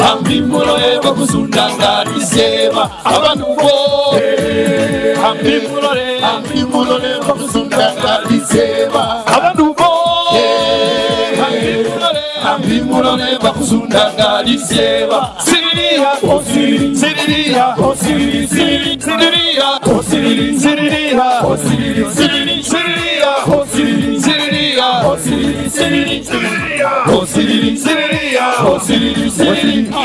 Ambimulole bakuzundanga liseba abantu bo ambimulole bakuzundanga liseba abantu bo ambimulole bakuzundanga liseba siriya osiri siriya osiri siriya osiri siriya osiri siriya osiri siriya osiri siriya osiri siriya osiri siriya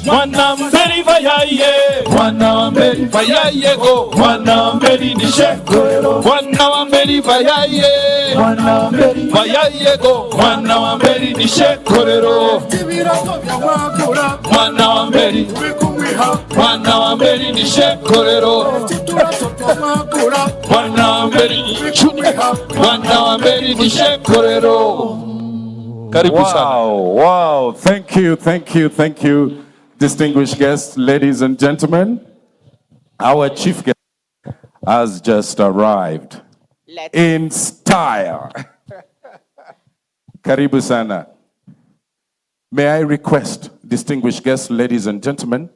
Mwana mberi bayaye, mwana mberi bayaye go, mwana mberi nisheko. Mwana mberi bayaye, mwana mberi bayaye go, mwana mberi nisheko rero. Mwana mberi, mwana mberi nisheko rero. Mwana mberi, mwana mberi nisheko rero. Wow, thank you. Distinguished guests, ladies and gentlemen, our chief guest has just arrived in style. Karibu sana. May I request, distinguished guests, ladies and gentlemen,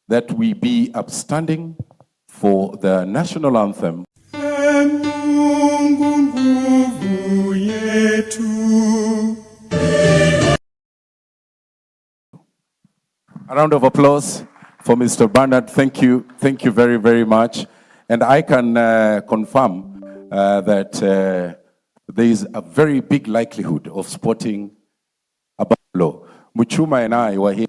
that we be upstanding for the national anthem. A round of applause for Mr. Bernard. Thank you very, very much. And I can confirm that there is a very big likelihood of spotting a buffalo. Muchuma and I were here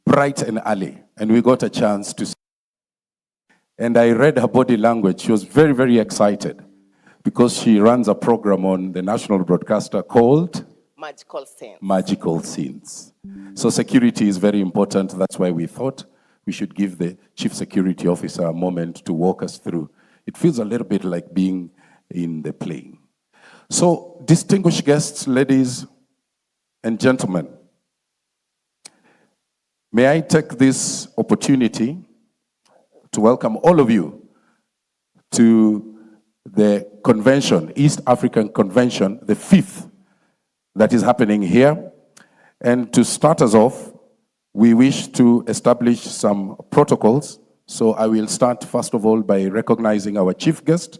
bright and early, and we got a chance to see. And I read her body language. She was very, very excited because she runs a program on the national broadcaster called Magical Scenes. So security is very important. That's why we thought we should give the chief security officer a moment to walk us through. It feels a little bit like being in the plane. So, distinguished guests, ladies and gentlemen, may I take this opportunity to welcome all of you to the convention, East African Convention, the 5th that is happening here. And to start us off, we wish to establish some protocols. So I will start, first of all, by recognizing our chief guest,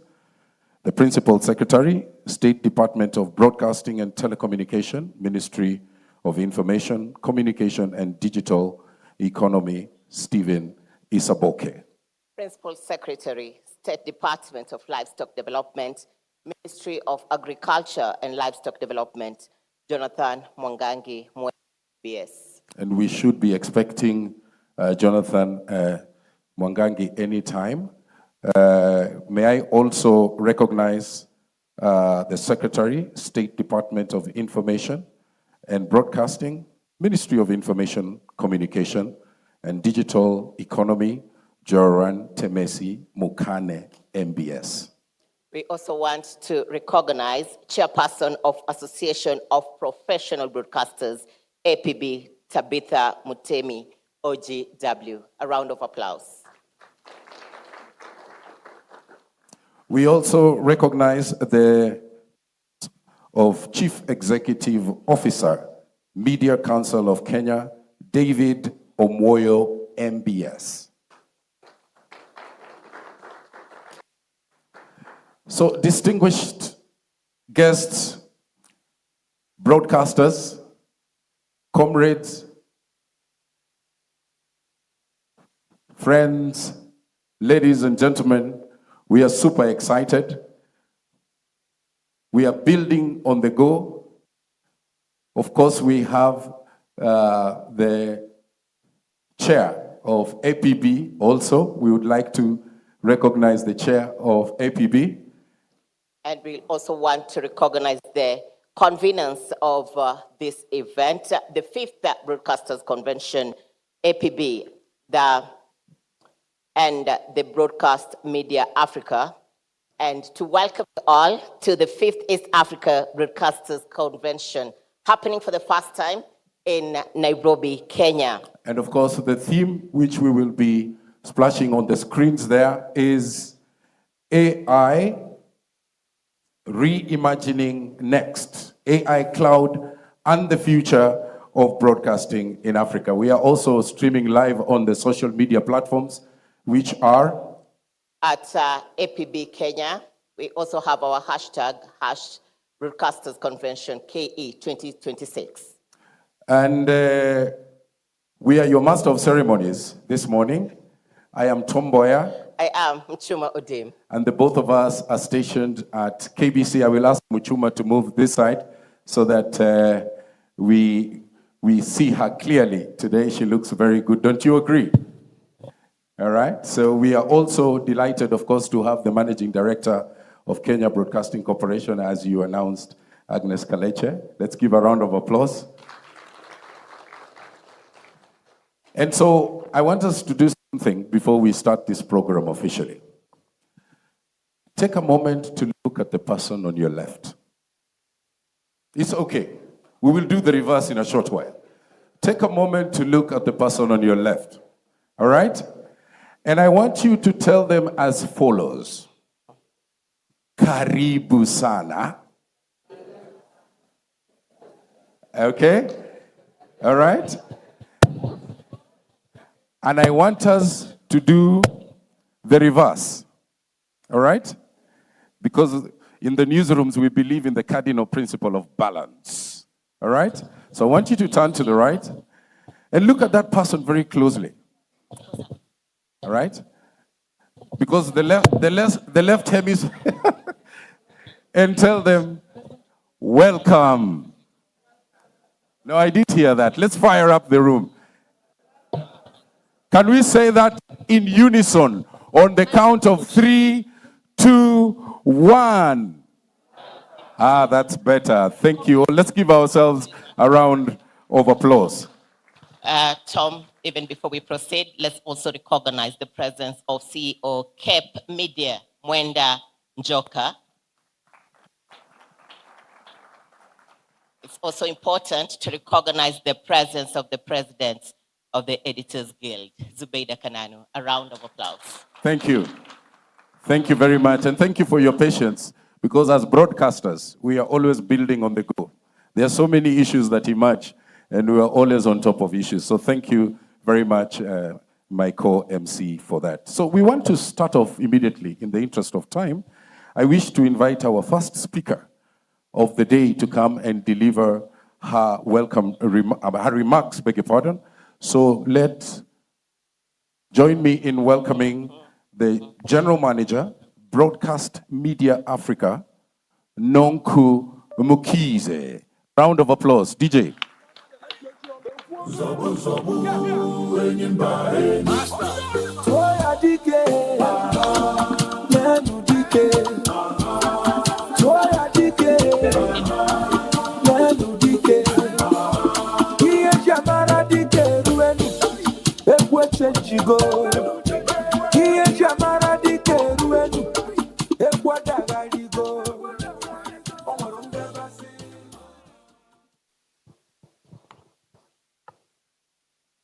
the Principal Secretary, State Department of Broadcasting and Telecommunication, Ministry of Information, Communication and Digital Economy, Stephen Isaboke. Principal Secretary, State Department of Livestock Development, Ministry of Agriculture and Livestock Development, Jonathan Mwangangi, BS. And we should be expecting Jonathan Mwangangi anytime. May I also recognize the Secretary, State Department of Information and Broadcasting, Ministry of Information, Communication and Digital Economy, Joran Temesi Mukane, MBS. We also want to recognize Chairperson of Association of Professional Broadcasters, APB, Tabitha Mutemi, OGW. A round of applause. We also recognize the of Chief Executive Officer, Media Council of Kenya, David Omoyo, MBS. So, distinguished guests, broadcasters, comrades, friends, ladies and gentlemen, we are super excited. We are building on the go. Of course, we have the chair of APB also. We would like to recognize the chair of APB. And we also want to recognize the conveners of this event, the 5th Broadcasters Convention, APB, and the Broadcast Media Africa, and to welcome you all to the 5th East Africa Broadcasters Convention, happening for the first time in Nairobi, Kenya. And of course, the theme which we will be splashing on the screens there is AI Reimagining Next, AI Cloud and the Future of broadcasting in Africa. We are also streaming live on the social media platforms, which are at APB Kenya. We also have our hashtag, Broadcasters Convention KE 2026. And we are your master of ceremonies this morning. I am Tom Boya. I am Muchuma Odim. And the both of us are stationed at KBC. I will ask Muchuma to move this side so that we see her clearly. Today she looks very good. Don't you agree? All right. So we are also delighted, of course, to have the Managing Director of Kenya Broadcasting Corporation, as you announced, Agnes Kaleche. Let's give a round of applause. And so I want us to do something before we start this program officially. Take a moment to look at the person on your left. It's okay. We will do the reverse in a short while. Take a moment to look at the person on your left. All right? And I want you to tell them as follows. Karibu sana. Okay? All right? And I want us to do the reverse. All right? Because in the newsrooms, we believe in the cardinal principle of balance. All right? So I want you to turn to the right and look at that person very closely. All right? Because the left hemisphere and tell them, welcome. No, I didn't hear that. Let's fire up the room. Can we say that in unison on the count of 3, 2, 1? Ah, that's better. Thank you. Let's give ourselves a round of applause. Tom, even before we proceed, let's also recognize the presence of CEO Cape Media, Mwenda Njoka. It's also important to recognize the presence of the president of the Editors Guild, Zubeida Kananu. A round of applause. Thank you. Thank you very much. And thank you for your patience, because as broadcasters, we are always building on the go. There are so many issues that emerge, and we are always on top of issues. So thank you very much, my co-MC, for that. So we want to start off immediately. In the interest of time, I wish to invite our first speaker of the day to come and deliver her her remarks, beg your pardon. So join me in welcoming the General Manager, Broadcast Media Africa, Nonku Mukize. Round of applause. DJ.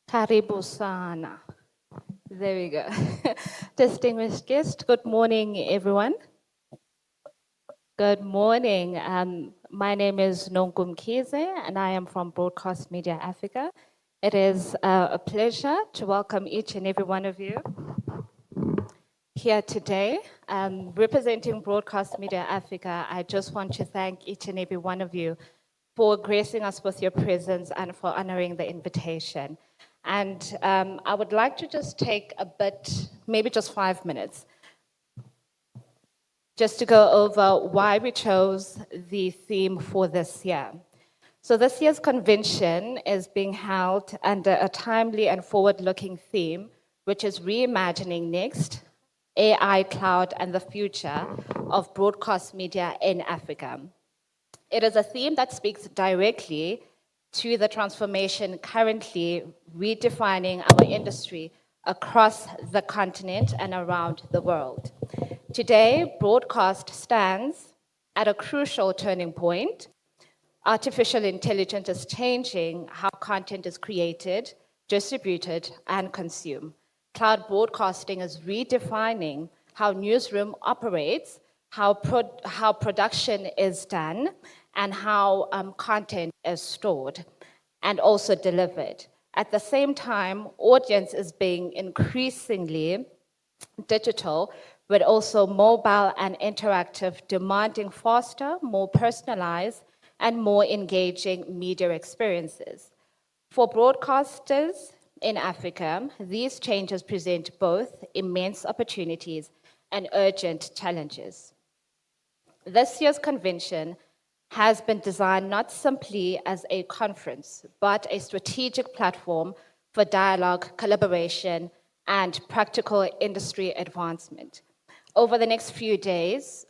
Karibu sana. There we go. Distinguished guest, good morning, everyone. Good morning. My name is Nonku Mkize, and I am from Broadcast Media Africa. It is a pleasure to welcome each and every one of you here today. Representing Broadcast Media Africa, I just want to thank each and every one of you for gracing us with your presence and for honoring the invitation. And I would like to just take a bit, maybe just 5 minutes, just to go over why we chose the theme for this year. So this year's convention is being held under a timely and forward-looking theme, which is reimagining next, AI, cloud, and the future of broadcast media in Africa. It is a theme that speaks directly to the transformation currently redefining our industry across the continent and around the world. Today, broadcast stands at a crucial turning point. Artificial intelligence is changing how content is created, distributed, and consumed. Cloud broadcasting is redefining how newsroom operates, how production is done, and how content is stored. and also delivered. At the same time, audience is being increasingly digital, but also mobile and interactive, demanding faster, more personalized, and more engaging media experiences. For broadcasters in Africa, these changes present both immense opportunities and urgent challenges. This year's convention has been designed not simply as a conference, but a strategic platform for dialogue, collaboration, and practical industry advancement. Over the next few days,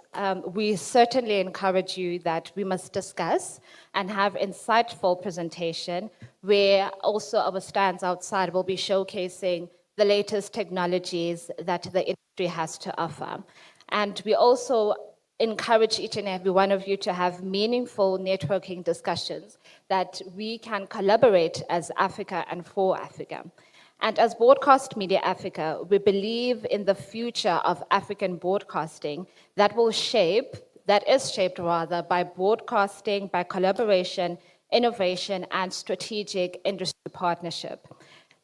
we certainly encourage you that we must discuss and have insightful presentation where also our stands outside will be showcasing the latest technologies that the industry has to offer. And we also encourage each and every one of you to have meaningful networking discussions that we can collaborate as Africa and for Africa. And as Broadcast Media Africa, we believe in the future of African broadcasting that is shaped by broadcasting, by collaboration, innovation, and strategic industry partnership.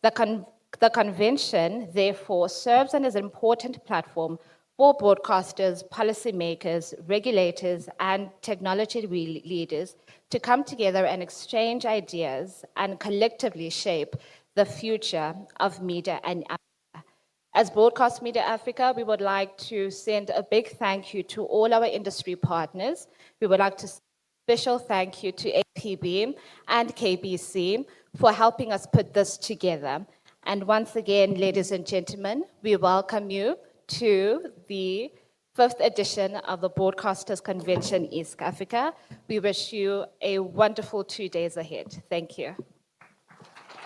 The convention, therefore, serves as an important platform for broadcasters, policymakers, regulators, and technology leaders to come together and exchange ideas and collectively shape the future of media in Africa. As Broadcast Media Africa, we would like to send a big thank you to all our industry partners. We would like to send a special thank you to APB and KBC for helping us put this together. And once again, ladies and gentlemen, we welcome you to the 5th edition of the Broadcasters Convention East Africa. We wish you a wonderful 2 days ahead. Thank you.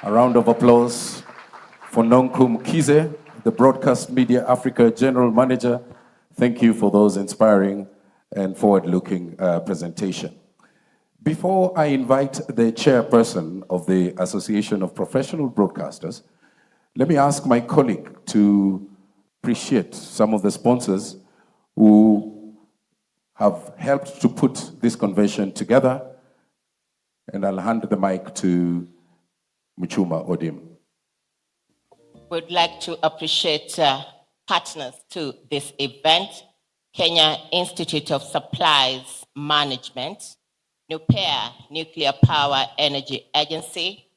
A round of applause for Nonkum Kize, the Broadcast Media Africa General Manager. Thank you for those inspiring and forward-looking presentation. Before I invite the chairperson of the Association of Professional Broadcasters, let me ask my colleague to appreciate some of the sponsors who have helped to put this convention together. And I'll hand the mic to Muchuma Odim. We'd like to appreciate partners to this event: Kenya Institute of Supplies Management, NUPEA, Nuclear Power Energy Agency,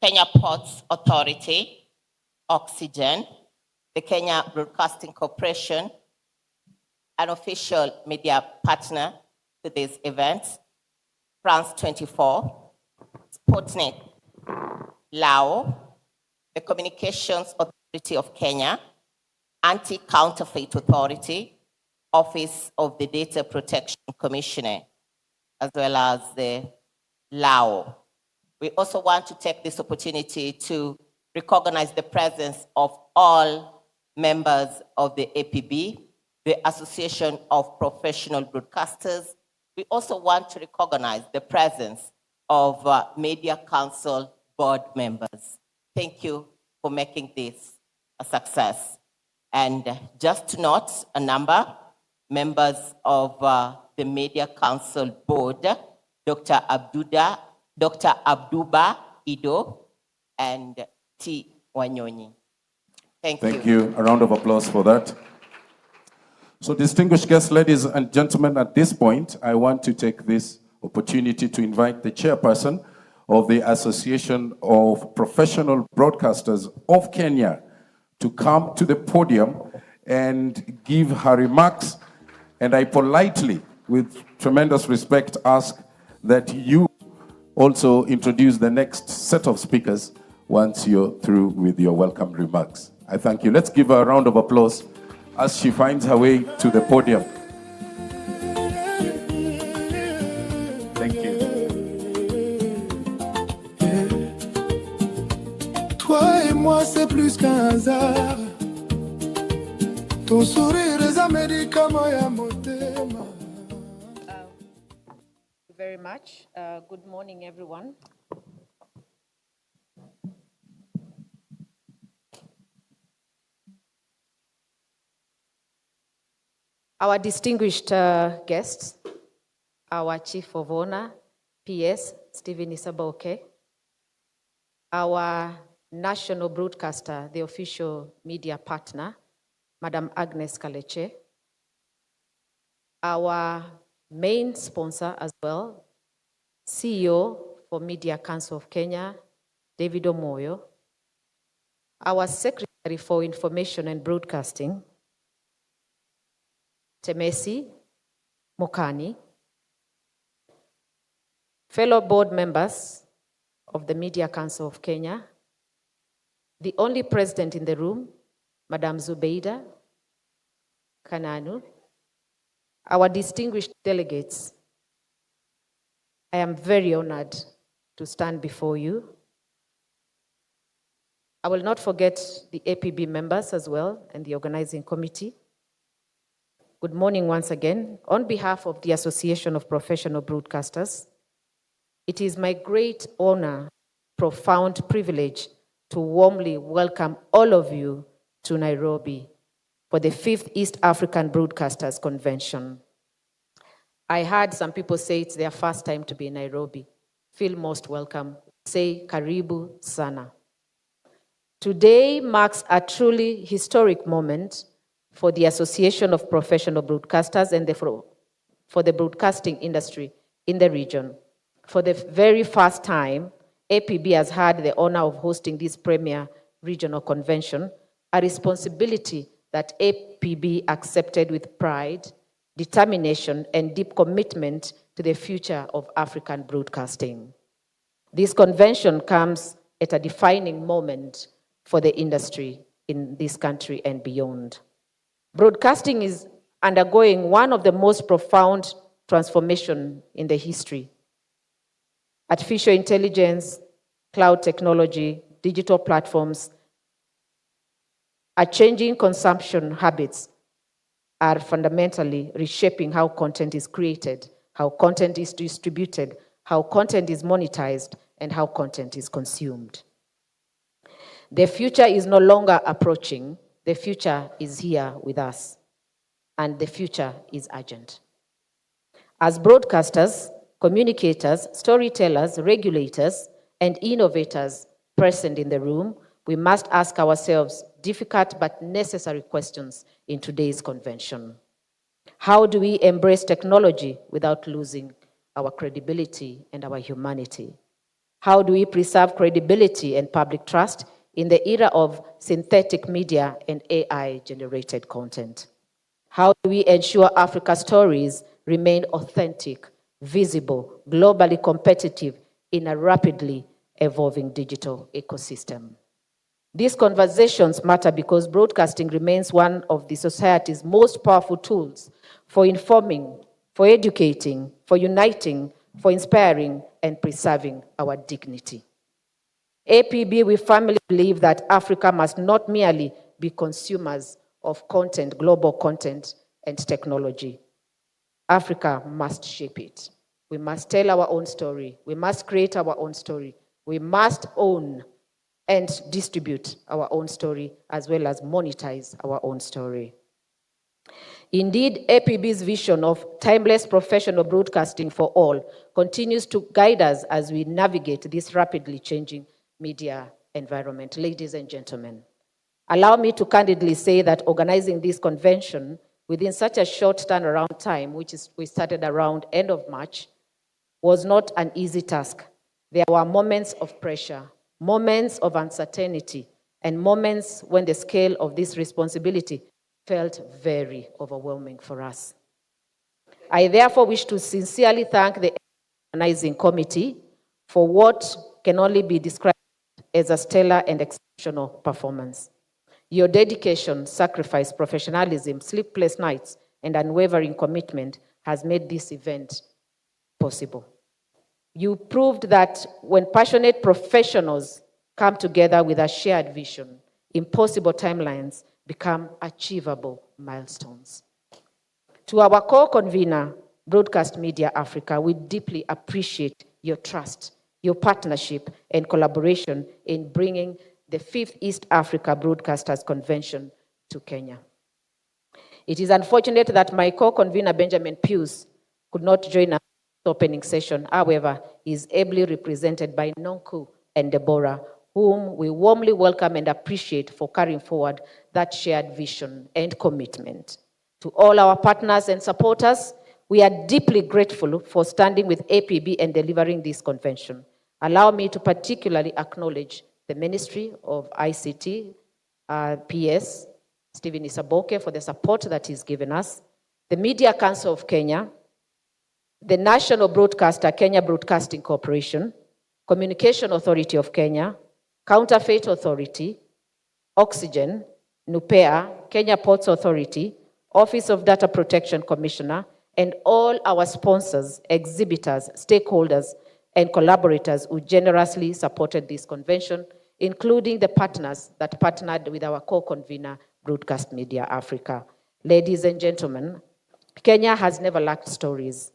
Kenya Ports Authority, Oxygen, the Kenya Broadcasting Corporation, an official media partner to this event, France 24, Sputnik, Lao, the Communications Authority of Kenya, Anti-Counterfeit Authority, Office of the Data Protection Commissioner, as well as the Lao. We also want to take this opportunity to recognize the presence of all members of the APB, the Association of Professional Broadcasters. We also want to recognize the presence of Media Council board members. Thank you for making this a success. And just to note a number, members of the Media Council board, Dr. Abduba Ido and T. Wanyonyi. Thank you. Thank you. A round of applause for that. So distinguished guests, ladies and gentlemen, at this point, I want to take this opportunity to invite the chairperson of the Association of Professional Broadcasters of Kenya to come to the podium and give her remarks. And I politely, with tremendous respect, ask that you also introduce the next set of speakers once you're through with your welcome remarks. I thank you. Let's give her a round of applause as she finds her way to the podium. Thank you. Toi et moi, c'est plus qu'un hasard. Ton sourire est un médicament à mon thème. Very much. Good morning, everyone. Our distinguished guests, our Chief of Honor, PS, Stephen Isaboke, our national broadcaster, the official media partner, Madam Agnes Kaleche, our main sponsor as well, CEO for Media Council of Kenya, David Omoyo, our Secretary for Information and Broadcasting, Temesi Mokani, fellow board members of the Media Council of Kenya, the only president in the room, Madam Zubeida Kananu, our distinguished delegates, I am very honored to stand before you. I will not forget the APB members as well and the organizing committee. Good morning once again. On behalf of the Association of Professional Broadcasters, it is my great honor, profound privilege to warmly welcome all of you to Nairobi for the 5th East African Broadcasters Convention. I heard some people say it's their first time to be in Nairobi. Feel most welcome. Say Karibu Sana. Today marks a truly historic moment for the Association of Professional Broadcasters and for the broadcasting industry in the region. For the very first time, APB has had the honor of hosting this premier regional convention, a responsibility that APB accepted with pride, determination, and deep commitment to the future of African broadcasting. This convention comes at a defining moment for the industry in this country and beyond. Broadcasting is undergoing one of the most profound transformations in the history. Artificial intelligence, cloud technology, digital platforms are changing consumption habits, are fundamentally reshaping how content is created, how content is distributed, how content is monetized, and how content is consumed. The future is no longer approaching. The future is here with us, and the future is urgent. As broadcasters, communicators, storytellers, regulators, and innovators present in the room, we must ask ourselves difficult but necessary questions in today's convention. How do we embrace technology without losing our credibility and our humanity? How do we preserve credibility and public trust in the era of synthetic media and AI-generated content? How do we ensure Africa's stories remain authentic, visible, globally competitive in a rapidly evolving digital ecosystem? These conversations matter because broadcasting remains one of the society's most powerful tools for informing, for educating, for uniting, for inspiring, and preserving our dignity. APB, we firmly believe that Africa must not merely be consumers of content, global content, and technology. Africa must shape it. We must tell our own story. We must create our own story. We must own and distribute our own story as well as monetize our own story. Indeed, APB's vision of timeless professional broadcasting for all continues to guide us as we navigate this rapidly changing media environment. Ladies and gentlemen, allow me to candidly say that organizing this convention within such a short turnaround time, we started around end of March, was not an easy task. There were moments of pressure, moments of uncertainty, and moments when the scale of this responsibility felt very overwhelming for us. I therefore wish to sincerely thank the organizing committee for what can only be described as a stellar and exceptional performance. Your dedication, sacrifice, professionalism, sleepless nights, and unwavering commitment has made this event possible. You proved that when passionate professionals come together with a shared vision, impossible timelines become achievable milestones. To our co-convener, Broadcast Media Africa, we deeply appreciate your trust, your partnership, and collaboration in bringing the 5th East Africa Broadcasters Convention to Kenya. It is unfortunate that my co-convener, Benjamin Pius, could not join us in the opening session. However, he is ably represented by Nonku and Deborah, whom we warmly welcome and appreciate for carrying forward that shared vision and commitment. To all our partners and supporters, we are deeply grateful for standing with APB and delivering this convention. Allow me to particularly acknowledge the Ministry of ICT, PS, Stephen Isaboke, for the support that he's given us, the Media Council of Kenya, the National Broadcaster, Kenya Broadcasting Corporation, Communication Authority of Kenya, Counterfeit Authority, Oxygen, NUPEA, Kenya Ports Authority, Office of Data Protection Commissioner, and all our sponsors, exhibitors, stakeholders, and collaborators who generously supported this convention, including the partners that partnered with our co-convener, Broadcast Media Africa. Ladies and gentlemen, Kenya has never lacked stories,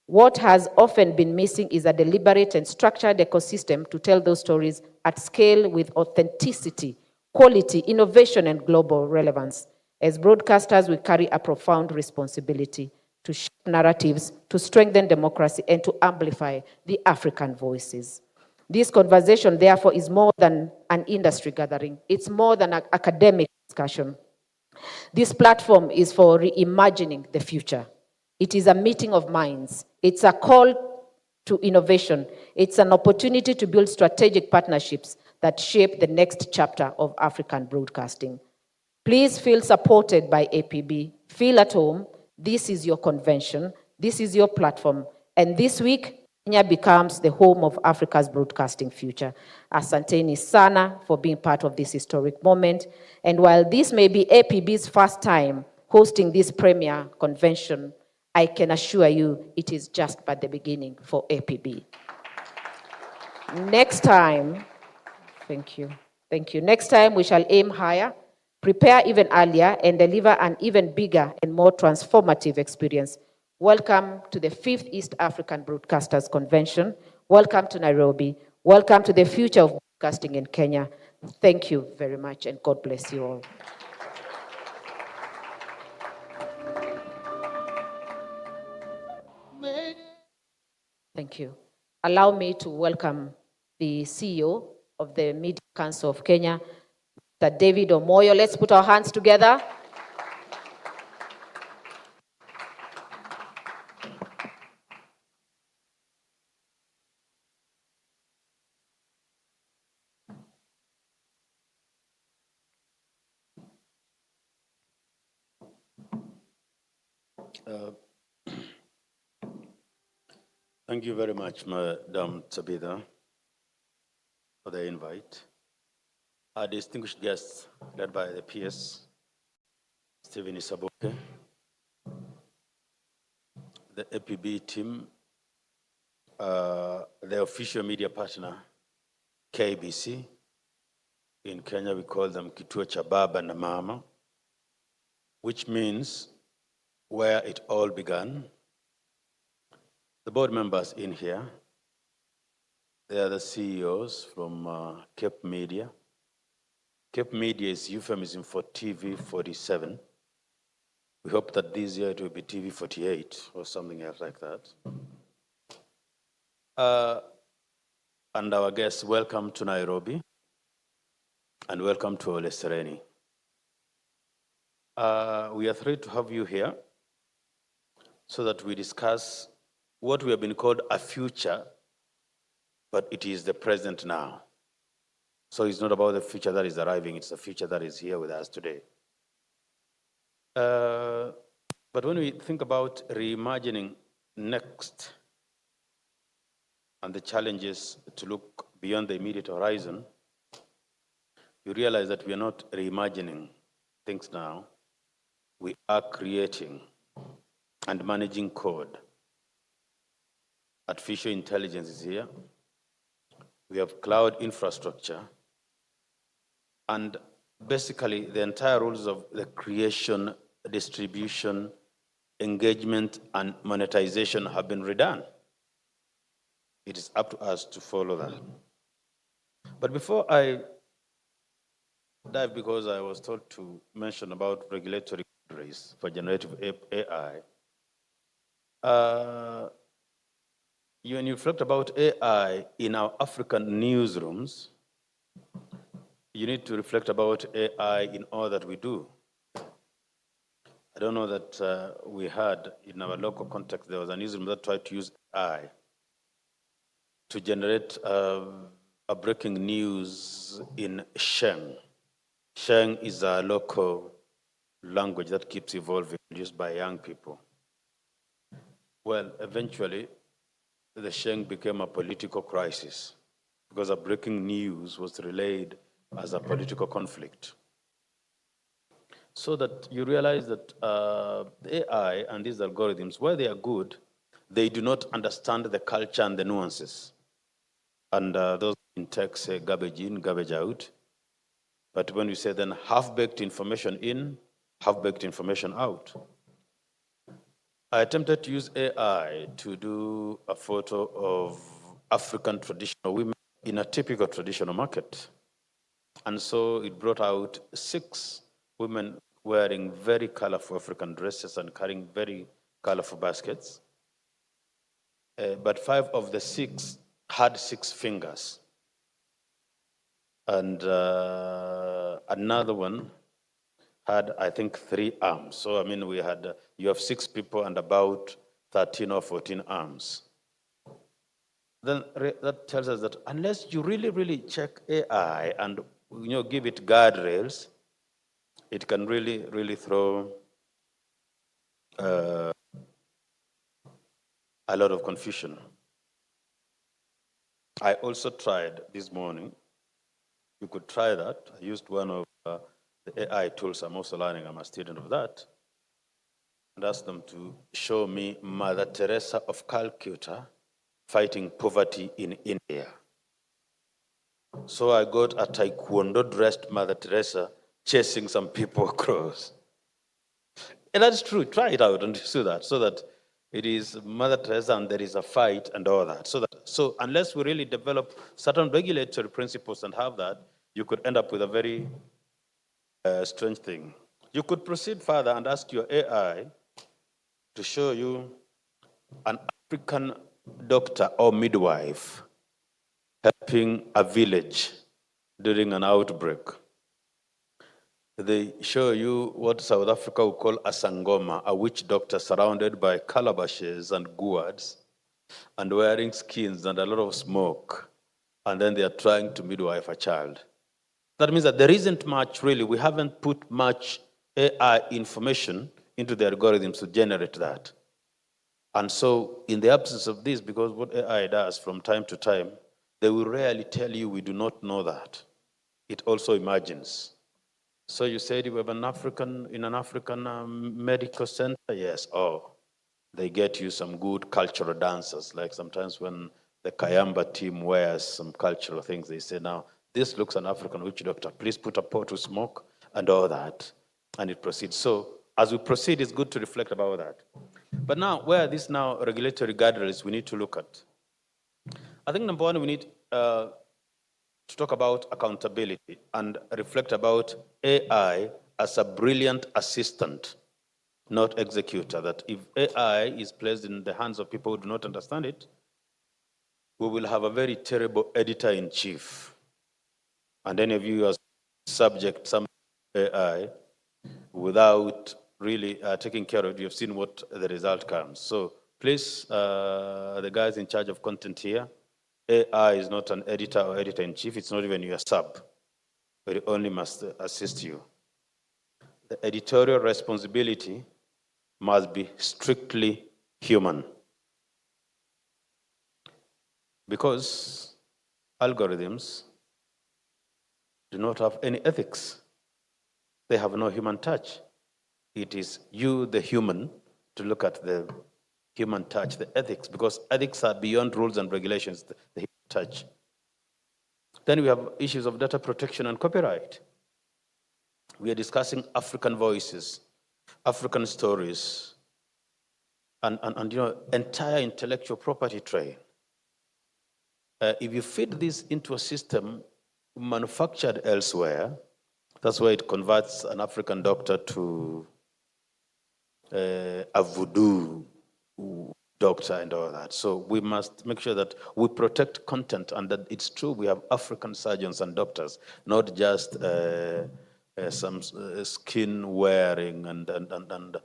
What has often been missing is a deliberate and structured ecosystem to tell those stories at scale with authenticity, quality, innovation, and global relevance. As broadcasters, we carry a profound responsibility to shape narratives, to strengthen democracy, and to amplify the African voices. This conversation, therefore, is more than an industry gathering. It's more than an academic discussion. This platform is for reimagining the future. It is a meeting of minds. It's a call to innovation. It's an opportunity to build strategic partnerships that shape the next chapter of African broadcasting. Please feel supported by APB. Feel at home. This is your convention. This is your platform. And this week, Kenya becomes the home of Africa's broadcasting future. Asanteni sana for being part of this historic moment. And while this may be APB's first time hosting this premier convention, I can assure you it is just but the beginning for APB. Next time, thank you. Next time we shall aim higher, prepare even earlier, and deliver an even bigger and more transformative experience. Welcome to the 5th East African Broadcasters Convention. Welcome to Nairobi. Welcome to the future of broadcasting in Kenya. Thank you very much, and God bless you all. Thank you. Allow me to welcome the CEO of the Media Council of Kenya, Mr. David Omoyo. Let's put our hands together. Thank you very much, Madam Tabitha, for the invite. Our distinguished guests, led by the PS, Stephen Isaboke, the APB team, the official media partner, KBC. In Kenya, we call them Kituo cha Baba na Mama, which means where it all began. The board members in here, they are the CEOs from Cape Media. Cape Media is euphemism for TV 47. We hope that this year it will be TV 48 or something else like that. And our guests, welcome to Nairobi and welcome to Sereni. We are thrilled to have you here so that we discuss what we have been called a future, but it is the present now. So it's not about the future that is arriving, it's the future that is here with us today. But when we think about reimagining next and the challenges to look beyond the immediate horizon, you realize that we are not reimagining things now. We are creating and managing code. Artificial intelligence is here. We have cloud infrastructure. And basically, the entire rules of the creation, distribution, engagement, and monetization have been redone. It is up to us to follow that. But before I dive, because I was told to mention about regulatory boundaries for generative AI, when you reflect about AI in our African newsrooms, you need to reflect about AI in all that we do. I don't know that we had in our local context, there was a newsroom that tried to use AI to generate a breaking news in Sheng. Sheng is a local language that keeps evolving, used by young people. Well, eventually, the Sheng became a political crisis because a breaking news was relayed as a political conflict. So that you realize that the AI and these algorithms, where they are good, they do not understand the culture and the nuances. And those in tech say garbage in, garbage out. But when we say then half-baked information in, half-baked information out. I attempted to use AI to do a photo of African traditional women in a typical traditional market. And so it brought out 6 women wearing very colorful African dresses and carrying very colorful baskets. But 5 of the 6 had 6 fingers. And another one had, I think, 3 arms. So, I mean, you have 6 people and about 13 or 14 arms. Then that tells us that unless you really, really check AI and give it guardrails, it can really, really throw a lot of confusion. I also tried this morning. You could try that. I used one of the AI tools. I'm also learning. I'm a student of that. And asked them to show me Mother Teresa of Calcutta fighting poverty in India. So I got a taekwondo-dressed Mother Teresa chasing some people across. And that's true. Try it out and see that, so that it is Mother Teresa and there is a fight and all that. So unless we really develop certain regulatory principles and have that, you could end up with a very strange thing. You could proceed further and ask your AI to show you an African doctor or midwife helping a village during an outbreak. They show you what South Africa would call a sangoma, a witch doctor surrounded by calabashes and gourds and wearing skins and a lot of smoke. And then they are trying to midwife a child. That means that there isn't much really, we haven't put much AI information into the algorithms to generate that. And so in the absence of this, because what AI does from time to time, they will rarely tell you we do not know that. It also imagines. So you said you have in an African medical center? Yes. Oh, they get you some good cultural dancers. Like sometimes when the Kayamba team wears some cultural things, they say, now, this looks an African witch doctor. Please put a pot to smoke and all that. And it proceeds. So as we proceed, it's good to reflect about that. But now, where are these now regulatory guardrails we need to look at? I think number one, we need to talk about accountability and reflect about AI as a brilliant assistant, not executor. That if AI is placed in the hands of people who do not understand it, we will have a very terrible editor-in-chief. And any of you are subject to some AI without really taking care of it, you've seen what the result comes. So please, the guys in charge of content here, AI is not an editor or editor-in-chief. It's not even your sub, but it only must assist you. The editorial responsibility must be strictly human, because algorithms do not have any ethics. They have no human touch. It is you, the human, to look at the human touch, the ethics, because ethics are beyond rules and regulations, the human touch. Then we have issues of data protection and copyright. We are discussing African voices, African stories, and entire intellectual property trade. If you feed this into a system manufactured elsewhere, that's why it converts an African doctor to a voodoo doctor and all that. So we must make sure that we protect content and that it's true we have African surgeons and doctors, not just some skin wearing and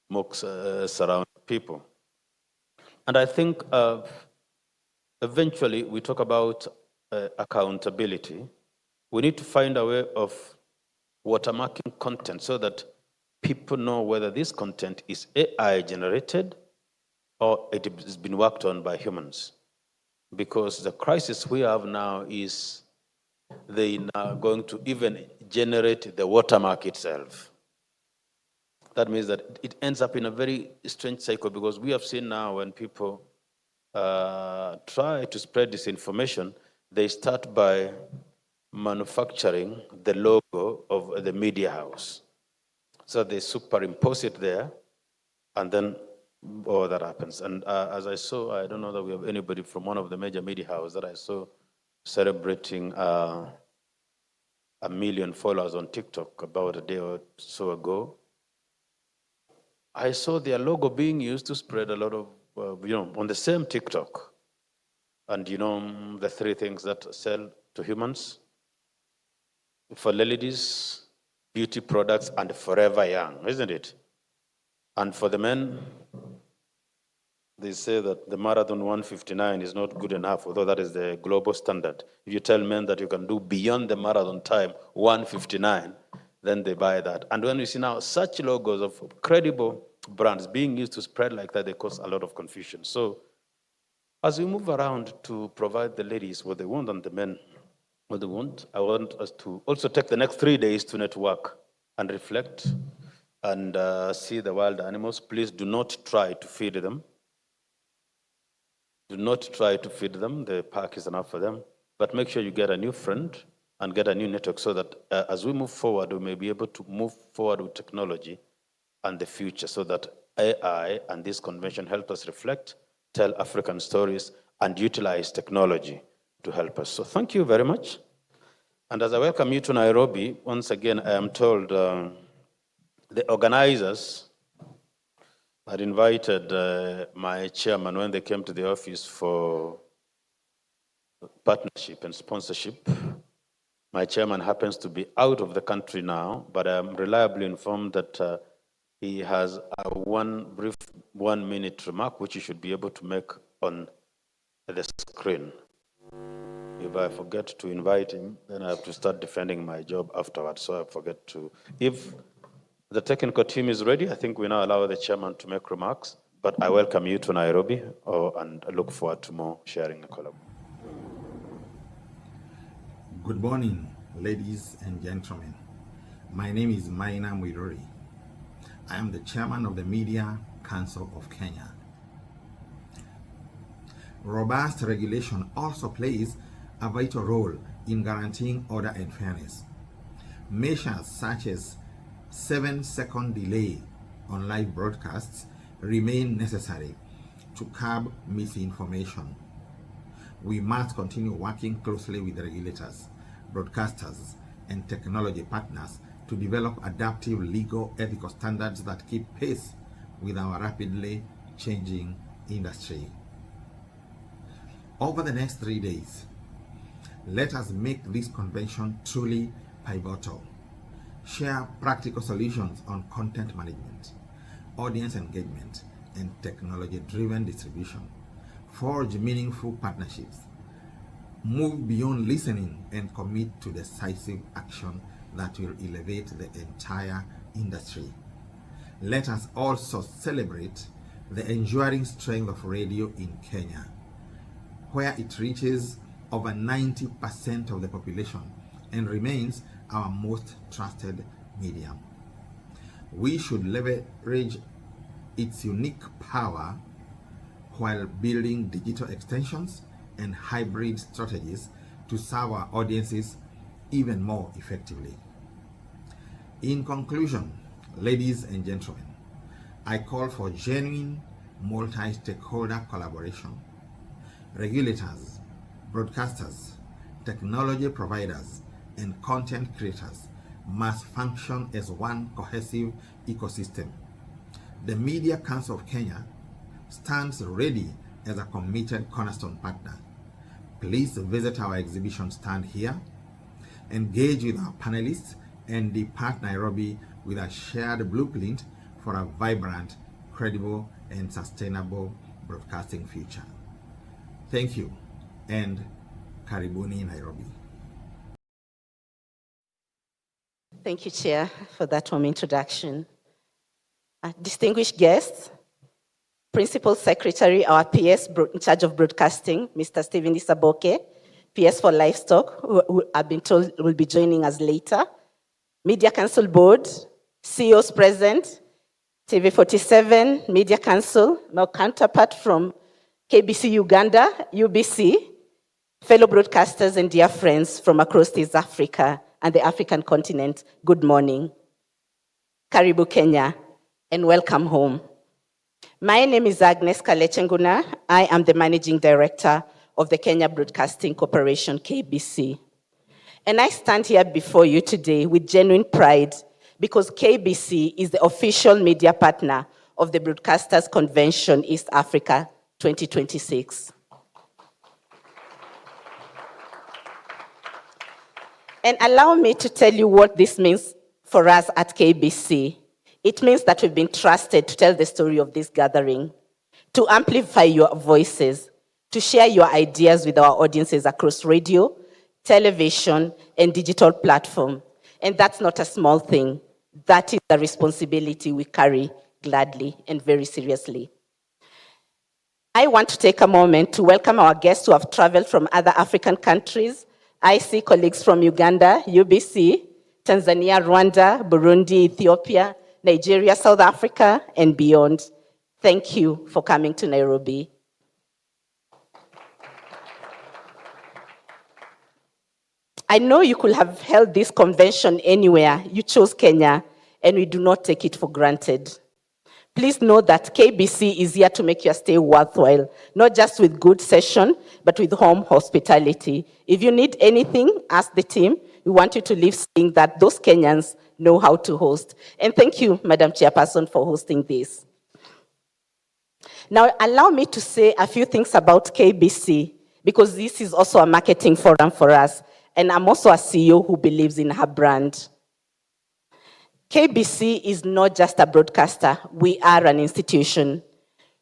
smokes surround people. And I think eventually we talk about accountability. We need to find a way of watermarking content so that people know whether this content is AI generated or it has been worked on by humans. Because the crisis we have now is they are going to even generate the watermark itself. That means that it ends up in a very strange cycle, because we have seen now when people try to spread disinformation, they start by manufacturing the logo of the media house. So they superimpose it there, and then all that happens. And as I saw, I don't know that we have anybody from one of the major media houses that I saw celebrating 1 million followers on TikTok about a day or so ago. I saw their logo being used to spread a lot of, on the same TikTok. And the 3 things that sell to humans: for ladies, beauty products, and forever young, isn't it? And for the men, they say that the marathon 1:59 is not good enough, although that is the global standard. If you tell men that you can do beyond the marathon time 1:59, then they buy that. And when we see now such logos of credible brands being used to spread like that, they cause a lot of confusion. So as we move around to provide the ladies what they want and the men what they want, I want us to also take the next 3 days to network and reflect and see the wild animals. Please do not try to feed them. Do not try to feed them. The park is enough for them. But make sure you get a new friend and get a new network so that as we move forward, we may be able to move forward with technology and the future, so that AI and this convention help us reflect, tell African stories, and utilize technology to help us. So thank you very much. And as I welcome you to Nairobi, once again, I am told the organizers had invited my chairman when they came to the office for partnership and sponsorship. My chairman happens to be out of the country now, but I'm reliably informed that he has a brief 1-minute remark, which you should be able to make on the screen. If I forget to invite him, then I have to start defending my job afterwards, so I forget to. If the technical team is ready, I think we now allow the chairman to make remarks, but I welcome you to Nairobi and I look forward to more sharing and collaboration. Good morning, ladies and gentlemen. My name is Maina Mwiruri. I am the chairman of the Media Council of Kenya. Robust regulation also plays a vital role in guaranteeing order and fairness. Measures such as 7-second delay on live broadcasts remain necessary to curb misinformation. We must continue working closely with the regulators, broadcasters, and technology partners to develop adaptive legal ethical standards that keep pace with our rapidly changing industry. Over the next 3 days, let us make this convention truly pivotal. Share practical solutions on content management, audience engagement, and technology-driven distribution. Forge meaningful partnerships. Move beyond listening and commit to decisive action that will elevate the entire industry. Let us also celebrate the enduring strength of radio in Kenya, where it reaches over 90% of the population and remains our most trusted medium. We should leverage its unique power while building digital extensions and hybrid strategies to serve our audiences even more effectively. In conclusion, ladies and gentlemen, I call for genuine multi-stakeholder collaboration. Regulators, broadcasters, technology providers, and content creators must function as one cohesive ecosystem. The Media Council of Kenya stands ready as a committed cornerstone partner. Please visit our exhibition stand here, engage with our panelists, and depart Nairobi with a shared blueprint for a vibrant, credible, and sustainable broadcasting future. Thank you, and karibuni Nairobi. Thank you, Chair, for that warm introduction. Distinguished guests, Principal Secretary, our PS in charge of broadcasting, Mr. Stephen Isaboke, PS for Livestock, who I've been told will be joining us later. Media Council Board, CEOs present, TV47, Media Council, my counterpart from KBC Uganda, UBC, fellow broadcasters and dear friends from across East Africa and the African continent, good morning. Karibu Kenya, and welcome home. My name is Agnes Kalechenguna. I am the Managing Director of the Kenya Broadcasting Corporation, KBC. And I stand here before you today with genuine pride because KBC is the official media partner of the Broadcasters Convention East Africa 2026. And allow me to tell you what this means for us at KBC. It means that we've been trusted to tell the story of this gathering, to amplify your voices, to share your ideas with our audiences across radio, television, and digital platform. And that's not a small thing. That is a responsibility we carry gladly and very seriously. I want to take a moment to welcome our guests who have traveled from other African countries. I see colleagues from Uganda, UBC, Tanzania, Rwanda, Burundi, Ethiopia, Nigeria, South Africa, and beyond. Thank you for coming to Nairobi. I know you could have held this convention anywhere. You chose Kenya, and we do not take it for granted. Please know that KBC is here to make your stay worthwhile, not just with good session, but with home hospitality. If you need anything, ask the team. We want you to leave saying that those Kenyans know how to host. And thank you, Madam Chairperson, for hosting this. Now, allow me to say a few things about KBC, because this is also a marketing forum for us, and I'm also a CEO who believes in her brand. KBC is not just a broadcaster, we are an institution.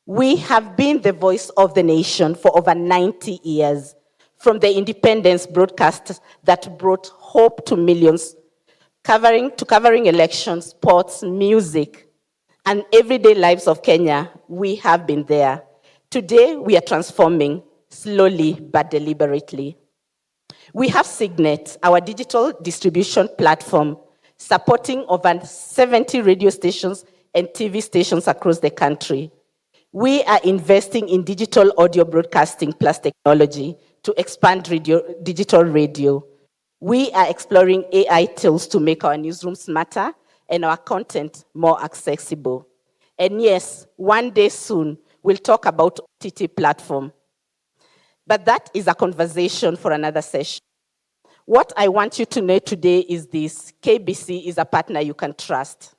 We have been the voice of the nation for over 90 years, from the independence broadcast that brought hope to millions, covering elections, sports, music, and everyday lives of Kenya. We have been there. Today, we are transforming, slowly but deliberately. We have Signet, our digital distribution platform, supporting over 70 radio stations and TV stations across the country. We are investing in digital audio broadcasting plus technology to expand digital radio. We are exploring AI tools to make our newsroom smarter and our content more accessible. And yes, one day soon, we'll talk about OTT platform. But that is a conversation for another session. What I want you to know today is this: KBC is a partner you can trust.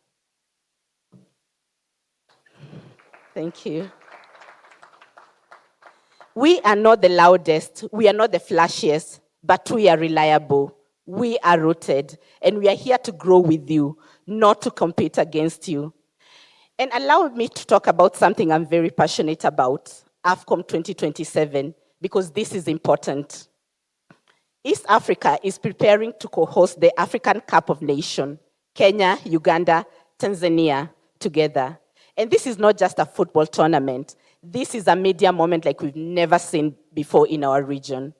Thank you. We are not the loudest, we are not the flashiest, but we are reliable. We are rooted, and we are here to grow with you, not to compete against you. And allow me to talk about something I'm very passionate about, AFCOM 2027, because this is important. East Africa is preparing to co-host the African Cup of Nations, Kenya, Uganda, Tanzania together. And this is not just a football tournament. This is a media moment like we've never seen before in our region.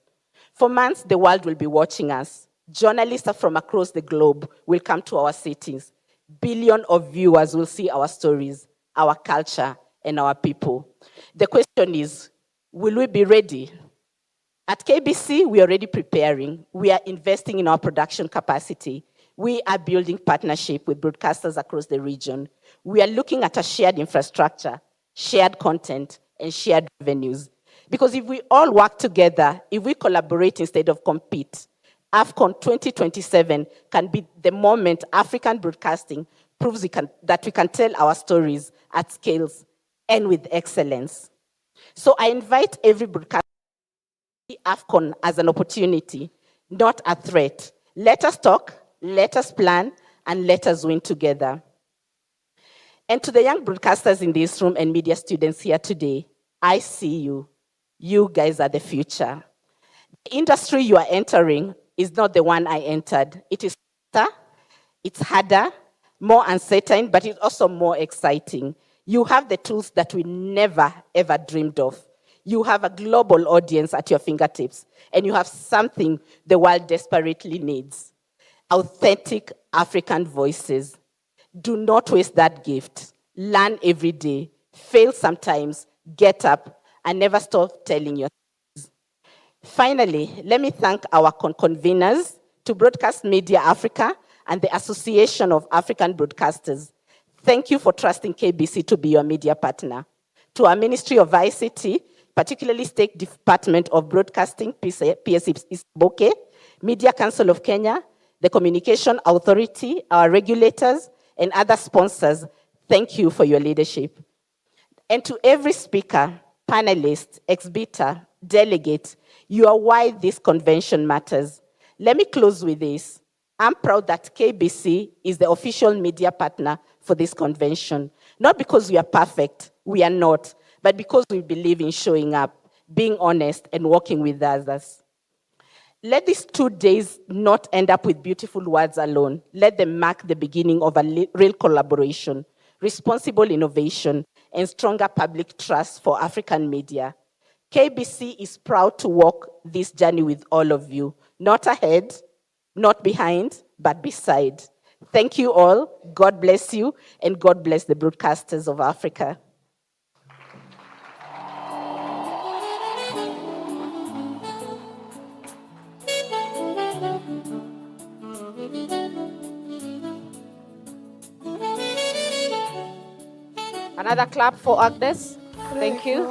For months, the world will be watching us. Journalists from across the globe will come to our cities. Billions of viewers will see our stories, our culture, and our people. The question is, will we be ready? At KBC, we are already preparing. We are investing in our production capacity. We are building partnership with broadcasters across the region. We are looking at a shared infrastructure, shared content, and shared revenues. Because if we all work together, if we collaborate instead of compete, AFCON 2027 can be the moment African broadcasting proves that we can tell our stories at scales and with excellence. So I invite every broadcaster to see AFCON as an opportunity, not a threat. Let us talk, let us plan, and let us win together. And to the young broadcasters in this room and media students here today, I see you. You guys are the future. The industry you are entering is not the one I entered. It is faster, it's harder, more uncertain, but it's also more exciting. You have the tools that we never, ever dreamed of. You have a global audience at your fingertips, and you have something the world desperately needs: authentic African voices. Do not waste that gift. Learn every day, fail sometimes, get up, and never stop telling your stories. Finally, let me thank our conveners, to Broadcast Media Africa and the Association of African Broadcasters. Thank you for trusting KBC to be your media partner. To our Ministry of ICT, particularly State Department of Broadcasting, PSC Boke, Media Council of Kenya, the Communication Authority, our regulators, and other sponsors, thank you for your leadership. And to every speaker, panelist, exhibitor, delegate, you are why this convention matters. Let me close with this. I'm proud that KBC is the official media partner for this convention. Not because we are perfect, we are not, but because we believe in showing up, being honest, and working with others. Let these 2 days not end up with beautiful words alone. Let them mark the beginning of a real collaboration, responsible innovation, and stronger public trust for African media. KBC is proud to walk this journey with all of you, not ahead, not behind, but beside. Thank you all. God bless you, and God bless the broadcasters of Africa. Another clap for Agnes. Thank you.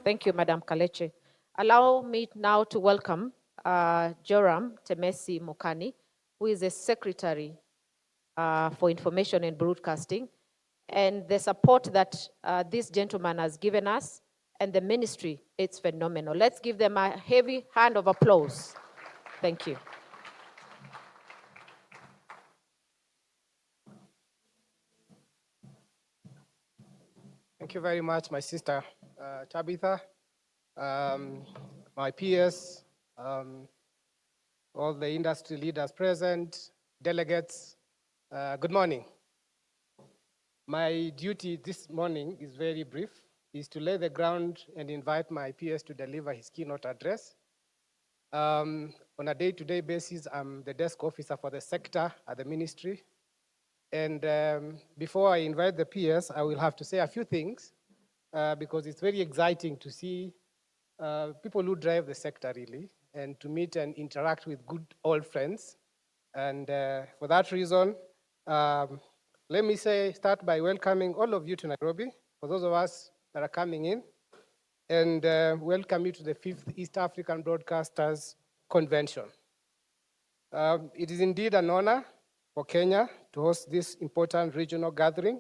Thank you, Madam Kaleche. Allow me now to welcome Joram Temesi Mokani, who is the Secretary for Information and Broadcasting, and the support that this gentleman has given us and the ministry, it's phenomenal. Let's give them a heavy hand of applause. Thank you. Thank you very much, my sister Tabitha, my peers, all the industry leaders present, delegates, good morning. My duty this morning is very brief, is to lay the ground and invite my peers to deliver his keynote address. On a day-to-day basis, I'm the desk officer for the sector at the ministry. And before I invite the peers, I will have to say a few things because it's very exciting to see people who drive the sector really, and to meet and interact with good old friends. And for that reason, let me start by welcoming all of you to Nairobi, for those of us that are coming in, and welcome you to the 5th East African Broadcasters Convention. It is indeed an honor for Kenya to host this important regional gathering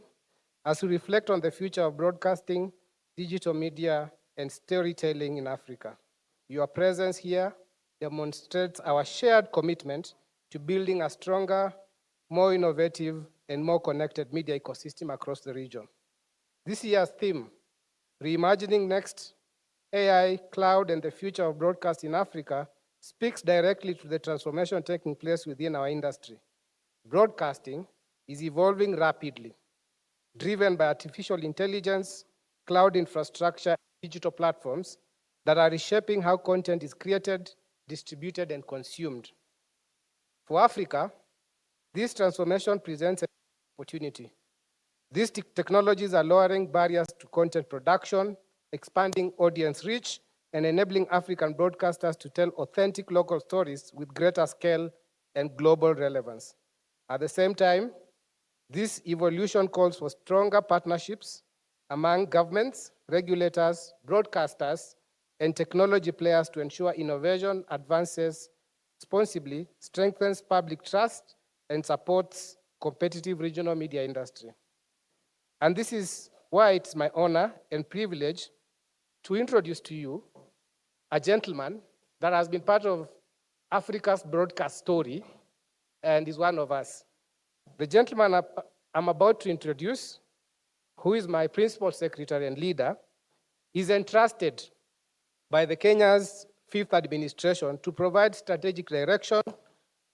as we reflect on the future of broadcasting, digital media, and storytelling in Africa. Your presence here demonstrates our shared commitment to building a stronger, more innovative, and more connected media ecosystem across the region. This year's theme, Reimagining Next, AI, Cloud, and the Future of Broadcast in Africa, speaks directly to the transformation taking place within our industry. Broadcasting is evolving rapidly, driven by artificial intelligence, cloud infrastructure, and digital platforms that are reshaping how content is created, distributed, and consumed. For Africa, this transformation presents an opportunity. These technologies are lowering barriers to content production, expanding audience reach, and enabling African broadcasters to tell authentic local stories with greater scale and global relevance. At the same time, this evolution calls for stronger partnerships among governments, regulators, broadcasters, and technology players to ensure innovation advances responsibly, strengthens public trust, and supports competitive regional media industry. And this is why it's my honor and privilege to introduce to you a gentleman that has been part of Africa's broadcast story and is one of us. The gentleman I'm about to introduce, who is my principal secretary and leader, is entrusted by the Kenya's fifth administration to provide strategic direction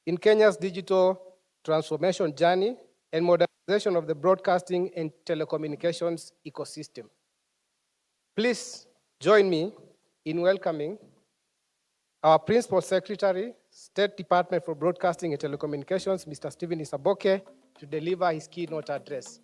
in Kenya's digital transformation journey and modernization of the broadcasting and telecommunications ecosystem. Please join me in welcoming our Principal Secretary, State Department for Broadcasting and Telecommunications, Mr. Stephen Isaboke, to deliver his keynote address.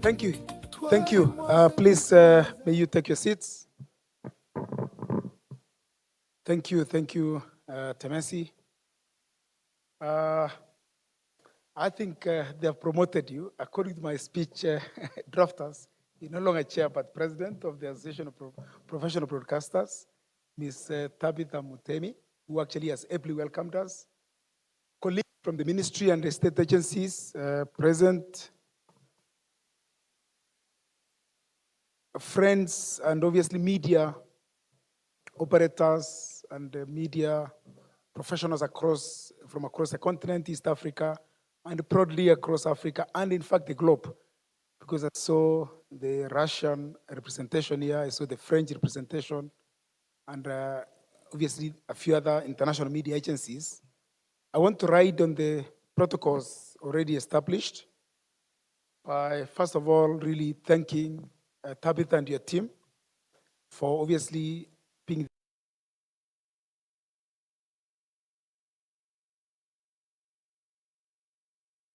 Thank you. Thank you. Please, may you take your seats. Thank you, Temesi. I think they have promoted you. According to my speech drafters, you're no longer chair, but president of the Association of Professional Broadcasters, Ms. Tabitha Mutemi, who actually has ably welcomed us. Colleagues from the ministry and the state agencies present. Friends and obviously media operators and media professionals from across the continent, East Africa, and broadly across Africa, and in fact the globe. Because I saw the Russian representation here, I saw the French representation, and obviously a few other international media agencies. I want to ride on the protocols already established by, first of all, really thanking Tabitha and your team for obviously being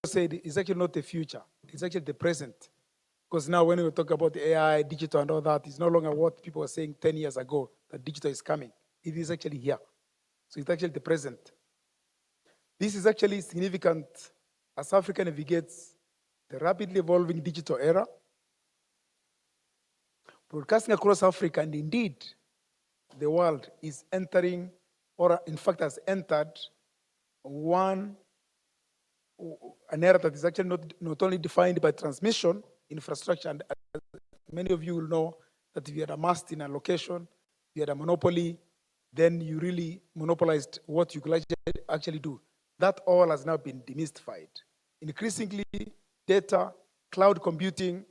said it's actually not the future, it's actually the present. Because now when we talk about the AI, digital and all that, it's no longer what people were saying 10 years ago, that digital is coming. It is actually here. So it's actually the present. This is actually significant as Africa navigates the rapidly evolving digital era. Broadcasting across Africa, and indeed the world, is entering, or in fact has entered, an era that is actually not only defined by transmission infrastructure, and many of you will know that if you had a mast in a location, you had a monopoly, then you really monopolized what you could actually do. That all has now been demystified. Increasingly, data, cloud computing,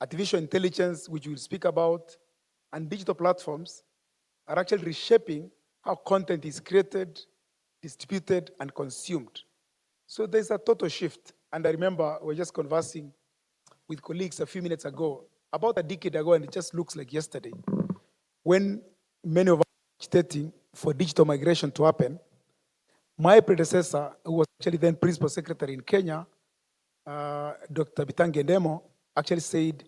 artificial intelligence, which we'll speak about, and digital platforms are actually reshaping how content is created, distributed, and consumed. So there's a total shift. And I remember we were just conversing with colleagues a few minutes ago, about a decade ago, and it just looks like yesterday, when many of us were agitating for digital migration to happen. My predecessor, who was actually then Principal Secretary in Kenya, Dr. Bitange Ndemo, actually said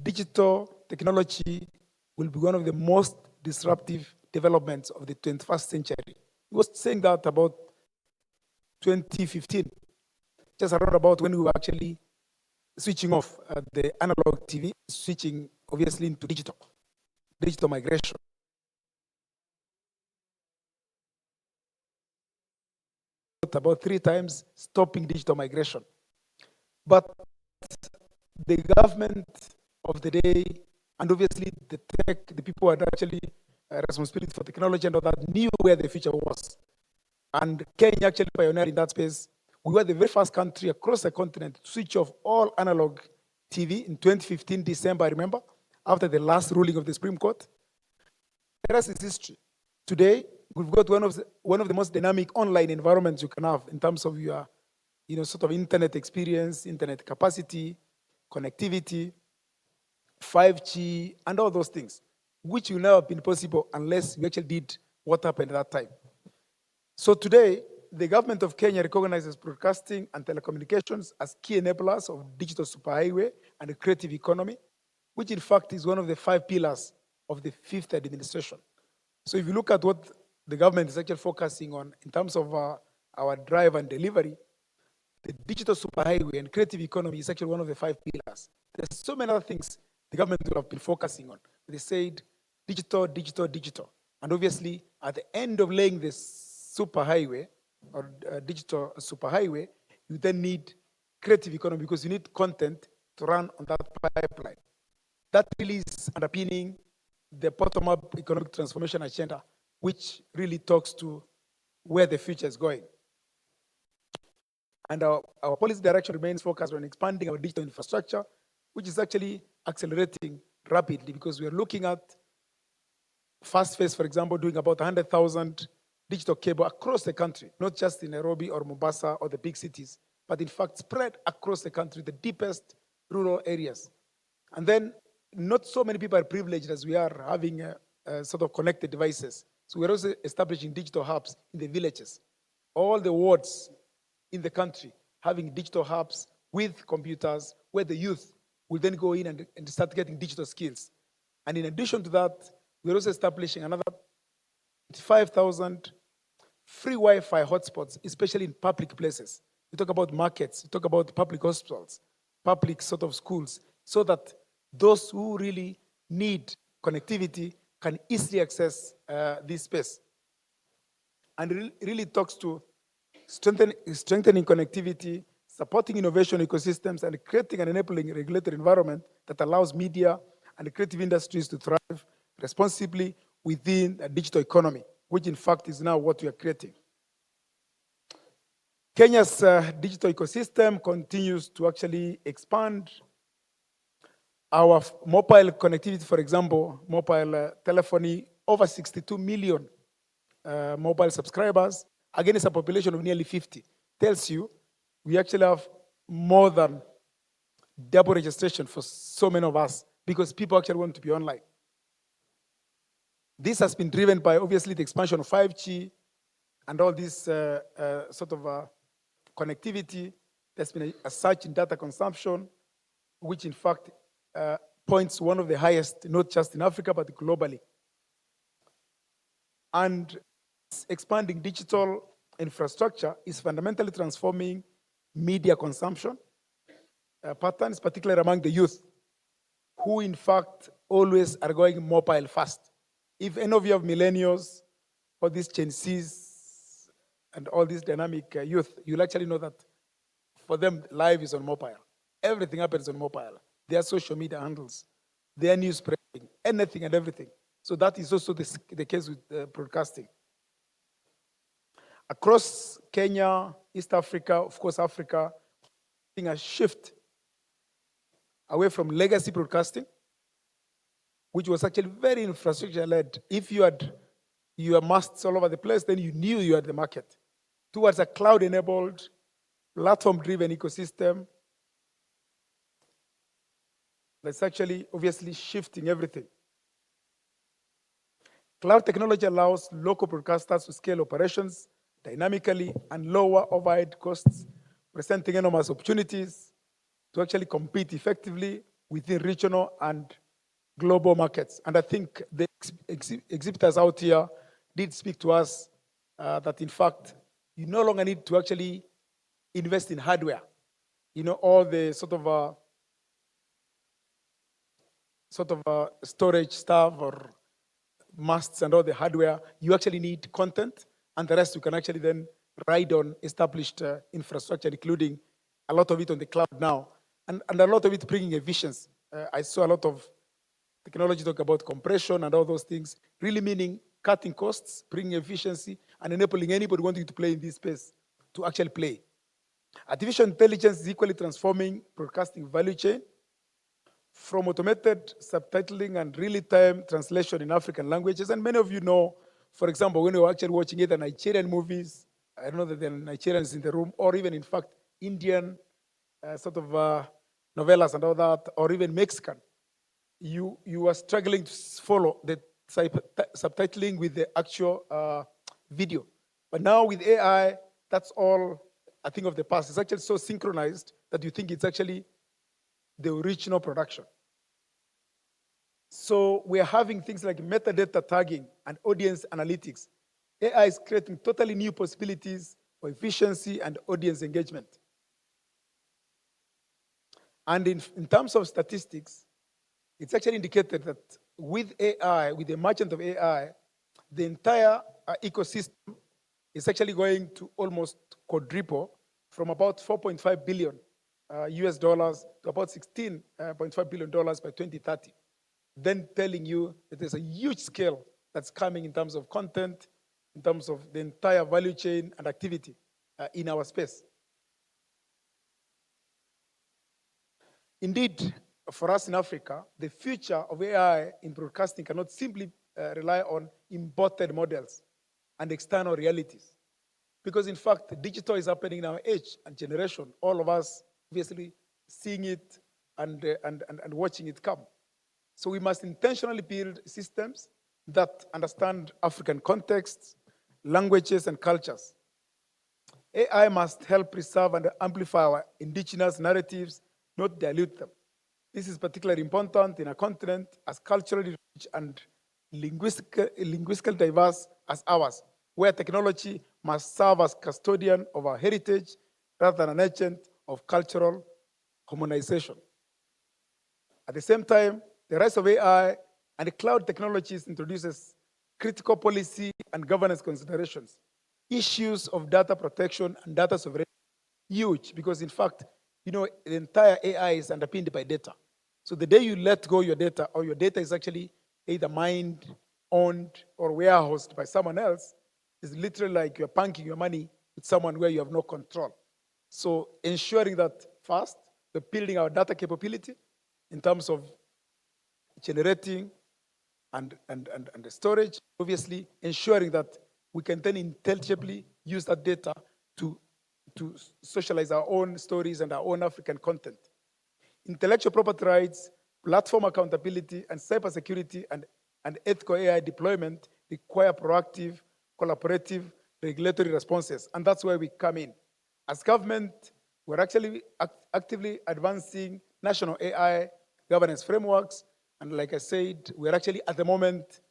digital technology will be one of the most disruptive developments of the 21st century. He was saying that about 2015, just around about when we were actually switching off the analog TV, switching obviously into digital migration. About 3 times stopping digital migration. But the government of the day, and obviously the tech, the people who had actually responsibility for technology and all that, knew where the future was. And Kenya actually pioneered in that space. We were the very first country across the continent to switch off all analog TV in 2015, December, I remember, after the last ruling of the Supreme Court. The rest is history. Today, we've got one of the most dynamic online environments you can have in terms of your, sort of internet experience, internet capacity, connectivity, 5G, and all those things, which will never have been possible unless we actually did what happened at that time. So today, the government of Kenya recognizes broadcasting and telecommunications as key enablers of digital superhighway and a creative economy, which in fact is one of the 5 pillars of the 5th administration. So if you look at what the government is actually focusing on in terms of our drive and delivery, the digital superhighway and creative economy is actually one of the 5 pillars. There's so many other things the government will have been focusing on. They said digital, digital, digital. And obviously, at the end of laying this superhighway or digital superhighway, you then need creative economy because you need content to run on that pipeline. That really is underpinning the bottom-up economic transformation agenda, which really talks to where the future is going. And our policy direction remains focused on expanding our digital infrastructure, which is actually accelerating rapidly because we are looking at fast phase, for example, doing about 100,000 digital cable across the country, not just in Nairobi or Mombasa or the big cities, but in fact spread across the country, the deepest rural areas. And then not so many people are privileged as we are having sort of connected devices. So we're also establishing digital hubs in the villages. All the wards in the country having digital hubs with computers where the youth will then go in and start getting digital skills. And in addition to that, we're also establishing another 5,000 free Wi-Fi hotspots, especially in public places. We talk about markets, we talk about public hospitals, public sort of schools, so that those who really need connectivity can easily access this space. And it really talks to strengthening connectivity, supporting innovation ecosystems, and creating an enabling regulatory environment that allows media and creative industries to thrive responsibly within a digital economy, which in fact is now what we are creating. Kenya's digital ecosystem continues to actually expand. Our mobile connectivity, for example, mobile telephony, over 62 million mobile subscribers, against a population of nearly 50, tells you we actually have more than double registration for so many of us because people actually want to be online. This has been driven by, obviously, the expansion of 5G and all this sort of connectivity. There's been a surge in data consumption, which in fact points one of the highest, not just in Africa, but globally. And expanding digital infrastructure is fundamentally transforming media consumption patterns, particularly among the youth, who in fact always are going mobile first. If any of you have millennials or these Gen Zs and all these dynamic youth, you'll actually know that for them, life is on mobile. Everything happens on mobile. Their social media handles, their news spreading, anything and everything. So that is also the case with broadcasting. Across Kenya, East Africa, of course Africa, seeing a shift away from legacy broadcasting, which was actually very infrastructure-led. If you had your masts all over the place, then you knew you had the market, towards a cloud-enabled, platform-driven ecosystem that's actually obviously shifting everything. Cloud technology allows local broadcasters to scale operations dynamically and lower overhead costs, presenting enormous opportunities to actually compete effectively within regional and global markets. And I think the exhibitors out here did speak to us that in fact, you no longer need to actually invest in hardware. You know, all the sort of storage stuff or masts and all the hardware, you actually need content, and the rest you can actually then ride on established infrastructure, including a lot of it on the cloud now, and a lot of it bringing efficiency. I saw a lot of technology talk about compression and all those things, really meaning cutting costs, bringing efficiency, and enabling anybody wanting to play in this space to actually play. Artificial intelligence is equally transforming broadcasting value chain, from automated subtitling and real-time translation in African languages. And many of you know, for example, when you're actually watching either Nigerian movies, I don't know that there are Nigerians in the room, or even in fact, Indian sort of novellas and all that, or even Mexican, you are struggling to follow the subtitling with the actual video. But now with AI, that's all a thing of the past. It's actually so synchronized that you think it's actually the original production. So we're having things like metadata tagging and audience analytics. AI is creating totally new possibilities for efficiency and audience engagement. And in terms of statistics, it's actually indicated that with AI, with the emergence of AI, the entire ecosystem is actually going to almost quadruple from about 4.5 billion US dollars to about $16.5 billion by 2030. Then telling you that there's a huge scale that's coming in terms of content, in terms of the entire value chain and activity in our space. Indeed, for us in Africa, the future of AI in broadcasting cannot simply rely on imported models and external realities. Because in fact, digital is happening in our age and generation, all of us obviously seeing it and watching it come. So we must intentionally build systems that understand African contexts, languages, and cultures. AI must help preserve and amplify our indigenous narratives, not dilute them. This is particularly important in a continent as culturally rich and linguistically diverse as ours, where technology must serve as custodian of our heritage rather than an agent of cultural harmonization. At the same time, the rise of AI and cloud technologies introduces critical policy and governance considerations. Issues of data protection and data sovereignty, huge, because in fact, the entire AI is underpinned by data. So the day you let go your data, or your data is actually either mined, owned, or warehoused by someone else, it's literally like you're punking your money with someone where you have no control. So ensuring that first, we're building our data capability in terms of generating and the storage, obviously ensuring that we can then intelligibly use that data to socialize our own stories and our own African content. Intellectual property rights, platform accountability, and cybersecurity and ethical AI deployment require proactive, collaborative, regulatory responses, and that's where we come in. As government, we're actually actively advancing national AI governance frameworks, and like I said, we're actually, at the moment,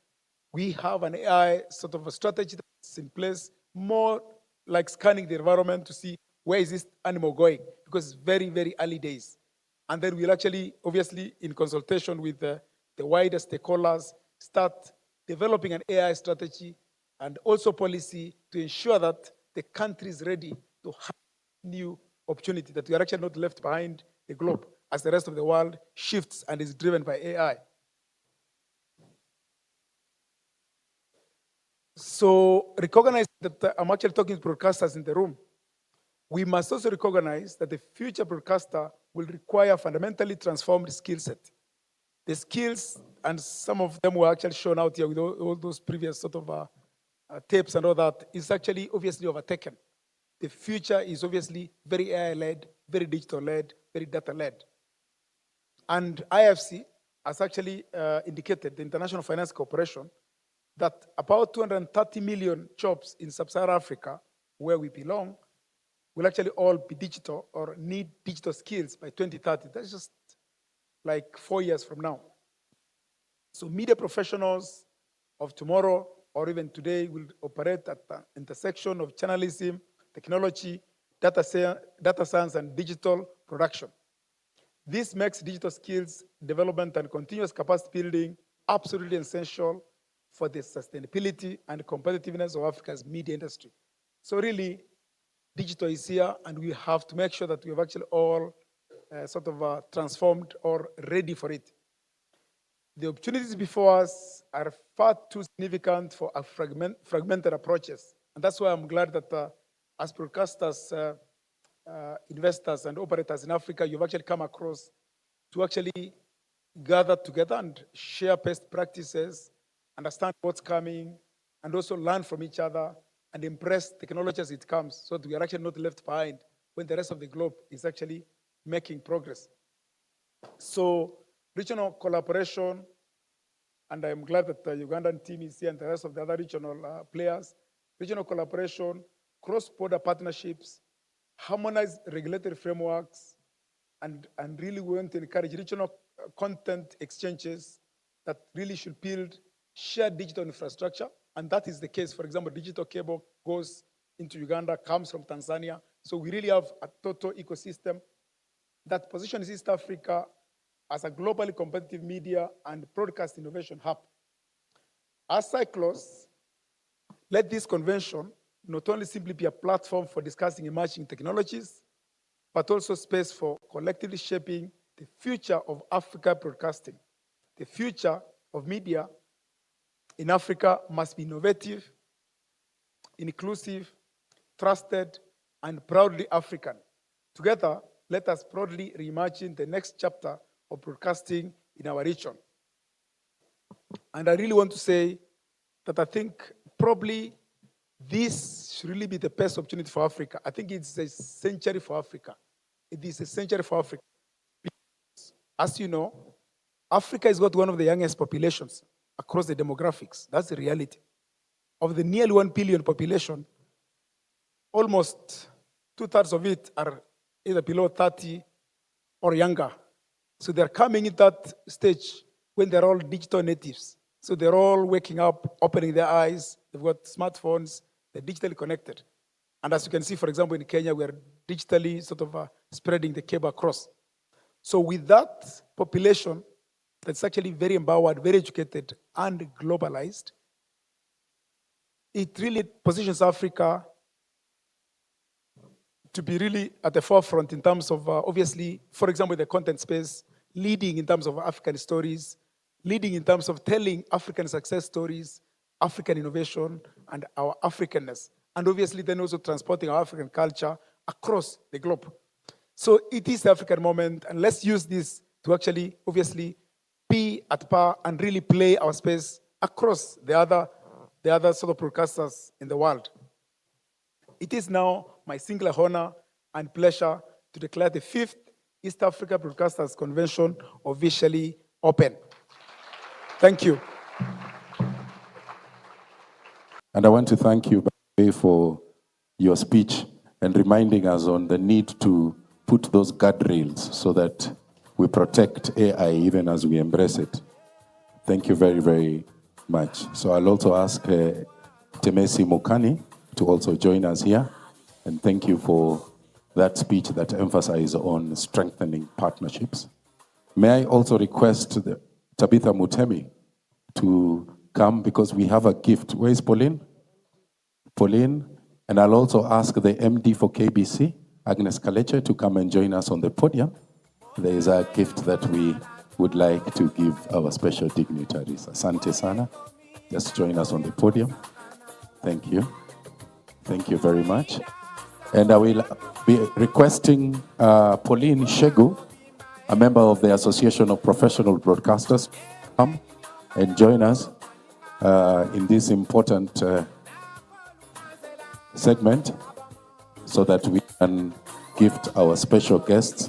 we have an AI sort of a strategy that's in place, more like scanning the environment to see where is this animal going, because it's very, very early days. And then we'll actually, obviously, in consultation with the wider stakeholders, start developing an AI strategy and also policy to ensure that the country is ready to have new opportunity, that we are actually not left behind the globe as the rest of the world shifts and is driven by AI. So recognize that I'm actually talking to broadcasters in the room. We must also recognize that the future broadcaster will require fundamentally transformed skill set. The skills, and some of them were actually shown out here with all those previous sort of tapes and all that, is actually obviously overtaken. The future is obviously very AI-led, very digital-led, very data-led. And IFC has actually indicated, the International Finance Corporation, that about 230 million jobs in sub-Saharan Africa, where we belong, will actually all be digital or need digital skills by 2030. That's just like 4 years from now. So media professionals of tomorrow or even today will operate at the intersection of journalism, technology, data science, and digital production. This makes digital skills development and continuous capacity building absolutely essential for the sustainability and competitiveness of Africa's media industry. So really, digital is here, and we have to make sure that we have actually all transformed or ready for it. The opportunities before us are far too significant for fragmented approaches. And that's why I'm glad that as broadcasters, investors, and operators in Africa, you've actually come across to actually gather together and share best practices, understand what's coming, and also learn from each other and embrace technology as it comes, so that we are actually not left behind when the rest of the globe is actually making progress. So regional collaboration, and I'm glad that the Ugandan team is here and the rest of the other regional players, regional collaboration, cross-border partnerships, harmonized regulatory frameworks, and really we want to encourage regional content exchanges that really should build shared digital infrastructure. And that is the case. For example, digital cable goes into Uganda, comes from Tanzania. So we really have a total ecosystem that positions East Africa as a globally competitive media and broadcast innovation hub. As I close, let this convention not only simply be a platform for discussing emerging technologies, but also space for collectively shaping the future of Africa broadcasting. The future of media in Africa must be innovative, inclusive, trusted, and proudly African. Together, let us proudly reimagine the next chapter of broadcasting in our region. And I really want to say that I think probably this should really be the best opportunity for Africa. I think it's a century for Africa. It is a century for Africa. Because, as you know, Africa has got one of the youngest populations across the demographics. That's the reality. Of the nearly 1 billion population, almost 2/3 of it are either below 30 or younger. So they're coming in that stage when they're all digital natives. So they're all waking up, opening their eyes. They've got smartphones. They're digitally connected. And as you can see, for example, in Kenya, we're digitally sort of spreading the cable across. So with that population that's actually very empowered, very educated, and globalized, it really positions Africa to be really at the forefront in terms of, obviously, for example, the content space, leading in terms of African stories, leading in terms of telling African success stories, African innovation, and our Africanness. And obviously then also transporting our African culture across the globe. So it is the African moment, and let's use this to actually, obviously, be at par and really play our space across the other sort of broadcasters in the world. It is now my singular honor and pleasure to declare the 5th East Africa Broadcasters Convention officially open. Thank you. And I want to thank you for your speech and reminding us on the need to put those guardrails so that we protect AI even as we embrace it. Thank you very, very much. So I'll also ask Temesi Mokani to also join us here. And thank you for that speech that emphasized on strengthening partnerships. May I also request Tabitha Mutemi to come because we have a gift. Where is Pauline? Pauline. And I'll also ask the MD for KBC, Agnes Kaleche, to come and join us on the podium. There is a gift that we would like to give our special dignitaries. Asante sana. Just join us on the podium. Thank you. Thank you very much. And I will be requesting Pauline Shegu, a member of the Association of Professional Broadcasters, come and join us in this important segment so that we can gift our special guests.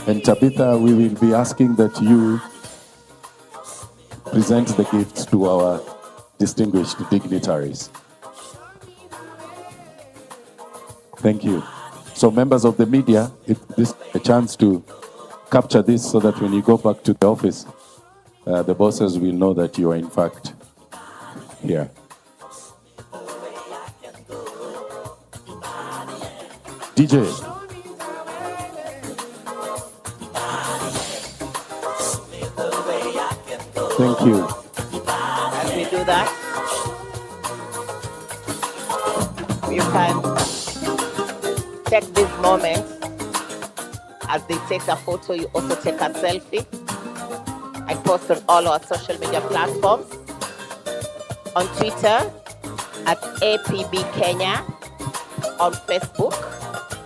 And Tabitha, we will be asking that you present the gifts to our distinguished dignitaries. Thank you. So members of the media, this is a chance to capture this so that when you go back to the office, the bosses will know that you are in fact here. DJ. Thank you. As we do that, you can take this moment. As they take a photo, you also take a selfie. I post on all our social media platforms. On Twitter, at APB Kenya. On Facebook,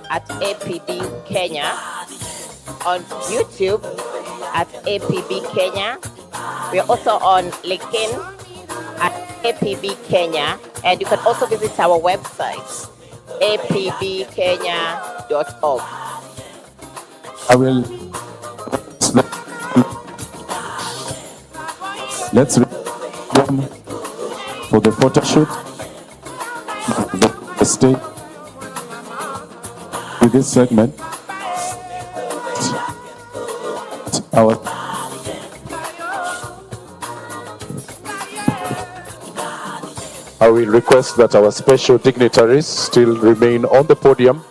at APB Kenya. On YouTube, at APB Kenya. We are also on LinkedIn at APB Kenya, and you can also visit our website, apbkenya.org. I will. Let's them for the photo shoot. The stage with this segment. Our will request that our special dignitaries still remain on the podium.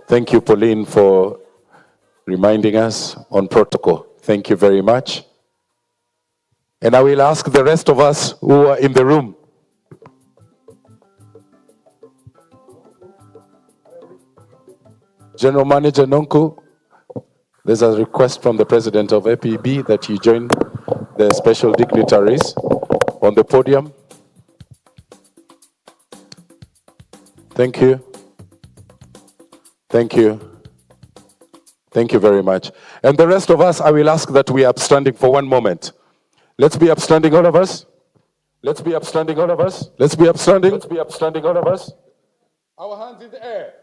Thank you, Pauline, for reminding us on protocol. Thank you very much. And I will ask the rest of us who are in the room. General Manager Nonku, there's a request from the President of APB that you join the special dignitaries on the podium. Thank you. Thank you. Thank you very much. And the rest of us, I will ask that we are upstanding for one moment. Let's be upstanding, all of us. Let's be upstanding, all of us. Let's be upstanding. Let's be upstanding, all of us. Our hands in the air.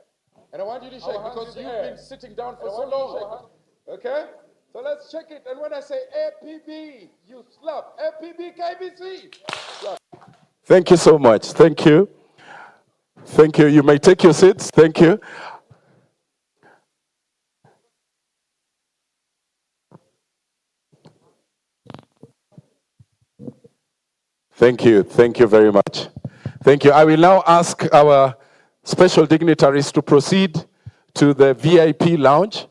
And I want you to shake because you've been sitting down for so long. Okay? So let's check it. And when I say APB, you slap. APB KBC. Slap. Thank you so much. Thank you. Thank you. You may take your seats. Thank you. Thank you. Thank you very much. Thank you. I will now ask our special dignitaries to proceed to the VIP lounge.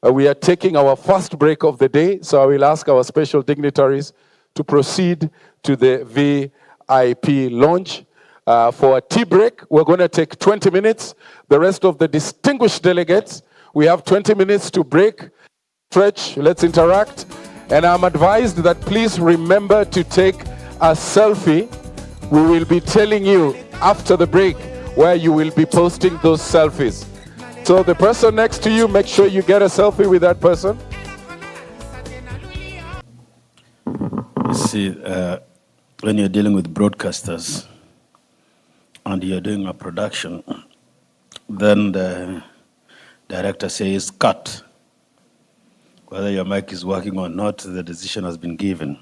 We are taking our first break of the day, so I will ask our special dignitaries to proceed to the VIP lounge. For a tea break, we're going to take 20 minutes. The rest of the distinguished delegates, we have 20 minutes to break, stretch, let's interact. And I'm advised that please remember to take a selfie. We will be telling you after the break where you will be posting those selfies. So the person next to you, make sure you get a selfie with that person. You see, when you're dealing with broadcasters and you're doing a production, then the director says, cut. Whether your mic is working or not, the decision has been given.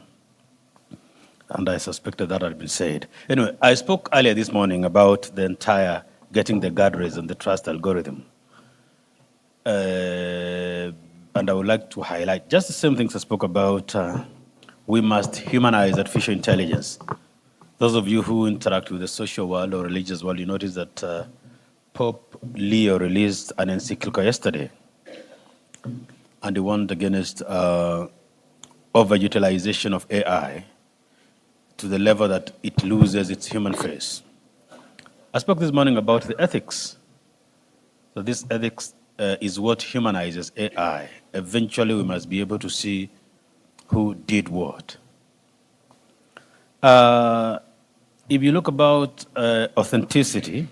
And I suspected that had been said. Anyway, I spoke earlier this morning about the entire getting the guardrails and the trust algorithm. And I would like to highlight just the same things I spoke about. We must humanize artificial intelligence. Those of you who interact with the social world or religious world, you notice that Pope Leo released an encyclical yesterday. And he warned against overutilization of AI to the level that it loses its human face. I spoke this morning about the ethics. So this ethics is what humanizes AI. Eventually, we must be able to see who did what. If you look about authenticity,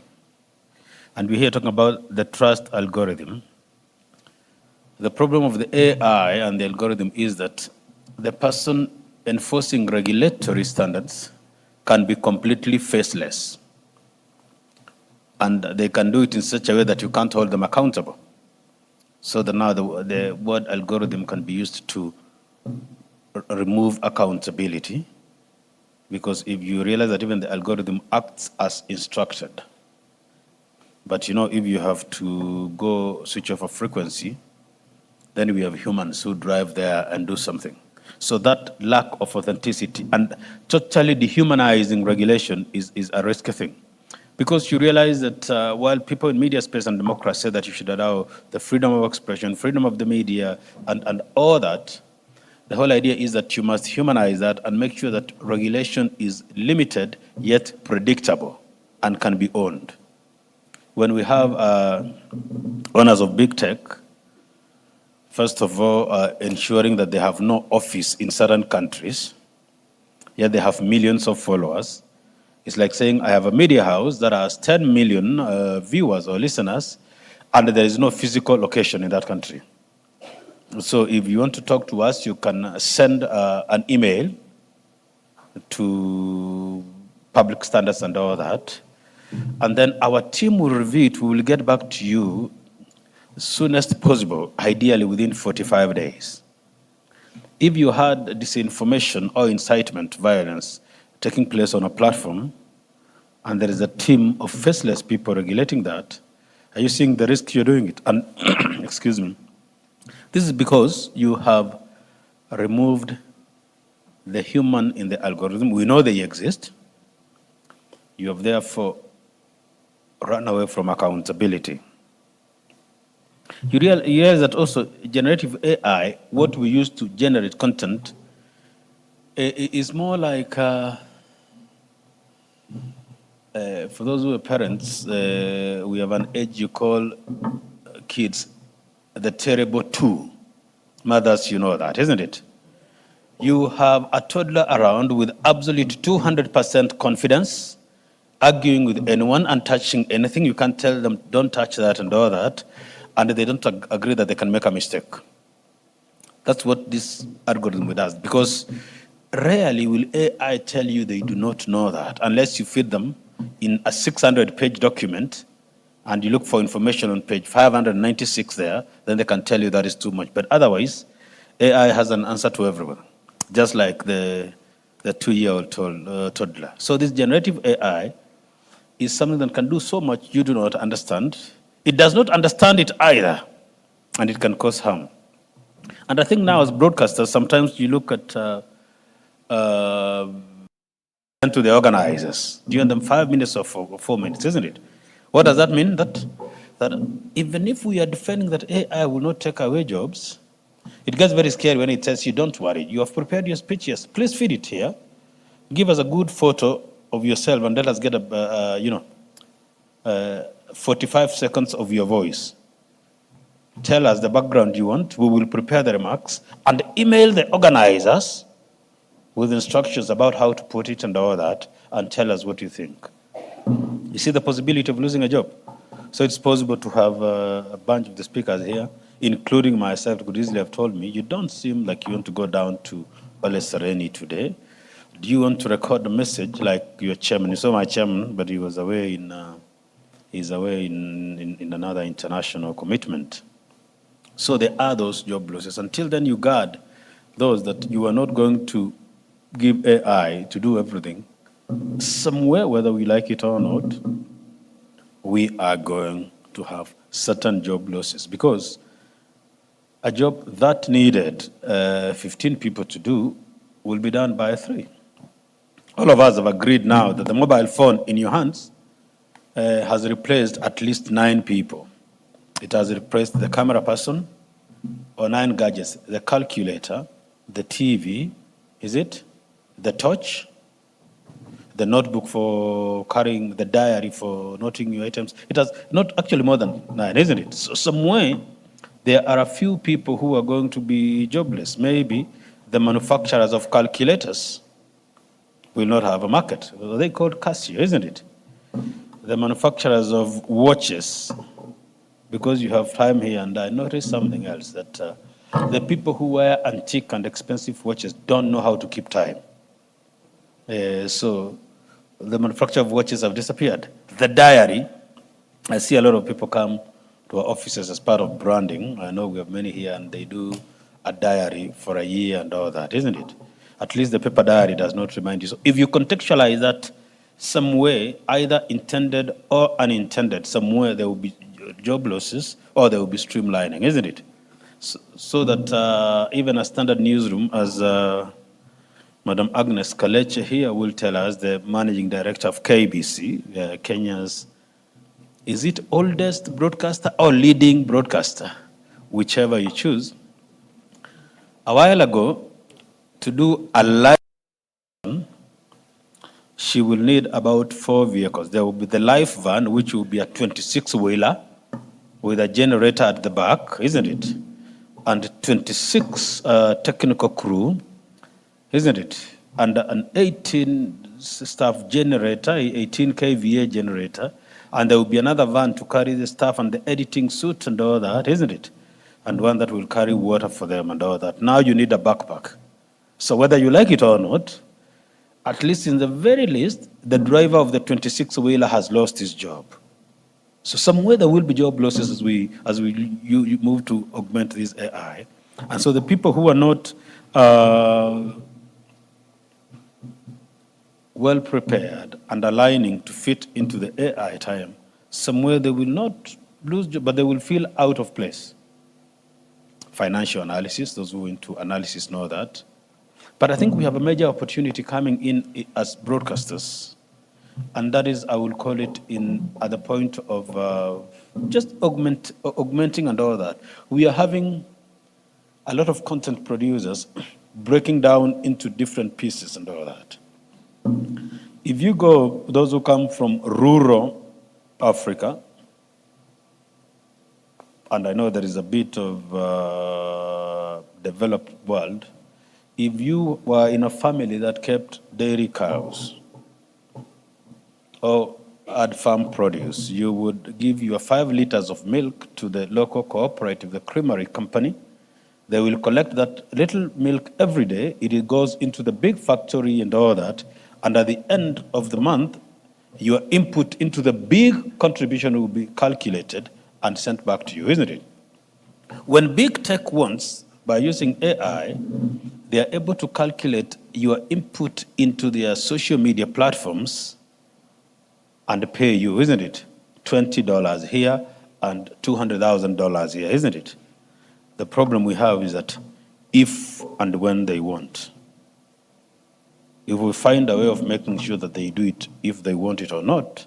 and we're here talking about the trust algorithm, the problem of the AI and the algorithm is that the person enforcing regulatory standards can be completely faceless. And they can do it in such a way that you can't hold them accountable. So that now the word algorithm can be used to remove accountability. Because if you realize that even the algorithm acts as instructed, but you know, if you have to go switch off a frequency, then we have humans who drive there and do something. So that lack of authenticity and totally dehumanizing regulation is a risky thing. Because you realize that while people in media space and democracy say that you should allow the freedom of expression, freedom of the media, and all that, the whole idea is that you must humanize that and make sure that regulation is limited yet predictable and can be owned. When we have owners of big tech, first of all, ensuring that they have no office in certain countries, yet they have millions of followers. It's like saying, I have a media house that has 10 million viewers or listeners, and there is no physical location in that country. So if you want to talk to us, you can send an email to public standards and all that, and then our team will review it. We will get back to you as soonest possible, ideally within 45 days. If you had disinformation or incitement violence taking place on a platform, and there is a team of faceless people regulating that, are you seeing the risk you're doing it? And excuse me, this is because you have removed the human in the algorithm. We know they exist. You have therefore run away from accountability. You realize that also generative AI, what we use to generate content, is more like, for those who are parents, we have an age you call kids the terrible two. Mothers, you know that, isn't it? You have a toddler around with absolute 200% confidence, arguing with anyone and touching anything. You can't tell them, don't touch that and all that, and they don't agree that they can make a mistake. That's what this algorithm does, because rarely will AI tell you they do not know that, unless you feed them in a 600-page document and you look for information on page 596 there, then they can tell you that is too much. But otherwise, AI has an answer to everyone, just like the 2-year-old toddler. So this generative AI is something that can do so much you do not understand. It does not understand it either, and it can cause harm. And I think now as broadcasters, sometimes you look at to the organizers, giving them 5 minutes or 4 minutes, isn't it? What does that mean? That even if we are defending that AI will not take away jobs, it gets very scary when it says, you don't worry, you have prepared your speech, yes, please feed it here. Give us a good photo of yourself and let us get 45 seconds of your voice. Tell us the background you want, we will prepare the remarks and email the organizers with instructions about how to put it and all that, and tell us what you think. You see the possibility of losing a job. So it's possible to have a bunch of the speakers here, including myself, could easily have told me, you don't seem like you want to go down to Sereni today. Do you want to record a message like your chairman? You saw my chairman, but he was away he's away in another international commitment. So there are those job losses. Until then, you guard those that you are not going to give AI to do everything. Somewhere, whether we like it or not, we are going to have certain job losses, because a job that needed 15 people to do will be done by 3. All of us have agreed now that the mobile phone in your hands has replaced at least 9 people. It has replaced the camera person, or 9 gadgets, the calculator, the TV, is it? The torch, the notebook for carrying, the diary for noting your items. It has not actually more than 9, isn't it? So somewhere, there are a few people who are going to be jobless. Maybe the manufacturers of calculators will not have a market. They called Casio, isn't it? The manufacturers of watches, because you have time here, and I noticed something else, that the people who wear antique and expensive watches don't know how to keep time. So the manufacture of watches have disappeared. The diary, I see a lot of people come to our offices as part of branding. I know we have many here, and they do a diary for a year and all that, isn't it? At least the paper diary does not remind you. So if you contextualize that some way, either intended or unintended, somewhere there will be job losses or there will be streamlining, isn't it? So that even a standard newsroom, as Madam Agnes Kaleche here will tell us, the managing director of KBC, Kenya's, is it oldest broadcaster or leading broadcaster? Whichever you choose. A while ago, to do a live, she will need about 4 vehicles. There will be the live van, which will be a 26-wheeler with a generator at the back, isn't it? And 26 technical crew, isn't it? And an 18 staff generator, 18 kVA generator, and there will be another van to carry the staff and the editing suit and all that, isn't it? And one that will carry water for them and all that. Now you need a backpack. So whether you like it or not, at least in the very least, the driver of the 26-wheeler has lost his job. So somewhere there will be job losses as you move to augment this AI. And so the people who are not well prepared and aligning to fit into the AI time, somewhere they will not lose job, but they will feel out of place. Financial analysis, those who are into analysis know that. But I think we have a major opportunity coming in as broadcasters. And that is, I will call it at the point of just augmenting and all that. We are having a lot of content producers breaking down into different pieces and all that. If you go, those who come from rural Africa, and I know there is a bit of developed world, if you were in a family that kept dairy cows or had farm produce, you would give your 5 liters of milk to the local cooperative, the creamery company. They will collect that little milk every day. It goes into the big factory and all that. And at the end of the month, your input into the big contribution will be calculated and sent back to you, isn't it? When big tech wants, by using AI, they are able to calculate your input into their social media platforms and pay you, isn't it? $20 here and $200,000 here, isn't it? The problem we have is that if and when they want. If we find a way of making sure that they do it if they want it or not,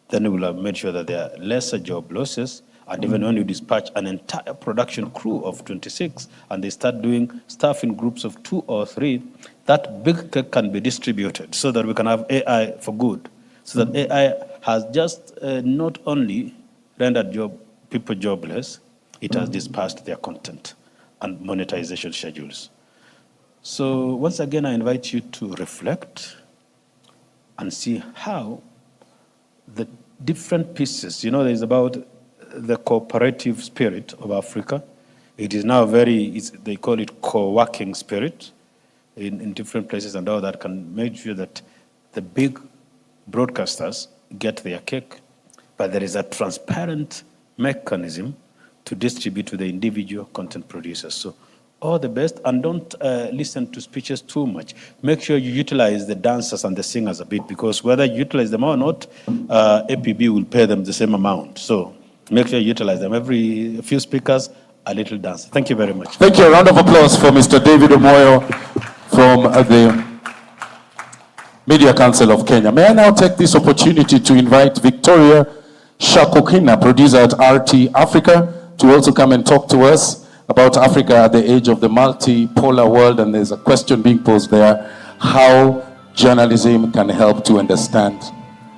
then we will have made sure that there are lesser job losses. And even when you dispatch an entire production crew of 26 and they start doing stuff in groups of 2 or 3, that big cake can be distributed so that we can have AI for good. So that AI has just not only rendered people jobless, it has dispersed their content and monetization schedules. So once again, I invite you to reflect and see how the different pieces, there's about the cooperative spirit of Africa. It is now they call it co-working spirit in different places, and all that can make sure that the big broadcasters get their cake, but there is a transparent mechanism to distribute to the individual content producers. So all the best, and don't listen to speeches too much. Make sure you utilize the dancers and the singers a bit, because whether you utilize them or not, APB will pay them the same amount. So make sure you utilize them. Every few speakers, a little dance. Thank you very much. Thank you. A round of applause for Mr. David Omoyo from the Media Council of Kenya. May I now take this opportunity to invite Victoria Shakokina, producer at RT Africa, to also come and talk to us about Africa at the age of the multipolar world. And there's a question being posed there, how journalism can help to understand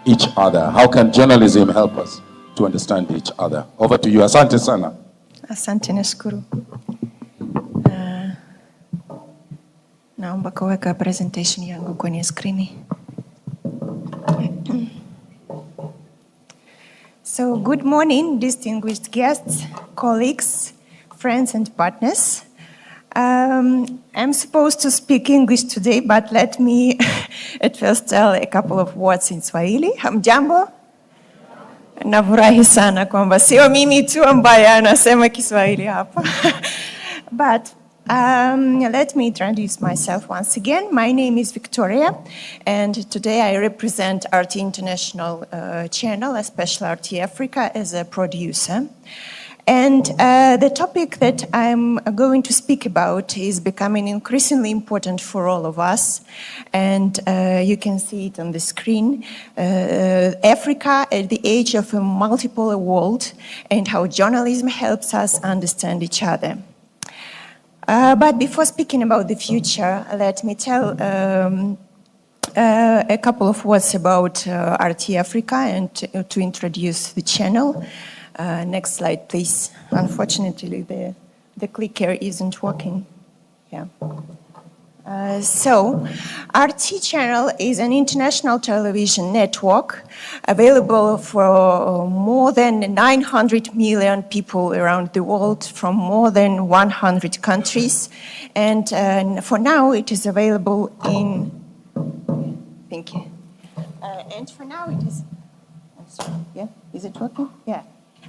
each other. How can journalism help us to understand each other? Over to you. Asante sana. Asante, nashukuru. Naomba kuweka presentation yangu kwenye skrini. So, good morning, distinguished guests, colleagues, friends and partners. I'm supposed to speak English today, but let me at first tell a couple of words in Swahili. Hamjambo? Nafurahi sana kwamba sio mimi tu ambaye anasema Kiswahili hapa. But let me introduce myself once again. My name is Victoria, and today I represent RT International channel, especially RT Africa, as a producer. And the topic that I'm going to speak about is becoming increasingly important for all of us. And you can see it on the screen. Africa at the age of a multipolar world, and how journalism helps us understand each other. But before speaking about the future, let me tell a couple of words about RT Africa and to introduce the channel. Next slide, please. Unfortunately, the clicker isn't working. Yeah. So, RT channel is an international television network available for more than 900 million people around the world from more than 100 countries. And for now, it is available in... Thank you. And for now, it is... Yeah, is it working? Yeah.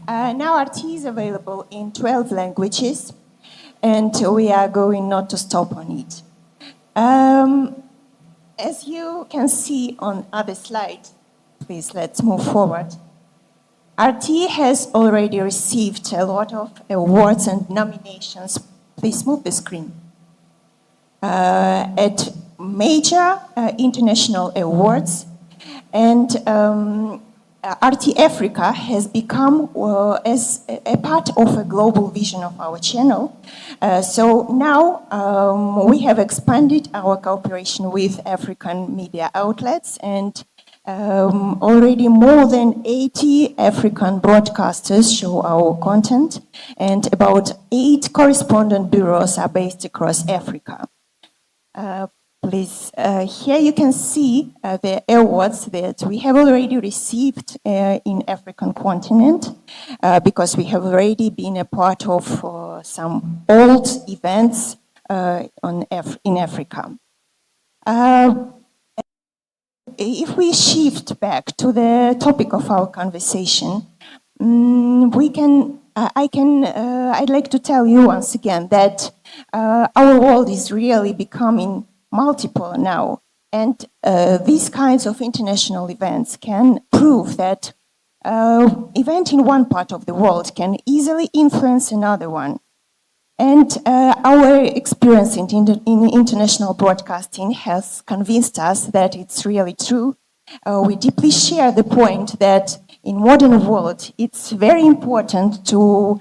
Now RT is available in 12 languages, and we are going not to stop on it. As you can see on other slides, please let's move forward. RT has already received a lot of awards and nominations. Please move the screen. at major international awards, and RT Africa has become as a part of a global vision of our channel. So now we have expanded our cooperation with African media outlets, and already more than 80 African broadcasters show our content, and about 8 correspondent bureaus are based across Africa. Please, here you can see the awards that we have already received in African continent, because we have already been a part of some old events in Africa. If we shift back to the topic of our conversation, I'd like to tell you once again that our world is really becoming multiple now, and these kinds of international events can prove that event in one part of the world can easily influence another one. And our experience in international broadcasting has convinced us that it's really true. We deeply share the point that in modern world, it's very important to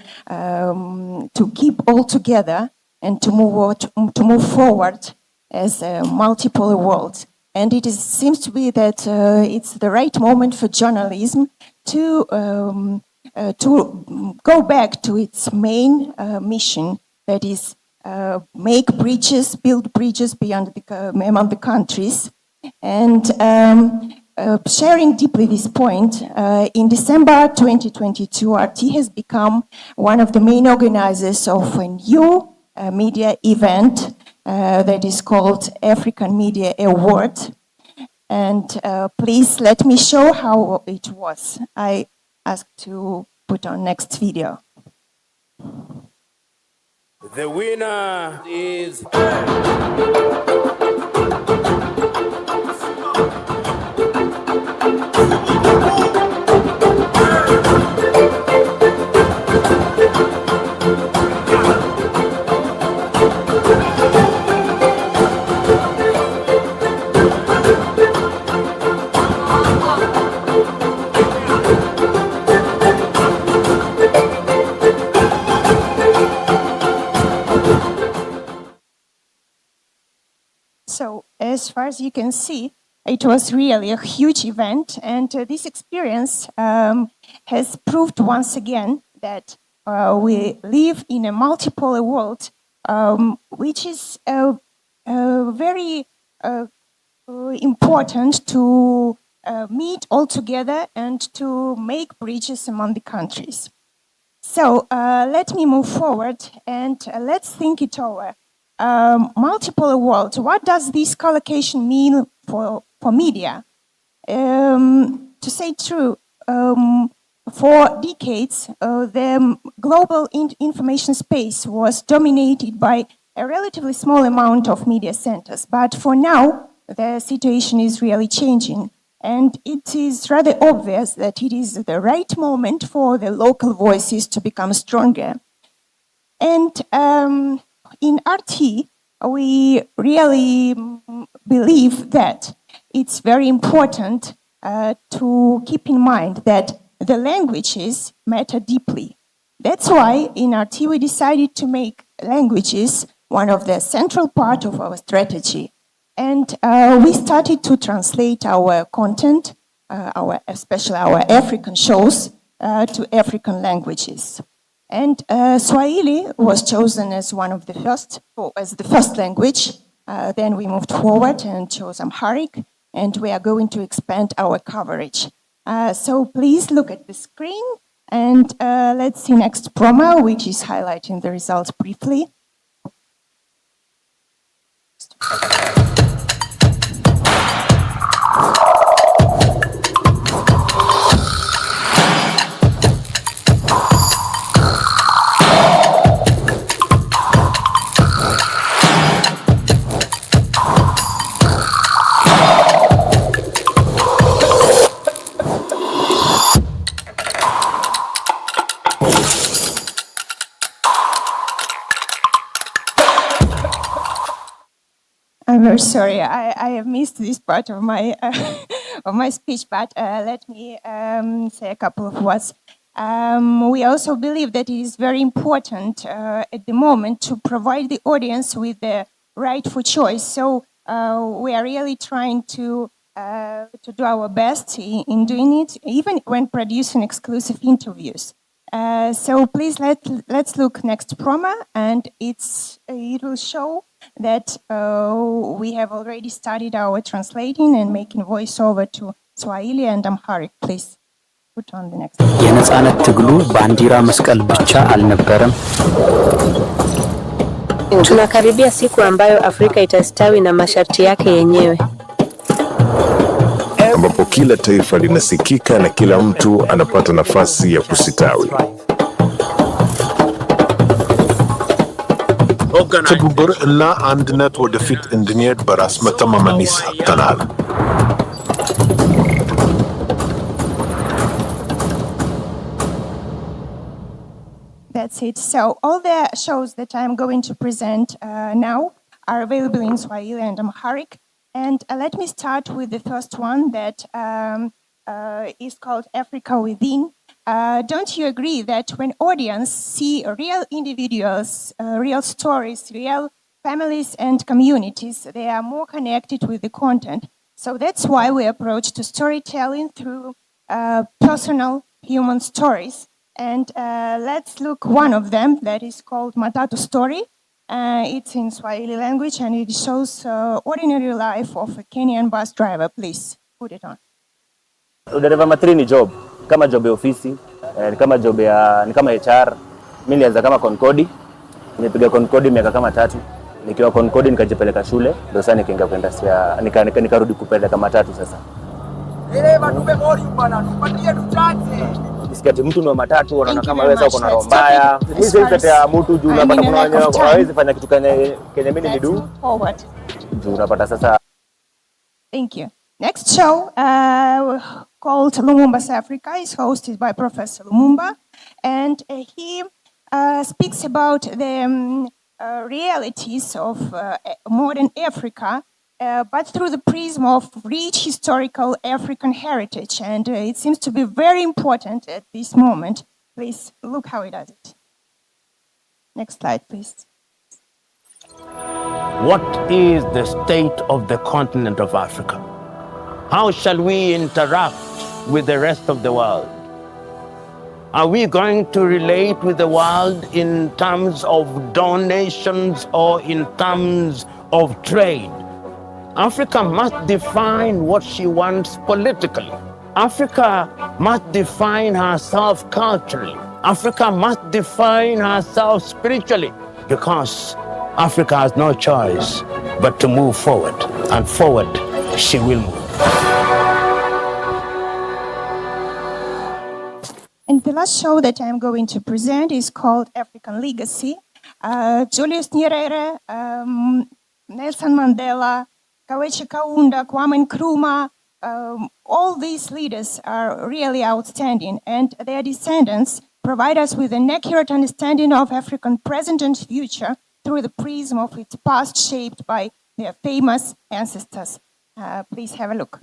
keep all together and to move forward as a multiple world. And it seems to be that it's the right moment for journalism to go back to its main mission, that is make bridges, build bridges beyond among the countries. And sharing deeply this point, in December 2022, RT has become one of the main organizers of a new media event that is called African Media Award. And please let me show how it was. I ask to put on next video. The winner is... So as far as you can see, it was really a huge event, and this experience has proved once again that we live in a multiple world, which is very important to meet all together and to make bridges among the countries. So let me move forward and let's think it over. Multiple world, what does this collocation mean for media? To say true, for decades, the global information space was dominated by a relatively small amount of media centers. But for now, the situation is really changing. And it is rather obvious that it is the right moment for the local voices to become stronger. And in RT, we really believe that it's very important to keep in mind that the languages matter deeply. That's why in RT we decided to make languages one of the central part of our strategy. And we started to translate our content, especially our African shows, to African languages. And Swahili was chosen as one of the first, as the first language. Then we moved forward and chose Amharic, and we are going to expand our coverage. So please look at the screen, and let's see next promo, which is highlighting the results briefly. I'm very sorry. I have missed this part of my of my speech, but let me say a couple of words. We also believe that it is very important at the moment to provide the audience with the right for choice. So we are really trying to do our best in doing it, even when producing exclusive interviews. So please let's look next promo, and it will show that we have already started our translating and making voiceover to Swahili and Amharic. Please put on the next. የነጻነት ትግሉ ባንዲራ መስቀል ብቻ አልነበረም። Tunakaribia siku ambayo Afrika itastawi na masharti yake yenyewe, ambapo kila taifa linasikika na kila mtu anapata nafasi ya kusitawi. ትብብር እና አንድነት ወደፊት እንድንሄድ በራስ መተማመን ይሰጠናል። That's it. So all the shows that I'm going to present now are available in Swahili and Amharic. And let me start with the first one that is called Africa Within. Don't you agree that when audience see real individuals, real stories, real families and communities, they are more connected with the content? So that's why we approach to storytelling through personal human stories. And let's look one of them that is called Matatu Story. It's in Swahili language and it shows ordinary life of a Kenyan bus driver. Please put it on. Udereva matri ni job. Kama job ya ofisi, ni kama job ya ni kama HR. Mimi nilianza kama Concorde. Nimepiga Concorde miaka kama 3. Nikiwa Concorde nikajipeleka shule, ndio sasa nikaingia kwenda nikarudi kupeleka matatu sasa. Dereva tupe mori bwana, tupatie tuchache. Nisikati mtu ni matatu wanaona kama wewe uko na roho mbaya. Mimi sisi ya mtu juu unapata kuna wenyewe hawezi fanya kitu kenye mimi ni do. Juu unapata sasa. Thank you. Next show called Lumumba's Africa is hosted by Professor Lumumba, and he speaks about the realities of modern Africa, but through the prism of rich historical African heritage. And it seems to be very important at this moment. Please look how he does it. Next slide, please. What is the state of the continent of Africa? How shall we interact with the rest of the world? Are we going to relate with the world in terms of donations or in terms of trade? Africa must define what she wants politically. Africa must define herself culturally. Africa must define herself spiritually, because Africa has no choice but to move forward, and forward she will move. And the last show that I'm going to present is called African Legacy. Julius Nyerere, Nelson Mandela, Kawesi Kaunda, Kwame Nkrumah, all these leaders are really outstanding, and their descendants provide us with an accurate understanding of African present and future through the prism of its past shaped by their famous ancestors. Please have a look.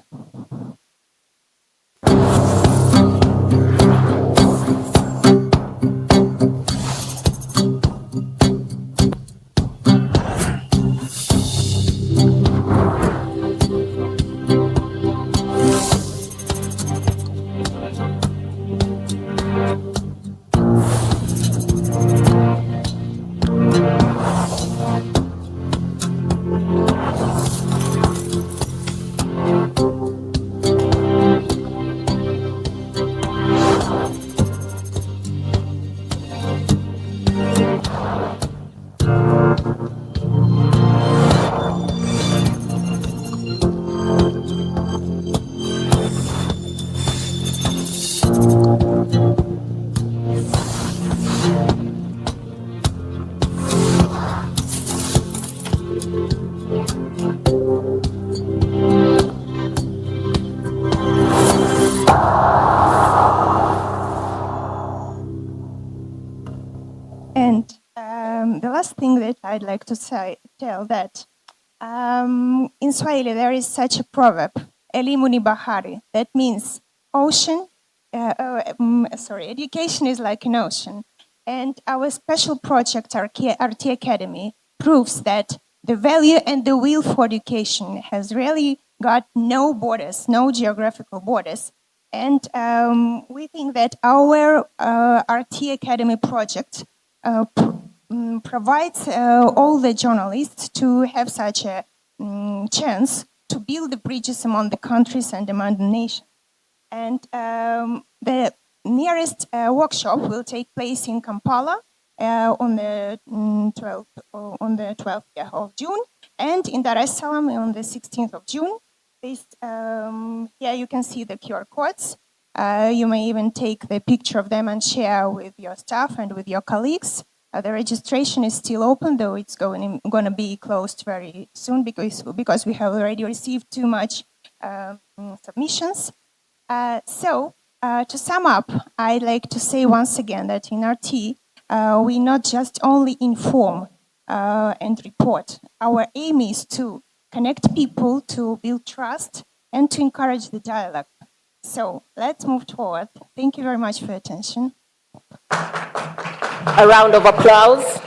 And the last thing that I'd like to tell that In Swahili, there is such a proverb, elimu ni bahari, that means ocean, education is like an ocean. And our special project, RT Academy, proves that the value and the will for education has really got no borders, no geographical borders. And we think that our RT Academy project provides all the journalists to have such a chance to build the bridges among the countries and among the nations. And the nearest workshop will take place in Kampala on the 12th of June, and in Dar es Salaam on the 16th of June. Here you can see the QR codes. You may even take the picture of them and share with your staff and with your colleagues. The registration is still open, though it's going to be closed very soon because we have already received too much submissions. To sum up, I'd like to say once again that in RT, we not just only inform and report. Our aim is to connect people, to build trust, and to encourage the dialogue. So let's move forward. Thank you very much for your attention. A round of applause.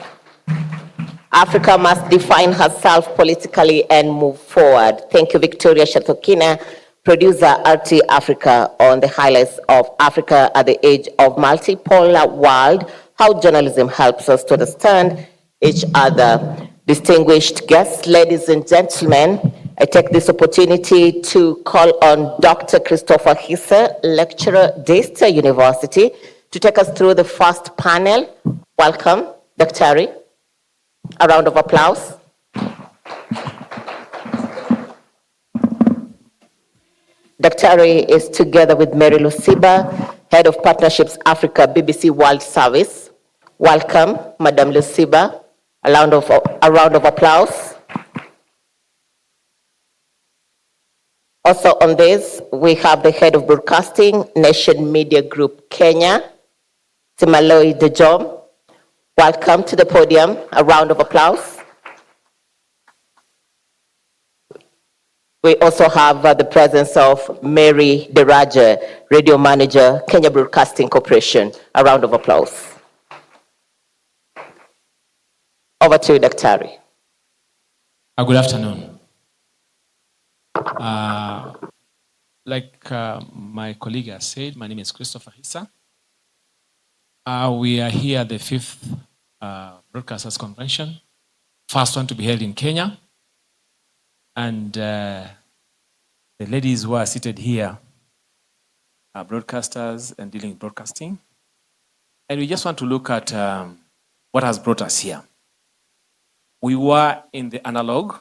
Africa must define herself politically and move forward. Thank you, Victoria Shatokina, producer RT Africa, on the highlights of Africa at the age of multipolar world, how journalism helps us to understand each other. Distinguished guests, ladies and gentlemen, I take this opportunity to call on Dr. Christopher Hisse, lecturer, Daystar University, to take us through the first panel. Welcome, Dr. A round of applause. Dr. is together with Mary Lusiba, Head of Partnerships Africa, BBC World Service. Welcome, Madam Lusiba. A round of applause. Also on this, we have the Head of Broadcasting, Nation Media Group Kenya, Simaloi Dejom. Welcome to the podium. A round of applause. We also have the presence of Mary Deraja, Radio Manager, Kenya Broadcasting Corporation. A round of applause. Over to you, Dr. Good afternoon. Like my colleague has said, my name is Christopher Hisse. We are here at the 5th Broadcasters Convention, first one to be held in Kenya. And the ladies who are seated here are broadcasters and dealing with broadcasting. And we just want to look at what has brought us here. We were in the analog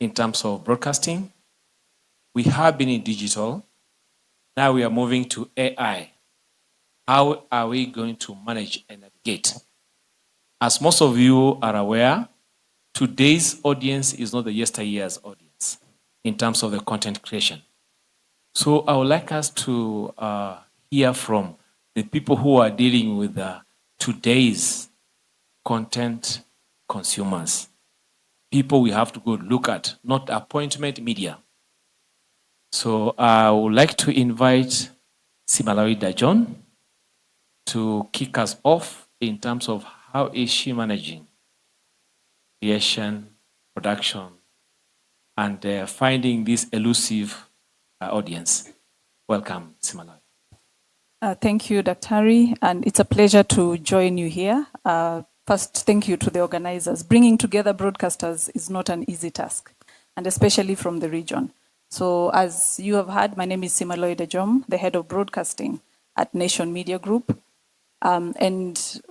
in terms of broadcasting. We have been in digital. Now we are moving to AI. How are we going to manage and navigate? As most of you are aware, today's audience is not the yesteryear's audience in terms of the content creation. So I would like us to hear from the people who are dealing with today's content consumers. People we have to go look at, not appointment media. So I would like to invite Simaloi Dejom to kick us off in terms of how is she managing creation, production, and finding this elusive audience. Welcome, Simaloi. Thank you, Dr. And it's a pleasure to join you here. First, thank you to the organizers. Bringing together broadcasters is not an easy task, and especially from the region. So as you have heard, my name is Simaloi Dejom, the head of broadcasting at Nation Media Group. And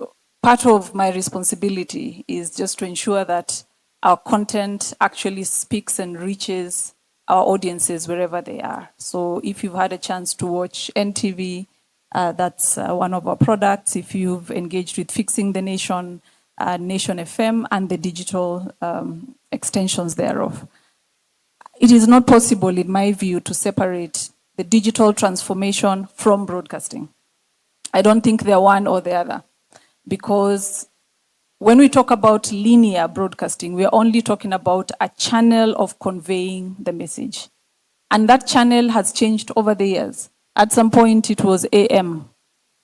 part of my responsibility is just to ensure that our content actually speaks and reaches our audiences wherever they are. So if you've had a chance to watch NTV, that's one of our products. If you've engaged with Fixing the Nation, Nation FM, and the digital extensions thereof. It is not possible, in my view, to separate the digital transformation from broadcasting. I don't think they're one or the other, because when we talk about linear broadcasting, we are only talking about a channel of conveying the message. And that channel has changed over the years. At some point, it was AM.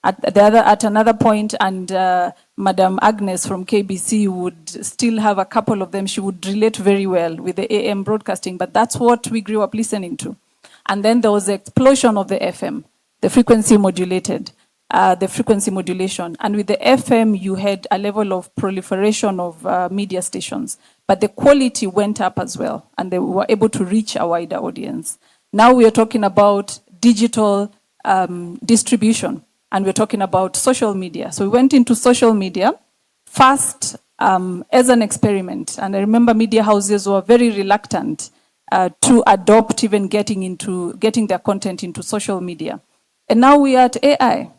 At another point, and Madam Agnes from KBC would still have a couple of them. She would relate very well with the AM broadcasting, but that's what we grew up listening to. And then there was the explosion of the FM, the frequency modulated, the frequency modulation. And with the FM, you had a level of proliferation of media stations, but the quality went up as well, and they were able to reach a wider audience. Now we are talking about digital distribution, and we're talking about social media. So we went into social media first as an experiment. And I remember media houses were very reluctant to adopt even getting their content into social media. And now we are at AI.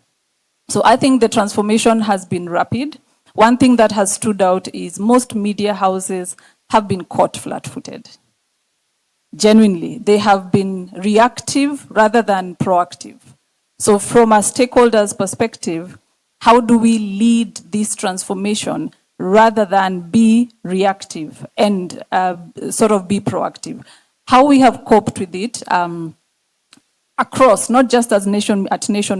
So I think the transformation has been rapid. One thing that has stood out is most media houses have been caught flat-footed. Genuinely, they have been reactive rather than proactive. So from a stakeholder's perspective, how do we lead this transformation rather than be reactive and sort of be proactive? How we have coped with it across, not just as Nation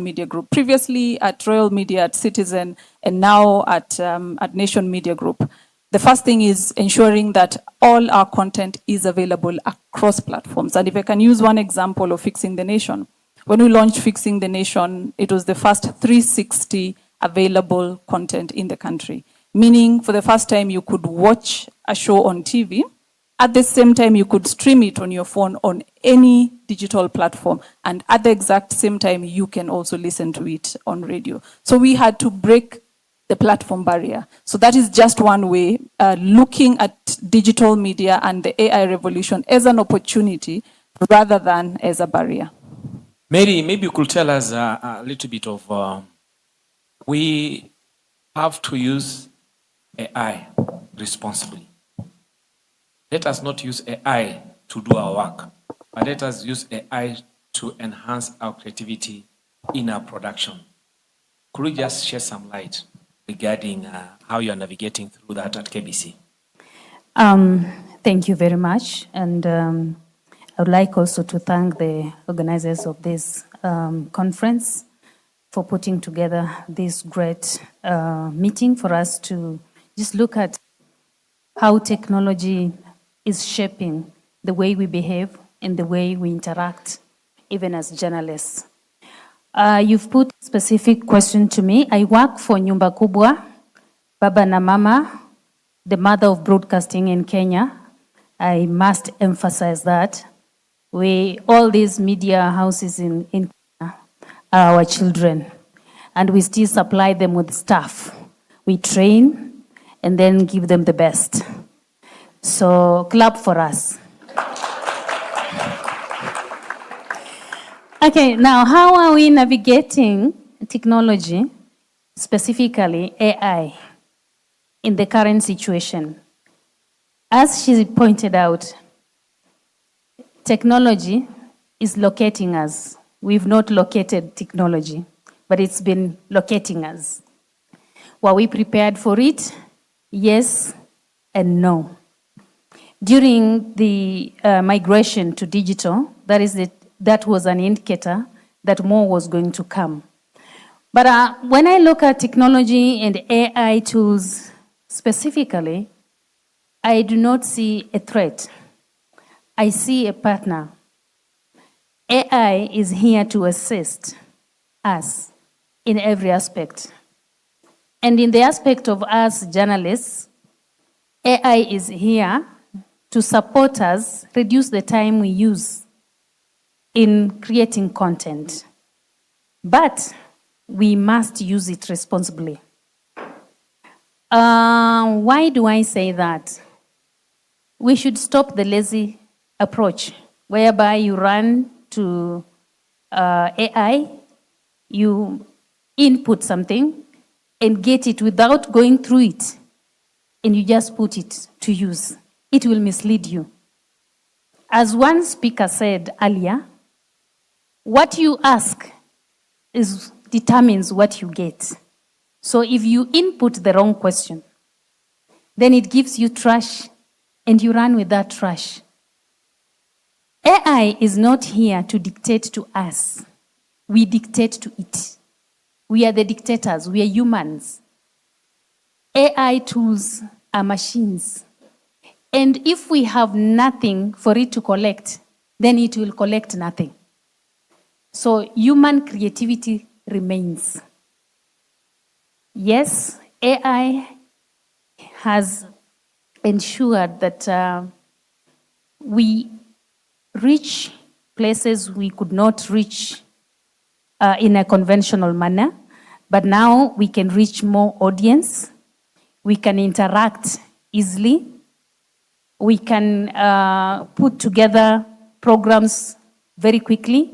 Media Group, previously at Royal Media, at Citizen, and now at Nation Media Group. The first thing is ensuring that all our content is available across platforms. And if I can use one example of Fixing the Nation, when we launched Fixing the Nation, it was the first 360 available content in the country. Meaning, for the first time, you could watch a show on TV. At the same time, you could stream it on your phone on any digital platform. And at the exact same time, you can also listen to it on radio. So we had to break the platform barrier. So that is just one way, looking at digital media and the AI revolution as an opportunity rather than as a barrier. Mary, maybe you could tell us a little bit of, we have to use AI responsibly. Let us not use AI to do our work, but let us use AI to enhance our creativity in our production. Could you just share some light regarding how you are navigating through that at KBC? Thank you very much. And I would like also to thank the organizers of this conference for putting together this great meeting for us to just look at how technology is shaping the way we behave and the way we interact, even as journalists. You've put a specific question to me. I work for Nyumba Kubwa, Baba na Mama, the mother of broadcasting in Kenya. I must emphasize that. All these media houses in Kenya are our children, and we still supply them with staff. We train and then give them the best. So clap for us. Okay, now how are we navigating technology, specifically AI, in the current situation? As she pointed out, technology is locating us. We've not located technology, but it's been locating us. Were we prepared for it? Yes and no. During the migration to digital, that was an indicator that more was going to come. But when I look at technology and AI tools specifically, I do not see a threat. I see a partner. AI is here to assist us in every aspect. And in the aspect of us journalists, AI is here to support us, reduce the time we use in creating content. But we must use it responsibly. Why do I say that? We should stop the lazy approach, whereby you run to AI, you input something and get it without going through it, and you just put it to use. It will mislead you. As one speaker said earlier, what you ask determines what you get. So if you input the wrong question, then it gives you trash, and you run with that trash. AI is not here to dictate to us. We dictate to it. We are the dictators. We are humans. AI tools are machines. And if we have nothing for it to collect, then it will collect nothing. So human creativity remains. Yes, AI has ensured that we reach places we could not reach in a conventional manner, but now we can reach more audience, we can interact easily, we can put together programs very quickly,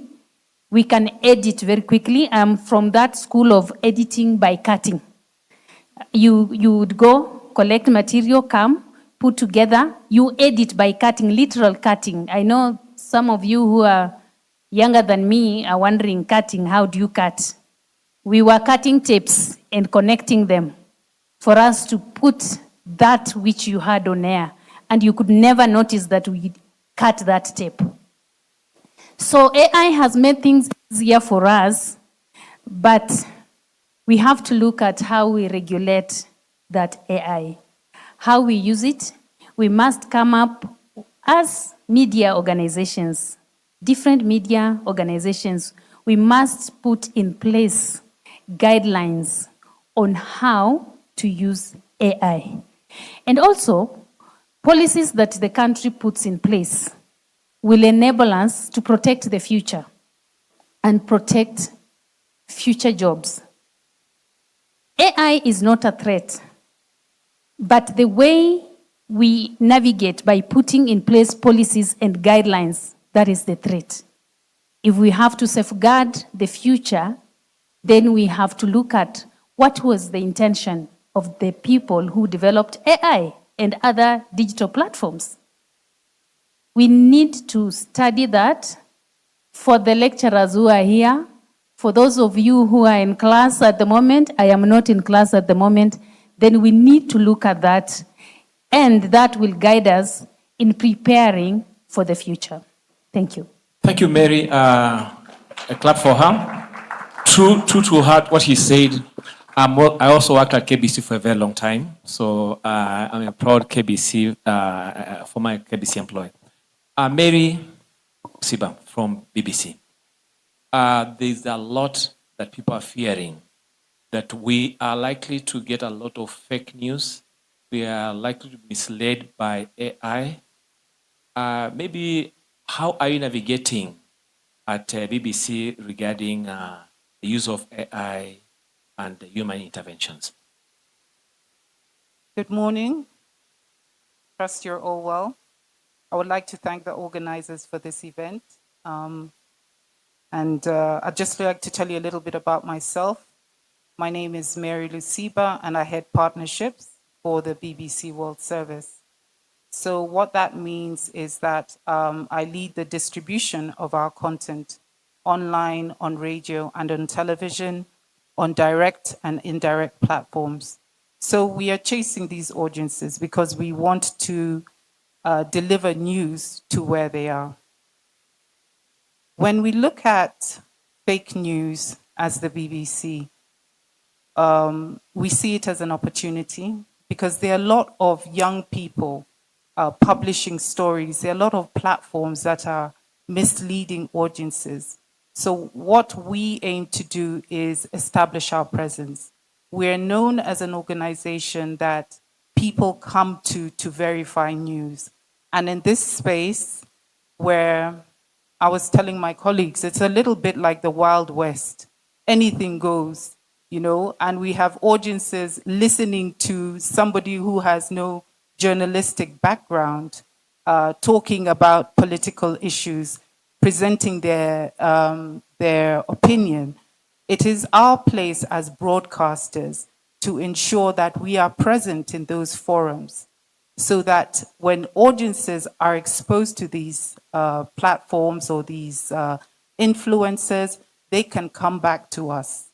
we can edit very quickly. I'm from that school of editing by cutting. You would go, collect material, come, put together, you edit by cutting, literal cutting. I know some of you who are younger than me are wondering, cutting, how do you cut? We were cutting tapes and connecting them for us to put that which you had on air, and you could never notice that we cut that tape. So AI has made things easier for us, but we have to look at how we regulate that AI, how we use it. We must come up as media organizations, different media organizations, we must put in place guidelines on how to use AI. And also, policies that the country puts in place will enable us to protect the future and protect future jobs. AI is not a threat, but the way we navigate by putting in place policies and guidelines, that is the threat. If we have to safeguard the future, then we have to look at what was the intention of the people who developed AI and other digital platforms. We need to study that. For the lecturers who are here, for those of you who are in class at the moment, I am not in class at the moment, then we need to look at that, and that will guide us in preparing for the future. Thank you. Thank you, Mary. A clap for her. True to heart what he said. I also worked at KBC for a very long time, so I'm a proud KBC, former KBC employee. Mary Siba from BBC. There's a lot that people are fearing, that we are likely to get a lot of fake news. We are likely to be misled by AI. Maybe how are you navigating at BBC regarding the use of AI and human interventions? Good morning. Trust you're all well. I would like to thank the organizers for this event. I'd just like to tell you a little bit about myself. My name is Mary Luciba, and I head partnerships for the BBC World Service. So what that means is that I lead the distribution of our content online, on radio, and on television, on direct and indirect platforms. So we are chasing these audiences because we want to deliver news to where they are. When we look at fake news as the BBC, we see it as an opportunity because there are a lot of young people publishing stories. There are a lot of platforms that are misleading audiences. So what we aim to do is establish our presence. We're known as an organization that people come to verify news. And in this space where I was telling my colleagues, it's a little bit like the Wild West. Anything goes, you know, and we have audiences listening to somebody who has no journalistic background, talking about political issues, presenting their opinion. It is our place as broadcasters to ensure that we are present in those forums so that when audiences are exposed to these platforms or these influencers, they can come back to us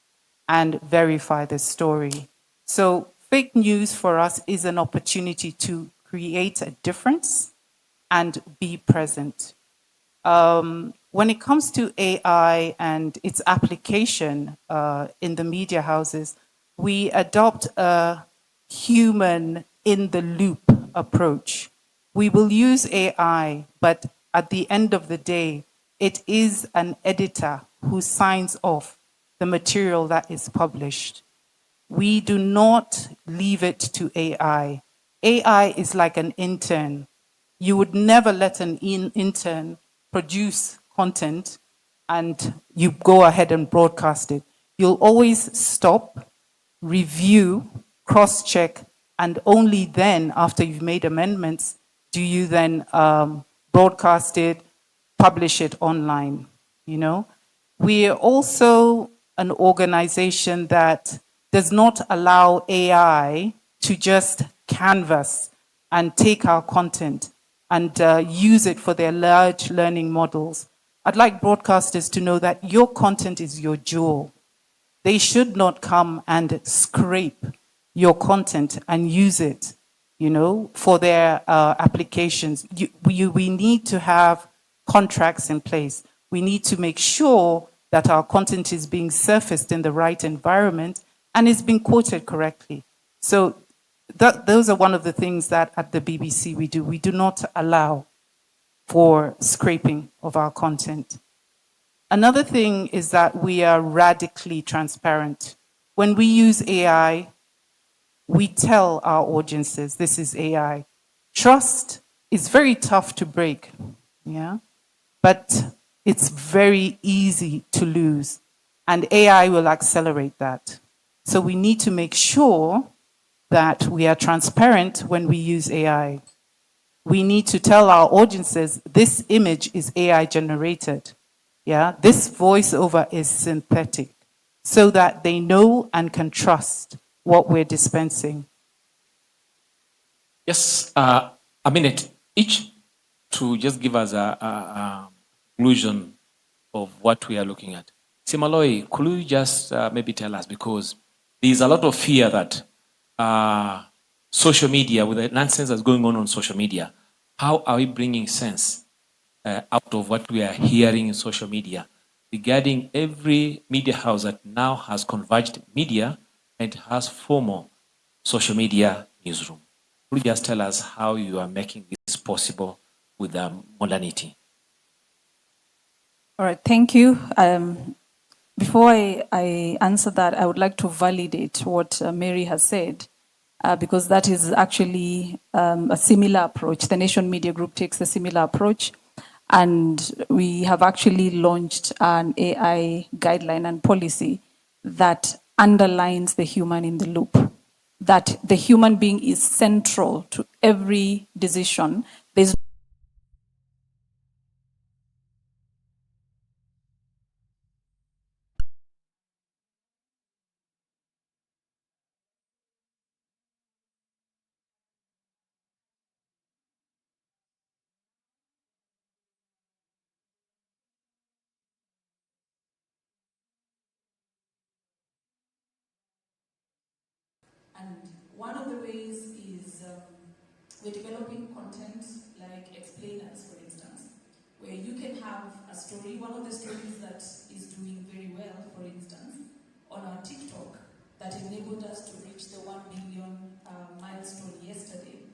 and verify the story. So Fake news for us is an opportunity to create a difference and be present. When it comes to AI and its application in the media houses, we adopt a human in the loop approach. We will use AI, but at the end of the day, it is an editor who signs off the material that is published. We do not leave it to AI. AI is like an intern. You would never let an intern produce content and you go ahead and broadcast it. You'll always stop, review, cross-check, and only then, after you've made amendments, do you then broadcast it, publish it online, you know? We're also an organization that does not allow AI to just canvas and take our content and use it for their large learning models. I'd like broadcasters to know that your content is your jewel. They should not come and scrape your content and use it, you know, for their applications. We need to have contracts in place. We need to make sure that our content is being surfaced in the right environment and is being quoted correctly. So those are one of the things that at the BBC we do. We do not allow for scraping of our content. Another thing is that we are radically transparent. When we use AI, we tell our audiences this is AI. Trust is very tough to break, yeah? But it's very easy to lose, and AI will accelerate that. So we need to make sure that we are transparent when we use AI. We need to tell our audiences this image is AI generated. Yeah, this voiceover is synthetic, so that they know and can trust what we're dispensing. Yes, a minute each to just give us a conclusion of what we are looking at. Simaloi, could you just maybe tell us, because there's a lot of fear that social media, with the nonsense that's going on social media, how are we bringing sense out of what we are hearing in social media regarding every media house that now has converged media and has formal social media newsroom? Could you just tell us how you are making this possible with modernity? All right, thank you. Before I answer that, I would like to validate what Mary has said, because that is actually a similar approach. The Nation Media Group takes a similar approach, and we have actually launched an AI guideline and policy that underlines the human in the loop, that the human being is central to every decision. There's And one of the ways is we're developing content like explainers, for instance, where you can have a story. One of the stories that is doing very well, for instance, on our TikTok, that enabled us to reach the 1 million milestone yesterday.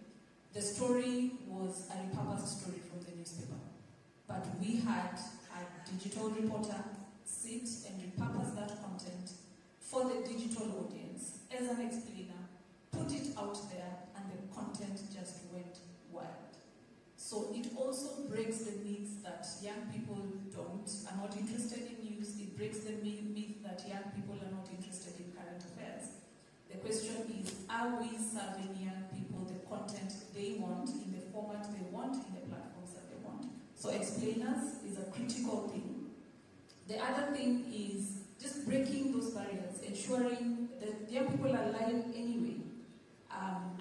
The story was a repurposed story from the newspaper, but we had a digital reporter sit and repurpose that content for the digital audience as an explainer, put it out there, and the content just went wild. So it also breaks the myth that young people are not interested in news. It breaks the myth that young people are not interested in current affairs. The question is, are we serving young people the content they want, in the format they want, in the platforms that they want? So explainers is a critical thing. The other thing is just breaking those barriers, ensuring that young people are live anyway.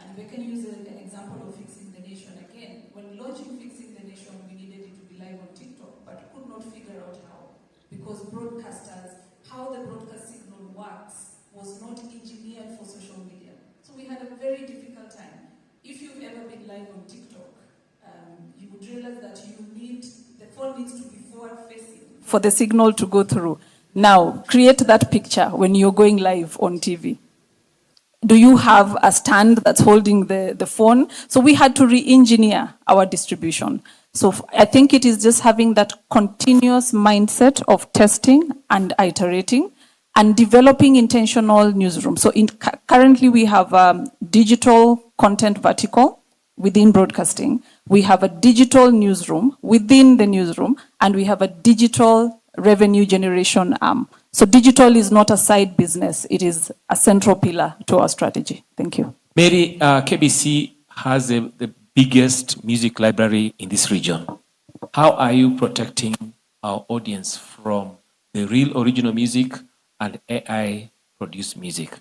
And we can use an example of Fixing the Nation again. When launching Fixing the Nation, we needed it to be live on TikTok, but could not figure out how. Because broadcasters, how the broadcast signal works was not engineered for social media. So we had for the signal to go through. Now, create that picture when you're going live on TV. Do you have a stand that's holding the phone? So we had to re-engineer our distribution. So I think it is just having that continuous mindset of testing and iterating and developing intentional newsroom. So currently we have a digital content vertical within broadcasting. We have a digital newsroom within the newsroom, and we have a digital revenue generation arm. So digital is not a side business, it is a central pillar to our strategy. Thank you. Mary, KBC has the biggest music library in this region. How are you protecting our audience from the real original music and AI-produced music?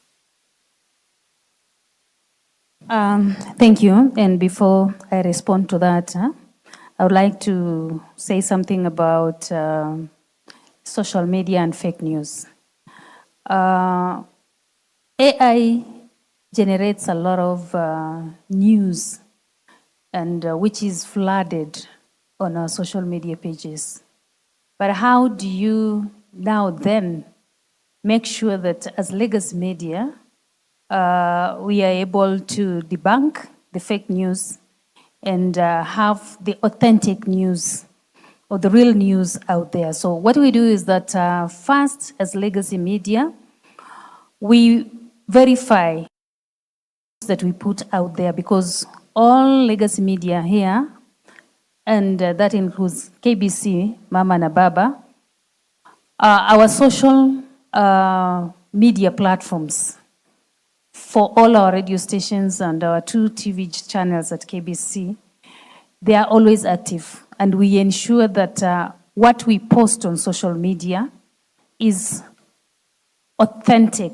Thank you. And before I respond to that, I would like to say something about social media and fake news. AI generates a lot of news, and which is flooded on our social media pages. But how do you now then make sure that as legacy media, we are able to debunk the fake news and have the authentic news or the real news out there? So what we do is that first, as legacy media, we verify that we put out there, because all legacy media here, and that includes KBC, Mama na Baba, our social media platforms for all our radio stations and our 2 TV channels at KBC, they are always active. And we ensure that what we post on social media is authentic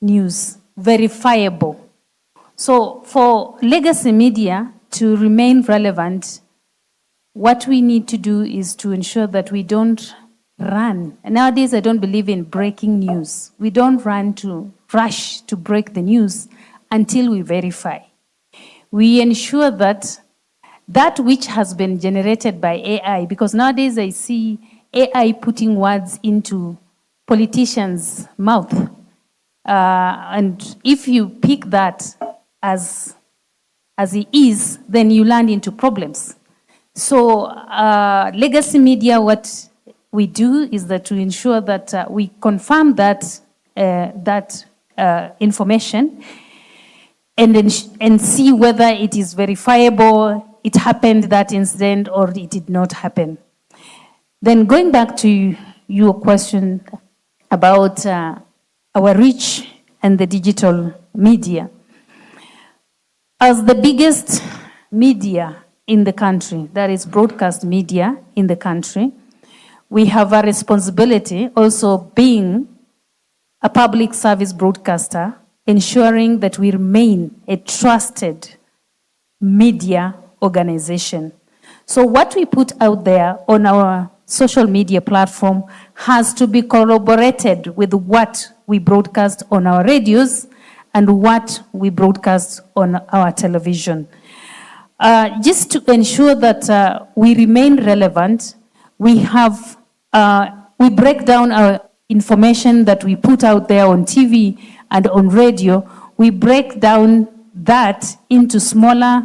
news, verifiable. So for legacy media to remain relevant, what we need to do is to ensure that we don't run. And nowadays, I don't believe in breaking news. We don't rush to break the news until we verify. We ensure that that which has been generated by AI, because nowadays I see AI putting words into politicians' mouth. And if you pick that as it is, then you land into problems. So legacy media, what we do is that to ensure that we confirm that information and see whether it is verifiable, it happened, that incident, or it did not happen. Then going back to your question about our reach and the digital media. As the biggest media in the country, that is broadcast media in the country, we have a responsibility also being a public service broadcaster, ensuring that we remain a trusted media organization. So what we put out there on our social media platform has to be corroborated with what we broadcast on our radios and what we broadcast on our television. Just to ensure that we remain relevant, we break down our information that we put out there on TV and on radio. We break down that into smaller,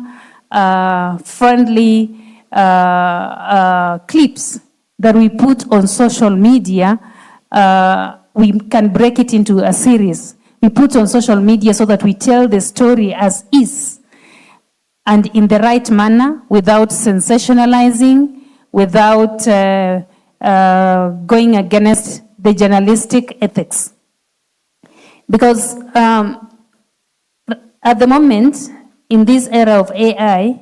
friendly clips that we put on social media. We can break it into a series. We put on social media so that we tell the story as is and in the right manner, without sensationalizing, without going against the journalistic ethics. Because at the moment, in this era of AI,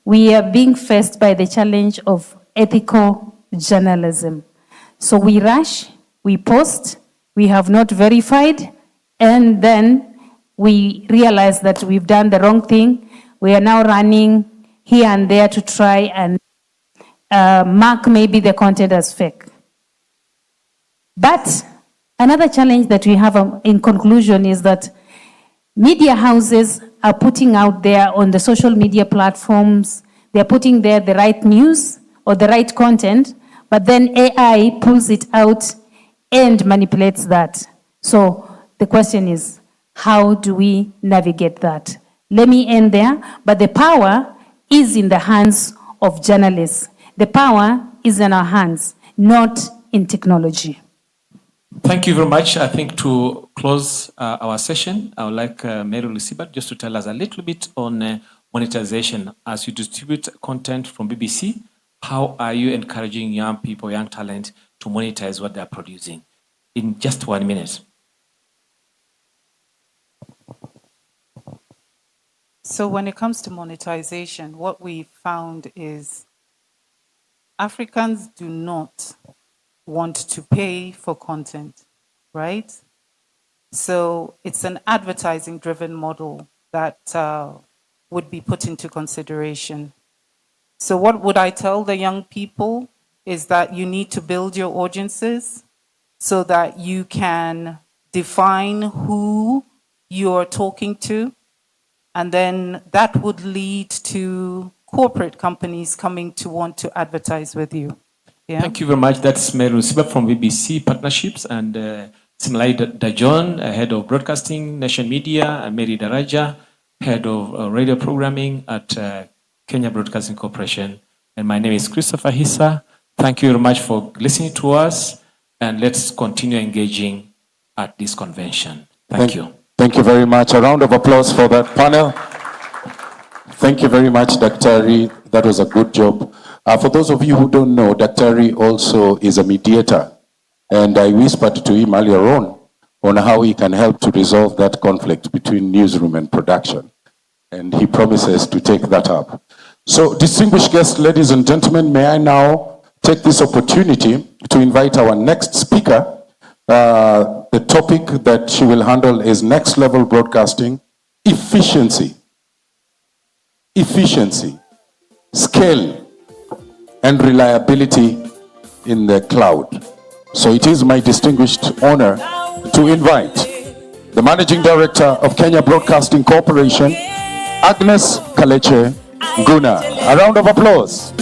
we are being faced by the challenge of ethical journalism. So we rush, we post, we have not verified, and then we realize that we've done the wrong thing. We are now running here and there to try and mark maybe the content as fake. But another challenge that we have in conclusion is that media houses are putting out there on the social media platforms, they're putting there the right news or the right content, but then AI pulls it out and manipulates that. So the question is, how do we navigate that? Let me end there, but the power is in the hands of journalists. The power is in our hands, not in technology. Thank you very much. I think to close our session, I would like Mary Luciba just to tell us a little bit on monetization. As you distribute content from BBC, how are you encouraging young people, young talent to monetize what they're producing? In just 1 minute. So when it comes to monetization, what we found is Africans do not want to pay for content, right? So it's an advertising-driven model that would be put into consideration. So what would I tell the young people is that you need to build your audiences so that you can define who you're talking to, and then that would lead to corporate companies coming to want to advertise with you. Yeah. Thank you very much. That's Mary Luciba from BBC Partnerships, and Simlai Dajon, Head of Broadcasting, Nation Media, and Mary Daraja, Head of Radio Programming at Kenya Broadcasting Corporation. And my name is Christopher Hissa. Thank you very much for listening to us, and let's continue engaging at this convention. Thank you. Thank you very much. A round of applause for that panel. Thank you very much, Daktari. That was a good job. For those of you who don't know, Daktari also is a mediator. And I whispered to him earlier on how he can help to resolve that conflict between newsroom and production. And he promises to take that up. So, distinguished guests, ladies and gentlemen, may I now take this opportunity to invite our next speaker. The topic that she will handle is next level broadcasting, efficiency, scale, and reliability in the cloud. So it is my distinguished honor to invite the Managing Director of Kenya Broadcasting Corporation, Agnes Kaleche Guna. A round of applause.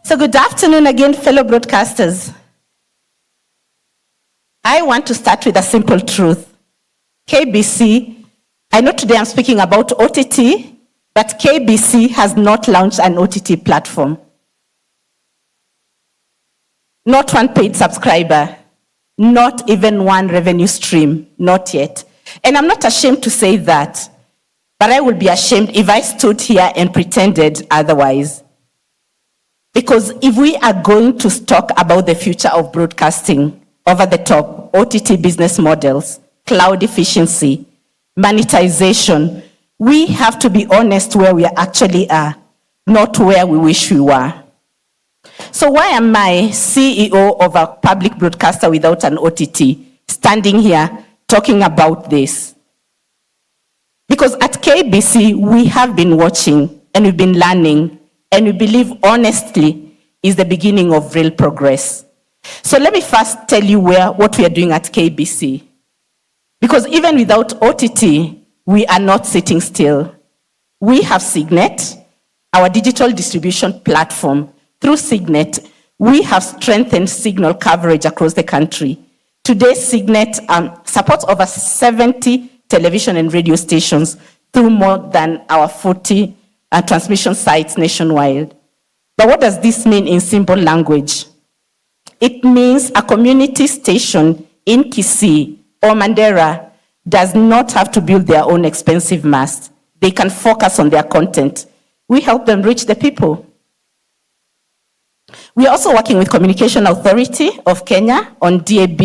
So good afternoon again, fellow broadcasters. I want to start with a simple truth. KBC, I know today I'm speaking about OTT, but KBC has not launched an OTT platform. Not one paid subscriber, not even one revenue stream, not yet. And I'm not ashamed to say that, but I would be ashamed if I stood here and pretended otherwise. Because if we are going to talk about the future of broadcasting, over the top, OTT business models, cloud efficiency, monetization, we have to be honest where we actually are, not where we wish we were. So why am I CEO of a public broadcaster without an OTT standing here talking about this? Because at KBC, we have been watching and we've been learning, and we believe honestly is the beginning of real progress. So let me first tell you what we are doing at KBC. Because even without OTT, we are not sitting still. We have Signet, our digital distribution platform. Through Signet, we have strengthened signal coverage across the country. Today, Signet supports over 70 television and radio stations through more than our 40 transmission sites nationwide. But what does this mean in simple language? It means a community station in Kisii or Mandera does not have to build their own expensive mast. They can focus on their content. We help them reach the people. We are also working with Communication Authority of Kenya on DAB,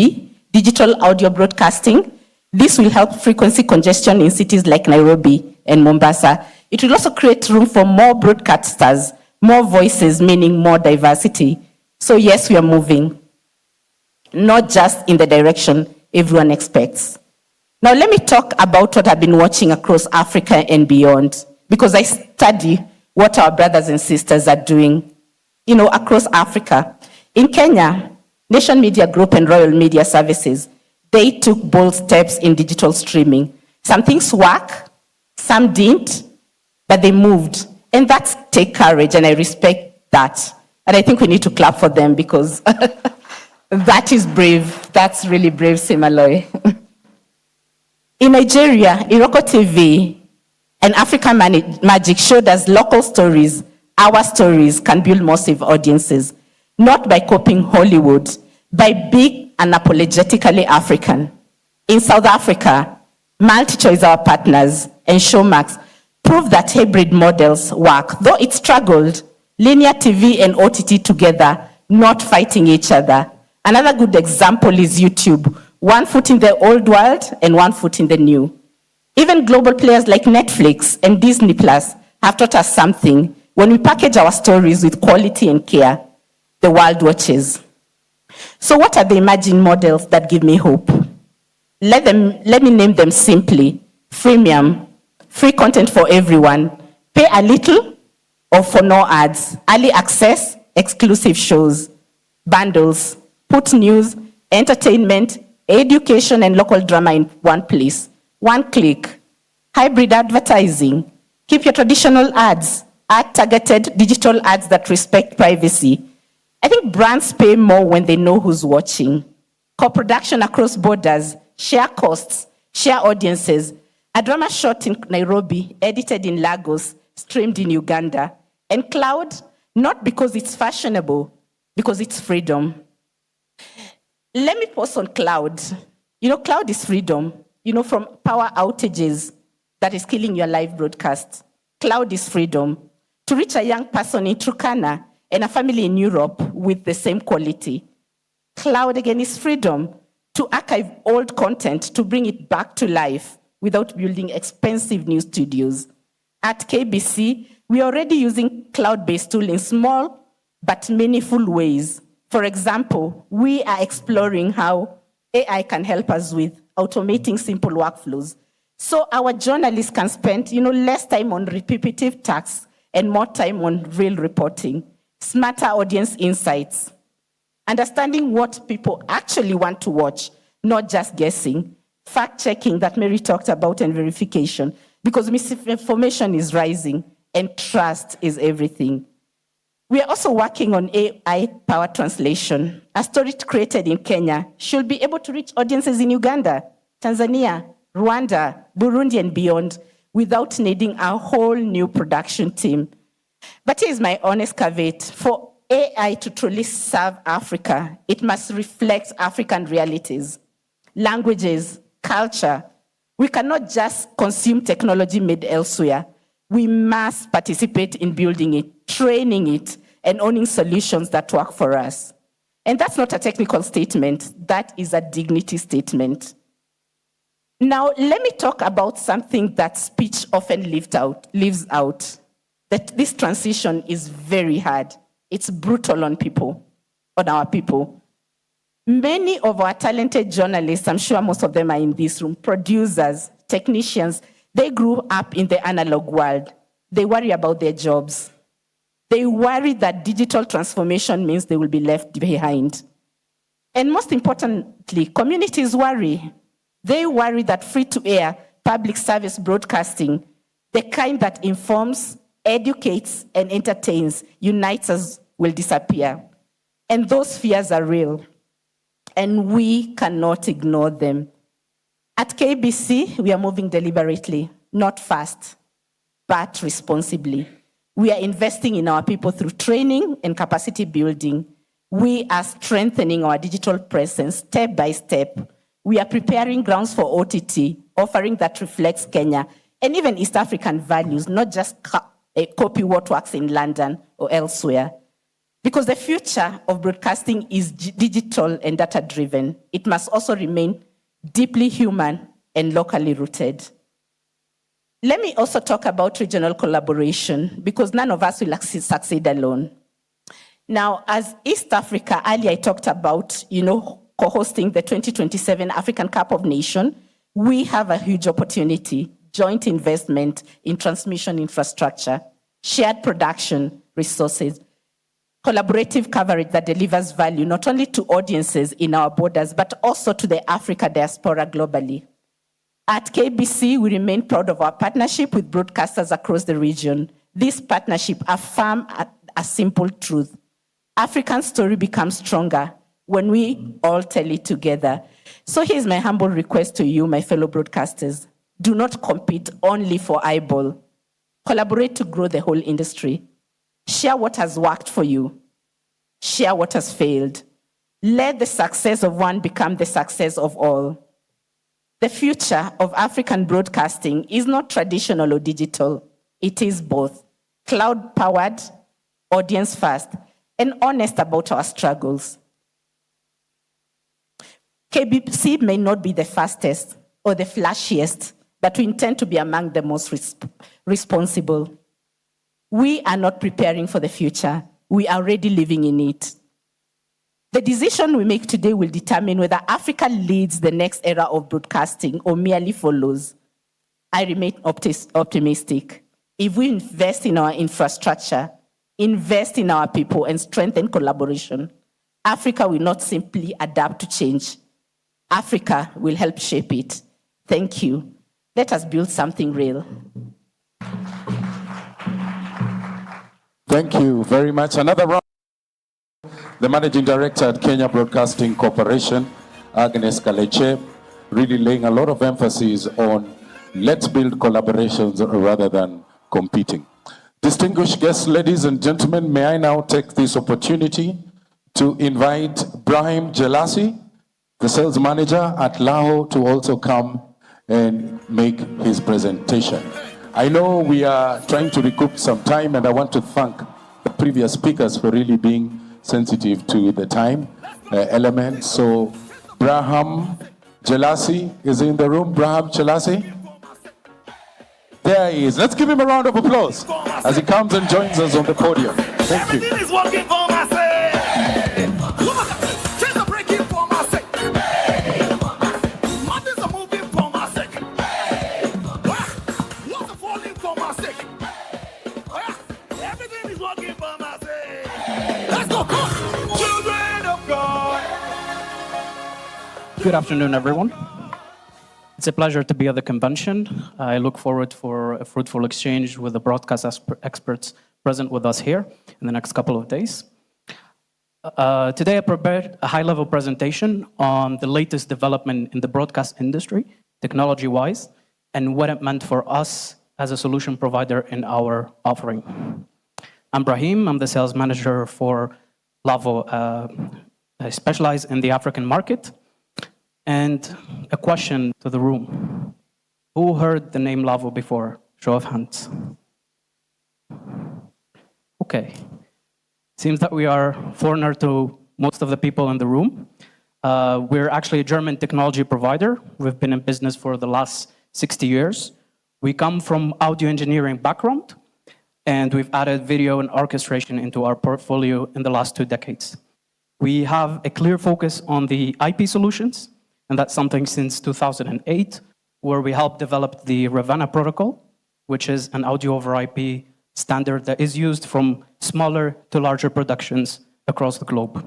digital audio broadcasting. This will help frequency congestion in cities like Nairobi and Mombasa. It will also create room for more broadcasters, more voices, meaning more diversity. So yes, we are moving, not just in the direction everyone expects. Now let me talk about what I've been watching across Africa and beyond, because I study what our brothers and sisters are doing, across Africa. In Kenya, Nation Media Group and Royal Media Services, they took bold steps in digital streaming. Some things work, some didn't, but they moved. And that's take courage, and I respect that. And I think we need to clap for them because that is brave. That's really brave, Simaloy. In Nigeria, Iroko TV and African Magic showed us local stories. Our stories can build massive audiences, not by copying Hollywood, by being unapologetically African. In South Africa, MultiChoice, our partners, and Showmax prove that hybrid models work. Though it struggled, linear TV and OTT together, not fighting each other. Another good example is YouTube. One foot in the old world and one foot in the new. Even global players like Netflix and Disney Plus have taught us something. When we package our stories with quality and care, the world watches. So what are the emerging models that give me hope? Let me name them simply. Freemium, free content for everyone. Pay a little or for no ads. Early access, exclusive shows. Bundles, put news, entertainment, education, and local drama in one place. One click. Hybrid advertising. Keep your traditional ads. Add targeted digital ads that respect privacy. I think brands pay more when they know who's watching. Co-production across borders, share costs, share audiences. A drama shot in Nairobi, edited in Lagos, streamed in Uganda. And cloud, not because it's fashionable, because it's freedom. Let me pause on cloud. Cloud is freedom. From power outages that is killing your live broadcast. Cloud is freedom. To reach a young person in Turkana and a family in Europe with the same quality. Cloud, again, is freedom. To archive old content, to bring it back to life without building expensive new studios. At KBC, we are already using cloud-based tools in small but meaningful ways. For example, we are exploring how AI can help us with automating simple workflows. So our journalists can spend less time on repetitive tasks and more time on real reporting, smarter audience insights, understanding what people actually want to watch, not just guessing, fact-checking that Mary talked about, and verification, because misinformation is rising and trust is everything. We are also working on AI-powered translation. A story created in Kenya should be able to reach audiences in Uganda, Tanzania, Rwanda, Burundi, and beyond without needing a whole new production team. But here's my honest caveat. For AI to truly serve Africa, it must reflect African realities, languages, culture. We cannot just consume technology made elsewhere. We must participate in building it, training it, and owning solutions that work for us. And that's not a technical statement, that is a dignity statement. Now, let me talk about something that speech often leaves out. That this transition is very hard. It's brutal on our people. Many of our talented journalists, I'm sure most of them are in this room, producers, technicians, they grew up in the analog world. They worry about their jobs. They worry that digital transformation means they will be left behind. And most importantly, communities worry. They worry that free-to-air public service broadcasting, the kind that informs, educates, and entertains, unites us, will disappear. And those fears are real. And we cannot ignore them. At KBC, we are moving deliberately, not fast, but responsibly. We are investing in our people through training and capacity building. We are strengthening our digital presence step by step. We are preparing grounds for OTT, offering that reflects Kenya and even East African values, not just copy what works in London or elsewhere. Because the future of broadcasting is digital and data-driven. It must also remain deeply human and locally rooted. Let me also talk about regional collaboration, because none of us will succeed alone. Now, as East Africa, earlier I talked about, co-hosting the 2027 African Cup of Nations. We have a huge opportunity, joint investment in transmission infrastructure, shared production resources, collaborative coverage that delivers value not only to audiences in our borders, but also to the Africa diaspora globally. At KBC, we remain proud of our partnership with broadcasters across the region. This partnership affirms a simple truth. African story becomes stronger when we all tell it together. So here's my humble request to you, my fellow broadcasters. Do not compete only for eyeball. Collaborate to grow the whole industry. Share what has worked for you. Share what has failed. Let the success of one become the success of all. The future of African broadcasting is not traditional or digital. It is both cloud-powered, audience-first, and honest about our struggles. KBC may not be the fastest or the flashiest, but we intend to be among the most responsible. We are not preparing for the future. We are already living in it. The decision we make today will determine whether Africa leads the next era of broadcasting or merely follows. I remain optimistic. If we invest in our infrastructure, invest in our people, and strengthen collaboration, Africa will not simply adapt to change. Africa will help shape it. Thank you. Let us build something real. Thank you very much. Another round. The Managing Director at Kenya Broadcasting Corporation, Agnes Kaleche, really laying a lot of emphasis on let's build collaborations rather than competing. Distinguished guests, ladies and gentlemen, may I now take this opportunity to invite Brahim Jelassi, the sales manager at Laho, to also come and make his presentation. I know we are trying to recoup some time, and I want to thank the previous speakers for really being sensitive to the time element. So, Brahim Jelassi is in the room. Brahim Jelassi? There he is. Let's give him a round of applause as he comes and joins us on the podium. Thank you. Everything is working for my sake. Chains are breaking for my sake. Mountains are moving for my sake. Walls are falling for my sake. Everything is working for my sake. Let's go, come on. Children of God. Good afternoon, everyone. It's a pleasure to be at the convention. I look forward for a fruitful exchange with the broadcast experts present with us here in the next couple of days. Today I prepared a high-level presentation on the latest development in the broadcast industry, technology-wise, and what it meant for us as a solution provider in our offering. I'm Brahim. I'm the sales manager for Lavo. I specialize in the African market. And a question to the room. Who heard the name Lavo before? Show of hands. Okay. Seems that we are foreigner to most of the people in the room. We're actually a German technology provider. We've been in business for the last 60 years. We come from audio engineering background, and we've added video and orchestration into our portfolio in the last 2 decades. We have a clear focus on the IP solutions, and that's something since 2008, where we helped develop the Ravenna protocol, which is an audio over IP standard that is used from smaller to larger productions across the globe.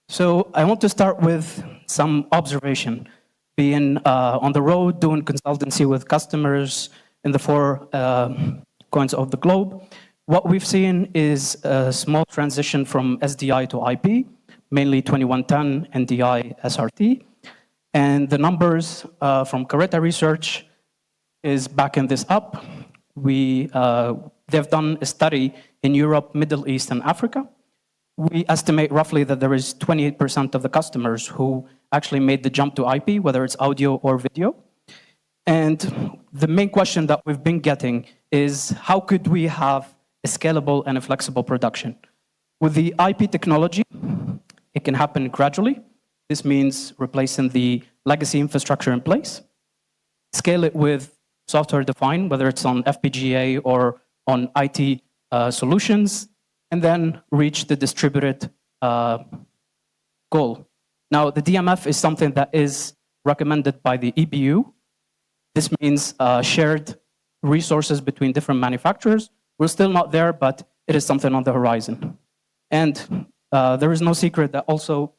So I want to start with some observation. Being on the road, doing consultancy with customers in the 4 corners of the globe, what we've seen is a small transition from SDI to IP, mainly 2110 NDI SRT. And the numbers from Caretta Research is backing this up. They've done a study in Europe, Middle East, and Africa. We estimate roughly that there is 28% of the customers who actually made the jump to IP, whether it's audio or video. And the main question that we've been getting is, how could we have a scalable and a flexible production. With the IP technology, it can happen gradually. This means replacing the legacy infrastructure in place, scale it with software-defined, whether it's on FPGA or on IT solutions, and then reach the distributed goal. Now, the DMF is something that is recommended by the EBU. This means shared resources between different manufacturers. We're still not there, but it is something on the horizon. And there is no secret that also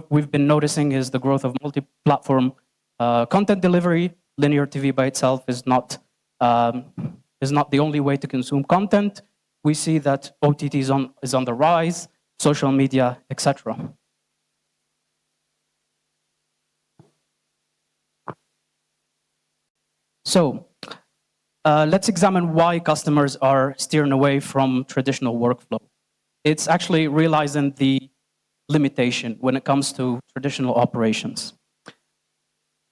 we've been noticing is the growth of multi-platform content delivery. Linear TV by itself is not the only way to consume content. We see that OTT is on the rise, social media, etc. So let's examine why customers are steering away from traditional workflow. It's actually realizing the limitation when it comes to traditional operations.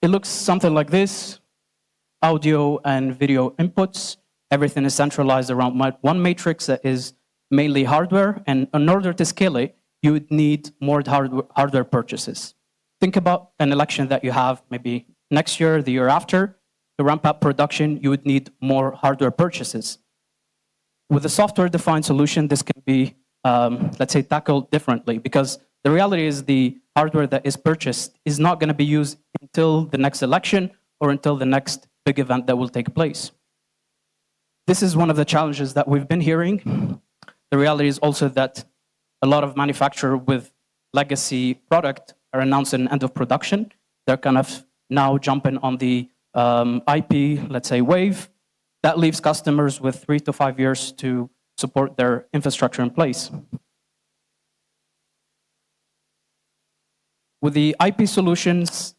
It looks something like this: audio and video inputs. Everything is centralized around one matrix that is mainly hardware, and in order to scale it, you would need more hardware purchases. Think about an election that you have maybe next year, the year after. To ramp up production, you would need more hardware purchases. With a software-defined solution, this can be, let's say, tackled differently, because the reality is the hardware that is purchased is not going to be used until the next election or until the next big event that will take place. This is one of the challenges that we've been hearing. The reality is also that a lot of manufacturers with legacy product are announcing end of production. They're kind of now jumping on the IP, let's say, wave. That leaves customers with 3 to 5 years to support their infrastructure in place. With the IP solutions,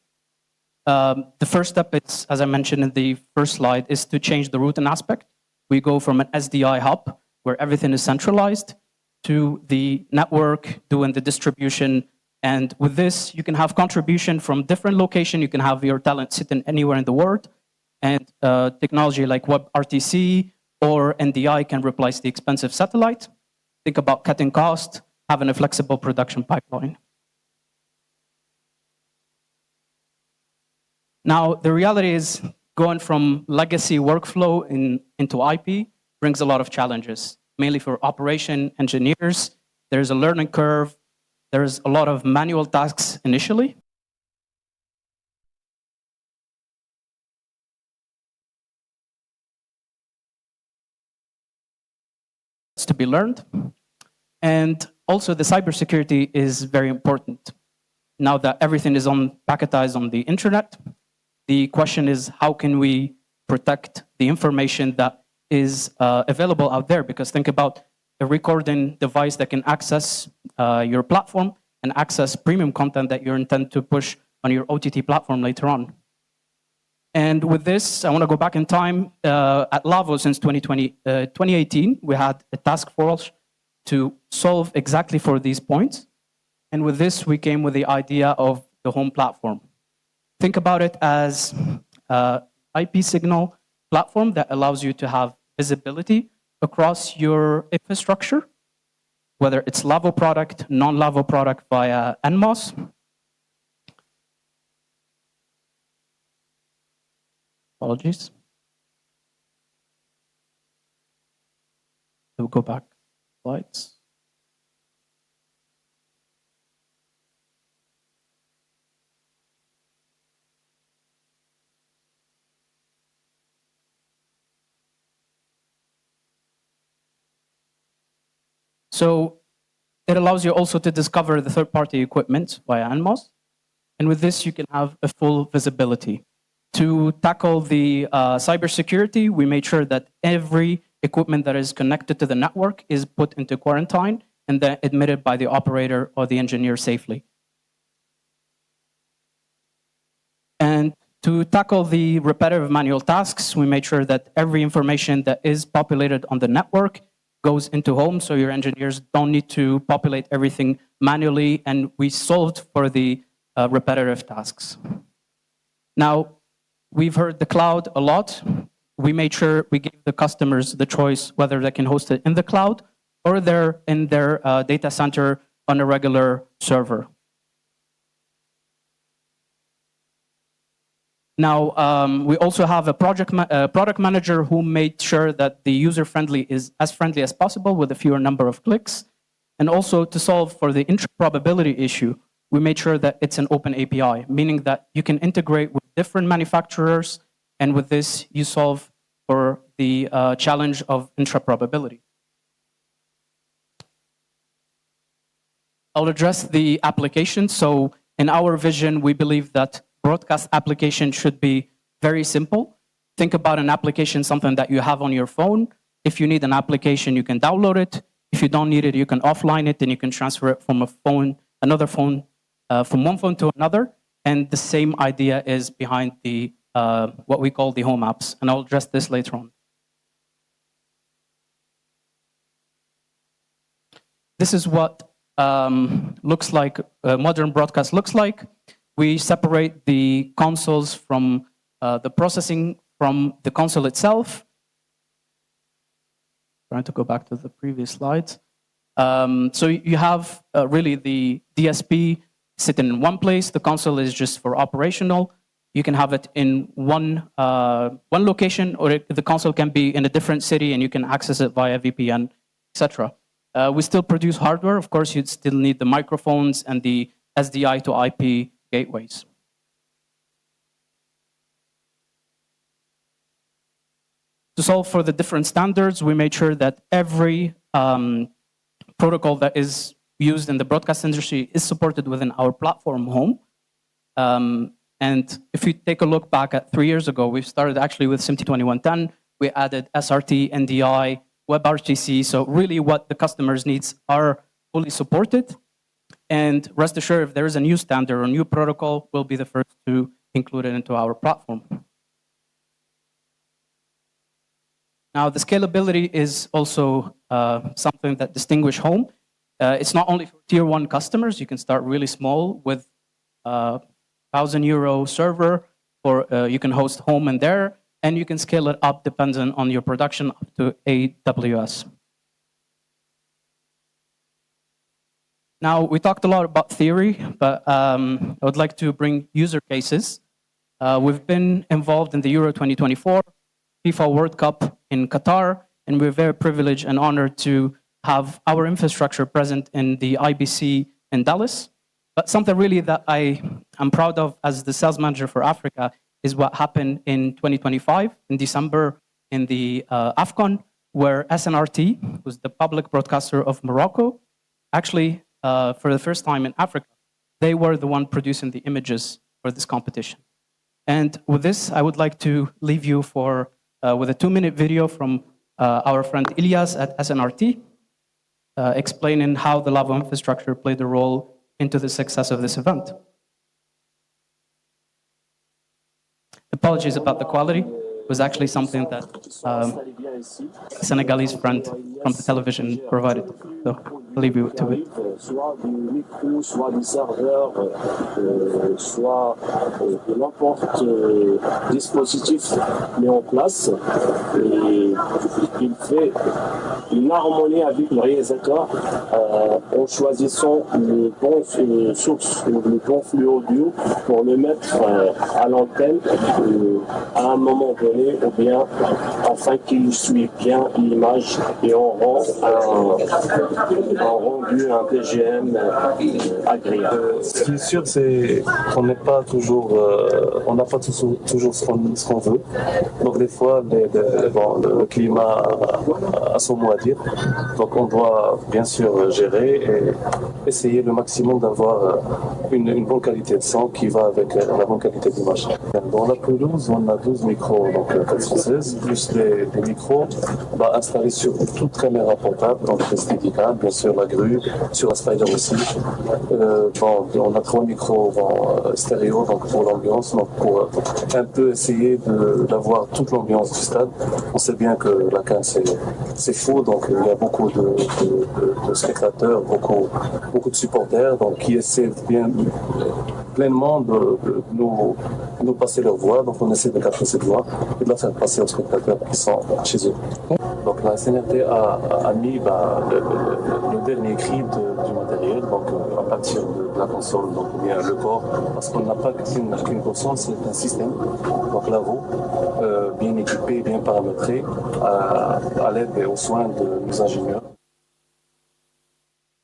the first step, is, as I mentioned in the first slide, is to change the routing aspect. We go from an SDI hub, where everything is centralized, to the network doing the distribution. And with this, you can have contribution from different locations. You can have your talent sitting anywhere in the world. And technology like WebRTC or NDI can replace the expensive satellite. Think about cutting cost, having a flexible production pipeline. Now, the reality is going from legacy workflow into IP brings a lot of challenges, mainly for operation engineers. There's a learning curve. There's a lot of manual tasks initially. To be learned. And also the cybersecurity is very important. Now that everything is packetized on the internet, the question is how can we protect the information that is available out there? Because think about a recording device that can access your platform and access premium content that you intend to push on your OTT platform later on. And with this, I want to go back in time. At Lavo, since 2018, we had a task force to solve exactly for these points. And with this, we came with the idea of the home platform. Think about it as an IP signal platform that allows you to have visibility across your infrastructure, whether it's Lavo product, non-Lavo product via NMOS. Apologies. We'll go back slides. So it allows you also to discover the third-party equipment via NMOS. And with this, you can have a full visibility. To tackle the cybersecurity, we made sure that every equipment that is connected to the network is put into quarantine and then admitted by the operator or the engineer safely. And to tackle the repetitive manual tasks, we made sure that every information that is populated on the network goes into home, so your engineers don't need to populate everything manually, and we solved for the repetitive tasks. Now, we've heard the cloud a lot. we made sure we gave the customers the choice whether they can host it in the cloud or they're in their data center on a regular server. Now, we also have a product manager who made sure that the user-friendly is as friendly as possible with a fewer number of clicks. And also to solve for the intra-probability issue, we made sure that it's an open API, meaning that you can integrate with different manufacturers, and with this, you solve for the challenge of intra-probability. I'll address the application. So in our vision, we believe that broadcast application should be very simple. Think about an application, something that you have on your phone. If you need an application, you can download it. If you don't need it, you can offline it, and you can transfer it from another phone, from one phone to another. And the same idea is behind the what we call the home apps, and I'll address this later on. This is what looks like modern broadcast looks like. We separate the consoles from the processing from the console itself. Trying to go back to the previous slides. So you have really the DSP sitting in one place. The console is just for operational. You can have it in one location, or the console can be in a different city, and you can access it via VPN, etc. We still produce hardware. Of course, you'd still need the microphones and the SDI to IP gateways. To solve for the different standards, we made sure that every protocol that is used in the broadcast industry is supported within our platform home. And if you take a look back at 3 years ago, we started actually with SMPTE 2110. We added SRT, NDI, WebRTC. So really what the customer's needs are fully supported. And rest assured, if there is a new standard or new protocol, we'll be the first to include it into our platform. Now, the scalability is also something that distinguishes home. It's not only for tier 1 customers. You can start really small with €1,000 server, or you can host home in there, and you can scale it up depending on your production up to AWS. Now, we talked a lot about theory, but I would like to bring user cases. We've been involved in the Euro 2024, FIFA World Cup in Qatar, and we're very privileged and honored to have our infrastructure present in the IBC in Dallas. But something really that I am proud of as the sales manager for Africa is what happened in 2025, in December, in the AFCON, where SNRT, who's the public broadcaster of Morocco, actually, for the first time in Africa, they were the one producing the images for this competition. And with this, I would like to leave you with a 2-minute video from our friend Ilyas at SNRT, explaining how the Lavo infrastructure played a role into the success of this event. Apologies about the quality. It was actually something that a Senegalese friend from the television provided. So I'll leave you to it. Soit du micro, soit du serveur, soit de n'importe dispositif mis en place. Et il fait une harmonie avec le réalisateur en choisissant le bon source, le bon flux audio pour le mettre à l'antenne à un moment donné, ou bien afin qu'il suive bien l'image et on rend un rendu, un TGM agréable. Ce qui est sûr, c'est qu'on n'est pas toujours, on n'a pas toujours ce qu'on veut. Donc des fois, le climat a son mot à dire. Donc on doit bien sûr gérer et essayer le maximum d'avoir une bonne qualité de son qui va avec la bonne qualité d'image. Dans la pelouse, on a 12 micros, donc 416, plus des micros installés sur toute caméra portable, donc les Steadicam, bien sûr la grue, sur la Spider aussi. On a 3 micros stéréo, donc pour l'ambiance, donc pour un peu essayer d'avoir toute l'ambiance du stade. On sait bien que la CAN c'est faux, donc il y a beaucoup de spectateurs, beaucoup de supporters, donc qui essaient bien pleinement de nous passer leur voix. Donc on essaie de capter cette voix et de la faire passer aux spectateurs qui sont chez eux. Donc la CNRT a mis le dernier cri du matériel, donc à partir de la console, donc bien le corps, parce qu'on n'a pas qu'une console, c'est un système, donc la roue, bien équipé, bien paramétré, à l'aide et aux soins de nos ingénieurs.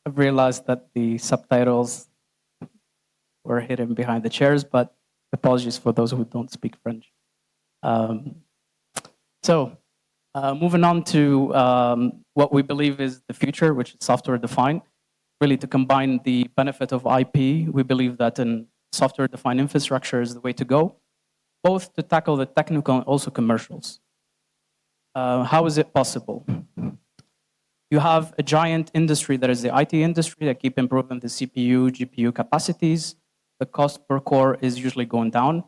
I've realized that the subtitles were hidden behind the chairs, but apologies for those who don't speak French. Moving on to what we believe is the future, which is software-defined. Really, to combine the benefit of IP, we believe that an software-defined infrastructure is the way to go, both to tackle the technical and also commercials. How is it possible? You have a giant industry that is the IT industry that keep improving the CPU, GPU capacities. The cost per core is usually going down.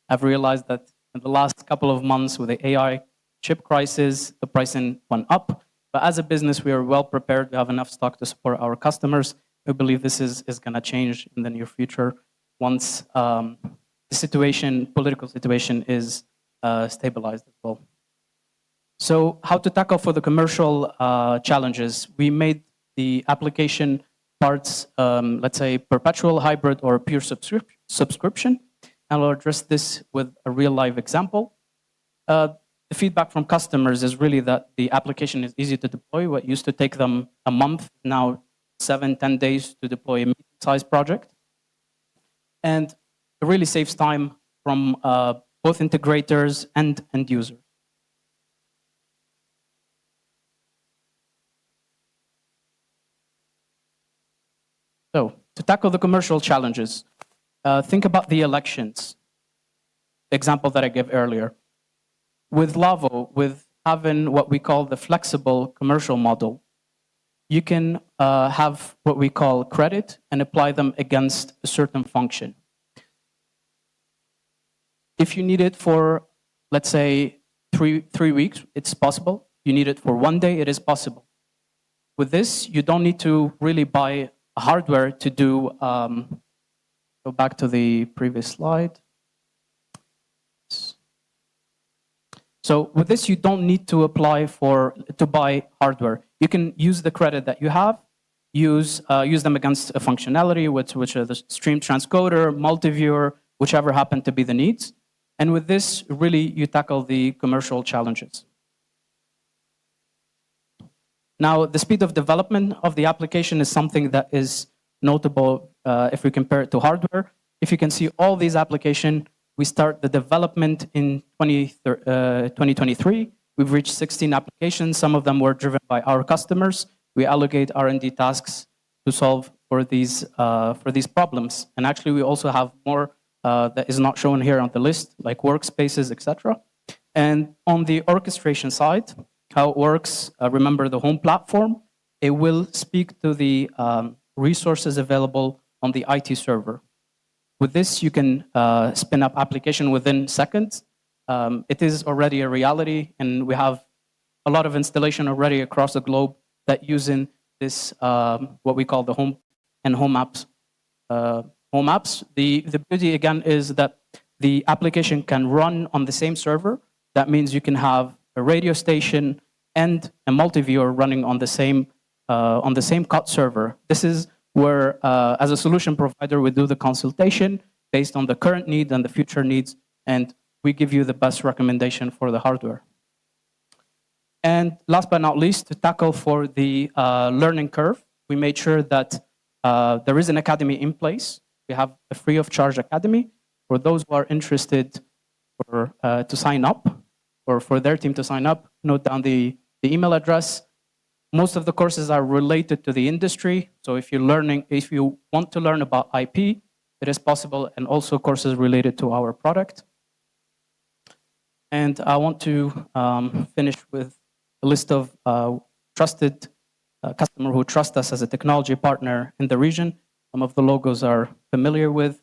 I've realized that in the last couple of months with the AI chip crisis, the pricing went up. But as a business, we are well prepared. We have enough stock to support our customers. We believe this is going to change in the near future once the political situation is stabilized as well. So how to tackle for the commercial challenges? We made the application parts, let's say, perpetual, hybrid, or pure subscription. And I'll address this with a real live example. The feedback from customers is really that the application is easy to deploy. What used to take them a month, now 7-10 days to deploy a medium-sized project. And it really saves time from both integrators and end users. So, to tackle the commercial challenges, think about the elections, example that I gave earlier. With Lavo, with having what we call the flexible commercial model, you can have what we call credit and apply them against a certain function. If you need it for, let's say, three weeks, it's possible. You need it for 1 day, it is possible. With this, you don't need to really buy hardware to do, go back to the previous slide. So with this, you don't need to apply to buy hardware. You can use the credit that you have, use them against a functionality, which are the stream transcoder, multi-viewer, whichever happen to be the needs. And with this, really, you tackle the commercial challenges. Now, the speed of development of the application is something that is notable if we compare it to hardware. If you can see all these applications, we start the development in 2023. We've reached 16 applications. Some of them were driven by our customers. We allocate R&D tasks to solve for these problems. And actually, we also have more that is not shown here on the list, like workspaces, etc. And on the orchestration side, how it works, remember the home platform, it will speak to the resources available on the IT server. With this, you can spin up application within seconds. It is already a reality, and we have a lot of installation already across the globe that using this, what we call the home and home apps. Home apps, the beauty again is that the application can run on the same server. That means you can have a radio station and a multi-viewer running on the same COT server. This is where, as a solution provider, we do the consultation based on the current need and the future needs, and we give you the best recommendation for the hardware. And last but not least, to tackle for the learning curve, we made sure that there is an academy in place. We have a free of charge academy for those who are interested to sign up, or for their team to sign up. Note down the email address. Most of the courses are related to the industry. So if you want to learn about IP, it is possible, and also courses related to our product. And I want to finish with a list of trusted customers who trust us as a technology partner in the region. Some of the logos are familiar with.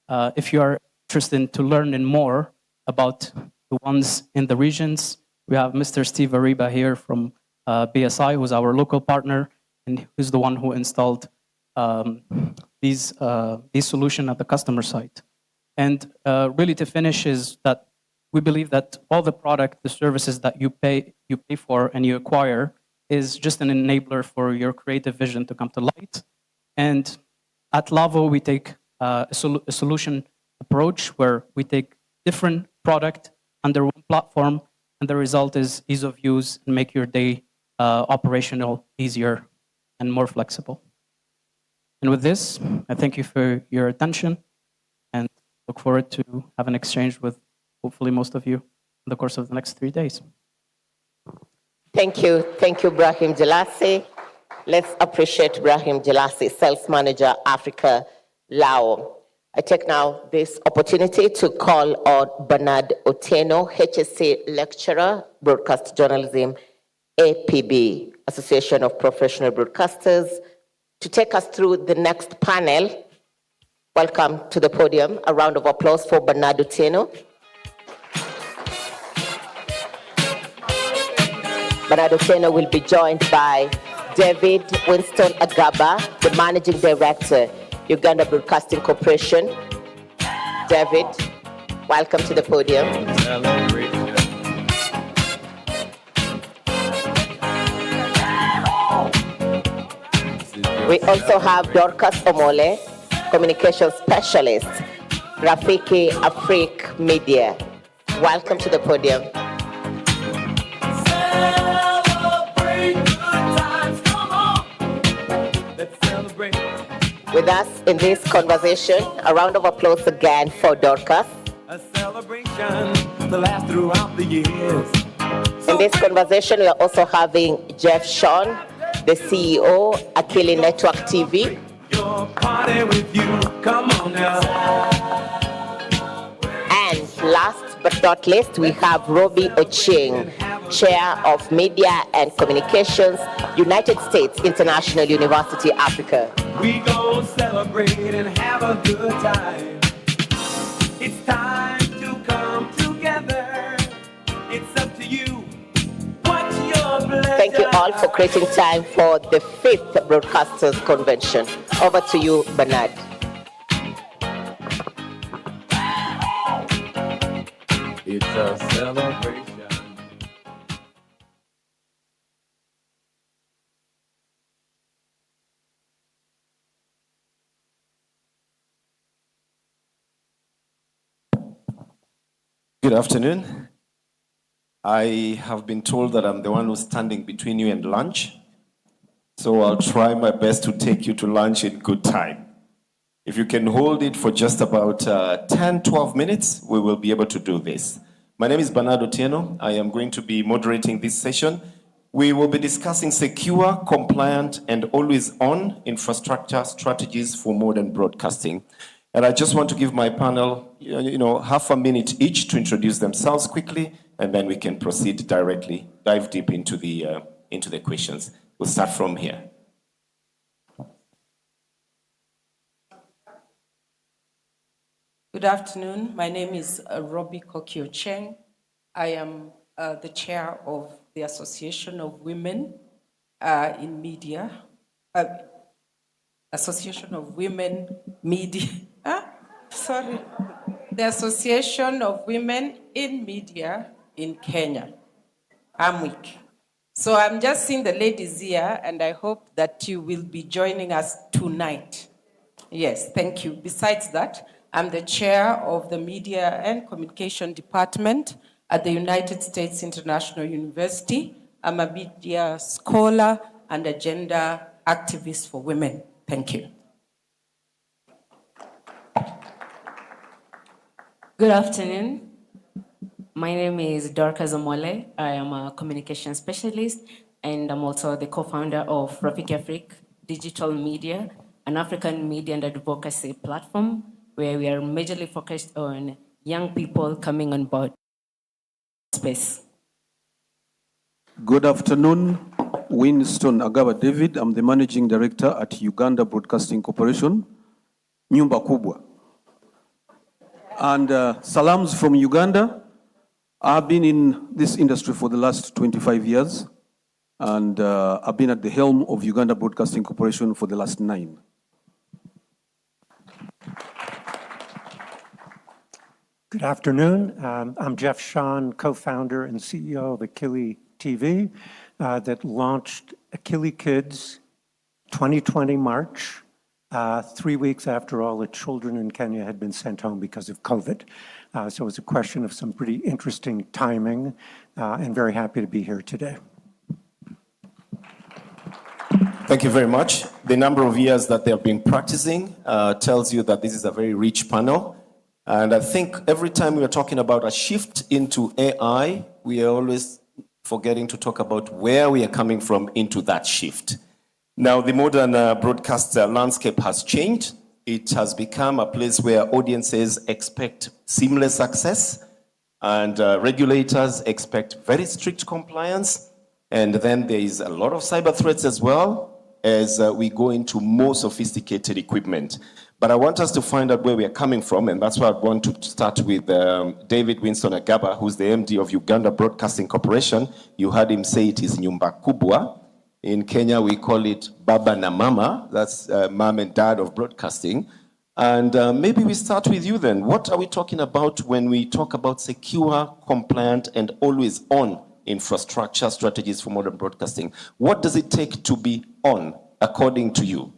If you are interested to learn more about the ones in the regions, we have Mr. Steve Ariba here from BSI, who's our local partner, and who's the one who installed these solution at the customer site. And really to finish is that we believe that all the product, the services that you pay for and you acquire is just an enabler for your creative vision to come to light. And at Lavo, we take a solution approach where we take different product under one platform, and the result is ease of use and make your day operational easier and more flexible. And with this, I thank you for your attention and look forward to have an exchange with hopefully most of you in the course of the next 3 days. Thank you, Brahim Jelassi. Let's appreciate Brahim Jelassi, Sales Manager, Africa, Lao. I take now this opportunity to call on Bernard Otieno, HSC Lecturer, Broadcast Journalism, APB, Association of Professional Broadcasters, to take us through the next panel. Welcome to the podium. A round of applause for Bernard Otieno. Bernard Otieno will be joined by David Winston Agaba, the Managing Director, Uganda Broadcasting Corporation. David, welcome to the podium. We also have Dorcas Omole, Communication Specialist, Rafiki Afrik Media. Welcome to the podium. With us in this conversation, a round of applause again for Dorcas. A celebration to last throughout the years. In this conversation, we are also having Jeff Sean, the CEO, Akili Network TV. Your party with you, come on now. And last but not least, we have Robbie Ocheng, Chair of Media and Communications, United States International University, Africa. We go celebrate and have a good time. It's time to come together. It's up to you. What's your pleasure? Thank you all for creating time for the 5th Broadcasters Convention. Over to you, Bernard. It's a celebration. Good afternoon. I have been told that I'm the one who's standing between you and lunch. So I'll try my best to take you to lunch in good time. If you can hold it for just about 10, 12 minutes, we will be able to do this. My name is Bernard Otieno. I am going to be moderating this session. We will be discussing secure, compliant, and always-on infrastructure strategies for modern broadcasting. And I just want to give my panel, half a minute each to introduce themselves quickly, and then we can proceed directly, dive deep into the questions. We'll start from here. Good afternoon. My name is Robbie Kokio Cheng. I am the chair of the Association of Women in Media. Association of Women Media. The Association of Women in Media in Kenya. I'm weak. So I'm just seeing the ladies here, and I hope that you will be joining us tonight. Yes, thank you. Besides that, I'm the chair of the Media and Communication Department at the United States International University. I'm a media scholar and a gender activist for women. Thank you. Good afternoon. My name is Dorcas Omole. I am a communication specialist, and I'm also the co-founder of Rafiki Afrik Digital Media, an African media and advocacy platform where we are majorly focused on young people coming on board space. Good afternoon, Winston Agaba David. I'm the managing director at Uganda Broadcasting Corporation, Nyumba Kubwa. And salams from Uganda. I've been in this industry for the last 25 years, and I've been at the helm of Uganda Broadcasting Corporation for the last 9. Good afternoon. I'm Jeff Sean, co-founder and CEO of Akili TV that launched Akili Kids 2020 March, 3 weeks after all the children in Kenya had been sent home because of COVID. So it was a question of some pretty interesting timing and very happy to be here today. Thank you very much. The number of years that they have been practicing tells you that this is a very rich panel. And I think every time we are talking about a shift into AI, we are always forgetting to talk about where we are coming from into that shift. Now, the modern broadcast landscape has changed. It has become a place where audiences expect seamless access, and regulators expect very strict compliance. And then there is a lot of cyber threats as well as we go into more sophisticated equipment. But I want us to find out where we are coming from, and that's why I want to start with David Winston Agaba, who's the MD of Uganda Broadcasting Corporation. You heard him say it is Nyumba Kubwa. In Kenya, we call it Baba na Mama. That's mom and dad of broadcasting. And maybe we start with you then. What are we talking about when we talk about secure, compliant, and always on infrastructure strategies for modern broadcasting? What does it take to be on, according to you?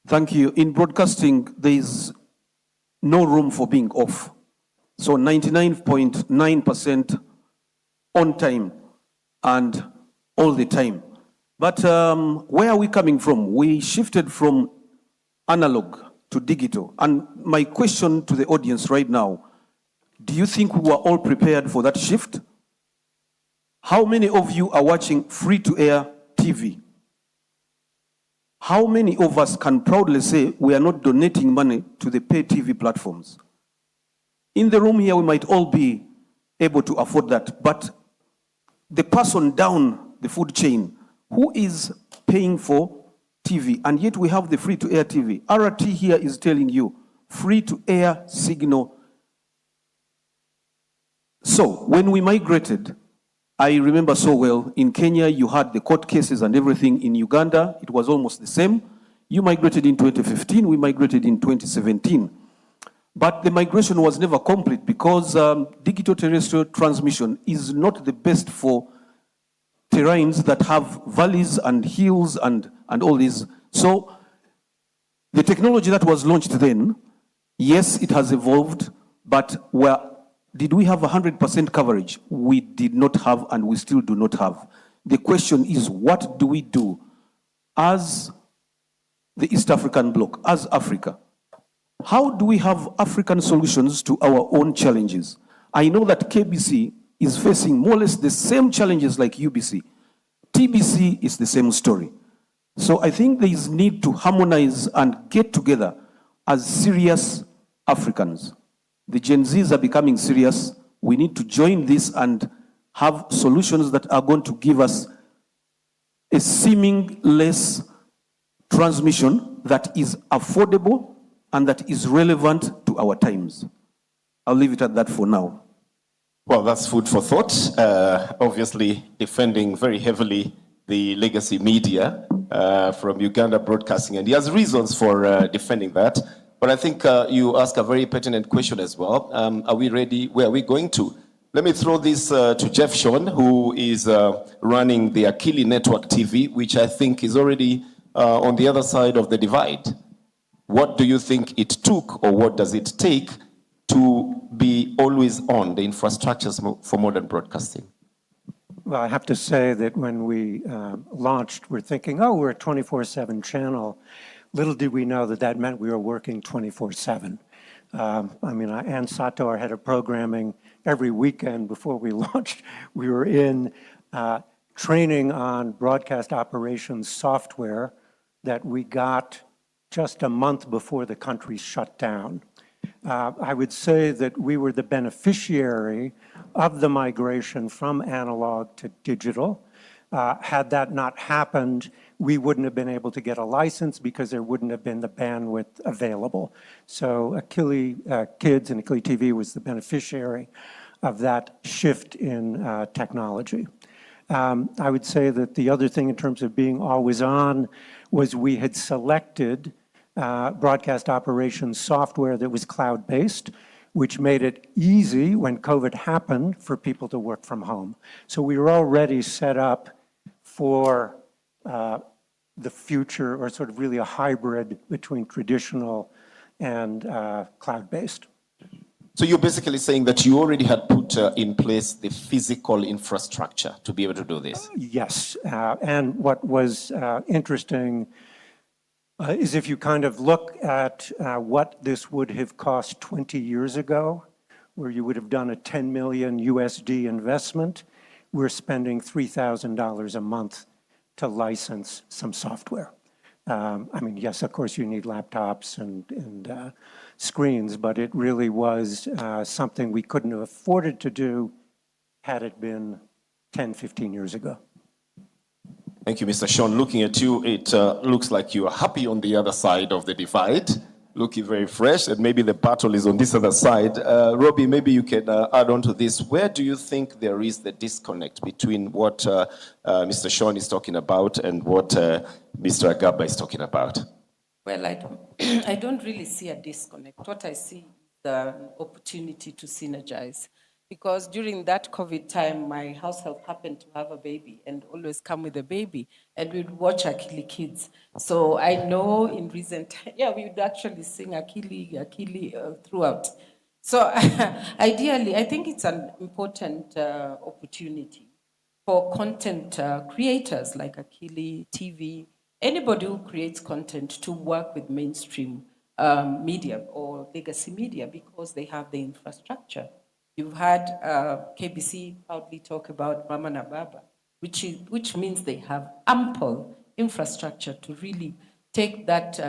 Thank you. In broadcasting, there is no room for being off. So 99.9% on time and all the time. But where are we coming from? We shifted from analog to digital. And my question to the audience right now, do you think we were all prepared for that shift? How many of you are watching free-to-air TV? How many of us can proudly say we are not donating money to the pay TV platforms? In the room here, we might all be able to afford that, but the person down the food chain who is paying for TV, and yet we have the free-to-air TV. RT here is telling you, free-to-air signal. So when we migrated, I remember so well, in Kenya, you had the court cases and everything. In Uganda, it was almost the same. You migrated in 2015, we migrated in 2017. But the migration was never complete because digital terrestrial transmission is not the best for terrains that have valleys and hills and all these. So the technology that was launched then, yes, it has evolved, but did we have 100% coverage? We did not have, and we still do not have. The question is, what do we do as the East African bloc, as Africa? How do we have African solutions to our own challenges? I know that KBC is facing more or less the same challenges like UBC. TBC is the same story. So I think there is need to harmonize and get together as serious Africans. The Gen Zs are becoming serious. We need to join this and have solutions that are going to give us a seamless transmission that is affordable and that is relevant to our times. I'll leave it at that for now. Well, that's food for thought. Obviously, defending very heavily the legacy media from Uganda Broadcasting, and he has reasons for defending that. But I think you ask a very pertinent question as well. Are we ready? Where are we going to? Let me throw this to Jeff Sean, who is running the Akili Network TV, which I think is already on the other side of the divide. What do you think it took, or what does it take to be always on the infrastructures for modern broadcasting? Well, I have to say that when we launched, we're thinking, oh, we're a 24/7 channel. Little did we know that that meant we were working 24/7. I mean, Ann Sato, our head of programming, every weekend before we launched, we were in training on broadcast operations software that we got just a month before the country shut down. I would say that we were the beneficiary of the migration from analog to digital. Had that not happened, we wouldn't have been able to get a license because there wouldn't have been the bandwidth available. So Akili Kids and Akili TV was the beneficiary of that shift in technology. I would say that the other thing in terms of being always on was we had selected broadcast operations software that was cloud-based. which made it easy when COVID happened for people to work from home. So we were already set up for the future, or sort of really a hybrid between traditional and cloud-based. So you're basically saying that you already had put in place the physical infrastructure to be able to do this? Yes, and what was interesting is if you kind of look at what this would have cost 20 years ago, where you would have done a 10 million USD investment, we're spending $3,000 a month to license some software. I mean, yes, of course you need laptops and screens, but it really was something we couldn't have afforded to do had it been 10, 15 years ago. Thank you, Mr. Sean. Looking at you, it looks like you are happy on the other side of the divide, looking very fresh, and maybe the battle is on this other side. Robbie, maybe you can add on to this. Where do you think there is the disconnect between what Mr. Sean is talking about and what Mr. Agaba is talking about? Well, I don't really see a disconnect. What I see is the opportunity to synergize. Because during that COVID time, my house help happened to have a baby and always come with a baby, and we'd watch Akili Kids. So I know in recent time, yeah, we would actually sing Akili throughout. So ideally, I think it's an important opportunity for content creators like Akili TV, anybody who creates content to work with mainstream media or legacy media because they have the infrastructure. You've had KBC proudly talk about Mama na Baba, which means they have ample infrastructure to really take that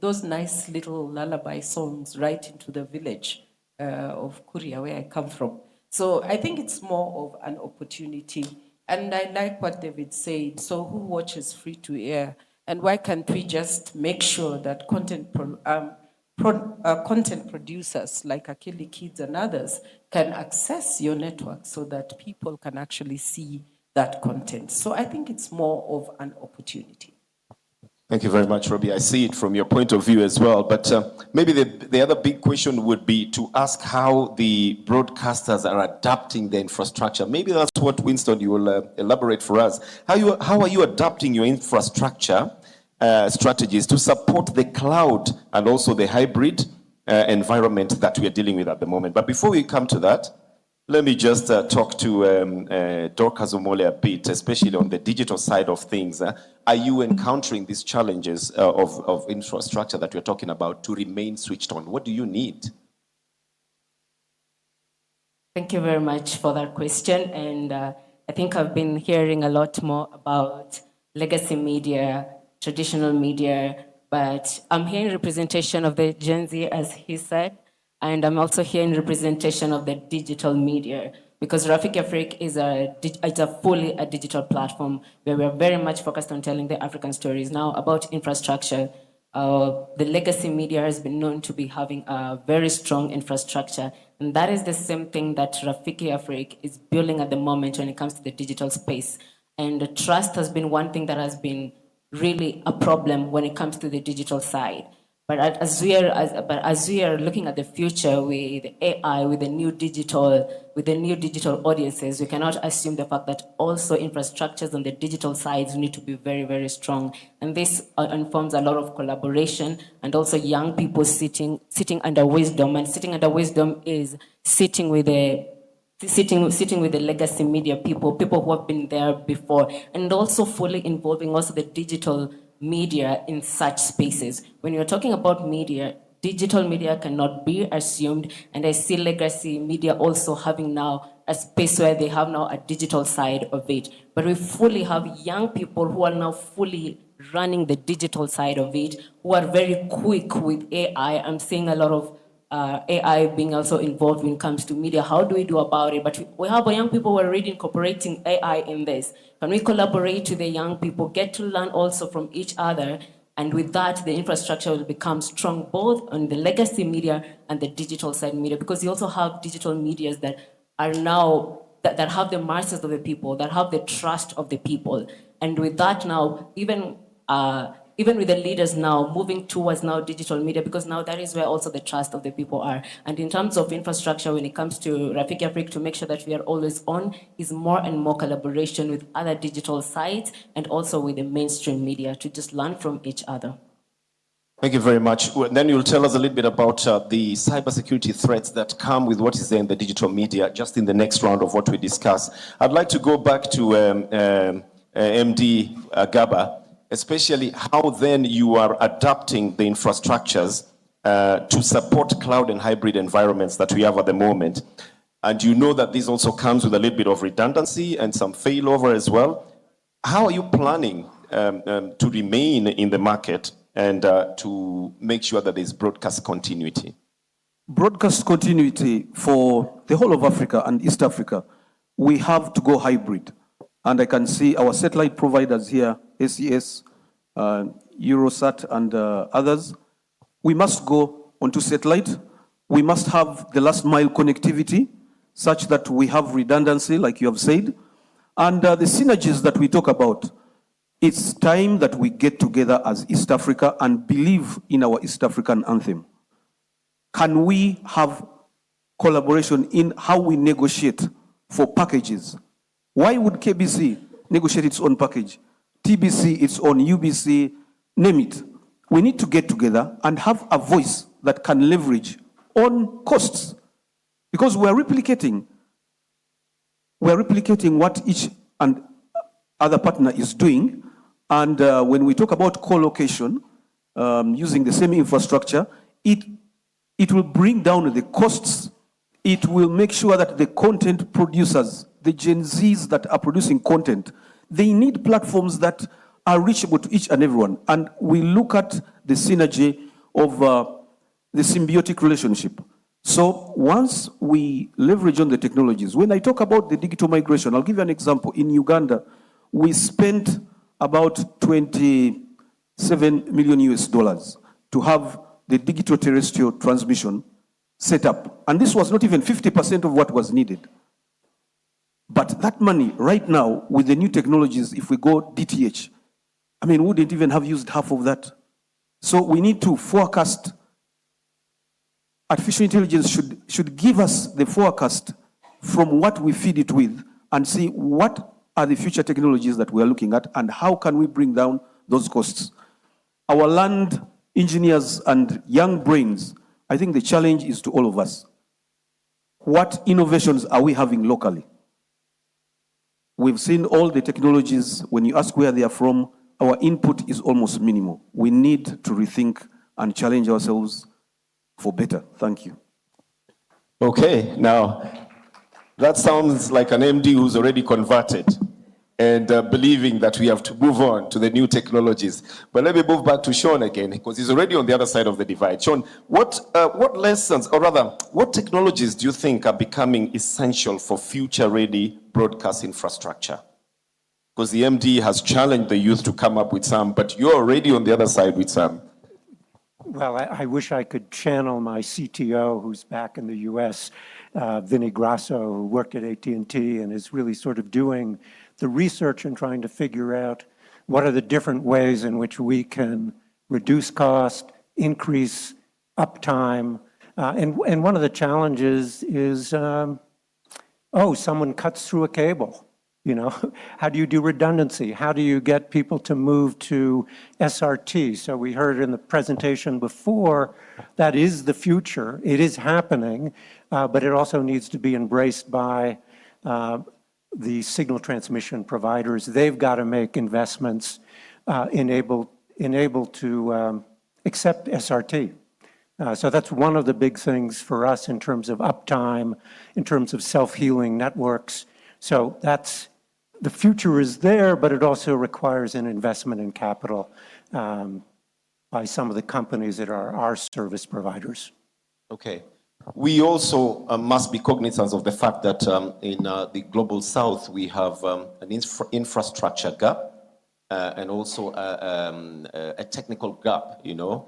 those nice little lullaby songs right into the village of Kuria, where I come from. So I think it's more of an opportunity. And I like what David said. So who watches free to air? And why can't we just make sure that content producers like Akili Kids and others can access your network so that people can actually see that content? So I think it's more of an opportunity. Thank you very much, Robbie. I see it from your point of view as well. But maybe the other big question would be to ask how the broadcasters are adapting the infrastructure. Maybe that's what, Winston, you will elaborate for us. How are you adapting your infrastructure strategies to support the cloud and also the hybrid environment that we are dealing with at the moment? But before we come to that, let me just talk to Dorcas Omole a bit, especially on the digital side of things. Are you encountering these challenges of infrastructure that we're talking about to remain switched on? What do you need? Thank you very much for that question. And I think I've been hearing a lot more about legacy media, traditional media, but I'm hearing representation of the Gen Z, as he said, and I'm also hearing representation of the digital media, because Rafiki Afrique is fully a digital platform where we're very much focused on telling the African stories. Now, about infrastructure, the legacy media has been known to be having a very strong infrastructure, and that is the same thing that Rafiki Afrique is building at the moment when it comes to the digital space. And trust has been one thing that has been really a problem when it comes to the digital side. But as we are looking at the future with AI, with the new digital audiences, we cannot assume the fact that also infrastructures on the digital sides need to be very, very strong. And this informs a lot of collaboration and also young people sitting under wisdom. And sitting under wisdom is sitting with the legacy media people who have been there before, and also fully involving also the digital media in such spaces. When you're talking about media, digital media cannot be assumed, and I see legacy media also having now a space where they have now a digital side of it. But we fully have young people who are now fully running the digital side of it, who are very quick with AI. I'm seeing a lot of AI being also involved when it comes to media. How do we do about it? But we have young people who are already incorporating AI in this. Can we collaborate with the young people, get to learn also from each other? And with that, the infrastructure will become strong, both on the legacy media and the digital side media, because you also have digital medias that are now, that have the masses of the people, that have the trust of the people. And with that now, even even with the leaders now, moving towards now digital media, because now that is where also the trust of the people are. And in terms of infrastructure, when it comes to Rafiki Africa, to make sure that we are always on, is more and more collaboration with other digital sites and also with the mainstream media to just learn from each other. Thank you very much. Then you'll tell us a little bit about the cybersecurity threats that come with what is there in the digital media, just in the next round of what we discuss. I'd like to go back to MD Gaba, especially how then you are adapting the infrastructures to support cloud and hybrid environments that we have at the moment. And you know that this also comes with a little bit of redundancy and some failover as well. How are you planning to remain in the market and to make sure that there's broadcast continuity? Broadcast continuity for the whole of Africa and East Africa, we have to go hybrid. And I can see our satellite providers here, SES, Eurosat, and others. We must go onto satellite. We must have the last mile connectivity such that we have redundancy, like you have said. And the synergies that we talk about, it's time that we get together as East Africa and believe in our East African anthem. Can we have collaboration in how we negotiate for packages? Why would KBC negotiate its own package? TBC, its own, UBC, name it. We need to get together and have a voice that can leverage on costs. Because we're replicating what each and other partner is doing. And when we talk about co-location, using the same infrastructure, it will bring down the costs. It will make sure that the content producers, the Gen Zs that are producing content, they need platforms that are reachable to each and everyone. And we look at the synergy of the symbiotic relationship. So once we leverage on the technologies, when I talk about the digital migration, I'll give you an example. In Uganda, we spent about 27 million US dollars to have the digital terrestrial transmission set up. And this was not even 50% of what was needed. But that money, right now, with the new technologies, if we go DTH, I mean, we wouldn't even have used half of that. So we need to forecast. Artificial intelligence should give us the forecast from what we feed it with and see what are the future technologies that we are looking at and how can we bring down those costs. Our land engineers and young brains, I think the challenge is to all of us. What innovations are we having locally? We've seen all the technologies. When you ask where they are from, our input is almost minimal. We need to rethink and challenge ourselves for better. Thank you. Okay, now that sounds like an MD who's already converted and believing that we have to move on to the new technologies. But let me move back to Sean again, because he's already on the other side of the divide. Sean, what lessons, or rather, what technologies do you think are becoming essential for future-ready broadcast infrastructure? Because the MD has challenged the youth to come up with some, but you're already on the other side with some. Well, I wish I could channel my CTO, who's back in the US, Vinny Grasso, who worked at AT&T and is really sort of doing the research and trying to figure out what are the different ways in which we can reduce cost, increase uptime. And one of the challenges is, someone cuts through a cable. You know, how do you do redundancy? How do you get people to move to SRT? So we heard in the presentation before, that is the future. It is happening, but it also needs to be embraced by the signal transmission providers. They've got to make investments enable to accept SRT. So that's one of the big things for us in terms of uptime, in terms of self-healing networks. So that's, the future is there, but it also requires an investment in capital by some of the companies that are our service providers. Okay. We also must be cognizant of the fact that in the global south, we have an infrastructure gap and also a technical gap, you know.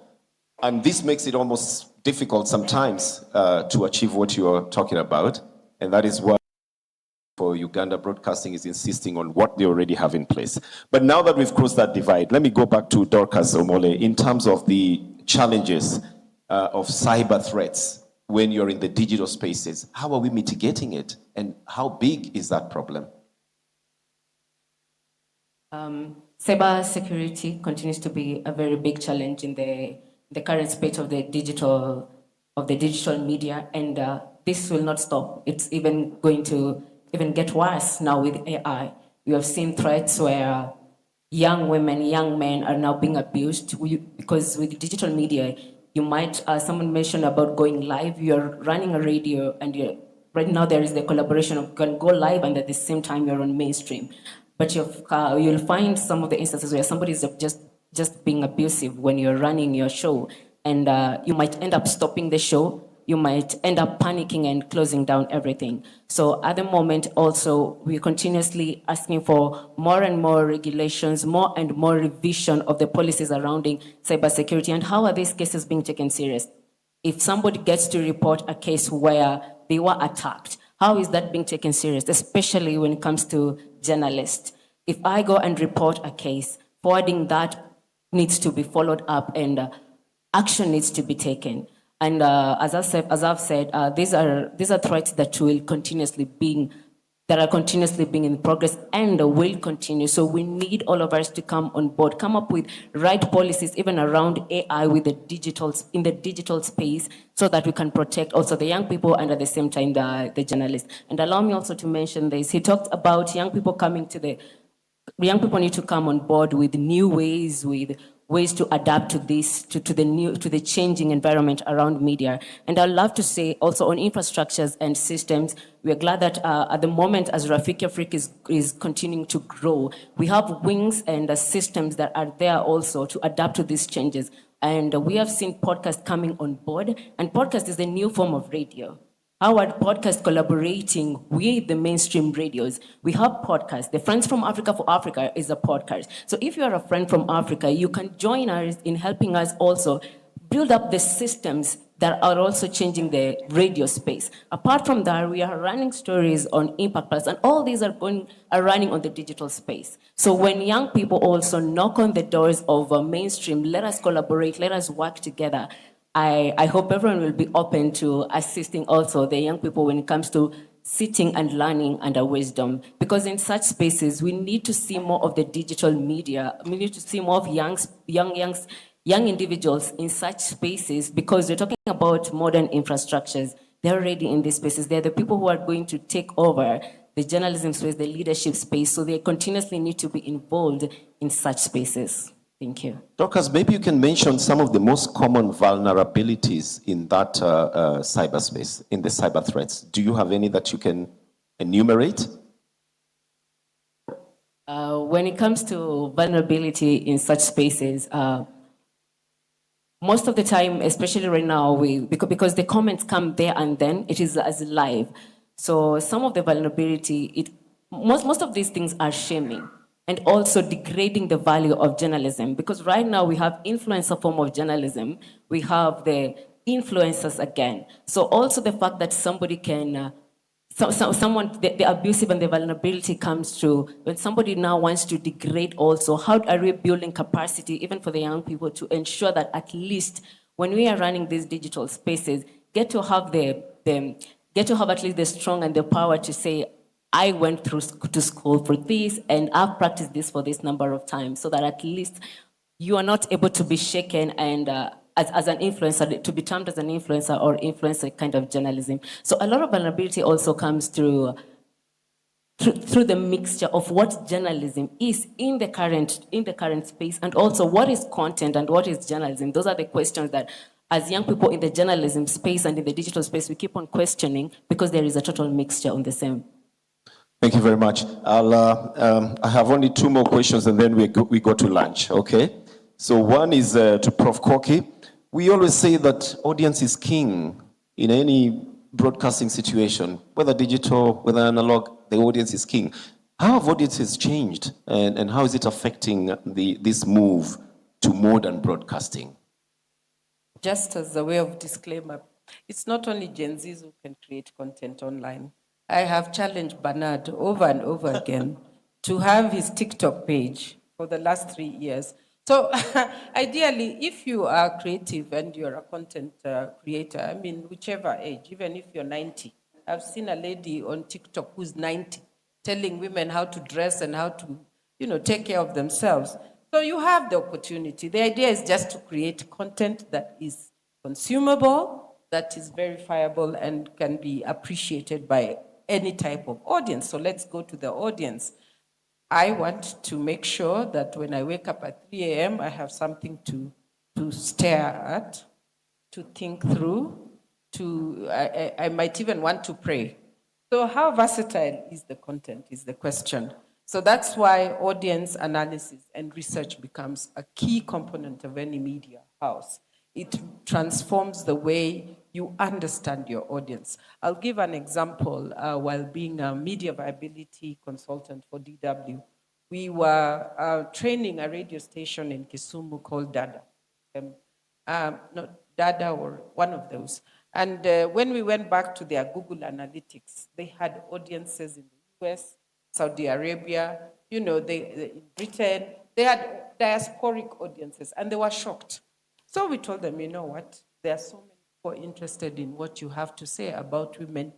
And this makes it almost difficult sometimes to achieve what you're talking about. And that is why for or Uganda Broadcasting is insisting on what they already have in place. But now that we've crossed that divide, let me go back to Dorcas Omole in terms of the challenges of cyber threats when you're in the digital spaces. How are we mitigating it, and how big is that problem? Cyber security continues to be a very big challenge in the current state of the digital media, and this will not stop. It's even going to get worse now with AI. We have seen threats where young women, young men are now being abused because with digital media, you might, someone mentioned about going live, you're running a radio and right now there is the collaboration of you can go live and at the same time you're on mainstream. But you'll find some of the instances where somebody is just being abusive when you're running your show, and you might end up stopping the show. You might end up panicking and closing down everything. So at the moment also, we're continuously asking for more and more regulations, more and more revision of the policies surrounding cybersecurity, and how are these cases being taken serious? If somebody gets to report a case where they were attacked, how is that being taken serious, especially when it comes to journalists? If I go and report a case, forwarding that needs to be followed up and action needs to be taken. And as I've said, these are threats that are continuously being in progress and will continue. So we need all of us to come on board, come up with right policies, even around AI in the digital space, so that we can protect also the young people and at the same time the journalists. And allow me also to mention this. He talked about young people young people need to come on board with new ways, with ways to adapt to this, to the changing environment around media. And I'd love to say also on infrastructures and systems, we are glad that at the moment as Rafiki Africa is continuing to grow, we have wings and systems that are there also to adapt to these changes. And we have seen podcasts coming on board, and podcast is a new form of radio. How are podcasts collaborating with the mainstream radios? We have podcasts. The Friends from Africa for Africa is a podcast. So if you are a friend from Africa, you can join us in helping us also build up the systems that are also changing the radio space. Apart from that, we are running stories on Impact Plus, and all these are running on the digital space. So when young people also knock on the doors of mainstream, let us collaborate, let us work together. I hope everyone will be open to assisting also the young people when it comes to sitting and learning under wisdom. Because in such spaces, we need to see more of the digital media. We need to see more of young individuals in such spaces, because we're talking about modern infrastructures. They're already in these spaces. They're the people who are going to take over the journalism space, the leadership space. So they continuously need to be involved in such spaces. Thank you. Dorcas, maybe you can mention some of the most common vulnerabilities in that cyberspace, in the cyber threats. Do you have any that you can enumerate? When it comes to vulnerability in such spaces, most of the time, especially right now, because the comments come there and then, it is as live. So some of the vulnerability, most of these things are shaming and also degrading the value of journalism. Because right now we have influencer form of journalism, we have the influencers again. So also the fact that somebody can, the abusive and the vulnerability comes through when somebody now wants to degrade also. How are we building capacity even for the young people to ensure that at least when we are running these digital spaces, get to have at least the strong and the power to say, I went to school for this and I've practiced this for this number of times, so that at least you are not able to be shaken and as an influencer, to be termed as an influencer or influencer kind of journalism. So a lot of vulnerability also comes through the mixture of what journalism is in the current space, and also what is content and what is journalism. Those are the questions that as young people in the journalism space and in the digital space, we keep on questioning, because there is a total mixture on the same. Thank you very much. I have only two more questions and then we go to lunch, okay? So one is to Prof. Koki. We always say that audience is king in any broadcasting situation, whether digital, whether analog, the audience is king. How have audiences changed, and how is it affecting this move to modern broadcasting? Just as a way of disclaimer, it's not only Gen Zs who can create content online. I have challenged Bernard over and over again to have his TikTok page for the last 3 years. So ideally, if you are creative and you're a content creator, I mean, whichever age, even if you're 90, I've seen a lady on TikTok who's 90 telling women how to dress and how to, take care of themselves. So you have the opportunity. The idea is just to create content that is consumable, that is verifiable, and can be appreciated by any type of audience. So let's go to the audience. I want to make sure that when I wake up at 3 a.m., I have something to stare at, to think through, I might even want to pray. So how versatile is the content is the question. So that's why audience analysis and research becomes a key component of any media house. It transforms the way you understand your audience. I'll give an example. While being a media viability consultant for DW, we were training a radio station in Kisumu called Dada. Not Dada or one of those. And when we went back to their Google Analytics, they had audiences in the US, Saudi Arabia, in Britain. They had diasporic audiences, and they were shocked. So we told them, you know what? There are so many people interested in what you have to say about women in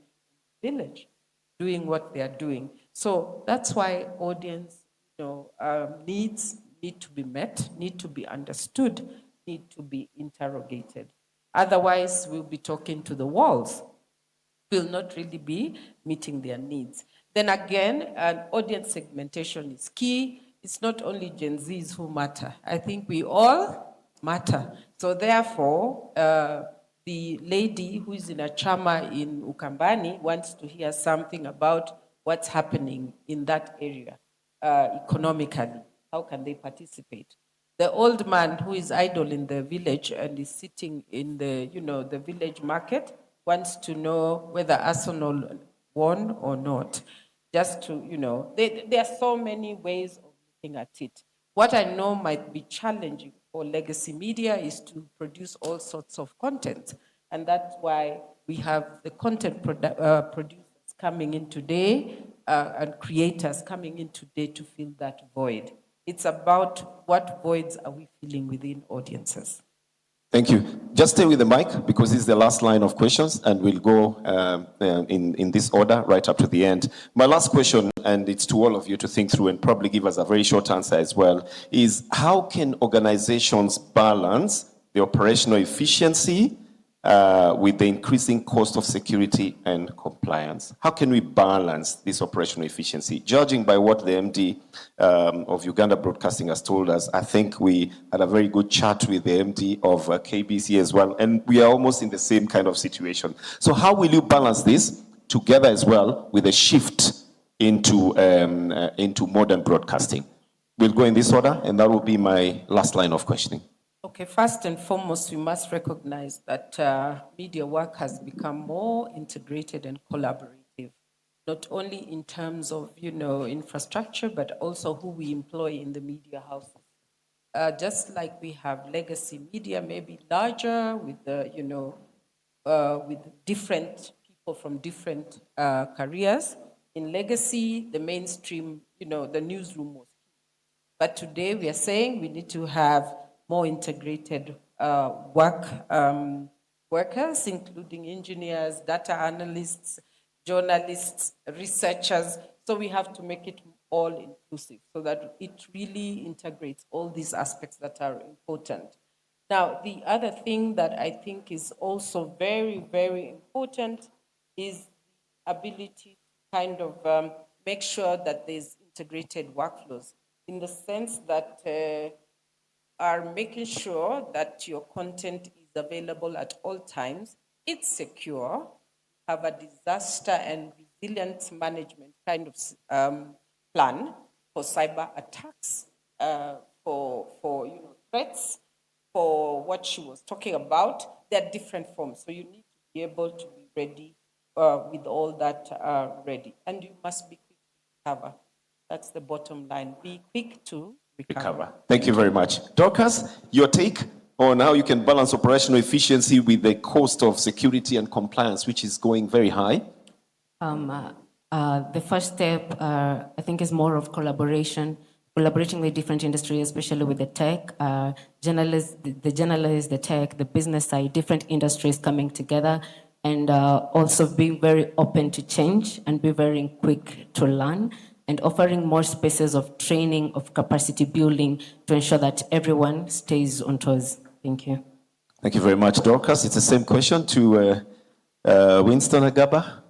the village, doing what they are doing. So that's why audience, needs need to be met, need to be understood, need to be interrogated. Otherwise, we'll be talking to the walls. We'll not really be meeting their needs. Then again, audience segmentation is key. It's not only Gen Zs who matter. I think we all matter. So therefore, the lady who is in a chama in Ukambani wants to hear something about what's happening in that area economically. How can they participate? The old man who is idle in the village and is sitting in the, the village market wants to know whether Arsenal won or not. Just to, there are so many ways of looking at it. What I know might be challenging for legacy media is to produce all sorts of content. And that's why we have the content producers coming in today and creators coming in today to fill that void. It's about what voids are we filling within audiences. Thank you. Just stay with the mic because this is the last line of questions and we'll go in this order right up to the end. My last question, and it's to all of you to think through and probably give us a very short answer as well, is how can organizations balance the operational efficiency with the increasing cost of security and compliance? How can we balance this operational efficiency? Judging by what the MD of Uganda Broadcasting has told us, I think we had a very good chat with the MD of KBC as well, and we are almost in the same kind of situation. So how will you balance this together as well with a shift into modern broadcasting? We'll go in this order, and that will be my last line of questioning. Okay, first and foremost, we must recognize that media work has become more integrated and collaborative, not only in terms of, infrastructure, but also who we employ in the media houses. Just like we have legacy media, maybe larger with the, with different people from different careers. In legacy, the mainstream, the newsroom was key. But today we are saying we need to have more integrated workers, including engineers, data analysts, journalists, researchers. So we have to make it all inclusive so that it really integrates all these aspects that are important. Now, the other thing that I think is also very, very important is the ability to kind of make sure that there's integrated workflows in the sense that are making sure that your content is available at all times, it's secure, have a disaster and resilience management kind of plan for cyber attacks, for threats, for what she was talking about. There are different forms, so you need to be able to be ready with all that ready. And you must be quick to recover. That's the bottom line. Be quick to recover. Thank you very much. Dorcas, your take on how you can balance operational efficiency with the cost of security and compliance, which is going very high? The first step, I think, is more of collaborating with different industries, especially with the tech, journalists, the tech, the business side, different industries coming together, and also being very open to change and be very quick to learn, and offering more spaces of training, of capacity building to ensure that everyone stays on toes. Thank you. Thank you very much, Dorcas. It's the same question to Winston Agaba.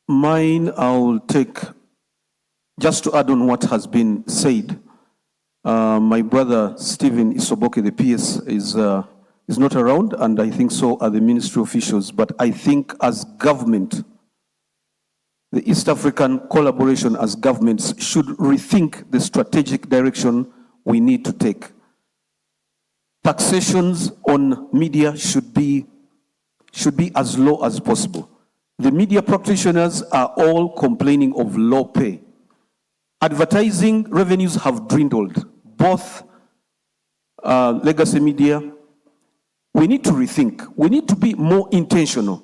Mine, I'll take, just to add on what has been said, my brother Stephen Isoboke, the PS, is not around, and I think so are the ministry officials. But I think as government, the East African collaboration as governments should rethink the strategic direction we need to take. Taxations on media should be as low as possible. The media practitioners are all complaining of low pay. Advertising revenues have dwindled, both legacy media. We need to rethink. We need to be more intentional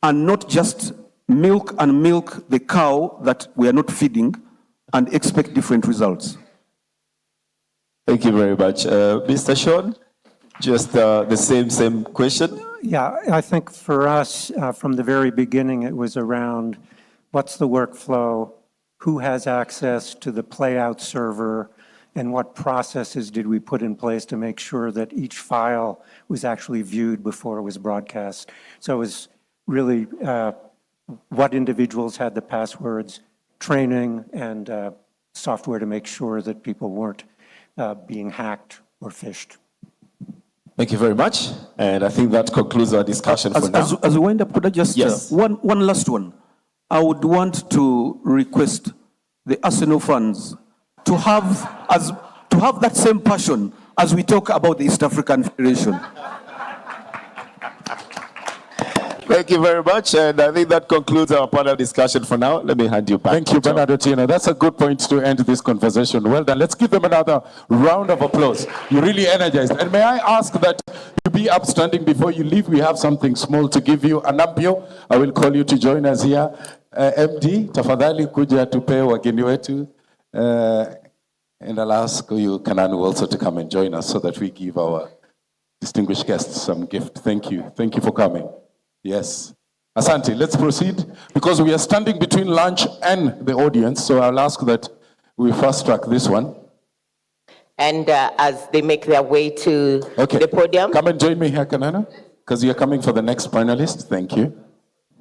and not just milk the cow that we are not feeding and expect different results. Thank you very much. Mr. Sean, just the same question. Yeah, I think for us, from the very beginning, it was around what's the workflow, who has access to the playout server, and what processes did we put in place to make sure that each file was actually viewed before it was broadcast. So it was really what individuals had the passwords, training, and software to make sure that people weren't being hacked or phished. Thank you very much. And I think that concludes our discussion for now. As we wind up, could I just, one last one? I would want to request the Arsenal fans to have that same passion as we talk about the East African Federation. Thank you very much. And I think that concludes our panel discussion for now. Let me hand you back. Thank you, Bernardino. That's a good point to end this conversation. Well done. Let's give them another round of applause. You really energized. And may I ask that you be upstanding before you leave? We have something small to give you. Anampio, I will call you to join us here. MD, tafadhali kuja tupe wageni wetu. And I'll ask you, Kananu, also to come and join us so that we give our distinguished guests some gift. Thank you. Thank you for coming. Yes. Asante, let's proceed because we are standing between lunch and the audience. So I'll ask that we fast track this one. And as they make their way to the podium. Come and join me here, Kanana, because you're coming for the next panelist. Thank you.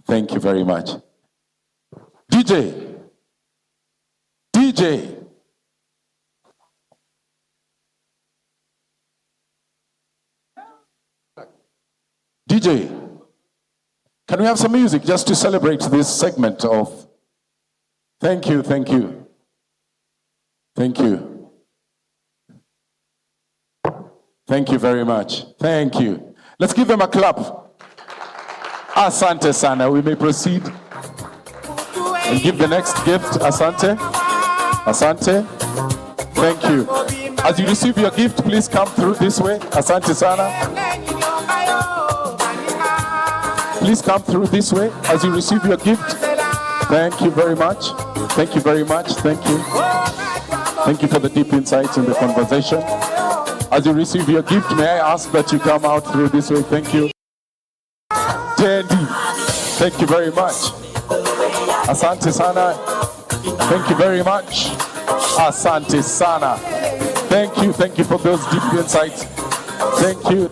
Thank you very much. DJ. Can we have some music just to celebrate this segment of... Thank you. Thank you very much. Thank you. Let's give them a clap. Asante sana. We may proceed and give the next gift. Asante. Thank you. As you receive your gift, please come through this way. Asante sana. Please come through this way as you receive your gift. Thank you very much. Thank you very much. Thank you. Thank you for the deep insights in the conversation. As you receive your gift, may I ask that you come out through this way? Thank you. JD, thank you very much. Asante sana. Thank you very much. Asante sana. Thank you for those deep insights. Thank you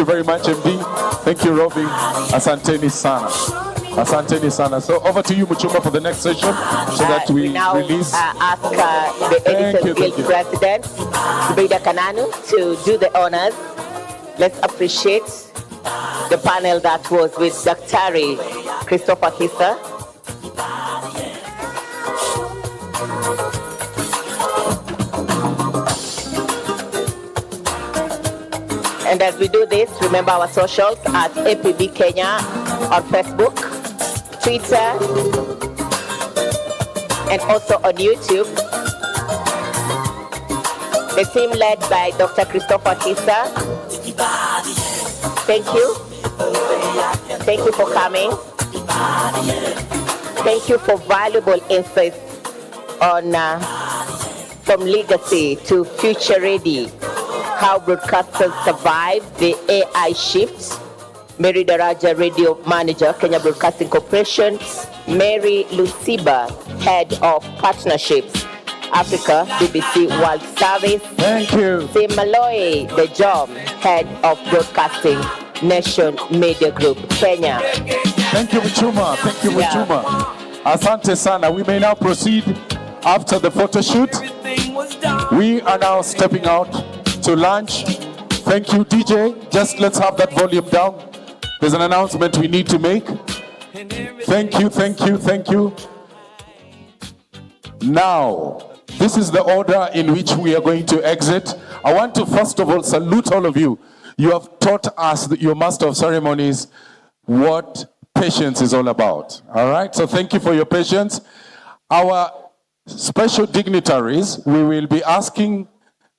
very much, MD. Thank you, Robbie. Asanteni sana. So over to you, Muchumba, for the next session, so that we now release. Ask the Editors Guild President, Zubeda Kananu, to do the honors. Let's appreciate the panel that was with Dr. Christopher Hissa. And as we do this, remember our socials at APB Kenya on Facebook, Twitter, and also on YouTube. The team led by Dr. Christopher Hissa. Thank you. Thank you for coming. Thank you for valuable insights on from legacy to future ready, how broadcasters survive the AI shift. Mary Daraja, Radio Manager, Kenya Broadcasting Corporation. Mary Luciba, Head of Partnerships, Africa, BBC World Service. Thank you. Sim Malloy, the Jom, Head of Broadcasting, Nation Media Group, Kenya. Thank you, Michuma. Thank you, Michuma. Asante sana. We may now proceed after the photo shoot. We are now stepping out to lunch. Thank you, DJ. Just let's have that volume down. There's an announcement we need to make. Thank you, thank you, thank you. Now, this is the order in which we are going to exit. I want to first of all salute all of you. You have taught us, your Master of Ceremonies, what patience is all about. All right, so thank you for your patience. Our special dignitaries, we will be asking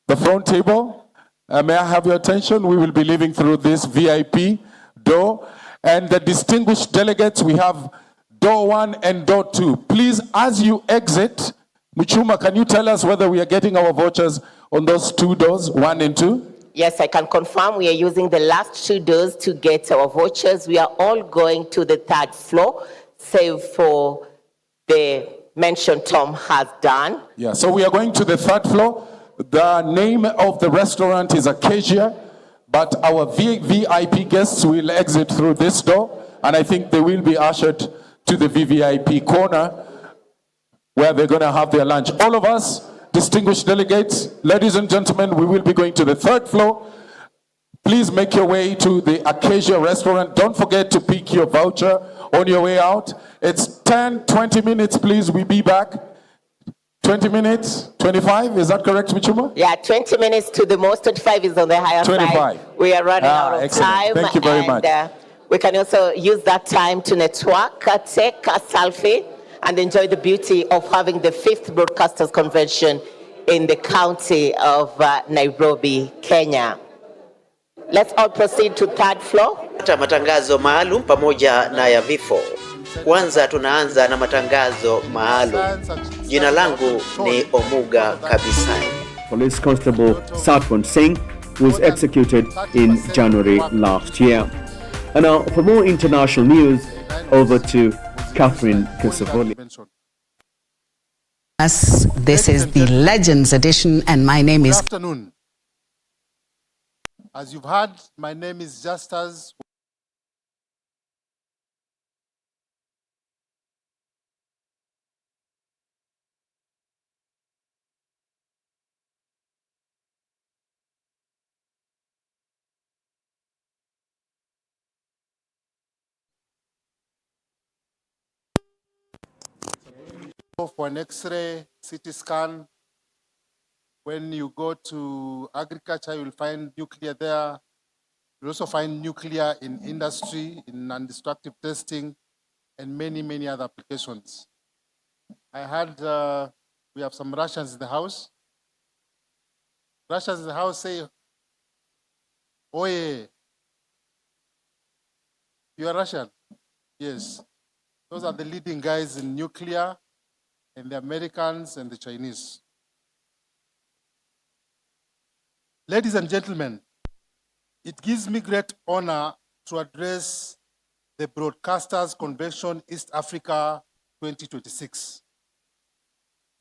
the front table. May I have your attention? We will be leaving through this VIP door. And the distinguished delegates, we have door 1 and door 2. Please, as you exit, Michuma, can you tell us whether we are getting our vouchers on those 2 doors, 1 and 2? Yes, I can confirm we are using the last 2 doors to get our vouchers. We are all going to the 3rd floor, save for the mention Tom has done. Yeah, so we are going to the 3rd floor. The name of the restaurant is Acacia, but our VIP guests will exit through this door, and I think they will be ushered to the VVIP corner where they're going to have their lunch. All of us, distinguished delegates, ladies and gentlemen, we will be going to the 3rd floor. Please make your way to the Acacia restaurant. Don't forget to pick your voucher on your way out. It's 10, 20 minutes, please. We'll be back. 20 minutes, 25, is that correct, Michuma? Yeah, 20 minutes to the most, 25 is on the higher 25. side. We are running out of excellent. time. Thank you very much. We can also use that time to network, take a selfie, and enjoy the beauty of having the 5th Broadcasters Convention in the county of Nairobi, Kenya. Let's all proceed to 3rd floor. Matangazo maalum pamoja na ya vifo. Kwanza tunaanza na matangazo maalum. Jina langu ni Omuga Kabisani. Police Constable Satwan Singh was executed in January last year. And now, for more international news, over to Catherine Kisavoli. This is the Legends edition, and my name is... Good afternoon. As you've heard, my name is Justus. For an X-ray, CT scan. When you go to agriculture, you'll find nuclear there. You'll also find nuclear in industry, in non-destructive testing, and many, many other applications. I heard we have some Russians in the house. Russians in the house say, oh yeah. You are Russian? Yes. Those are the leading guys in nuclear, and the Americans and the Chinese. Ladies and gentlemen, it gives me great honor to address the Broadcasters Convention East Africa 2026.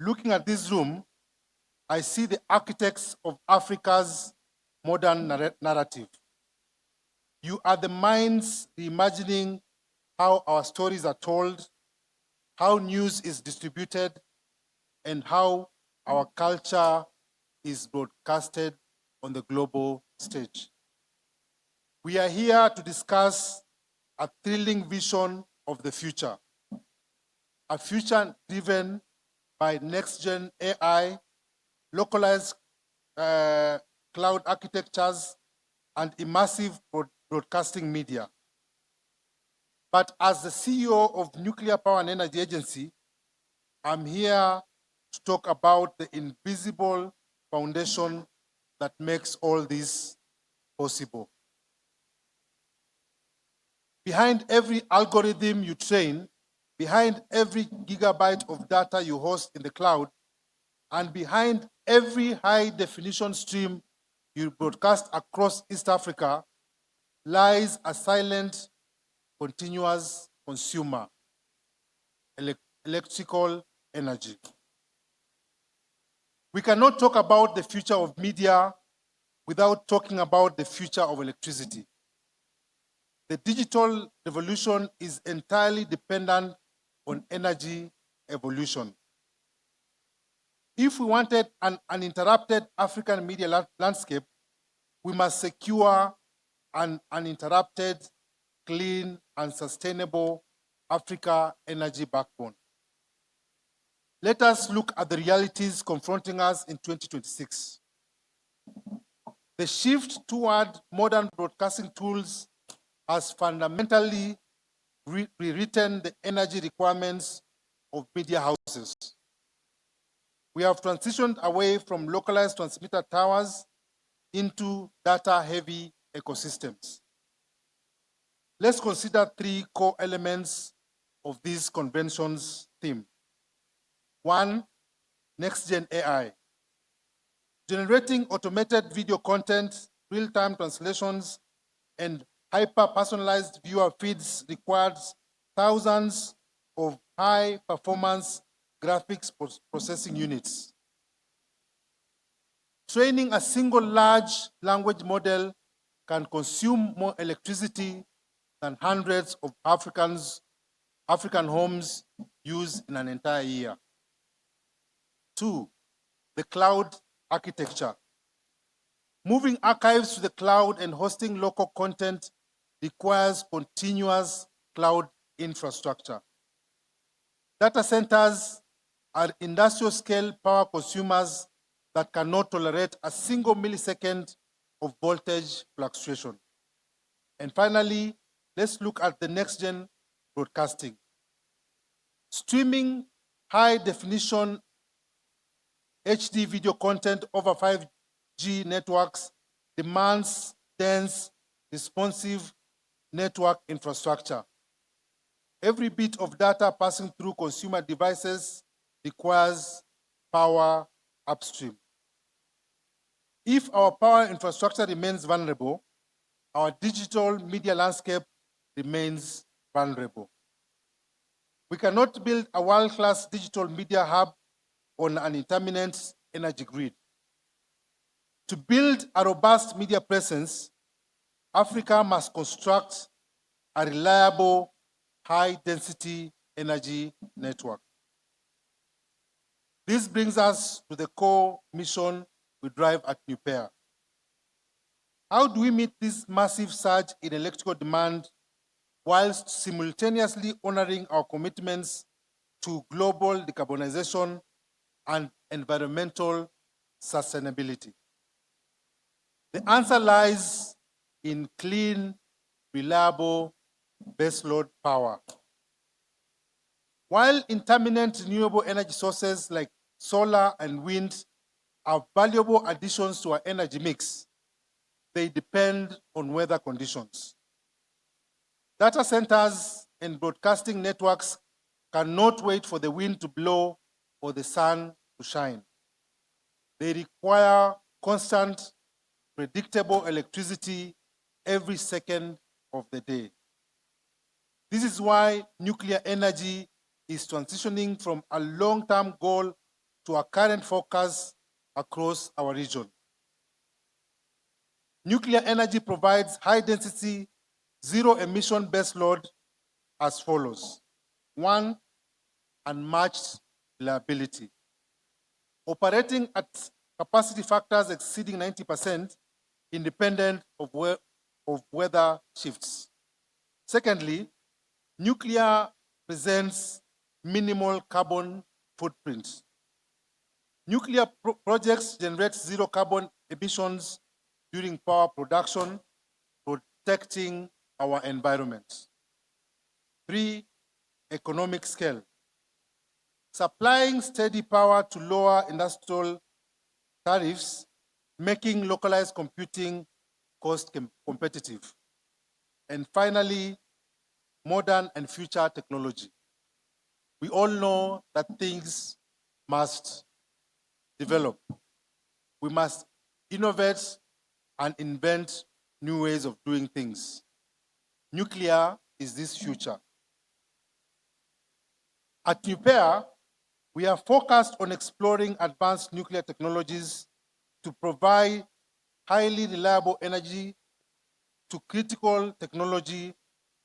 Looking at this room, I see the architects of Africa's modern narrative. You are the minds reimagining how our stories are told, how news is distributed, and how our culture is broadcasted on the global stage. We are here to discuss a thrilling vision of the future, a future driven by next-gen AI, localized cloud architectures, and immersive broadcasting media. But as the CEO of Nuclear Power and Energy Agency, I'm here to talk about the invisible foundation that makes all this possible. Behind every algorithm you train behind every gigabyte of data you host in the cloud, and behind every high-definition stream you broadcast across East Africa, lies a silent, continuous consumer, electrical energy. We cannot talk about the future of media without talking about the future of electricity. The digital revolution is entirely dependent on energy evolution. If we wanted an uninterrupted African media landscape, we must secure an uninterrupted, clean, and sustainable Africa energy backbone. Let us look at the realities confronting us in 2026. The shift toward modern broadcasting tools has fundamentally rewritten the energy requirements of media houses. We have transitioned away from localized transmitter towers into data-heavy ecosystems. Let's consider three core elements of this convention's theme. One, next-gen AI. Generating automated video content, real-time translations, and hyper-personalized viewer feeds requires thousands of high-performance graphics processing units. Training a single large language model can consume more electricity than hundreds of African homes use in an entire year. Two, the cloud architecture. Moving archives to the cloud and hosting local content requires continuous cloud infrastructure. Data centers are industrial-scale power consumers that cannot tolerate a single millisecond of voltage fluctuation. And finally, let's look at the next-gen broadcasting. Streaming high-definition HD video content over 5G networks demands dense, responsive network infrastructure. Every bit of data passing through consumer devices requires power upstream. If our power infrastructure remains vulnerable, our digital media landscape remains vulnerable. We cannot build a world-class digital media hub on an intermittent energy grid. To build a robust media presence, Africa must construct a reliable, high-density energy network. This brings us to the core mission we drive at NUPEA. How do we meet this massive surge in electrical demand whilst simultaneously honoring our commitments to global decarbonization and environmental sustainability? The answer lies in clean, reliable baseload power. While intermittent renewable energy sources like solar and wind are valuable additions to our energy mix, they depend on weather conditions. Data centers and broadcasting networks cannot wait for the wind to blow or the sun to shine. They require constant, predictable electricity every second of the day. This is why nuclear energy is transitioning from a long-term goal to a current focus across our region. Nuclear energy provides high-density, zero-emission baseload as follows. One, unmatched reliability. Operating at capacity factors exceeding 90%, independent of weather shifts. Secondly, nuclear presents minimal carbon footprint. Nuclear projects generate zero carbon emissions during power production, protecting our environment. Three, economic scale. Supplying steady power to lower industrial tariffs, making localized computing cost competitive. And finally, modern and future technology. We all know that things must develop. We must innovate and invent new ways of doing things. Nuclear is this future. At NUPEA, we are focused on exploring advanced nuclear technologies to provide highly reliable energy to critical technology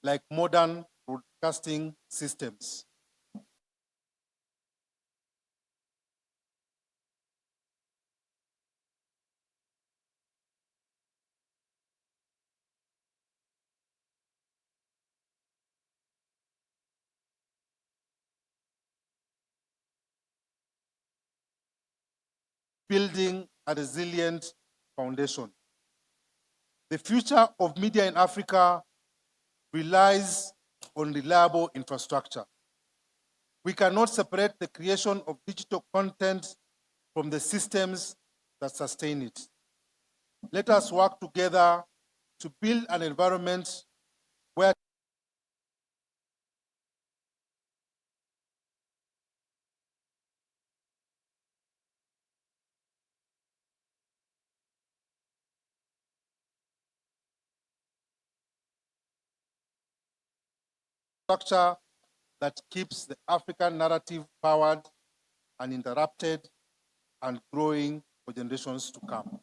like modern broadcasting systems. Building a resilient foundation. The future of media in Africa relies on reliable infrastructure. We cannot separate the creation of digital content from the systems that sustain it. Let us work together to build an environment where structure that keeps the African narrative powered, uninterrupted, and growing for generations to come.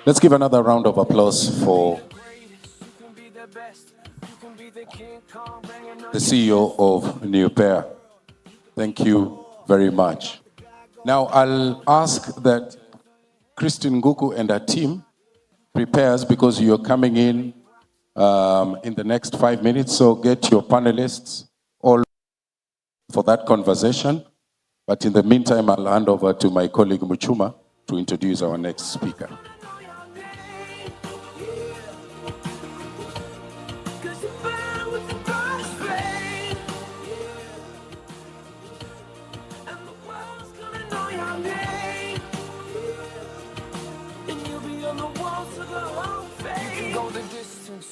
Let's give another round of applause for the CEO of NUPEA. Thank you very much. Now I'll ask that Christine Nguku and her team prepares, because you're coming in the next 5 minutes, so get your panelists all for that conversation. But in the meantime, I'll hand over to my colleague Muchuma to introduce our next speaker.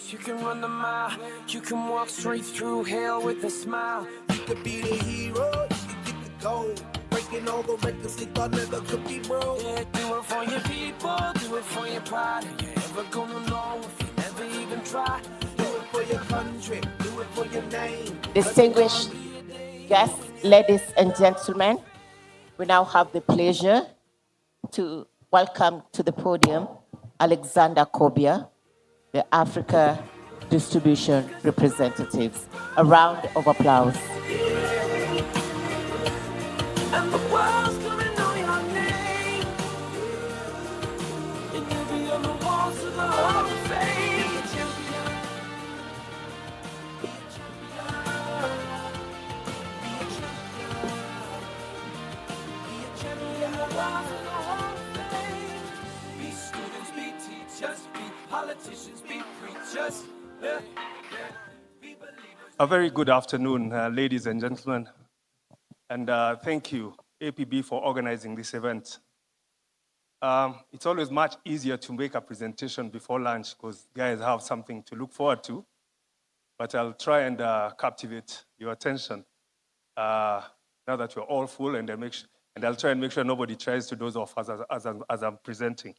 You can run the mile, you can walk straight through hell with a smile. You could be the hero, you could get the gold. Breaking all the records they thought never could be broke. Yeah, do it for your people, do it for your pride. Are you ever gonna know if you never even try? Do it for your country, do it for your name. Distinguished guests, ladies and gentlemen, we now have the pleasure to welcome to the podium Alexander Kobia, the Africa Distribution Representatives. A round of applause. And the world's gonna know your name. And you'll be on the walls of the Hall of Fame. Be a champion. Be a champion. Be a champion. Be a champion. The walls of the Hall of Fame. Be students, be teachers, be politicians, be preachers. A very good afternoon, ladies and gentlemen. And thank you, APB, for organizing this event. It's always much easier to make a presentation before lunch because guys have something to look forward to. But I'll try and captivate your attention now that you're all full, and I'll try and make sure nobody tries to doze off as I'm presenting.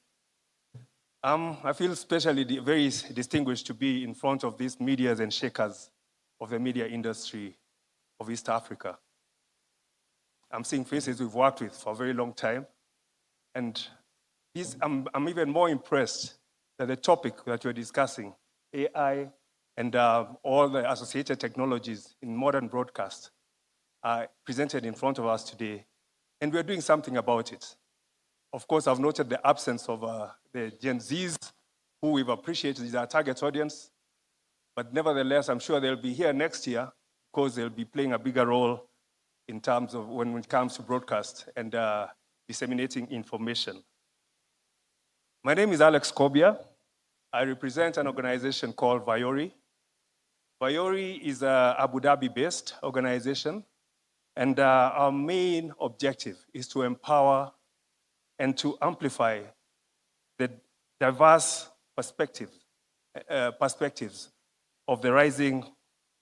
I feel especially very distinguished to be in front of these medias and shakers of the media industry of East Africa. I'm seeing faces we've worked with for a very long time. And I'm even more impressed that the topic that we're discussing, AI and all the associated technologies in modern broadcast, are presented in front of us today. And we're doing something about it. Of course, I've noted the absence of the Gen Zs, who we've appreciated as our target audience. But nevertheless, I'm sure they'll be here next year because they'll be playing a bigger role in terms of when it comes to broadcast and disseminating information. My name is Alex Kobia. I represent an organization called Viori. Viori is an Abu Dhabi-based organization, and our main objective is to empower and to amplify the diverse perspectives of the rising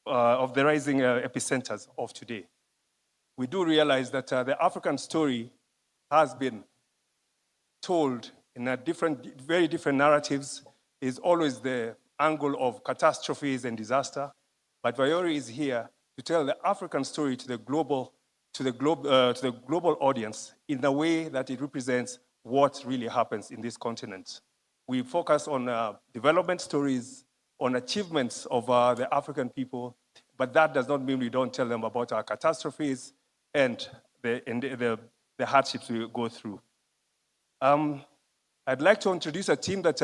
epicenters of today. We do realize that the African story has been told in very different narratives. Is always the angle of catastrophes and disaster, but Viori is here to tell the African story to the global audience in a way that it represents what really happens in this continent. We focus on development stories, on achievements of the African people, but that does not mean we don't tell them about our catastrophes and the hardships we go through. I'd like to introduce a team that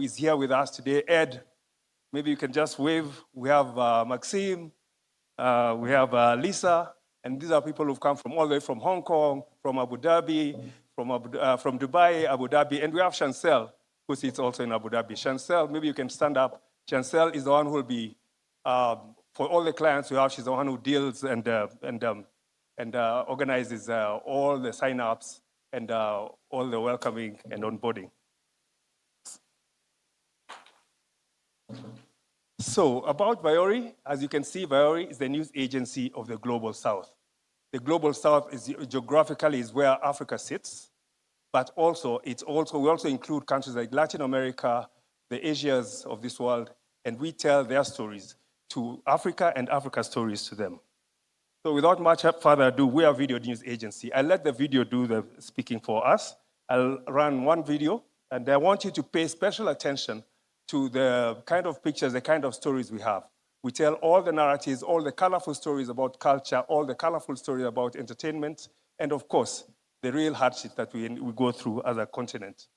is here with us today. Ed, maybe you can just wave. We have Maxime, we have Lisa, and these are people who've come from all the way from Hong Kong, from Abu Dhabi, from Dubai, Abu Dhabi, and we have Chancel, who sits also in Abu Dhabi. Chancel, maybe you can stand up. Chancel is the one who will be, for all the clients we have, she's the one who deals and organizes all the sign-ups and all the welcoming and onboarding. So about Viori, as you can see, Viori is the news agency of the Global South. The Global South is geographically is where Africa sits, but also we also include countries like Latin America, the Asias of this world, and we tell their stories to Africa and Africa's stories to them. So without much further ado, we are a video news agency. I'll let the video do the speaking for us. I'll run one video, and I want you to pay special attention to the kind of pictures, the kind of stories we have. We tell all the narratives, all the colorful stories about culture, all the colorful stories about entertainment, and of course, the real hardship that we go through as a continent.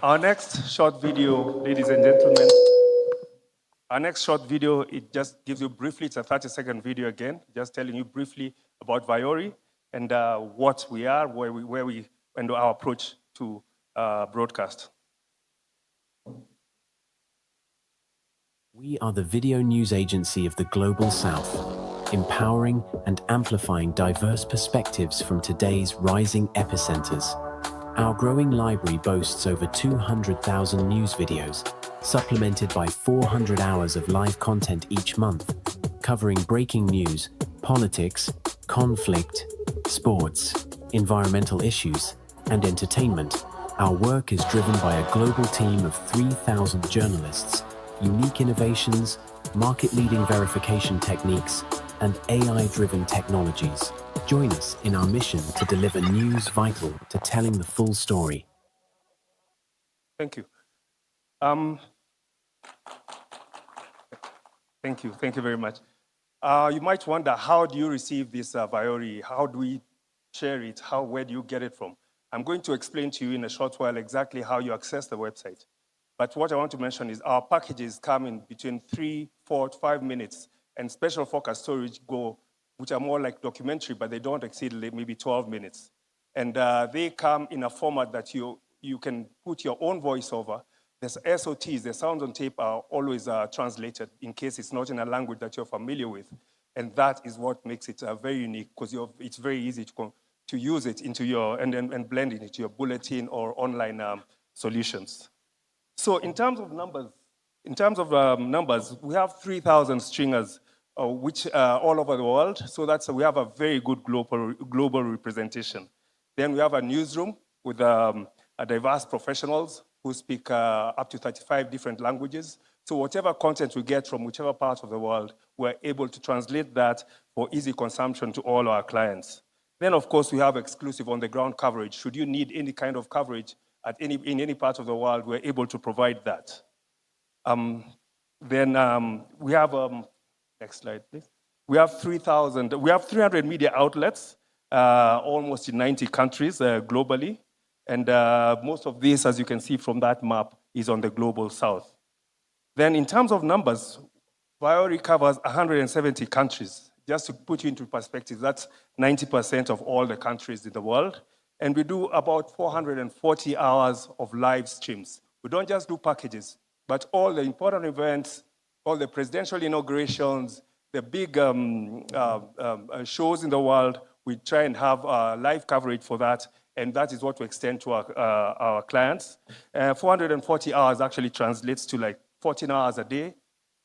Our next short video, ladies and gentlemen, it just gives you briefly, it's a 30-second video again, just telling you briefly about Viori and what we are, where we, and our approach to broadcast. We are the video news agency of the Global South, empowering and amplifying diverse perspectives from today's rising epicenters. Our growing library boasts over 200,000 news videos, supplemented by 400 hours of live content each month, covering breaking news, politics, conflict, sports, environmental issues, and entertainment. Our work is driven by a global team of 3,000 journalists, unique innovations, market-leading verification techniques, and AI-driven technologies. Join us in our mission to deliver news vital to telling the full story. Thank you. Thank you very much. You might wonder, how do you receive this Viori? How do we share it? Where do you get it from? I'm going to explain to you in a short while exactly how you access the website. But what I want to mention is our packages come in between 3, 4, 5 minutes, and special focus storage go, which are more like documentary, but they don't exceed maybe 12 minutes. And they come in a format that you can put your own voiceover. The SOTs, the sounds on tape, are always translated in case it's not in a language that you're familiar with. And that is what makes it very unique, because it's very easy to use it into your, and blend it into your bulletin or online solutions. So in terms of numbers, we have 3,000 stringers, which all over the world. So we have a very good global representation. Then we have a newsroom with diverse professionals who speak up to 35 different languages. So whatever content we get from whichever part of the world, we're able to translate that for easy consumption to all our clients. Then, of course, we have exclusive on-the-ground coverage. Should you need any kind of coverage in any part of the world, we're able to provide that. Then we have, next slide, please. We have 300 media outlets, almost in 90 countries globally. And most of this, as you can see from that map, is on the global south. Then in terms of numbers, Viori covers 170 countries. Just to put you into perspective, that's 90% of all the countries in the world. And we do about 440 hours of live streams. We don't just do packages, but all the important events, all the presidential inaugurations, the big shows in the world, we try and have live coverage for that. And that is what we extend to our clients. 440 hours actually translates to like 14 hours a day.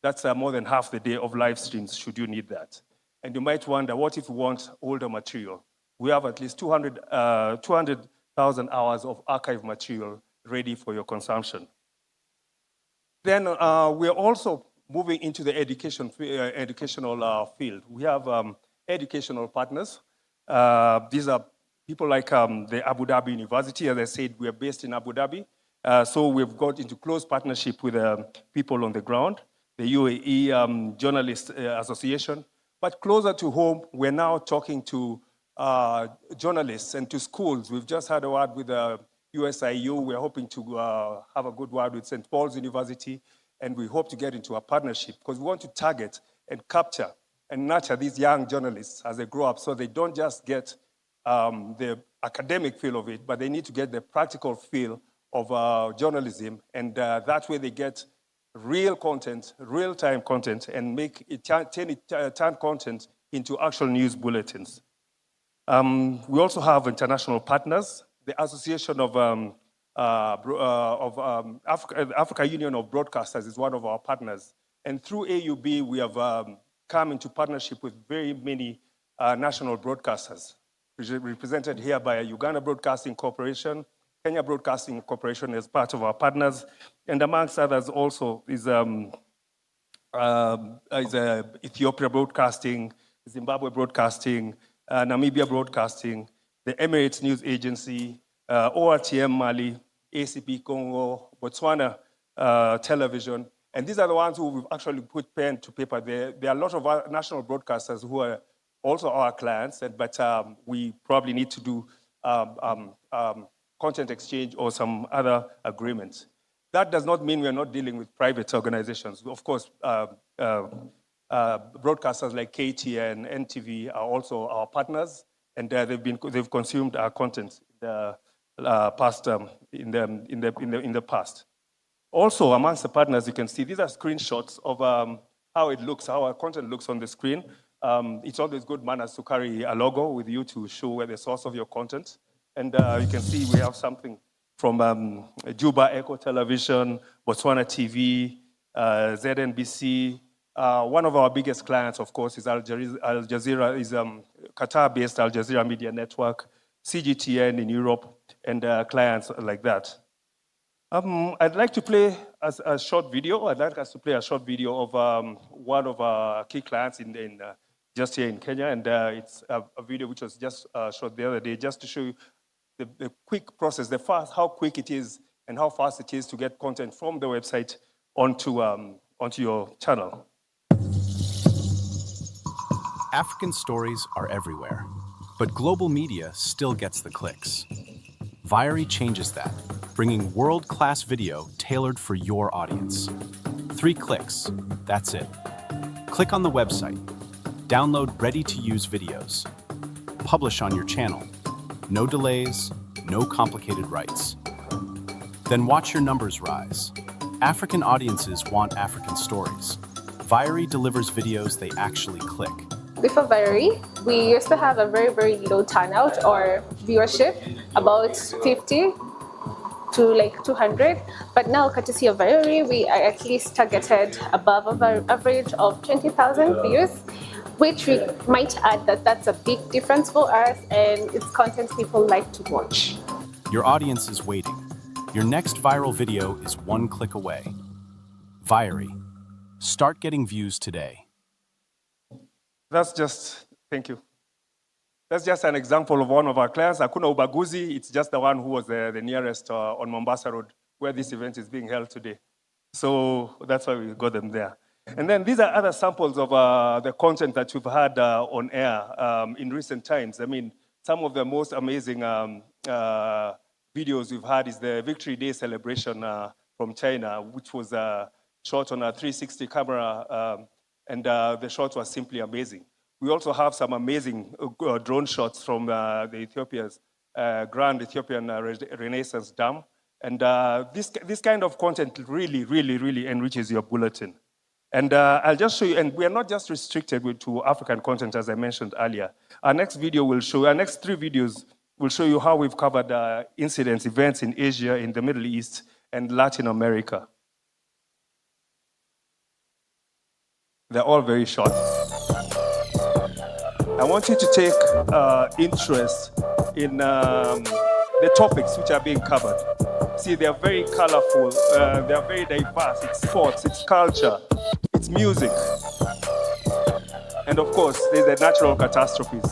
That's more than half the day of live streams, should you need that. And you might wonder, what if you want older material? We have at least 200,000 hours of archive material ready for your consumption. Then we're also moving into the educational field. We have educational partners. These are people like the Abu Dhabi University. As I said, we are based in Abu Dhabi. So we've got into close partnership with people on the ground, the UAE Journalist Association. But closer to home, we're now talking to journalists and to schools. We've just had a word with USIU. We're hoping to have a good word with St. Paul's University. And we hope to get into a partnership because we want to target and capture and nurture these young journalists as they grow up so they don't just get the academic feel of it, but they need to get the practical feel of journalism. And that way they get real content, real-time content, and make it turn content into actual news bulletins. We also have international partners. The Association of Africa Union of Broadcasters is one of our partners. And through AUB, we have come into partnership with very many national broadcasters, represented here by Uganda Broadcasting Corporation, Kenya Broadcasting Corporation as part of our partners, and amongst others also is Ethiopia Broadcasting, Zimbabwe Broadcasting, Namibia Broadcasting, the Emirates News Agency, ORTM Mali, ACP Congo, Botswana Television, and these are the ones who we've actually put pen to paper. There are a lot of our national broadcasters who are also our clients, but we probably need to do content exchange or some other agreements. That does not mean we're not dealing with private organizations. Of course, broadcasters like KTN, NTV are also our partners, and they've consumed our content in the past. Also, amongst the partners, you can see these are screenshots of how it looks, how our content looks on the screen. It's always good manners to carry a logo with you to show where the source of your content. And you can see we have something from Juba Echo Television, Botswana TV, ZNBC. One of our biggest clients, of course, is Al Jazeera, is Qatar-based Al Jazeera Media Network, CGTN in Europe, and clients like that. I'd like to play a short video. I'd like us to play a short video of one of our key clients just here in Kenya, and it's a video which was just shot the other day, just to show you the quick process, how quick it is and how fast it is to get content from the website onto your channel. African stories are everywhere, but global media still gets the clicks. Viori changes that, bringing world-class video tailored for your audience. 3 clicks, that's it. Click on the website, download ready-to-use videos, publish on your channel, No delays, no complicated rights. Then watch your numbers rise. African audiences want African stories. Viary delivers videos they actually click. Before Viary, we used to have a very, very low turnout or viewership, about 50 to like 200. But now, courtesy of Viary, we are at least targeted above our average of 20,000 views, which we might add that that's a big difference for us and it's content people like to watch. Your audience is waiting. Your next viral video is one click away. Viary. Start getting views today. Thank you. That's just an example of one of our clients, Hakuna Ubaguzi. It's just the one who was the nearest on Mombasa Road, where this event is being held today. So that's why we got them there. And then these are other samples of the content that you've had on air in recent times. I mean, some of the most amazing videos we've had is the Victory Day celebration from China, which was shot on a 360 camera, and the shot was simply amazing. We also have some amazing drone shots from the Ethiopia's Grand Ethiopian Renaissance Dam. And this kind of content really, really, really enriches your bulletin. And I'll just show you, and we are not just restricted to African content, as I mentioned earlier. Our next video will show, our next 3 videos will show you how we've covered incidents, events in Asia, in the Middle East, and Latin America. They're all very short. I want you to take interest in the topics which are being covered. See, they are very colorful, they are very diverse. It's sports, it's culture, it's music. And of course, there's the natural catastrophes.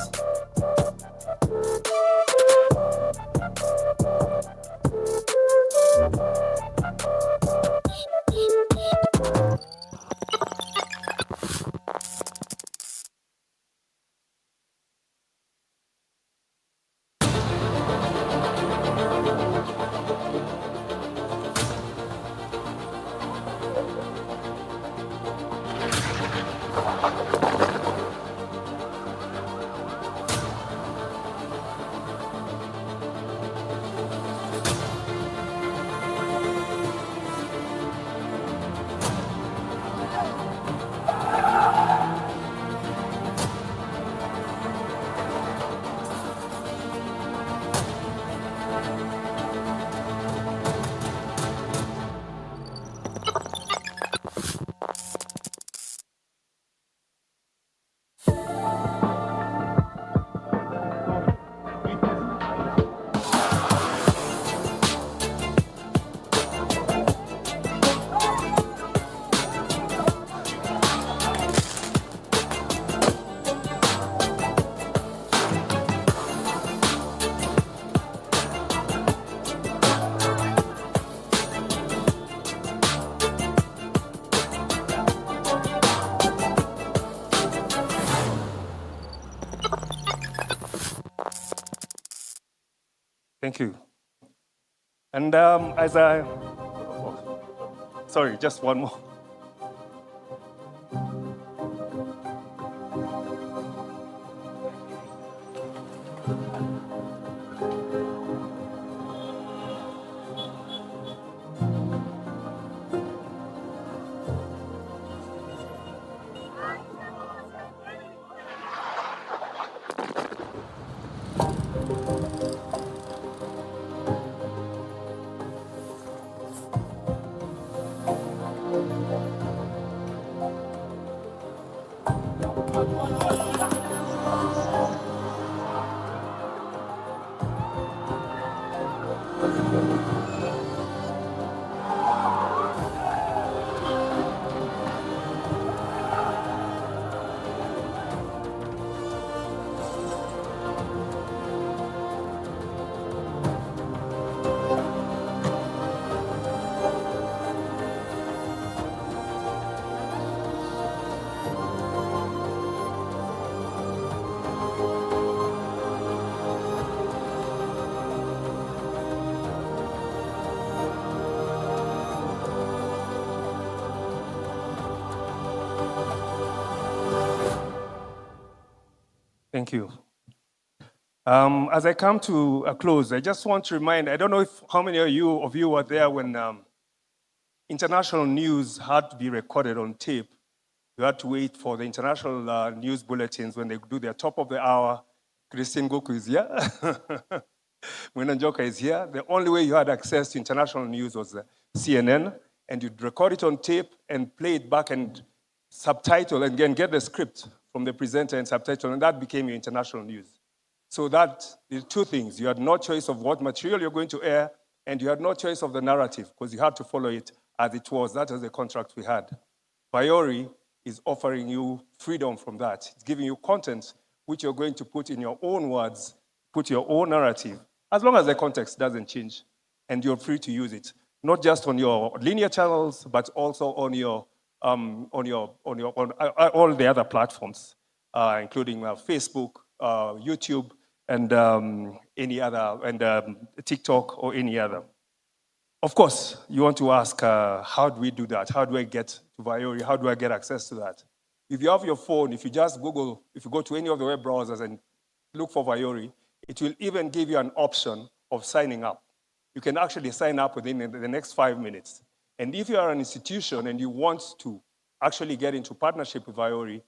Thank you. And sorry, just one more. Thank you. As I come to a close, I just want to remind, I don't know how many of you were there when international news had to be recorded on tape. You had to wait for the international news bulletins when they do their top of the hour. Christine Goku is here. Mwenanjoka is here. The only way you had access to international news was CNN, and you'd record it on tape and play it back and subtitle and then get the script from the presenter and subtitle, and that became your international news. So that, the two things, you had no choice of what material you're going to air, and you had no choice of the narrative, because you had to follow it as it was. That was the contract we had. Viori is offering you freedom from that. It's giving you content which you're going to put in your own words, put your own narrative, as long as the context doesn't change, and you're free to use it, not just on your linear channels, but also on all the other platforms, including Facebook, YouTube, and any other, and TikTok or any other. Of course, you want to ask, how do we do that? How do I get to Viori? How do I get access to that? If you have your phone, if you just Google, if you go to any of the web browsers and look for Viori, it will even give you an option of signing up. You can actually sign up within the next 5 minutes. And if you are an institution and you want to actually get into partnership with Viori,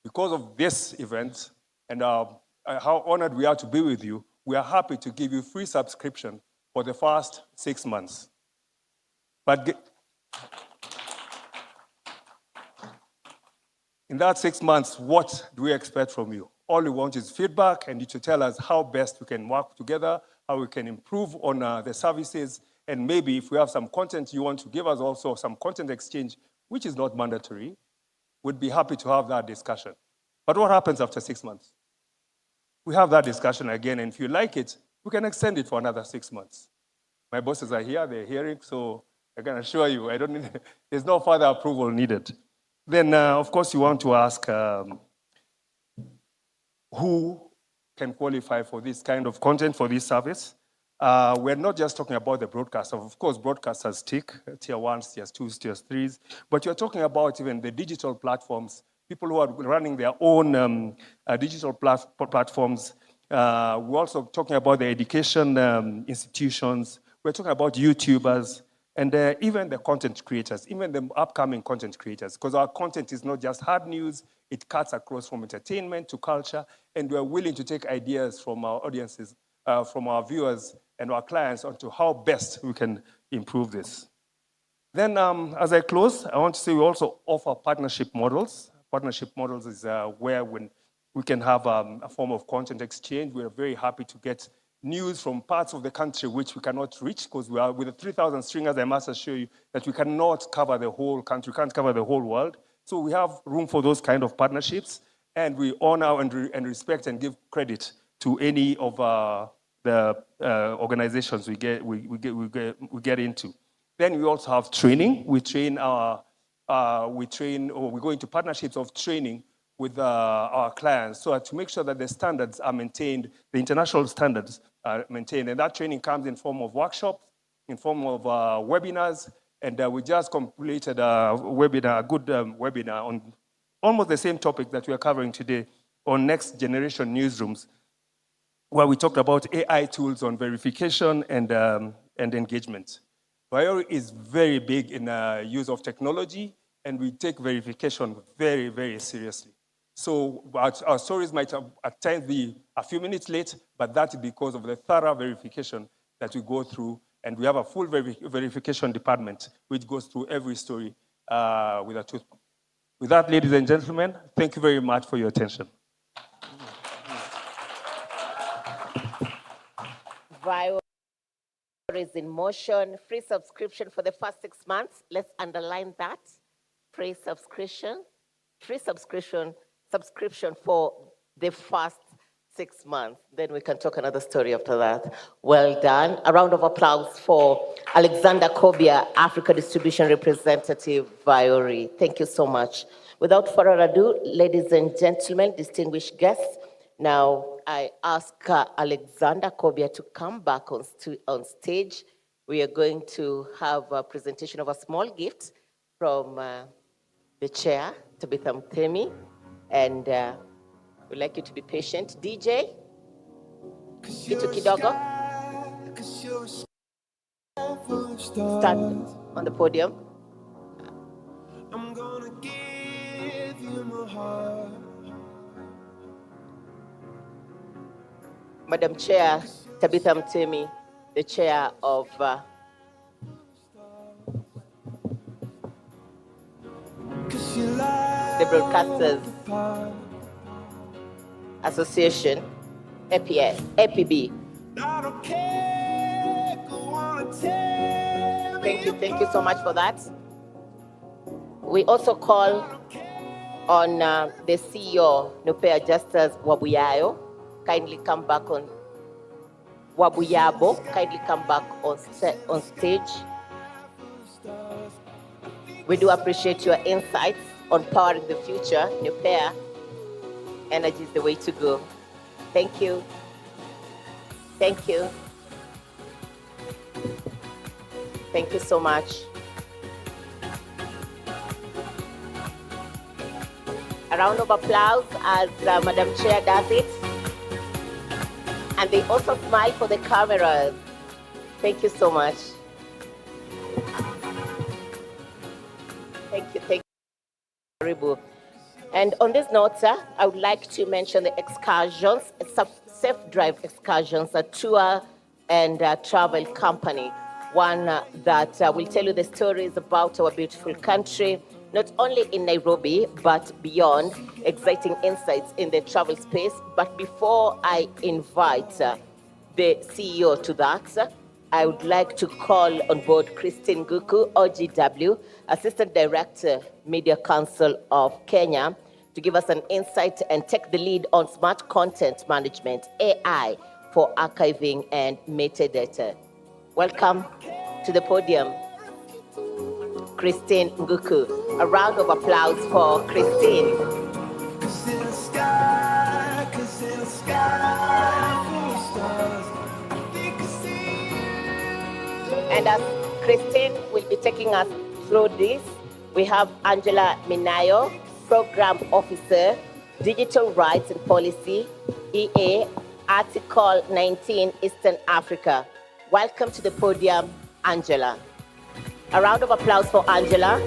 because of this event and how honored we are to be with you, we are happy to give you free subscription for the first 6 months. But in that 6 months, what do we expect from you? All we want is feedback, and you to tell us how best we can work together, how we can improve on the services, and maybe if we have some content you want to give us also, some content exchange, which is not mandatory, we'd be happy to have that discussion. But what happens after 6 months? We have that discussion again, and if you like it, we can extend it for another 6 months. My bosses are here, they're hearing, so I can assure you, there's no further approval needed. Then, of course, you want to ask who can qualify for this kind of content, for this service. We're not just talking about the broadcasters. Of course, broadcasters tick, tier 1s, tier 2s, tier 3s, but you're talking about even the digital platforms, people who are running their own digital platforms. We're also talking about the education institutions. We're talking about YouTubers, and even the content creators, even the upcoming content creators, because our content is not just hard news, it cuts across from entertainment to culture, and we're willing to take ideas from our audiences, from our viewers and our clients onto how best we can improve this. Then as I close, I want to say we also offer partnership models. Partnership models is where when we can have a form of content exchange. We're very happy to get news from parts of the country which we cannot reach, because we are with the 3,000 stringers, I must assure you that we cannot cover the whole country, can't cover the whole world. So we have room for those kind of partnerships, and we honor and respect and give credit to any of the organizations we get into. Then we also have training. We go into partnerships of training with our clients so to make sure that the standards are maintained, the international standards are maintained. And that training comes in form of workshops, in form of webinars, and we just completed a good webinar on almost the same topic that we are covering today on next generation newsrooms, where we talked about AI tools on verification and engagement. Viori is very big in use of technology, and we take verification very, very seriously. So our stories might at times be a few minutes late, but that's because of the thorough verification that we go through, and we have a full verification department which goes through every story with a toothpick. With that, ladies and gentlemen, thank you very much for your attention. Viori is in motion. Free subscription for the first 6 months. Let's underline that. Free subscription for the first 6 months. Then we can talk another story after that. Well done. A round of applause for Alexander Kobia, Africa Distribution Representative, Viori. Thank you so much. Without further ado, ladies and gentlemen, distinguished guests, now I ask Alexander Kobia to come back on stage. We are going to have a presentation of a small gift from the chair, Tabitha Mthemi, and we'd like you to be patient. DJ, Kitu kidogo. Stand on the podium. I'm gonna give you my heart. Madam Chair Tabitha Mtemi, the chair of the Broadcasters Association, APB. Thank you so much for that. We also call on the CEO, Nupea Justus Wabuyayo, kindly come back on Wabuyabo, kindly come back on stage. We do appreciate your insights on powering the future. Nupea, energy is the way to go. Thank you. Thank you. Thank you so much. A round of applause as Madam Chair does it. And they also smile for the cameras. Thank you so much. Thank you. And on this note, I would like to mention the excursions, Safe Drive Excursions, a tour and travel company. One that will tell you the stories about our beautiful country, not only in Nairobi, but beyond, exciting insights in the travel space. But before I invite the CEO to that, I would like to call on board Christine Nguku, OGW, Assistant Director, Media Council of Kenya, to give us an insight and take the lead on smart content management, AI, for archiving and metadata. Welcome to the podium, Christine Nguku. A round of applause for Christine. And as Christine will be taking us through this, we have Angela Minayo, Program Officer, Digital Rights and Policy, EA, Article 19, Eastern Africa. Welcome to the podium, Angela. A round of applause for Angela.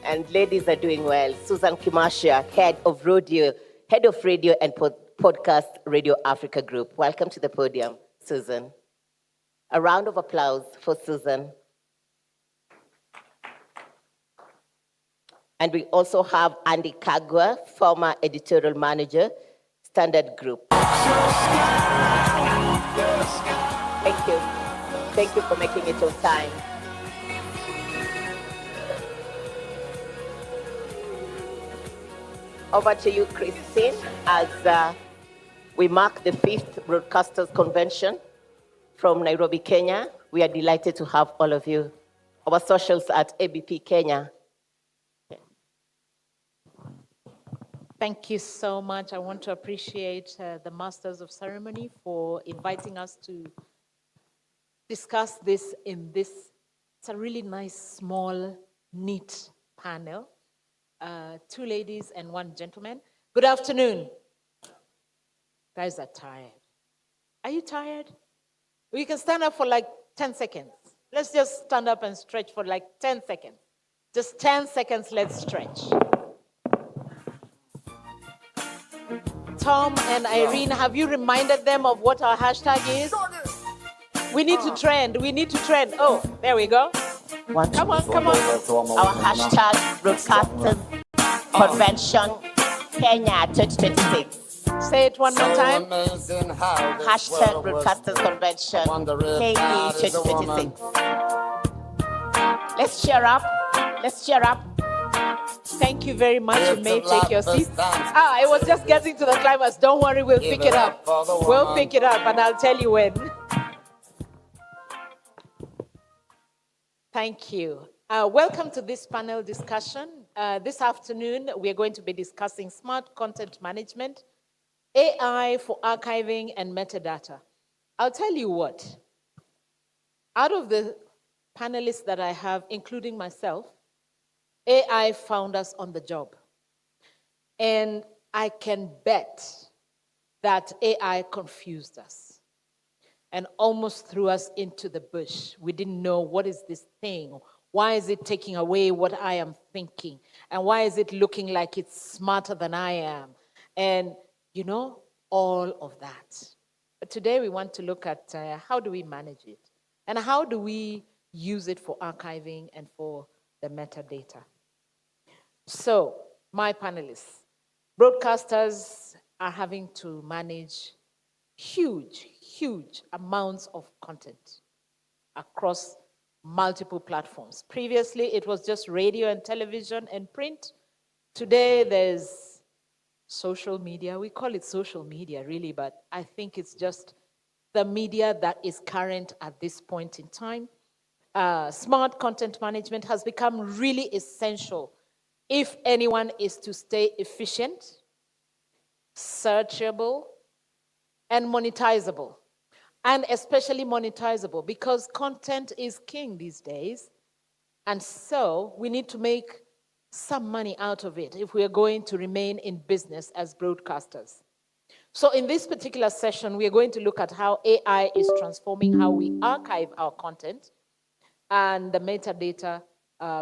And ladies are doing well. Susan Kimasha, Head of Radio and Podcast Radio Africa Group. Welcome to the podium, Susan. A round of applause for Susan. And we also have Andy Kagwa, former editorial manager, Standard Group. Thank you. Thank you for making it on time. Over to you, Christine, as we mark the 5th Broadcasters Convention from Nairobi, Kenya. We are delighted to have all of you. Our socials at ABP Kenya. Thank you so much. I want to appreciate the Masters of Ceremony for inviting us to discuss this in this. It's a really nice, small, neat panel. 2 ladies and 1 gentleman. Good afternoon. Guys are tired. Are you tired? We can stand up for like 10 seconds. Let's just stand up and stretch for like 10 seconds. Just 10 seconds, let's stretch. Tom and Irene, have you reminded them of what our hashtag is? We need to trend. Oh, there we go. Come on. Our hashtag Broadcasters Convention Kenya 2026. Say it one more time. Hashtag Broadcasters Convention Kenya 2026. Let's cheer up. Thank you very much. You may take your seats. I was just getting to the climax. Don't worry, we'll pick it up. And I'll tell you when. Thank you. Welcome to this panel discussion. This afternoon, we are going to be discussing smart content management, AI for archiving and metadata. I'll tell you what, out of the panelists that I have, including myself, AI found us on the job. And I can bet that AI confused us and almost threw us into the bush. We didn't know, what is this thing? Why is it taking away what I am thinking? And why is it looking like it's smarter than I am? And, all of that. But today we want to look at how do we manage it? And how do we use it for archiving and for the metadata? So, my panelists, broadcasters are having to manage huge amounts of content across multiple platforms. Previously, it was just radio and television and print. Today, there's social media. We call it social media, really, but I think it's just the media that is current at this point in time. Smart content management has become really essential if anyone is to stay efficient, searchable, and monetizable. And especially monetizable, because content is king these days. And so we need to make some money out of it if we are going to remain in business as broadcasters. So in this particular session, we are going to look at how AI is transforming how we archive our content and the metadata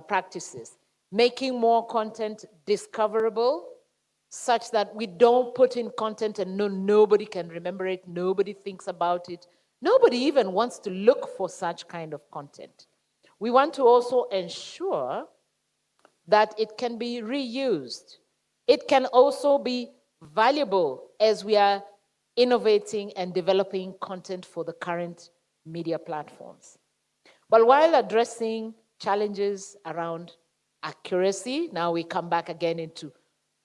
practices, making more content discoverable such that we don't put in content and nobody can remember it, nobody thinks about it, nobody even wants to look for such kind of content. We want to also ensure that it can be reused. It can also be valuable as we are innovating and developing content for the current media platforms. But while addressing challenges around accuracy, now we come back again into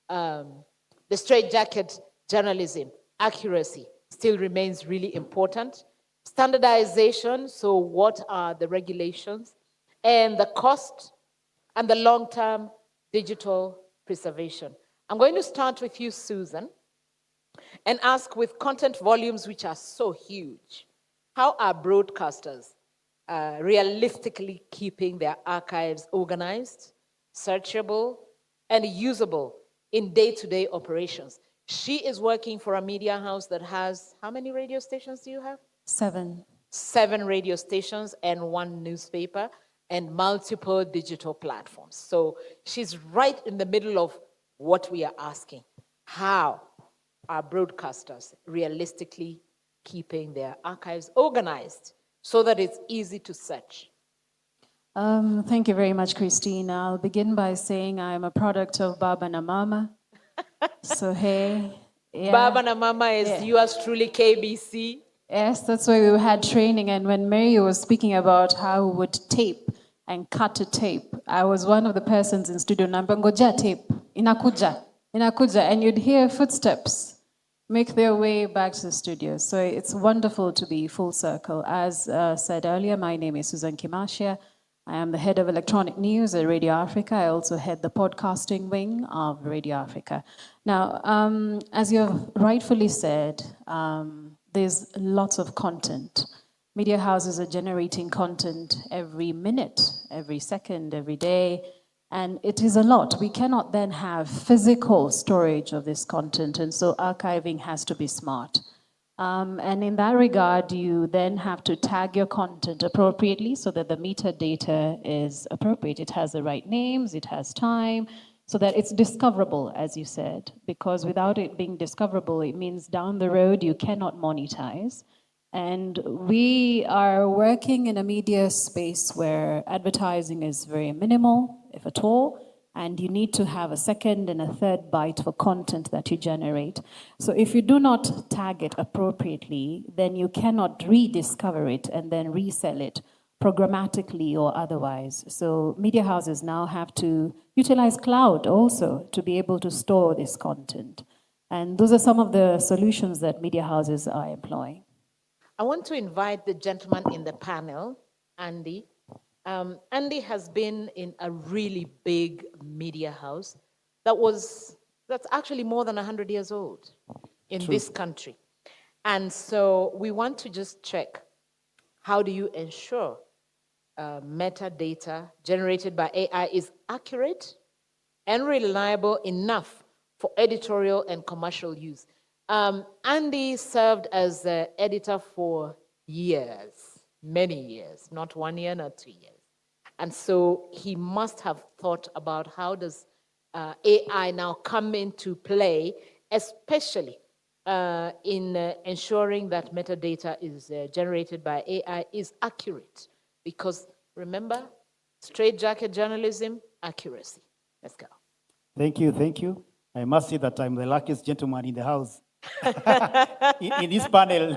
the straitjacket journalism. Accuracy still remains really important. Standardization, so what are the regulations? And the cost and the long-term digital preservation. I'm going to start with you, Susan, and ask, with content volumes which are so huge, how are broadcasters realistically keeping their archives organized, searchable, and usable in day-to-day operations? She is working for a media house that has, how many radio stations do you have? 7. 7 radio stations and 1 newspaper and multiple digital platforms. So she's right in the middle of what we are asking. How are broadcasters realistically keeping their archives organized so that it's easy to search? Thank you very much, Christine. I'll begin by saying I'm a product of Baba na Mama. So hey. Yeah. Baba na Mama is yours truly, KBC. Yes, that's why we had training. And when Mary was speaking about how we would tape and cut a tape, I was one of the persons in studio, Nambangoja tape, inakuja, and you'd hear footsteps make their way back to the studio. So it's wonderful to be full circle. As said earlier, my name is Susan Kimashia. I am the head of electronic news at Radio Africa. I also head the podcasting wing of Radio Africa. Now, as you have rightfully said, there's lots of content. Media houses are generating content every minute, every second, every day, and it is a lot. We cannot then have physical storage of this content, and so archiving has to be smart. And in that regard, you then have to tag your content appropriately so that the metadata is appropriate. It has the right names, it has time, so that it's discoverable, as you said, because without it being discoverable, it means down the road you cannot monetize. And we are working in a media space where advertising is very minimal, if at all, and you need to have a second and a third bite for content that you generate. So if you do not tag it appropriately, then you cannot rediscover it and then resell it programmatically or otherwise. So media houses now have to utilize cloud also to be able to store this content. And those are some of the solutions that media houses are employing. I want to invite the gentleman in the panel, Andy. Andy has been in a really big media house that's actually more than 100 years old in this country. And so we want to just check, how do you ensure metadata generated by AI is accurate and reliable enough for editorial and commercial use. Andy served as the editor for years, many years, not 1 year, not 2 years. And so he must have thought about how does AI now come into play, especially in ensuring that metadata is generated by AI is accurate. Because remember, straitjacket journalism, accuracy. Let's go. Thank you, thank you. I must say that I'm the luckiest gentleman in the house in this panel,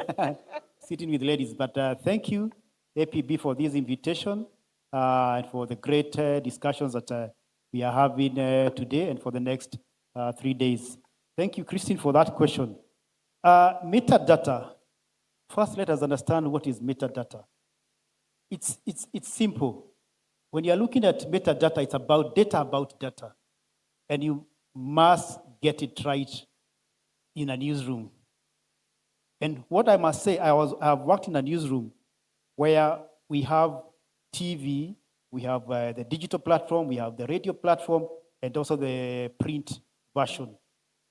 sitting with ladies. But thank you, APB, for this invitation and for the great discussions that we are having today and for the next 3 days. Thank you, Christine, for that question. Metadata. First, let us understand what is metadata. It's simple. When you're looking at metadata, it's about data. And you must get it right in a newsroom. And what I must say, I've worked in a newsroom where we have TV, we have the digital platform, we have the radio platform, and also the print version.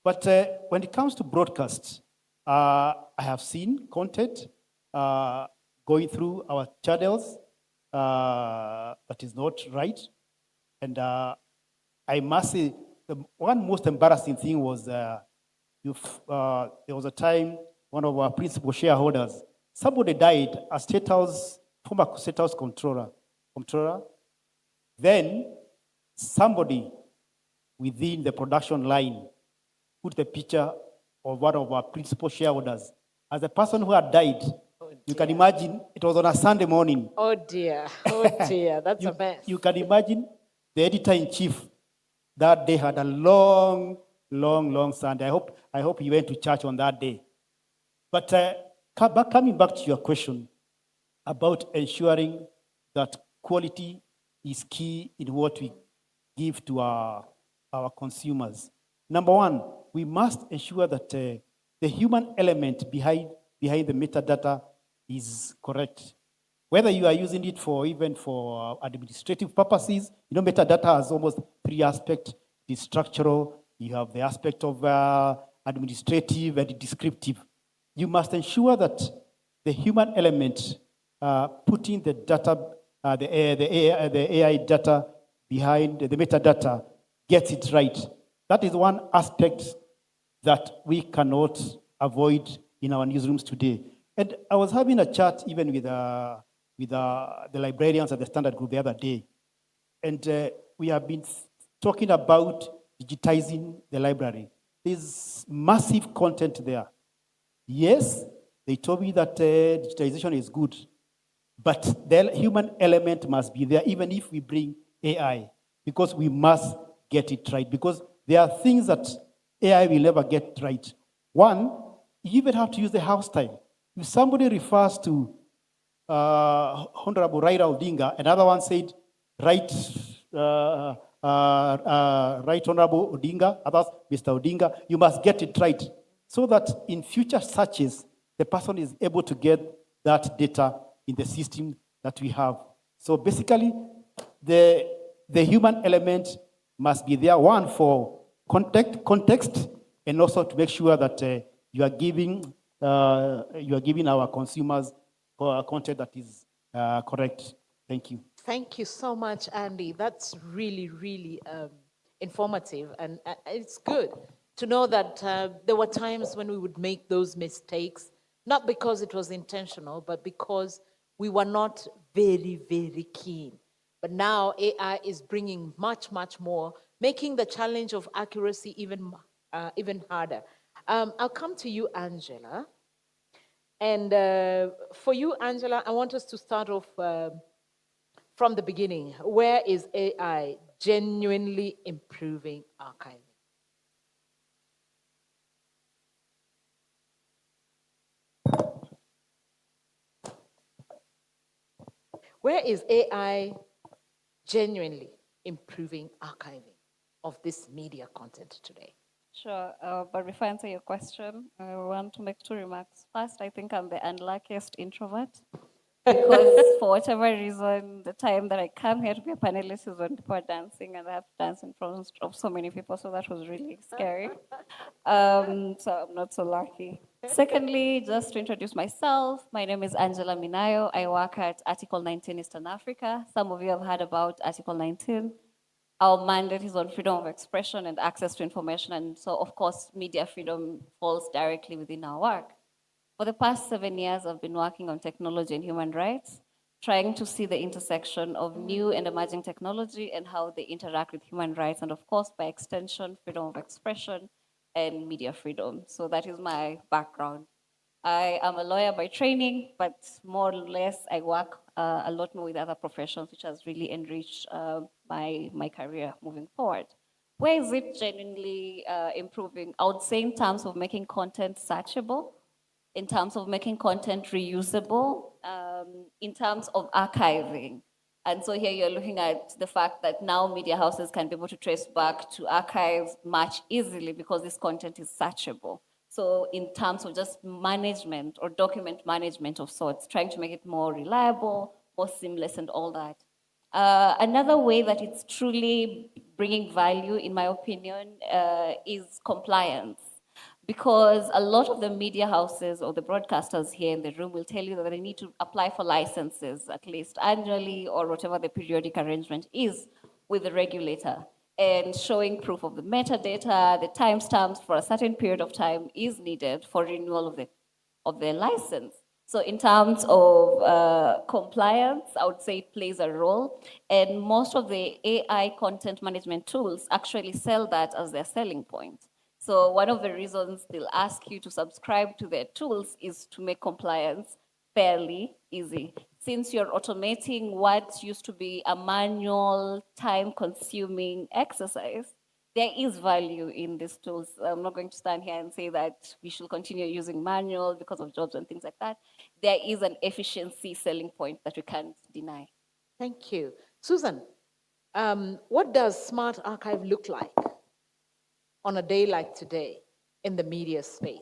But when it comes to broadcast, I have seen content going through our channels that is not right. And I must say, the one most embarrassing thing was there was a time one of our principal shareholders, somebody died, a former state house controller. Then somebody within the production line put the picture of one of our principal shareholders as a person who had died. You can imagine, it was on a Sunday morning. Oh dear, that's a mess. You can imagine the editor-in-chief that day had a long Sunday. I hope he went to church on that day. But coming back to your question about ensuring that quality is key in what we give to our consumers. Number one, we must ensure that the human element behind the metadata is correct. Whether you are using it even for administrative purposes, metadata has almost 3 aspects. It is structural, you have the aspect of administrative and descriptive. You must ensure that the human element putting the data, the AI data behind the metadata gets it right. That is one aspect that we cannot avoid in our newsrooms today. And I was having a chat even with the librarians at the Standard Group the other day. And we have been talking about digitizing the library. There's massive content there. Yes, they told me that digitization is good, but the human element must be there even if we bring AI, because we must get it right, because there are things that AI will never get right. One, you even have to use the house time. If somebody refers to Honorable Raila Odinga, another one said, right Honorable Odinga, others, Mr. Odinga, you must get it right, so that in future searches, the person is able to get that data in the system that we have. So basically, the human element must be there, one, for context, and also to make sure that you are giving our consumers content that is correct. Thank you. Thank you so much, Andy. That's really informative, and it's good to know that there were times when we would make those mistakes, not because it was intentional, but because we were not very keen. But now AI is bringing much more, making the challenge of accuracy even harder. I'll come to you, Angela. And for you, Angela, I want us to start off from the beginning. Where is AI genuinely improving archiving? Where is AI genuinely improving archiving of this media content today? Sure, but before I answer your question, I want to make 2 remarks. First, I think I'm the unluckiest introvert. because for whatever reason, the time that I come here to be a panelist is when people are dancing, and I have to dance in front of so many people, so that was really scary. So I'm not so lucky. Secondly, just to introduce myself, my name is Angela Minayo. I work at Article 19 Eastern Africa. Some of you have heard about Article 19. Our mandate is on freedom of expression and access to information, and so of course, media freedom falls directly within our work. For the past 7 years, I've been working on technology and human rights, trying to see the intersection of new and emerging technology and how they interact with human rights, and of course, by extension, freedom of expression and media freedom. So that is my background. I am a lawyer by training, but more or less I work a lot more with other professions, which has really enriched my career moving forward. Where is it genuinely improving? I would say in terms of making content searchable, in terms of making content reusable, in terms of archiving. And so here you're looking at the fact that now media houses can be able to trace back to archives much easily because this content is searchable. So in terms of just management or document management of sorts, trying to make it more reliable, more seamless and all that. Another way that it's truly bringing value, in my opinion, is compliance. Because a lot of the media houses or the broadcasters here in the room will tell you that they need to apply for licenses at least annually or whatever the periodic arrangement is with the regulator. And showing proof of the metadata, the timestamps for a certain period of time is needed for renewal of the license. So in terms of compliance, I would say it plays a role. And most of the AI content management tools actually sell that as their selling point. So one of the reasons they'll ask you to subscribe to their tools is to make compliance fairly easy. Since you're automating what used to be a manual, time-consuming exercise, there is value in these tools. I'm not going to stand here and say that we should continue using manual because of jobs and things like that. There is an efficiency selling point that we can't deny. Thank you. Susan, what does Smart Archive look like on a day like today in the media space?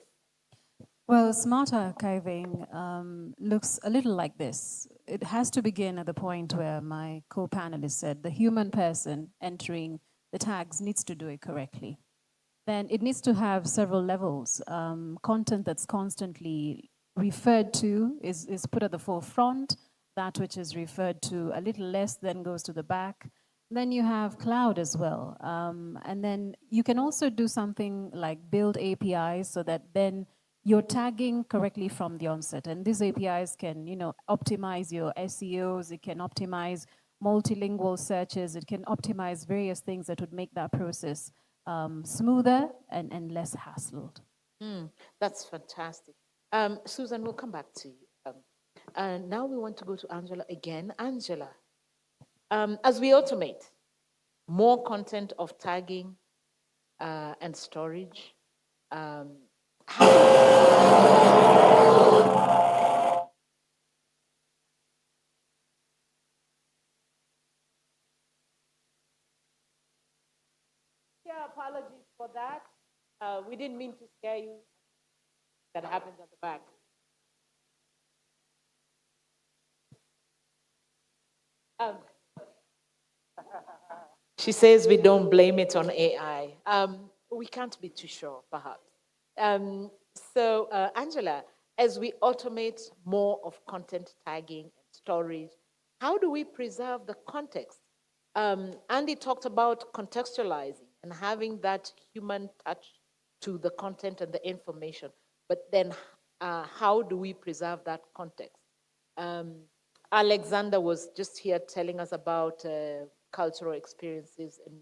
Well, smart archiving looks a little like this. It has to begin at the point where my co-panelist said the human person entering the tags needs to do it correctly. Then it needs to have several levels. Content that's constantly referred to is put at the forefront. That which is referred to a little less then goes to the back. Then you have cloud as well. And then you can also do something like build APIs so that then you're tagging correctly from the onset. And these APIs can, optimize your SEOs, it can optimize multilingual searches, it can optimize various things that would make that process smoother and less hassled. That's fantastic. Susan, we'll come back to you. And now we want to go to Angela again. Angela, as we automate more content of tagging and storage, apologies for that. We didn't mean to scare you. That happens at the back. She says we don't blame it on AI. We can't be too sure, perhaps. Angela, as we automate more of content tagging and storage, how do we preserve the context? Andy talked about contextualizing and having that human touch to the content and the information. But then how do we preserve that context? Alexander was just here telling us about cultural experiences and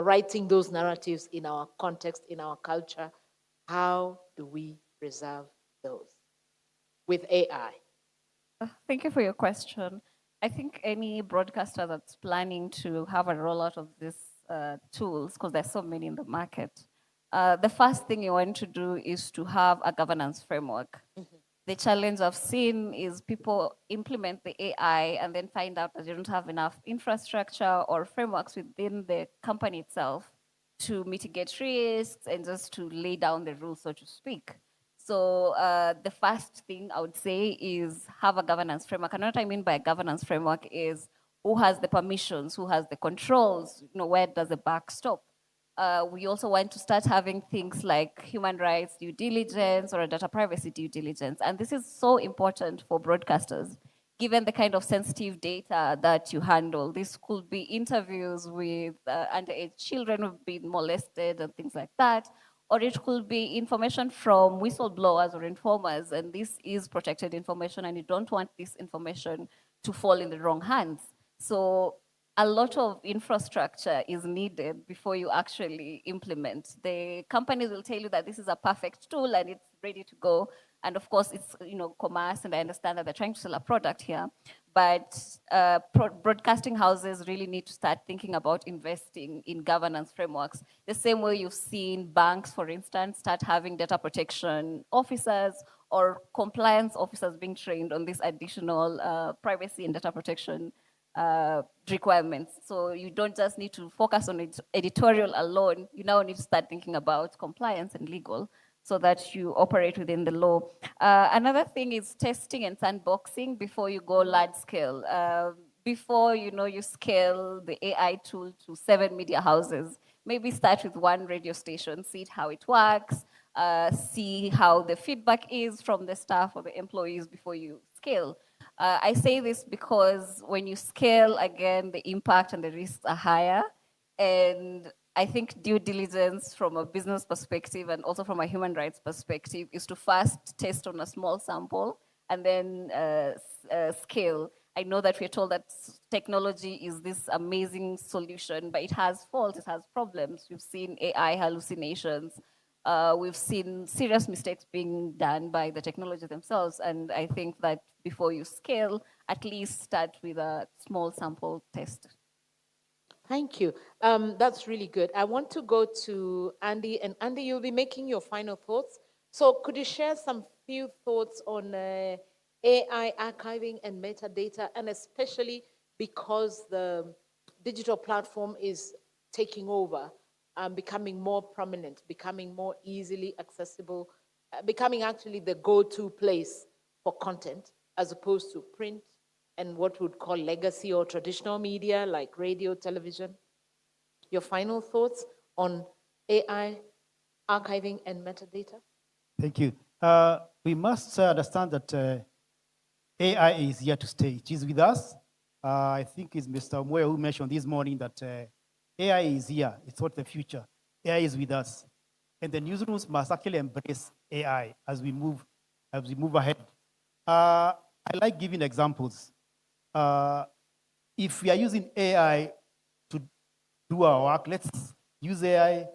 writing those narratives in our context, in our culture. How do we preserve those with AI? Thank you for your question. I think any broadcaster that's planning to have a rollout of these tools, because there's so many in the market, the first thing you want to do is to have a governance framework. The challenge I've seen is people implement the AI and then find out that they don't have enough infrastructure or frameworks within the company itself to mitigate risks and just to lay down the rules, so to speak. So the first thing I would say is have a governance framework. And what I mean by a governance framework is who has the permissions, who has the controls, where does the buck stop? We also want to start having things like human rights due diligence or a data privacy due diligence. And this is so important for broadcasters, given the kind of sensitive data that you handle. This could be interviews with underage children who've been molested and things like that, or it could be information from whistleblowers or informers, and this is protected information, and you don't want this information to fall in the wrong hands. So a lot of infrastructure is needed before you actually implement. The companies will tell you that this is a perfect tool and it's ready to go. And of course, it's commerce, and I understand that they're trying to sell a product here. But broadcasting houses really need to start thinking about investing in governance frameworks. The same way you've seen banks, for instance, start having data protection officers or compliance officers being trained on these additional privacy and data protection requirements. So you don't just need to focus on editorial alone. You now need to start thinking about compliance and legal, so that you operate within the law. Another thing is testing and sandboxing before you go large scale. Before you scale the AI tool to 7 media houses, maybe start with 1 radio station, see how it works, see how the feedback is from the staff or the employees before you scale. I say this because when you scale, again, the impact and the risks are higher. And I think due diligence from a business perspective and also from a human rights perspective is to first test on a small sample and then scale. I know that we're told that technology is this amazing solution, but it has faults, it has problems. We've seen AI hallucinations. We've seen serious mistakes being done by the technology themselves. And I think that before you scale, at least start with a small sample test. Thank you. That's really good. I want to go to Andy, and Andy, you'll be making your final thoughts. So could you share some few thoughts on AI archiving and metadata, and especially because the digital platform is taking over, becoming more prominent, becoming more easily accessible, becoming actually the go-to place for content as opposed to print and what we'd call legacy or traditional media like radio, television. Your final thoughts on AI archiving and metadata? Thank you. We must understand that AI is here to stay. It is with us. I think it's Mr. Moya who mentioned this morning that AI is here. It's not the future. AI is with us. And the newsrooms must actually embrace AI as we move ahead. I like giving examples. If we are using AI to do our work, let's use AI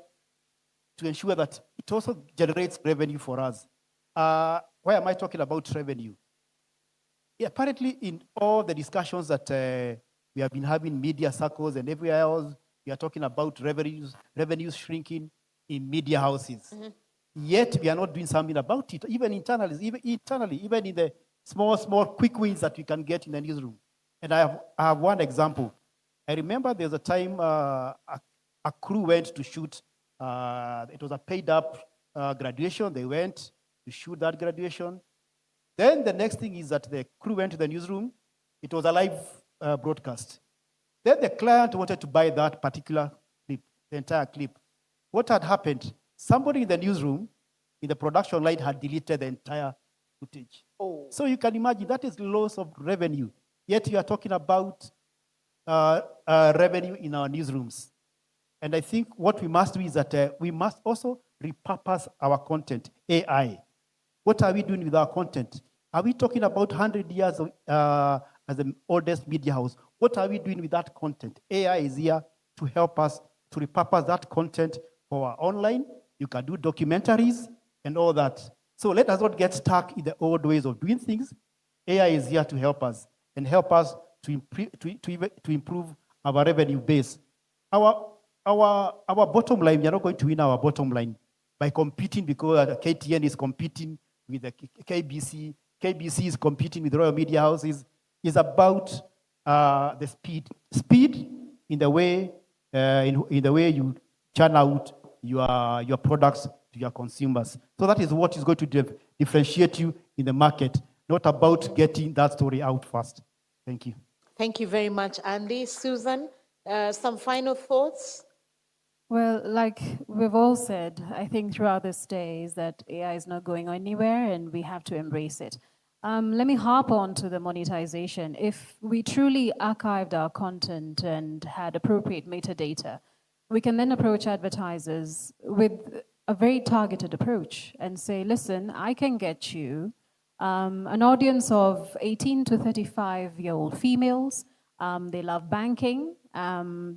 to ensure that it also generates revenue for us. Why am I talking about revenue? Apparently, in all the discussions that we have been having in media circles and everywhere else, we are talking about revenues shrinking in media houses. Mm-hmm. Yet we are not doing something about it, even internally, even in the small quick wins that we can get in the newsroom. And I have one example. I remember there was a time a crew went to shoot. It was a paid up graduation. They went to shoot that graduation. Then the next thing is that the crew went to the newsroom. It was a live broadcast. Then the client wanted to buy that particular clip, the entire clip. What had happened? Somebody in the newsroom, in the production line, had deleted the entire footage. Oh. So you can imagine that is loss of revenue. Yet you are talking about revenue in our newsrooms. And I think what we must do is that we must also repurpose our content, AI. What are we doing with our content? Are we talking about 100 years as the oldest media house? What are we doing with that content? AI is here to help us to repurpose that content for our online. You can do documentaries and all that. So let us not get stuck in the old ways of doing things. AI is here to help us and help us to improve our revenue base. Our bottom line, we are not going to win our bottom line by competing because KTN is competing with the KBC. KBC is competing with Royal Media Houses. It's about the speed in the way you churn out your products to your consumers. So that is what is going to differentiate you in the market, not about getting that story out fast. Thank you. Thank you very much, Andy. Susan, some final thoughts? Well, like we've all said, I think throughout this day is that AI is not going anywhere and we have to embrace it. Let me harp on to the monetization. If we truly archived our content and had appropriate metadata, we can then approach advertisers with a very targeted approach and say, listen, I can get you an audience of 18 to 35-year-old females. They love banking.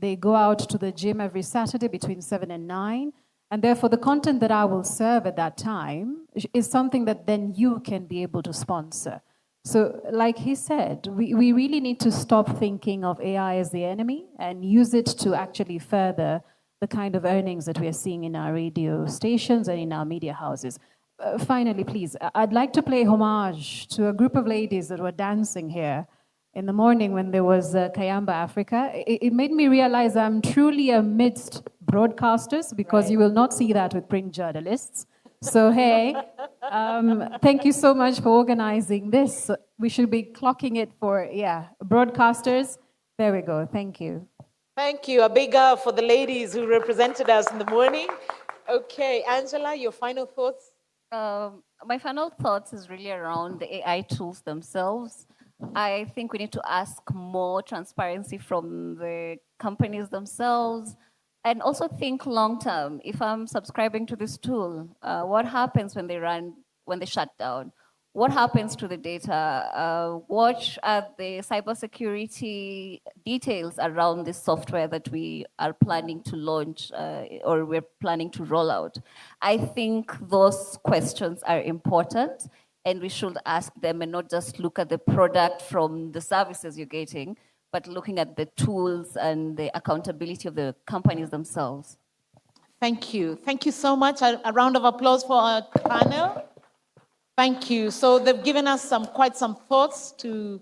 They go out to the gym every Saturday between 7 and 9. And therefore, the content that I will serve at that time is something that then you can be able to sponsor. So like he said, we really need to stop thinking of AI as the enemy and use it to actually further the kind of earnings that we are seeing in our radio stations and in our media houses. Finally, please, I'd like to pay homage to a group of ladies that were dancing here in the morning when there was Kayamba Africa. It made me realize I'm truly amidst broadcasters because you will not see that with print journalists. So, hey, thank you so much for organizing this. We should be clocking it for, broadcasters. There we go. Thank you. Thank you. A big for the ladies who represented us in the morning. Okay, Angela, your final thoughts? My final thoughts is really around the AI tools themselves. I think we need to ask more transparency from the companies themselves and also think long term. If I'm subscribing to this tool, what happens when they shut down? What happens to the data? What are the cybersecurity details around this software that we are planning to launch or we're planning to roll out? I think those questions are important and we should ask them and not just look at the product from the services you're getting, but looking at the tools and the accountability of the companies themselves. Thank you. Thank you so much. A round of applause for our panel. Thank you. So they've given us quite some thoughts to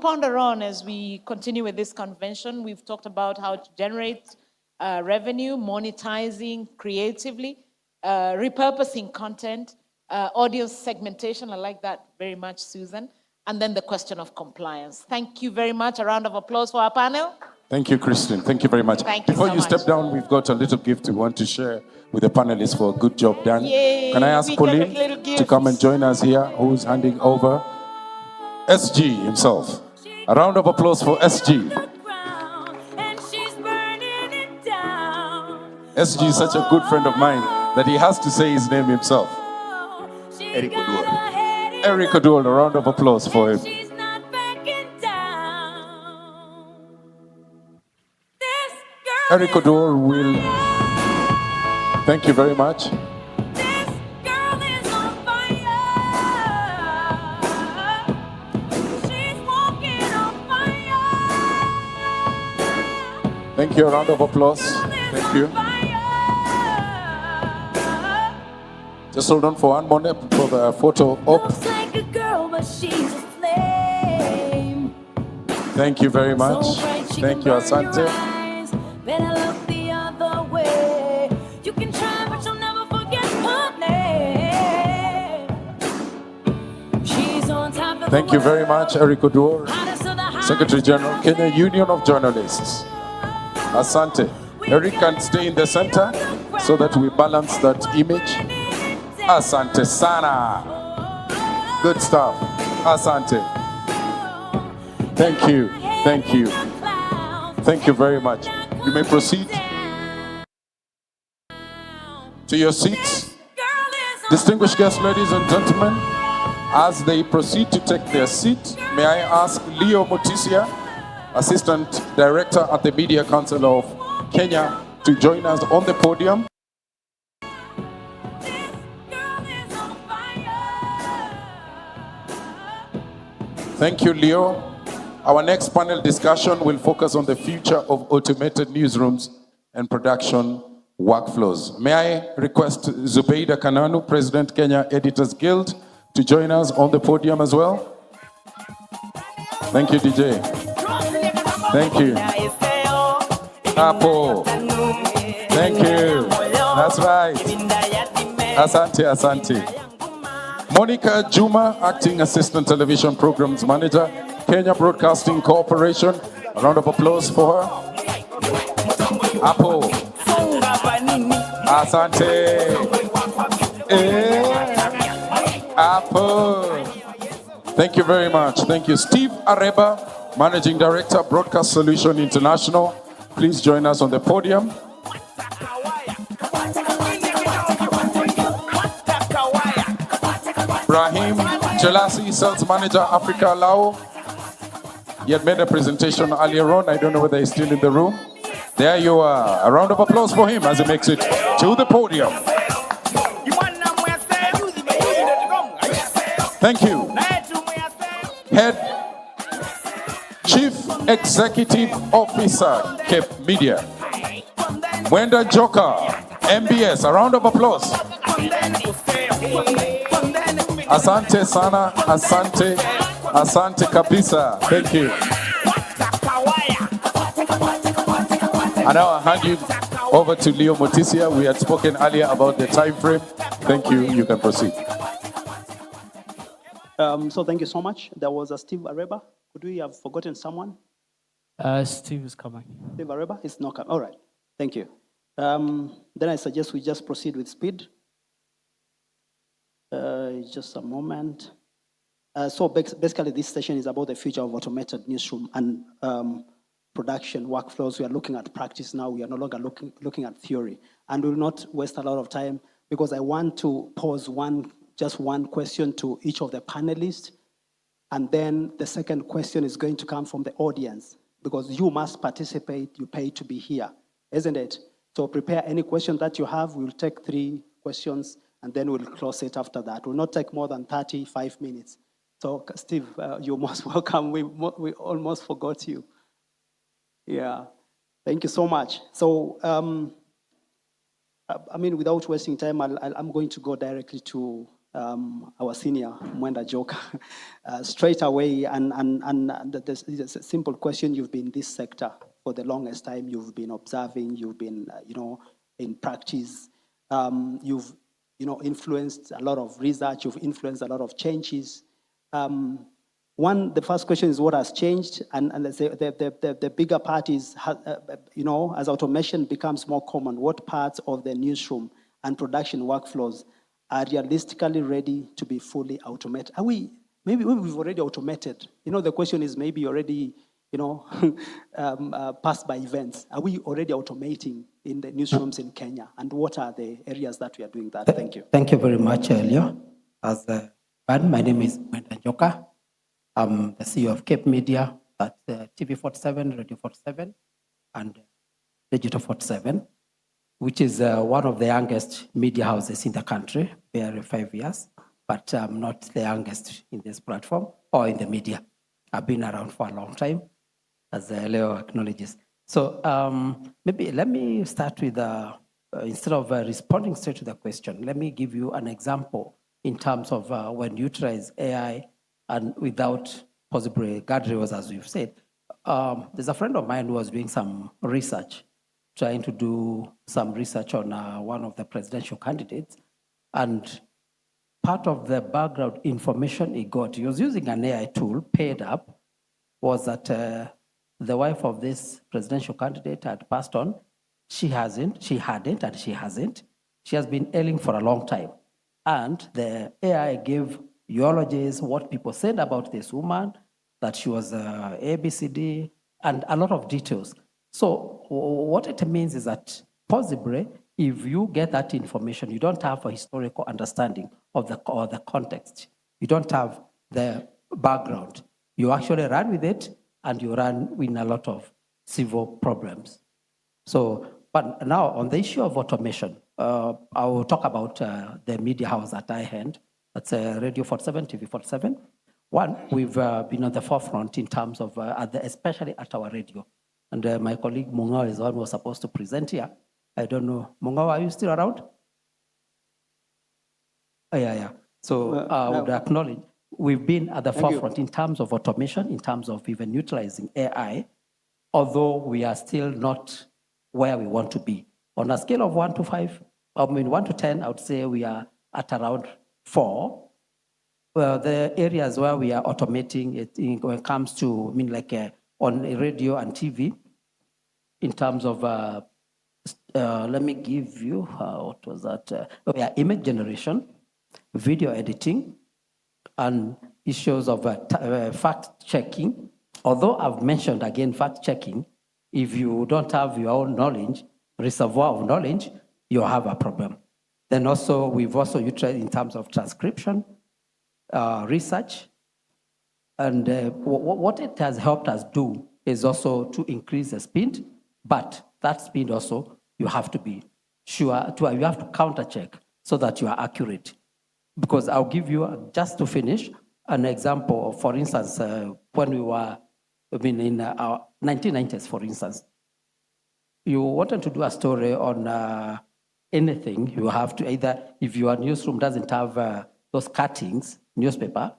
ponder on as we continue with this convention. We've talked about how to generate revenue, monetizing creatively, repurposing content, audience segmentation. I like that very much, Susan. And then the question of compliance. Thank you very much. A round of applause for our panel. Thank you, Christine. Thank you very much. Before you step down, we've got a little gift we want to share with the panelists for a good job done. Yay, can I ask Pauline to come and join us here, who's handing over? SG himself. A round of applause for SG. SG is such a good friend of mine that he has to say his name himself. Eric Oduor. Eric Oduor, a round of applause for him. Eric Oduor will... Thank you very much. Thank you, a round of applause. Thank you. Just hold on for one moment for the photo up. Thank you very much. Thank you, Asante. Thank you very much, Eric Oduor, Secretary General, Kenya Union of Journalists. Asante. Eric can stay in the center so that we balance that image. Asante sana. Good stuff. Asante. Thank you. Thank you. Thank you very much. You may proceed to your seats. Distinguished guests, ladies and gentlemen, as they proceed to take their seat, may I ask Leo Mutisia, Assistant Director at the Media Council of Kenya, to join us on the podium. Thank you, Leo. Our next panel discussion will focus on the future of automated newsrooms and production workflows. May I request Zubeida Kananu, President, Kenya Editors Guild, to join us on the podium as well? Thank you, DJ. Thank you. Apo. Thank you. That's right. Asante, asante. Monica Juma, Acting Assistant Television Programs Manager, Kenya Broadcasting Corporation. A round of applause for her. Apo. Asante. Apo. Thank you very much. Thank you. Steve Areba, Managing Director, Broadcast Solution International. Please join us on the podium. Brahim Jelasi, Sales Manager, Africa Lao. He had made a presentation earlier on. I don't know whether he's still in the room. There you are. A round of applause for him as he makes it to the podium. Thank you. Head Chief Executive Officer, Cape Media, Wenda Joka, MBS. A round of applause. Asante sana, asante, asante kabisa. Thank you. And now I hand you over to Leo Motisia. We had spoken earlier about the time frame. Thank you. You can proceed. So thank you so much. There was a Steve Areba. Could we have forgotten someone? Steve is coming. Steve Areba is not coming. All right. Thank you. Then I suggest we just proceed with speed. Just a moment. So basically, this session is about the future of automated newsroom and production workflows. We are looking at practice now. We are no longer looking at theory. And we will not waste a lot of time because I want to pose just one question to each of the panelists. And then the second question is going to come from the audience because you must participate. You pay to be here, isn't it? So prepare any question that you have. We'll take 3 questions and then we'll close it after that. We'll not take more than 35 minutes. So Steve, you're most welcome. We almost forgot you. Yeah, thank you so much. So, I mean, without wasting time, I'm going to go directly to our senior, Mwenda Joka, straight away. And there's a simple question. You've been in this sector for the longest time. You've been observing. You've been, in practice. You've, influenced a lot of research. You've influenced a lot of changes. The first question is what has changed, and the bigger part is, as automation becomes more common, what parts of the newsroom and production workflows are realistically ready to be fully automated? Maybe we've already automated. The question is maybe already, passed by events. Are we already automating in the newsrooms in Kenya? And what are the areas that we are doing that? Thank you. Thank you very much, Leo. My name is Mwenda Joka. I'm the CEO of Cape Media at TV 47, Radio 47, and Digital 47, which is one of the youngest media houses in the country, barely 5 years, but I'm not the youngest in this platform or in the media. I've been around for a long time, as Leo acknowledges. So maybe let me start with, instead of responding straight to the question, let me give you an example in terms of when you utilize AI and without possibly guardrails, as you've said. There's a friend of mine who was doing some research, trying to do some research on one of the presidential candidates. And part of the background information he got, he was using an AI tool, paid up, was that the wife of this presidential candidate had passed on. She hadn't, and she hasn't. She has been ailing for a long time. And the AI gave eulogies, what people said about this woman, that she was ABCD, and a lot of details. So what it means is that possibly, if you get that information, you don't have a historical understanding of the context. You don't have the background. You actually run with it, and you run with a lot of civil problems. So, but now on the issue of automation, I will talk about the media house at I hand. That's Radio 47, TV 47. One, we've been on the forefront in terms of, especially at our radio. And my colleague Mungao is the one who was supposed to present here. I don't know. Mungao, are you still around? Oh, yeah. So I would acknowledge we've been at the forefront in terms of automation, in terms of even utilizing AI, although we are still not where we want to be. On a scale of 1 to 5, I mean, 1 to 10, I would say we are at around 4. Well, the areas where we are automating it when it comes to, I mean, like on radio and TV, in terms of, let me give you, what was that? Image generation, video editing, and issues of fact checking. Although I've mentioned again fact checking, if you don't have your own knowledge, reservoir of knowledge, you'll have a problem. Then also, we've also utilized in terms of transcription, research, and what it has helped us do is also to increase the speed, but that speed also, you have to be sure, you have to counter check so that you are accurate. Because I'll give you, just to finish, an example. For instance, when we were, in our 1990s, for instance, you wanted to do a story on anything, you have to either, if your newsroom doesn't have those cuttings, newspaper,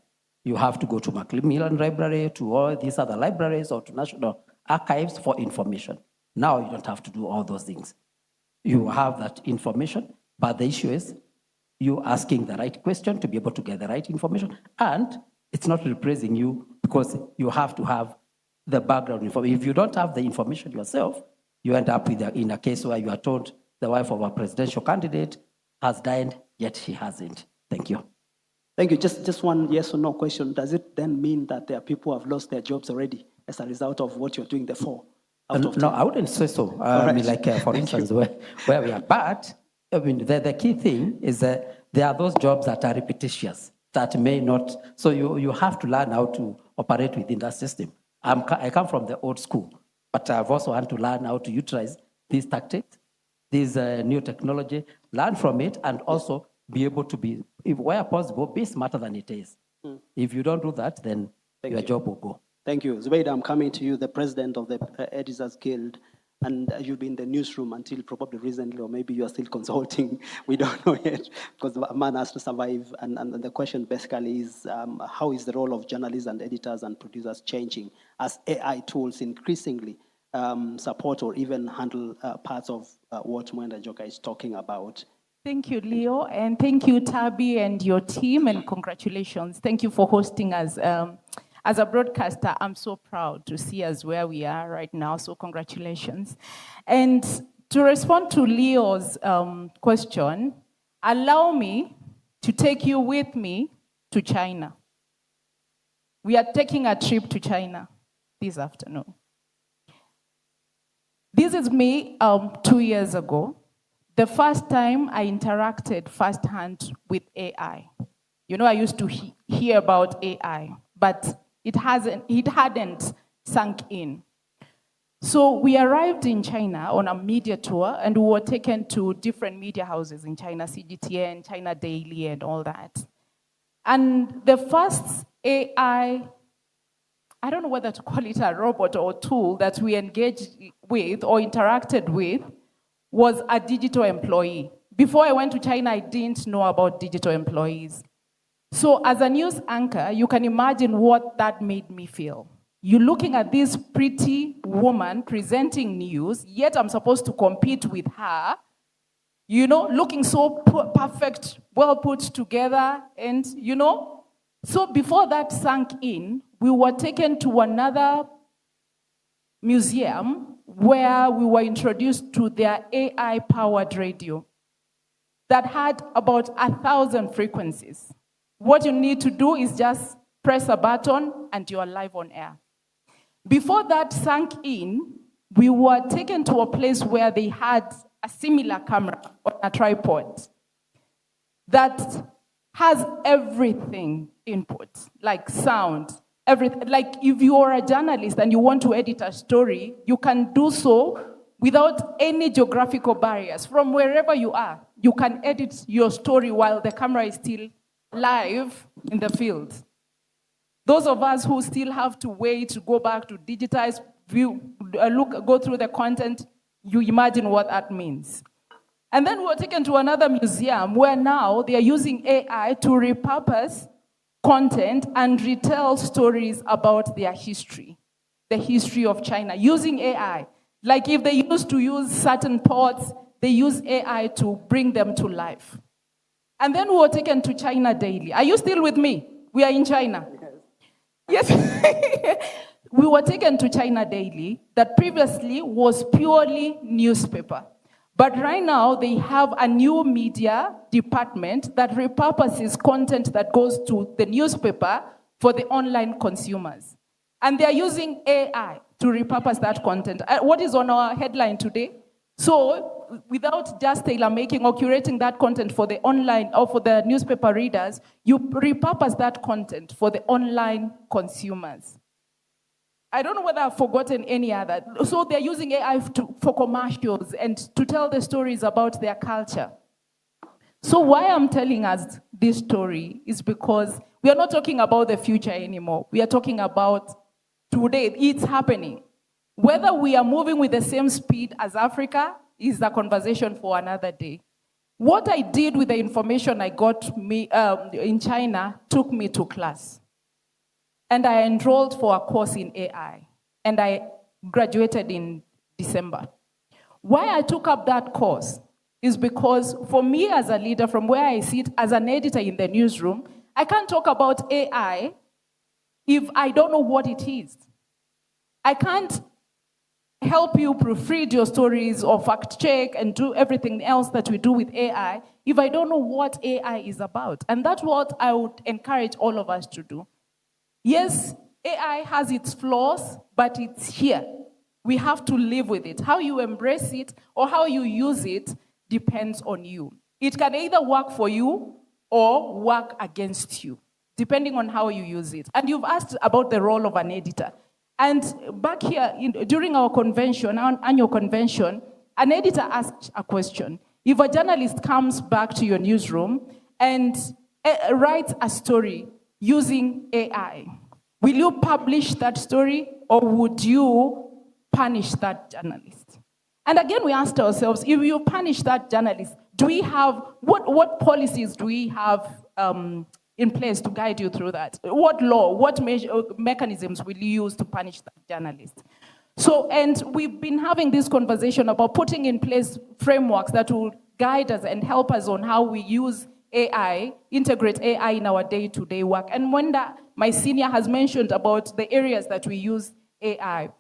you have to go to Macmillan Library, to all these other libraries, or to National Archives for information. Now you don't have to do all those things. You have that information, but the issue is you asking the right question to be able to get the right information, and it's not replacing you because you have to have the background information. If you don't have the information yourself, you end up with in a case where you are told the wife of a presidential candidate has died, yet she hasn't. Thank you. Thank you. Just one yes or no question. Does it then mean that there are people who have lost their jobs already as a result of what you're doing the 4 out of 10? No, I wouldn't say so. I mean, like, for instance, where we are. But, I mean, the key thing is that there are those jobs that are repetitious, that may not, so you have to learn how to operate within that system. I come from the old school, but I've also had to learn how to utilize these tactics, this new technology, learn from it, and also be able to be, if where possible, be smarter than it is. If you don't do that, then your job will go. Thank you. Zubaida, I'm coming to you, the president of the Editors Guild, and you've been in the newsroom until probably recently, or maybe you are still consulting. We don't know yet, because a man has to survive. And the question basically is, how is the role of journalists and editors and producers changing as AI tools increasingly support or even handle parts of what Mwenda Njoka is talking about? Thank you, Leo, and thank you, Tabi, and your team, and congratulations. Thank you for hosting us. As a broadcaster, I'm so proud to see us where we are right now, so congratulations. And to respond to Leo's question, allow me to take you with me to China. We are taking a trip to China this afternoon. This is me 2 years ago. The first time I interacted firsthand with AI. You know, I used to hear about AI, but it hadn't sunk in. So we arrived in China on a media tour, and we were taken to different media houses in China, CGTN, China Daily, and all that. And the first AI, I don't know whether to call it a robot or tool that we engaged with or interacted with, was a digital employee. Before I went to China, I didn't know about digital employees. So as a news anchor, you can imagine what that made me feel. You're looking at this pretty woman presenting news, yet I'm supposed to compete with her, you know, looking so perfect, well put together, and, you know. So before that sank in, we were taken to another museum where we were introduced to their AI-powered radio that had about 1,000 frequencies. What you need to do is just press a button and you are live on air. Before that sank in, we were taken to a place where they had a similar camera on a tripod that has everything input, like sound, everything. Like if you are a journalist and you want to edit a story, you can do so without any geographical barriers. From wherever you are, you can edit your story while the camera is still live in the field. Those of us who still have to wait to go back to digitize, view, go through the content, you imagine what that means. And then we were taken to another museum where now they are using AI to repurpose content and retell stories about their history, the history of China, using AI. Like if they used to use certain pots, they use AI to bring them to life. And then we were taken to China daily. Are you still with me? We are in China. Yes. We were taken to China daily that previously was purely newspaper. But right now, they have a new media department that repurposes content that goes to the newspaper for the online consumers. And they're using AI to repurpose that content. What is on our headline today? So, without just tailor-making or curating that content for the online or for the newspaper readers, you repurpose that content for the online consumers. I don't know whether I've forgotten any other. So they're using AI for commercials and to tell the stories about their culture. So why I'm telling us this story is because we are not talking about the future anymore. We are talking about today. It's happening. Whether we are moving with the same speed as Africa is a conversation for another day. What I did with the information I got in China took me to class. And I enrolled for a course in AI. And I graduated in December. Why I took up that course is because for me as a leader, from where I sit as an editor in the newsroom, I can't talk about AI if I don't know what it is. I can't help you proofread your stories or fact check and do everything else that we do with AI if I don't know what AI is about. And that's what I would encourage all of us to do. Yes, AI has its flaws, but it's here. We have to live with it. How you embrace it or how you use it depends on you. It can either work for you or work against you, depending on how you use it. And you've asked about the role of an editor. And back here, during our convention, our annual convention, an editor asked a question. If a journalist comes back to your newsroom and writes a story using AI, will you publish that story or would you punish that journalist? And again, we asked ourselves, if you punish that journalist, do we have, what policies do we have in place to guide you through that? What law, what mechanisms will you use to punish that journalist? So, and we've been having this conversation about putting in place frameworks that will guide us and help us on how we use AI, integrate AI in our day-to-day work. And Wenda, my senior, has mentioned about the areas that we use AI.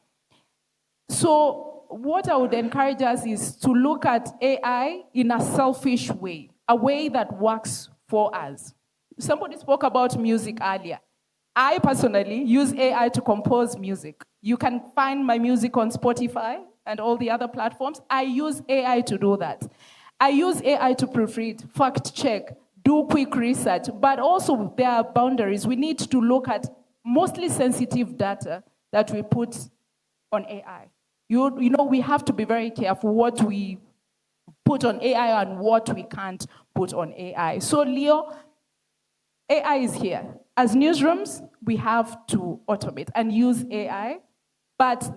So what I would encourage us is to look at AI in a selfish way, a way that works for us. Somebody spoke about music earlier. I personally use AI to compose music. You can find my music on Spotify and all the other platforms. I use AI to do that. I use AI to proofread, fact check, do quick research, but also there are boundaries. We need to look at mostly sensitive data that we put on AI. You know, we have to be very careful what we put on AI and what we can't put on AI. So Leo, AI is here. As newsrooms, we have to automate and use AI, but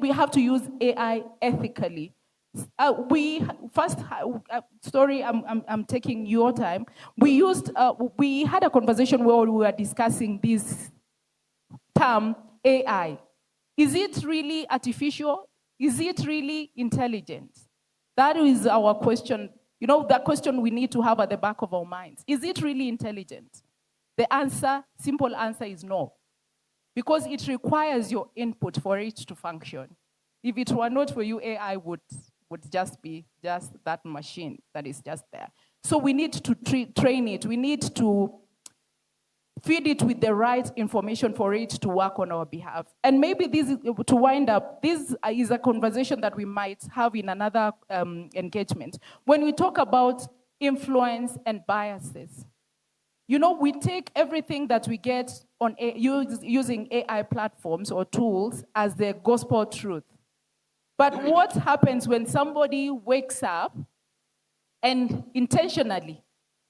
we have to use AI ethically. I'm taking your time. We had a conversation where we were discussing this term AI. Is it really artificial? Is it really intelligent? That is our question. You know, the question we need to have at the back of our minds. Is it really intelligent? The answer, simple answer is no. Because it requires your input for it to function. If it were not for you, AI would just be just that machine that is just there. So we need to train it. We need to feed it with the right information for it to work on our behalf. And maybe this is, to wind up, this is a conversation that we might have in another engagement. When we talk about influence and biases, you know, we take everything that we get on using AI platforms or tools as the gospel truth. But what happens when somebody wakes up and intentionally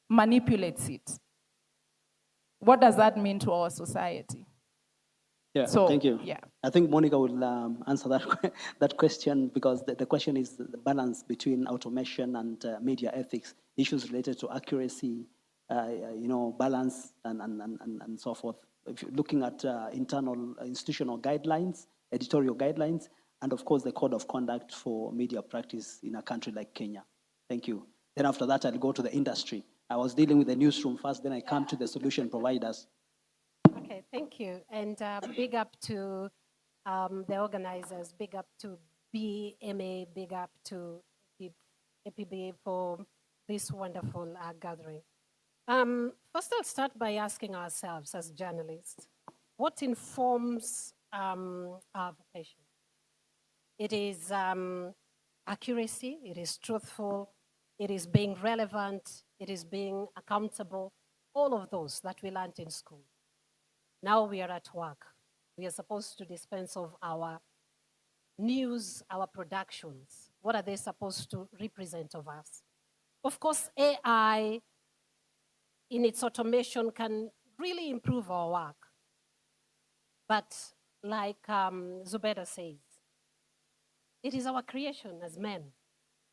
manipulates it? What does that mean to our society? Yeah, so, thank you. Yeah. I think Monica will answer that question, because the question is the balance between automation and media ethics, issues related to accuracy, you know, balance and so forth. If you're looking at internal institutional guidelines, editorial guidelines, and of course the code of conduct for media practice in a country like Kenya. Thank you. Then after that, I'll go to the industry. I was dealing with the newsroom first, then I come to the solution providers. Okay, thank you. And big up to the organizers, big up to BMA, big up to APB for this wonderful gathering. First, I'll start by asking ourselves as journalists, what informs our vocation? It is accuracy, it is truthful, it is being relevant, it is being accountable, all of those that we learned in school. Now we are at work. We are supposed to dispense of our news, our productions. What are they supposed to represent of us? Of course, AI in its automation can really improve our work. But like Zubeda says, it is our creation as men,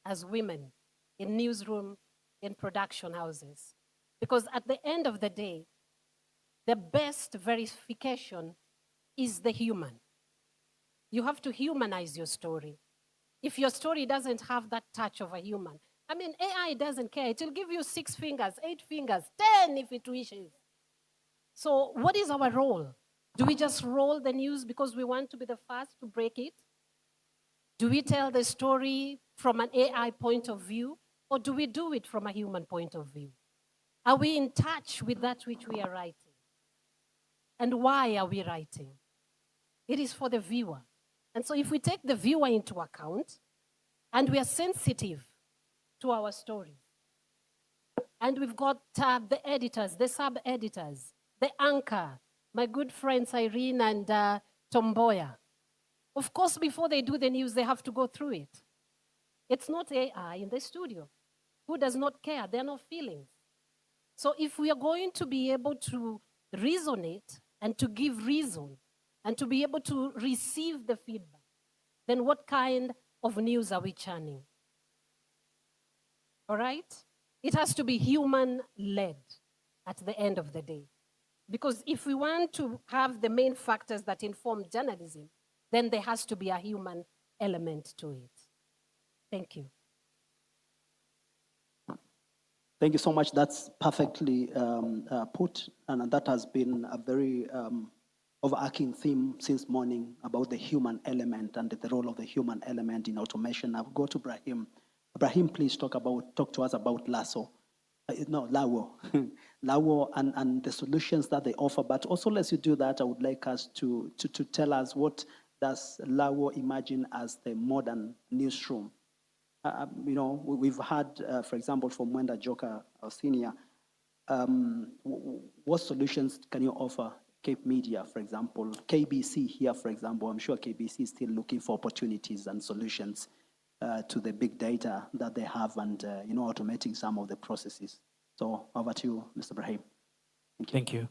as women, in newsroom, in production houses. Because at the end of the day, the best verification is the human. You have to humanize your story. If your story doesn't have that touch of a human, I mean, AI doesn't care. It will give you 6 fingers, 8 fingers, 10 if it wishes. So what is our role? Do we just roll the news because we want to be the first to break it? Do we tell the story from an AI point of view, or do we do it from a human point of view? Are we in touch with that which we are writing? And why are we writing? It is for the viewer. And so if we take the viewer into account, and we are sensitive to our story, and we've got the editors, the sub-editors, the anchor, my good friends Irene and Tomboya. Of course, before they do the news, they have to go through it. It's not AI in the studio. Who does not care? There are no feelings. So if we are going to be able to resonate and to give reason and to be able to receive the feedback, then what kind of news are we churning? All right? It has to be human-led at the end of the day. Because if we want to have the main factors that inform journalism, then there has to be a human element to it. Thank you. Thank you so much. That's perfectly put, and that has been a very overarching theme since morning about the human element and the role of the human element in automation. I'll go to Brahim. Brahim, please talk to us about Lasso. Lawo. Lawo and the solutions that they offer. But also, as you do that, I would like us to tell us what does Lawo imagine as the modern newsroom. We've had, for example, from Mwenda Joka, our senior, what solutions can you offer Cape Media, for example, KBC here, for example? I'm sure KBC is still looking for opportunities and solutions to the big data that they have and, automating some of the processes. So over to you, Mr. Brahim. Thank you.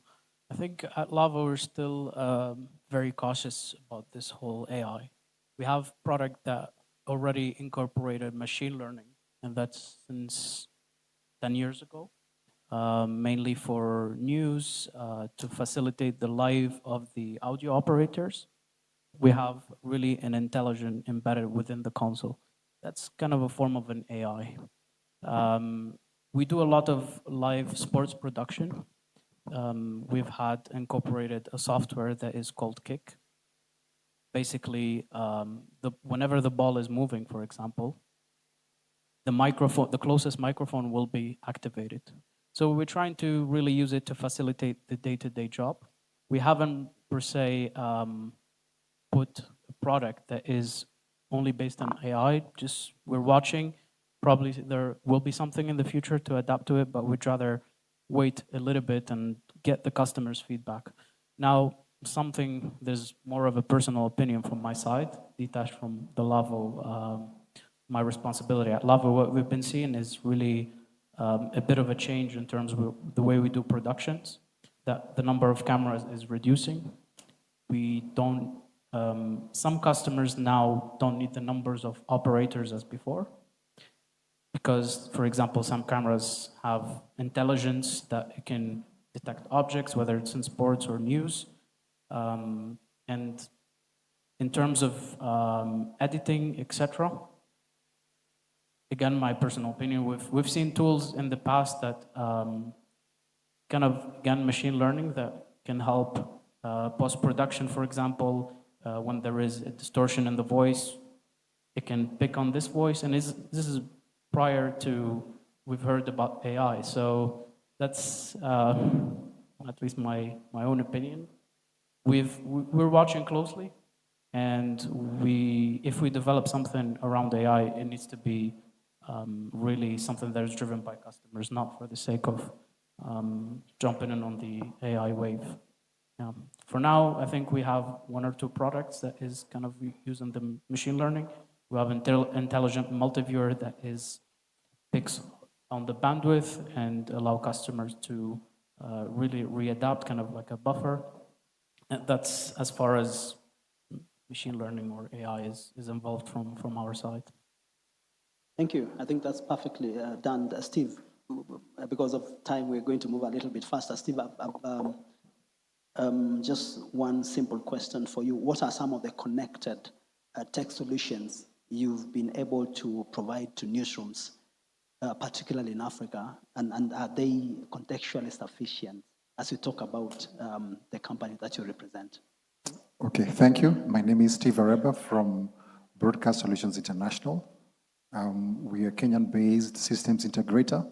I think at Lavo, we're still very cautious about this whole AI. We have product that already incorporated machine learning, and that's since 10 years ago, mainly for news, to facilitate the live of the audio operators. We have really an intelligence embedded within the console. That's kind of a form of an AI. We do a lot of live sports production. We've had incorporated a software that is called Kick. Basically, whenever the ball is moving, for example, the closest microphone will be activated. So we're trying to really use it to facilitate the day-to-day job. We haven't per se put a product that is only based on AI. Just we're watching. Probably there will be something in the future to adapt to it, but we'd rather wait a little bit and get the customer's feedback. Now, there's more of a personal opinion from my side, detached from the Lavo, my responsibility. At Lavo, what we've been seeing is really a bit of a change in terms of the way we do productions, that the number of cameras is reducing. Some customers now don't need the numbers of operators as before, because, for example, some cameras have intelligence that it can detect objects, whether it's in sports or news. And In terms of editing, etc., again, my personal opinion, we've seen tools in the past that kind of, again, machine learning that can help post-production, for example, when there is a distortion in the voice, it can pick on this voice, and this is prior to we've heard about AI. So that's at least my own opinion. We're watching closely, and if we develop something around AI, it needs to be really something that is driven by customers, not for the sake of jumping in on the AI wave. Yeah. For now, I think we have one or two products that is kind of using the machine learning. We have intelligent multiviewer that picks on the bandwidth and allow customers to really readapt, kind of like a buffer. And that's as far as machine learning or AI is involved from our side. Thank you. I think that's perfectly done. Steve, because of time, we're going to move a little bit faster. Steve, just one simple question for you. What are some of the connected tech solutions you've been able to provide to newsrooms, particularly in Africa, and are they contextually sufficient as you talk about the company that you represent? Okay, thank you. My name is Steve Areba from Broadcast Solutions International. We are a Kenyan-based systems integrator,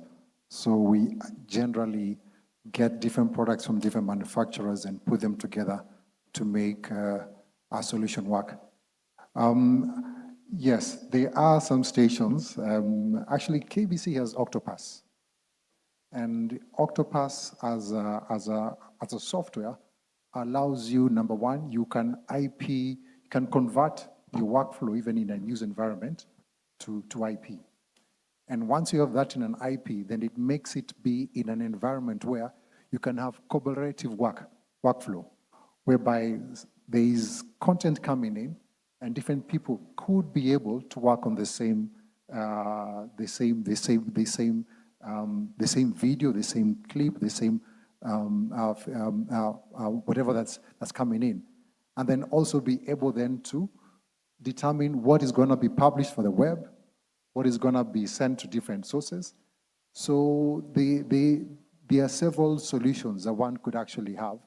so we generally get different products from different manufacturers and put them together to make our solution work. Yes, there are some stations. Actually, KBC has Octopus. And Octopus as a software allows you, number one, you can convert your workflow even in a news environment to IP. And once you have that in an IP, then it makes it be in an environment where you can have collaborative workflow, whereby there is content coming in, and different people could be able to work on the same video, the same clip, the same whatever that's coming in, and then also be able then to determine what is going to be published for the web, what is going to be sent to different sources. So there are several solutions that one could actually have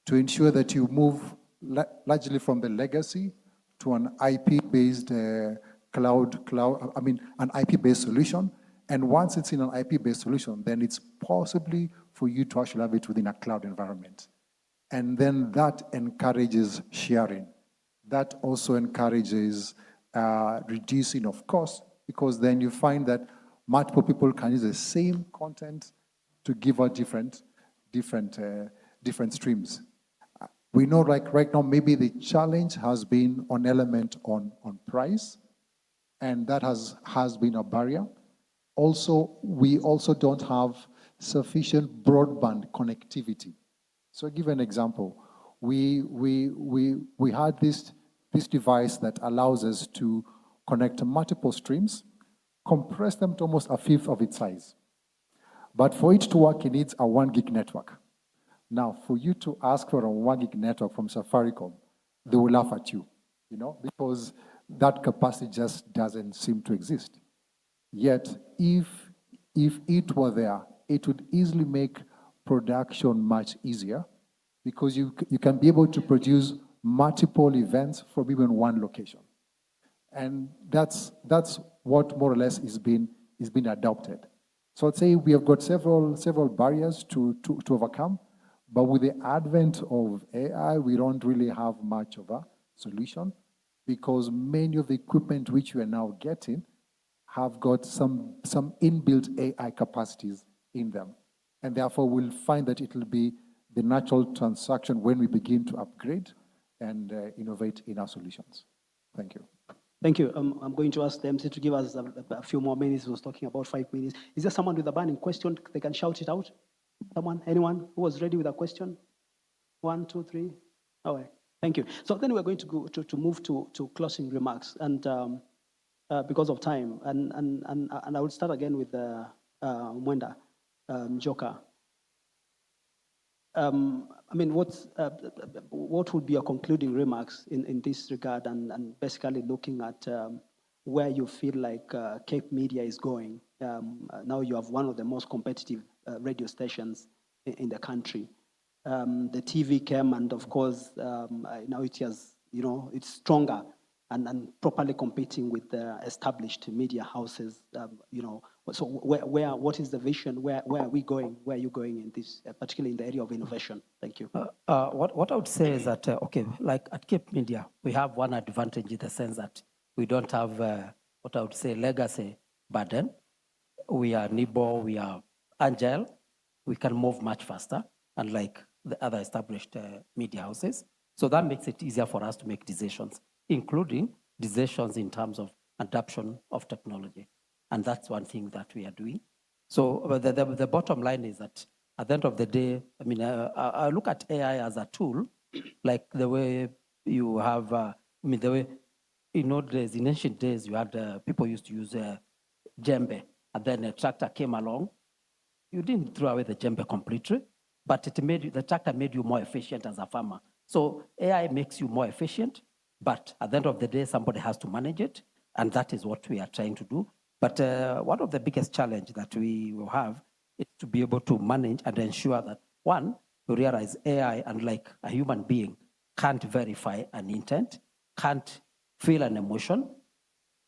to ensure that you move largely from the legacy to an IP-based an IP-based solution. And once it's in an IP-based solution, then it's possibly for you to actually have it within a cloud environment. And then that encourages sharing. That also encourages reducing of cost, because then you find that multiple people can use the same content to give out different streams. We know, like right now, maybe the challenge has been on element on price, and that has been a barrier. Also, we also don't have sufficient broadband connectivity. So I'll give an example. We had this device that allows us to connect multiple streams, compress them to almost a fifth of its size. But for it to work, it needs a 1 gig network. Now, for you to ask for a 1 gig network from Safaricom, they will laugh at you, because that capacity just doesn't seem to exist. Yet, if it were there, it would easily make production much easier, because you can be able to produce multiple events from even one location. And that's what more or less is being adopted. So I'd say we have got several barriers to overcome, but with the advent of AI, we don't really have much of a solution, because many of the equipment which we are now getting have got some inbuilt AI capacities in them. And therefore, we'll find that it will be the natural transaction when we begin to upgrade and innovate in our solutions. Thank you. Thank you. I'm going to ask the MC to give us a few more minutes. He was talking about 5 minutes. Is there someone with a burning question? They can shout it out. Someone? Anyone who was ready with a question? 1, 2, 3. All right. Thank you. So then we're going to go to move to closing remarks, and because of time, and I will start again with Mwenda Njoka. I mean, what would be your concluding remarks in this regard, and basically looking at where you feel like Cape Media is going? Now you have one of the most competitive radio stations in the country. The TV came, and of course, now it has, it's stronger and properly competing with the established media houses. So what is the vision? Where are we going? Where are you going in this, particularly in the area of innovation? Thank you. What I would say is that, okay, like at Cape Media, we have one advantage in the sense that we don't have what I would say legacy burden. We are nimble, we are agile, we can move much faster, unlike the other established media houses. So that makes it easier for us to make decisions, including decisions in terms of adoption of technology. And that's one thing that we are doing. So the bottom line is that at the end of the day, I mean, I look at AI as a tool, like the way you have, the way, in ancient days, you had people used to use djembe, and then a tractor came along. You didn't throw away the djembe completely, but the tractor made you more efficient as a farmer. So AI makes you more efficient, but at the end of the day, somebody has to manage it, and that is what we are trying to do. But one of the biggest challenges that we will have is to be able to manage and ensure that, one, we realize AI, unlike a human being, can't verify an intent, can't feel an emotion.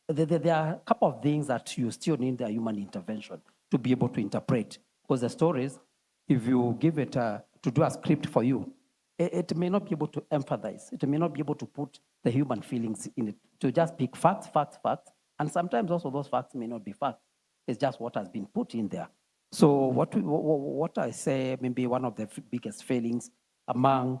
There are a couple of things that you still need a human intervention to be able to interpret. Because the stories, if you give it to do a script for you, it may not be able to empathize. It may not be able to put the human feelings in it. To just pick facts. And sometimes also those facts may not be facts. It's just what has been put in there. So what I say, maybe one of the biggest failings among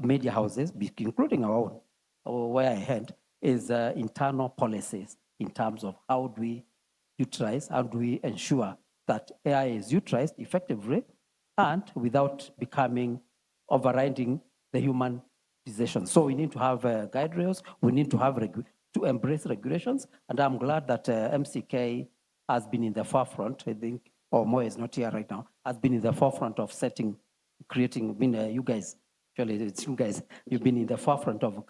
media houses, including our own, or where I head, is internal policies in terms of how do we utilize, how do we ensure that AI is utilized effectively and without becoming overriding the human decision. So we need to have guide rails, we need to have to embrace regulations, and I'm glad that MCK has been in the forefront, I think, or Mo is not here right now, has been in the forefront of creating, you guys, actually it's you guys, you've been in the forefront of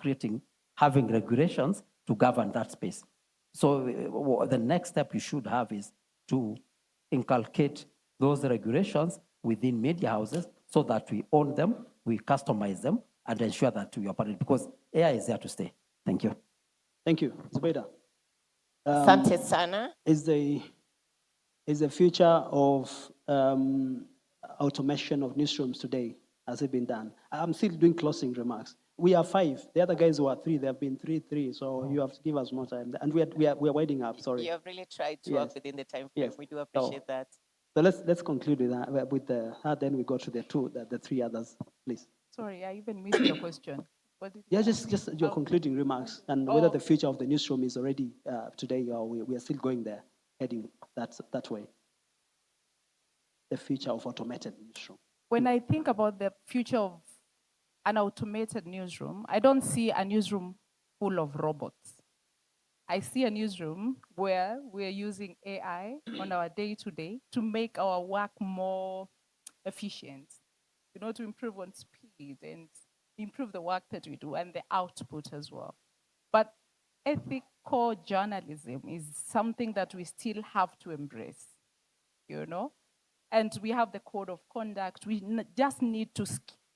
having regulations to govern that space. So the next step you should have is to inculcate those regulations within media houses so that we own them, we customize them, and ensure that we operate, because AI is there to stay. Thank you. Thank you. Zubaida. Asante sana. Is the future of automation of newsrooms today, has it been done? I'm still doing closing remarks. We are 5. The other guys who are 3, they have been 3. So you have to give us more time. And we are winding up. Sorry. You have really tried to work within the time frame. Yes. We do appreciate that. So let's conclude with that. Then we go to the 3 others, please. Sorry, I even missed your question. Yeah, just your concluding remarks and whether the future of the newsroom is already today, or we are still going there, heading that way. The future of automated newsroom. When I think about the future of an automated newsroom, I don't see a newsroom full of robots. I see a newsroom where we're using AI on our day-to-day to make our work more efficient, to improve on speed and improve the work that we do and the output as well. But ethical journalism is something that we still have to embrace, And we have the code of conduct. We just need to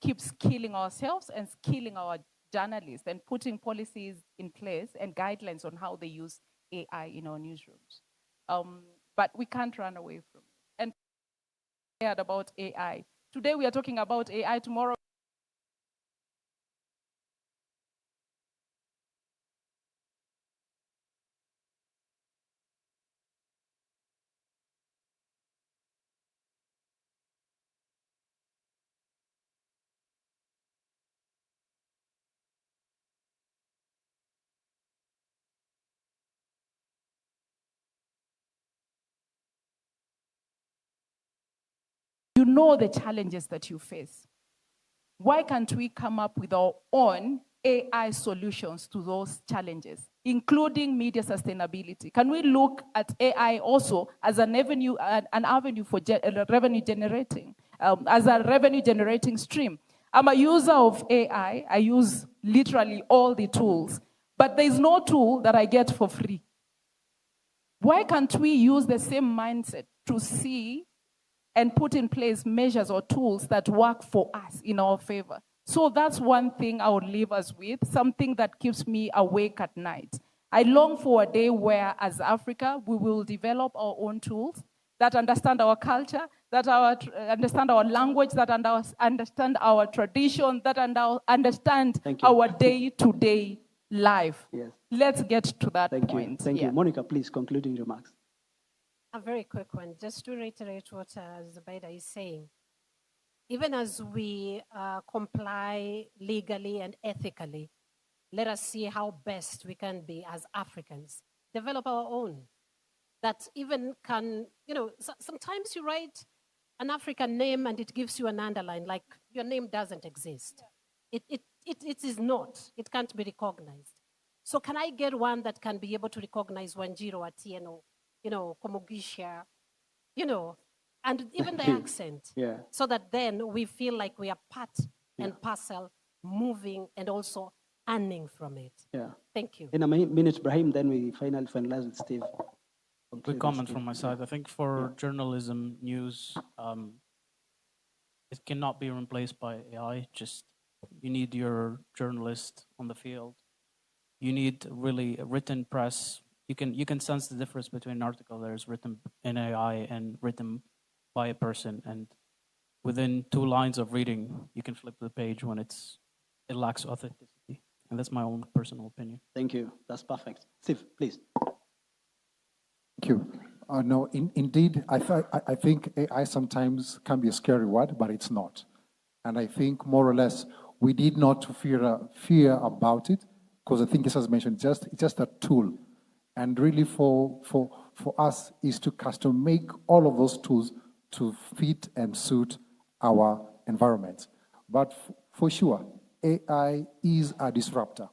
keep skilling ourselves and skilling our journalists and putting policies in place and guidelines on how they use AI in our newsrooms. But we can't run away from it. And heard about AI. Today we are talking about AI, tomorrow you know the challenges that you face. Why can't we come up with our own AI solutions to those challenges, including media sustainability? Can we look at AI also as an avenue for revenue generating as a revenue generating stream. I'm a user of AI. I use literally all the tools, but there's no tool that I get for free. Why can't we use the same mindset to see and put in place measures or tools that work for us in our favor? So that's one thing I would leave us with, something that keeps me awake at night. I long for a day where, as Africa, we will develop our own tools that understand our culture, that understand our language, that understand our tradition, that understand our day-to-day life. Yes. Let's get to that Thank point. you. Thank you. Monica, please, concluding remarks. A very quick one, just to reiterate what Zubaida is saying. Even as we comply legally and ethically, let us see how best we can be as Africans. Develop our own. That even can, sometimes you write an African name and it gives you an underline, like your name doesn't exist. It is not. It can't be recognized. So can I get one that can be able to recognize Wanjiro, Atieno, Komugisha, and even the accent, so that then we feel like we are part and parcel, moving and also earning from it. Yeah. Thank you. In a minute, Brahim, then we finalize with Steve. Quick comment from my side. I think for journalism, news, it cannot be replaced by AI. Just you need your journalist on the field. You need really a written press. You can sense the difference between an article that is written in AI and written by a person, and within 2 lines of reading, you can flip the page when it lacks authenticity. And that's my own personal opinion. Thank you. That's perfect. Steve, please. Thank you. No, indeed, I think AI sometimes can be a scary word, but it's not. And I think more or less we need not to fear about it, because I think, as mentioned, it's just a tool. And really for us is to custom make all of those tools to fit and suit our environment. But for sure, AI is a disruptor.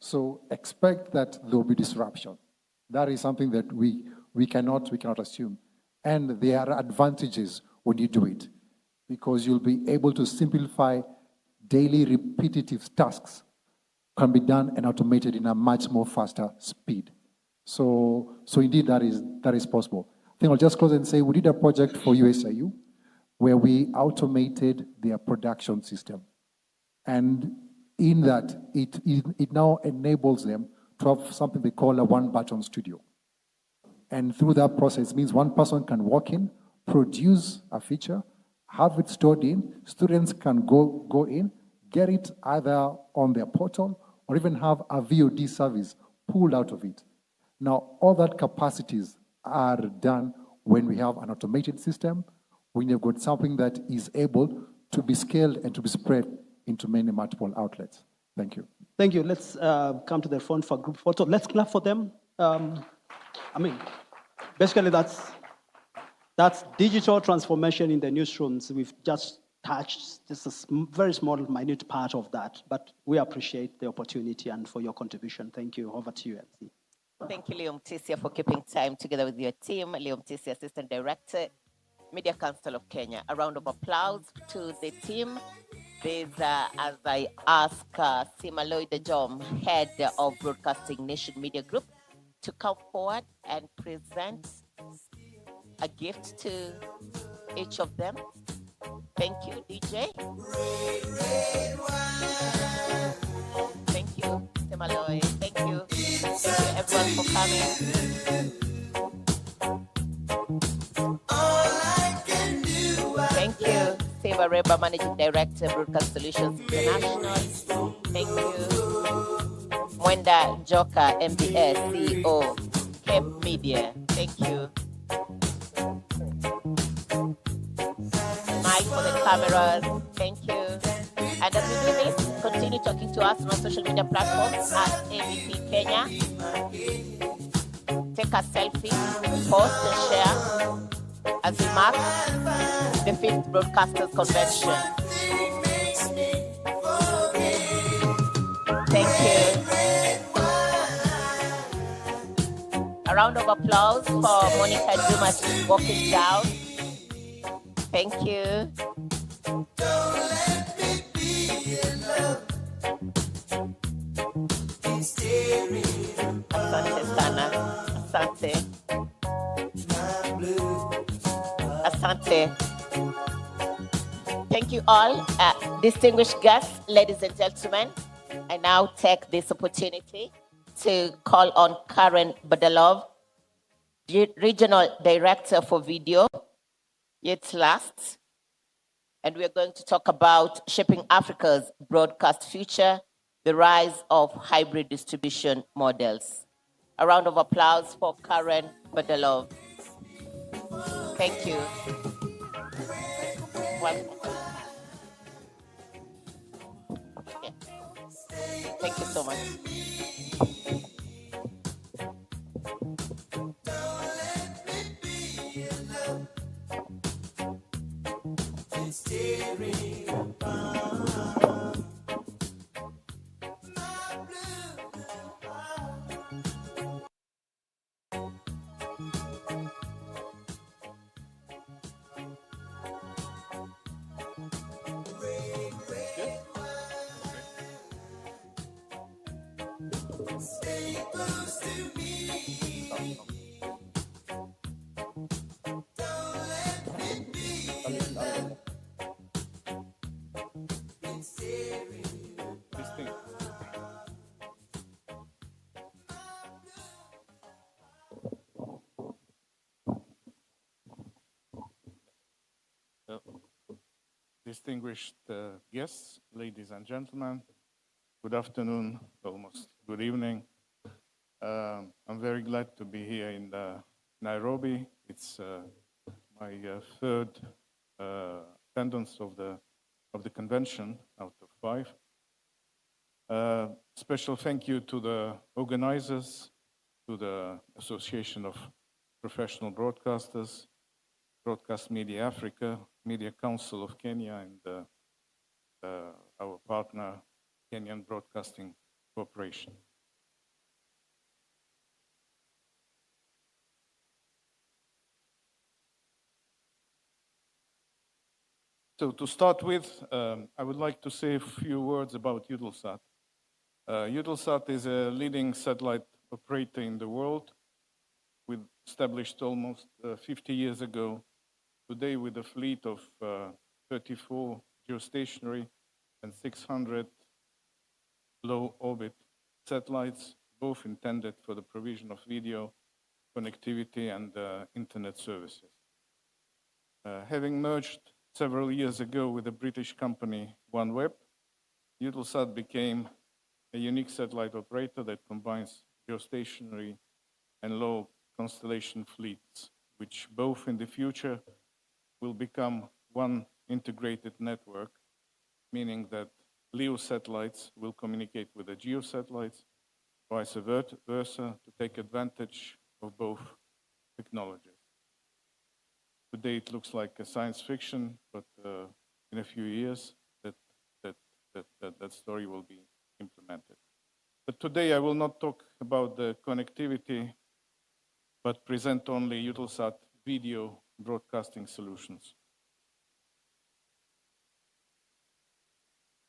So expect that there will be disruption. That is something that we cannot assume. And there are advantages when you do it, because you'll be able to simplify daily repetitive tasks can be done and automated in a much more faster speed. So indeed that is possible. I think I'll just close and say we did a project for USIU where we automated their production system. And in that, it now enables them to have something they call a one-button studio. And through that process, means one person can walk in, produce a feature, have it stored in, students can go in, get it either on their portal or even have a VOD service pulled out of it. Now, all that capacities are done when we have an automated system, when you've got something that is able to be scaled and to be spread into many multiple outlets. Thank you. Thank you. Let's come to the front for group photo. Let's clap for them. Basically that's digital transformation in the newsrooms. We've just touched just a very small, minute part of that, but we appreciate the opportunity and for your contribution. Thank you. Over to you, MC. Thank you, Leo Mtisia, for keeping time together with your team. Leo Mtisia, Assistant Director, Media Council of Kenya. A round of applause to the team. There's, as I ask Simaloy Dejom, Head of Broadcasting Nation Media Group, to come forward and present a gift to each of them. Thank you, DJ. Thank you, Simaloy. Thank you. Thank you, everyone, for coming. Thank you, Seva Reba, Managing Director, Broadcast Solutions International. Thank you, Mwenda Joka, MBS, CEO, Cape Media. Thank you. Mike for the cameras. Thank you. And as we do this, continue talking to us on our social media platforms at ABC Kenya. Take a selfie, post and share as we mark the 5th Broadcasters Convention. Thank you. A round of applause for Monica Dumas walking down. Thank you. Asante sana. Asante. Asante. Thank you all, distinguished guests, ladies and gentlemen. I now take this opportunity to call on Karen Badalov, Regional Director for Video, It's Last. And we're going to talk about shaping Africa's broadcast future, the rise of hybrid distribution models. A round of applause for Karen Badalov. Thank you. Welcome. Yeah. Thank you so much. Stay close to me. Don't let me be in love. It's tearing apart. Distinguished guests, ladies and gentlemen, good afternoon, almost good evening. I'm very glad to be here in Nairobi. It's my third attendance of the convention out of 5. Special thank you to the organizers, to the Association of Professional Broadcasters, Broadcast Media Africa, Media Council of Kenya, and our partner, Kenyan Broadcasting Corporation. So to start with, I would like to say a few words about Eutelsat. Eutelsat is a leading satellite operator in the world. We established almost 50 years ago. Today, with a fleet of 34 geostationary and 600 low-orbit satellites, both intended for the provision of video, connectivity, and internet services. Having merged several years ago with the British company OneWeb, Eutelsat became a unique satellite operator that combines geostationary and low constellation fleets, which both in the future will become one integrated network, meaning that LEO satellites will communicate with the GEO satellites, vice versa, to take advantage of both technologies. Today it looks like a science fiction, but in a few years that story will be implemented. But today I will not talk about the connectivity, but present only Eutelsat video broadcasting solutions.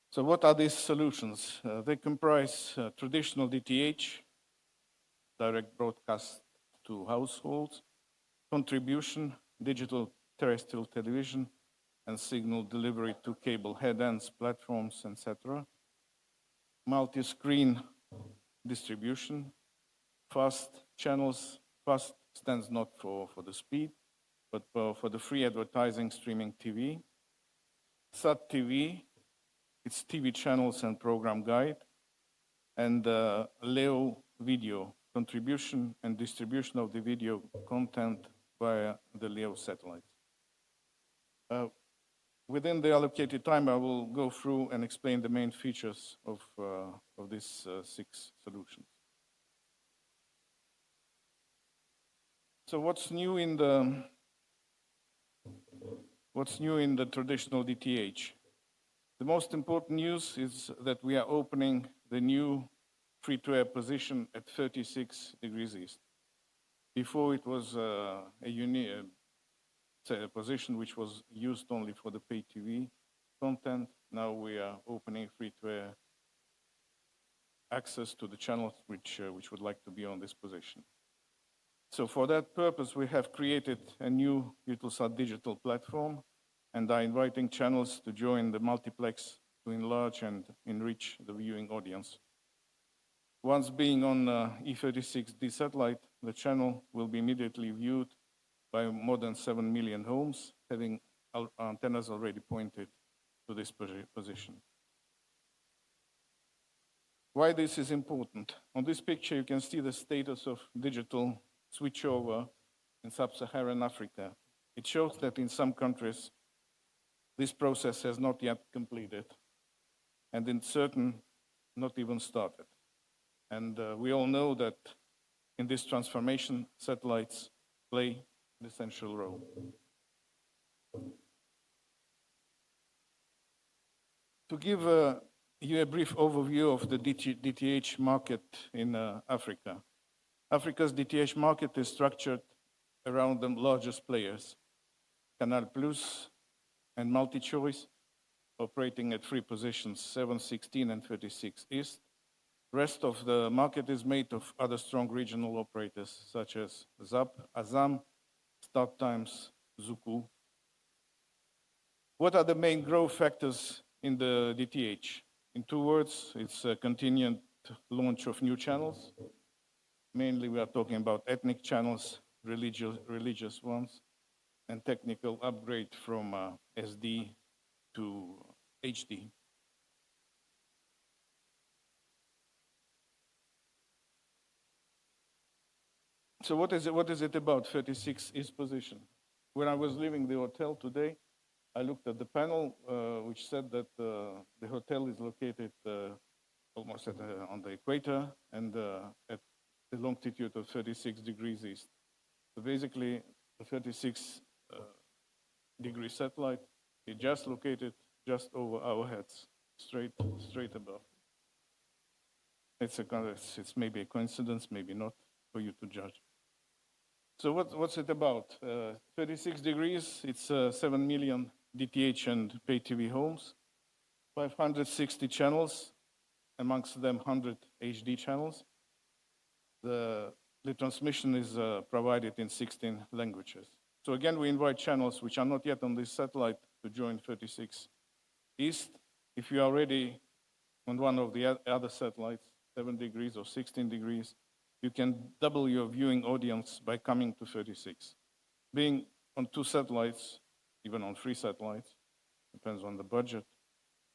So what are these solutions? They comprise traditional DTH, direct broadcast to households, contribution, digital terrestrial television, and signal delivery to cable headends, platforms, etc. Multi-screen distribution, fast channels. Fast stands not for the speed, but for the free advertising streaming TV. SAT TV, it's TV channels and program guide. And LEO video, contribution and distribution of the video content via the LEO satellites. Within the allocated time, I will go through and explain the main features of these 6 solutions. So what's new in the traditional DTH? The most important news is that we are opening the new free-to-air position at 36 degrees east. Before it was a a position which was used only for the pay TV content. Now we are opening free-to-air access to the channels which would like to be on this position. So for that purpose, we have created a new Eutelsat digital platform and are inviting channels to join the multiplex to enlarge and enrich the viewing audience. Once being on E36D satellite, the channel will be immediately viewed by more than 7 million homes, having antennas already pointed to this position. Why this is important? On this picture, you can see the status of digital switchover in sub-Saharan Africa. It shows that in some countries, this process has not yet completed, and in certain, not even started. And we all know that in this transformation, satellites play an essential role. To give you a brief overview of the DTH market in Africa. Africa's DTH market is structured around the largest players, Canal Plus and MultiChoice, operating at 3 positions, 7, 16, and 36 East. Rest of the market is made of other strong regional operators such as ZAP, Azam, StarTimes, Zuku. What are the main growth factors in the DTH? In 2 words, it's a continued launch of new channels. Mainly we are talking about ethnic channels, religious ones, and technical upgrade from SD to HD. So what is it about 36 East position? When I was leaving the hotel today, I looked at the panel which said that the hotel is located almost on the equator and at the longitude of 36 degrees east. So basically, the 36 degree satellite is just located just over our heads, straight above. It's maybe a coincidence, maybe not, for you to judge. So what's it about? 36 degrees, it's 7 million DTH and pay TV homes, 560 channels, amongst them 100 HD channels. The transmission is provided in 16 languages. So again, we invite channels which are not yet on this satellite to join 36 East. If you are already on one of the other satellites, 7 degrees or 16 degrees, you can double your viewing audience by coming to 36. Being on 2 satellites, even on 3 satellites, depends on the budget,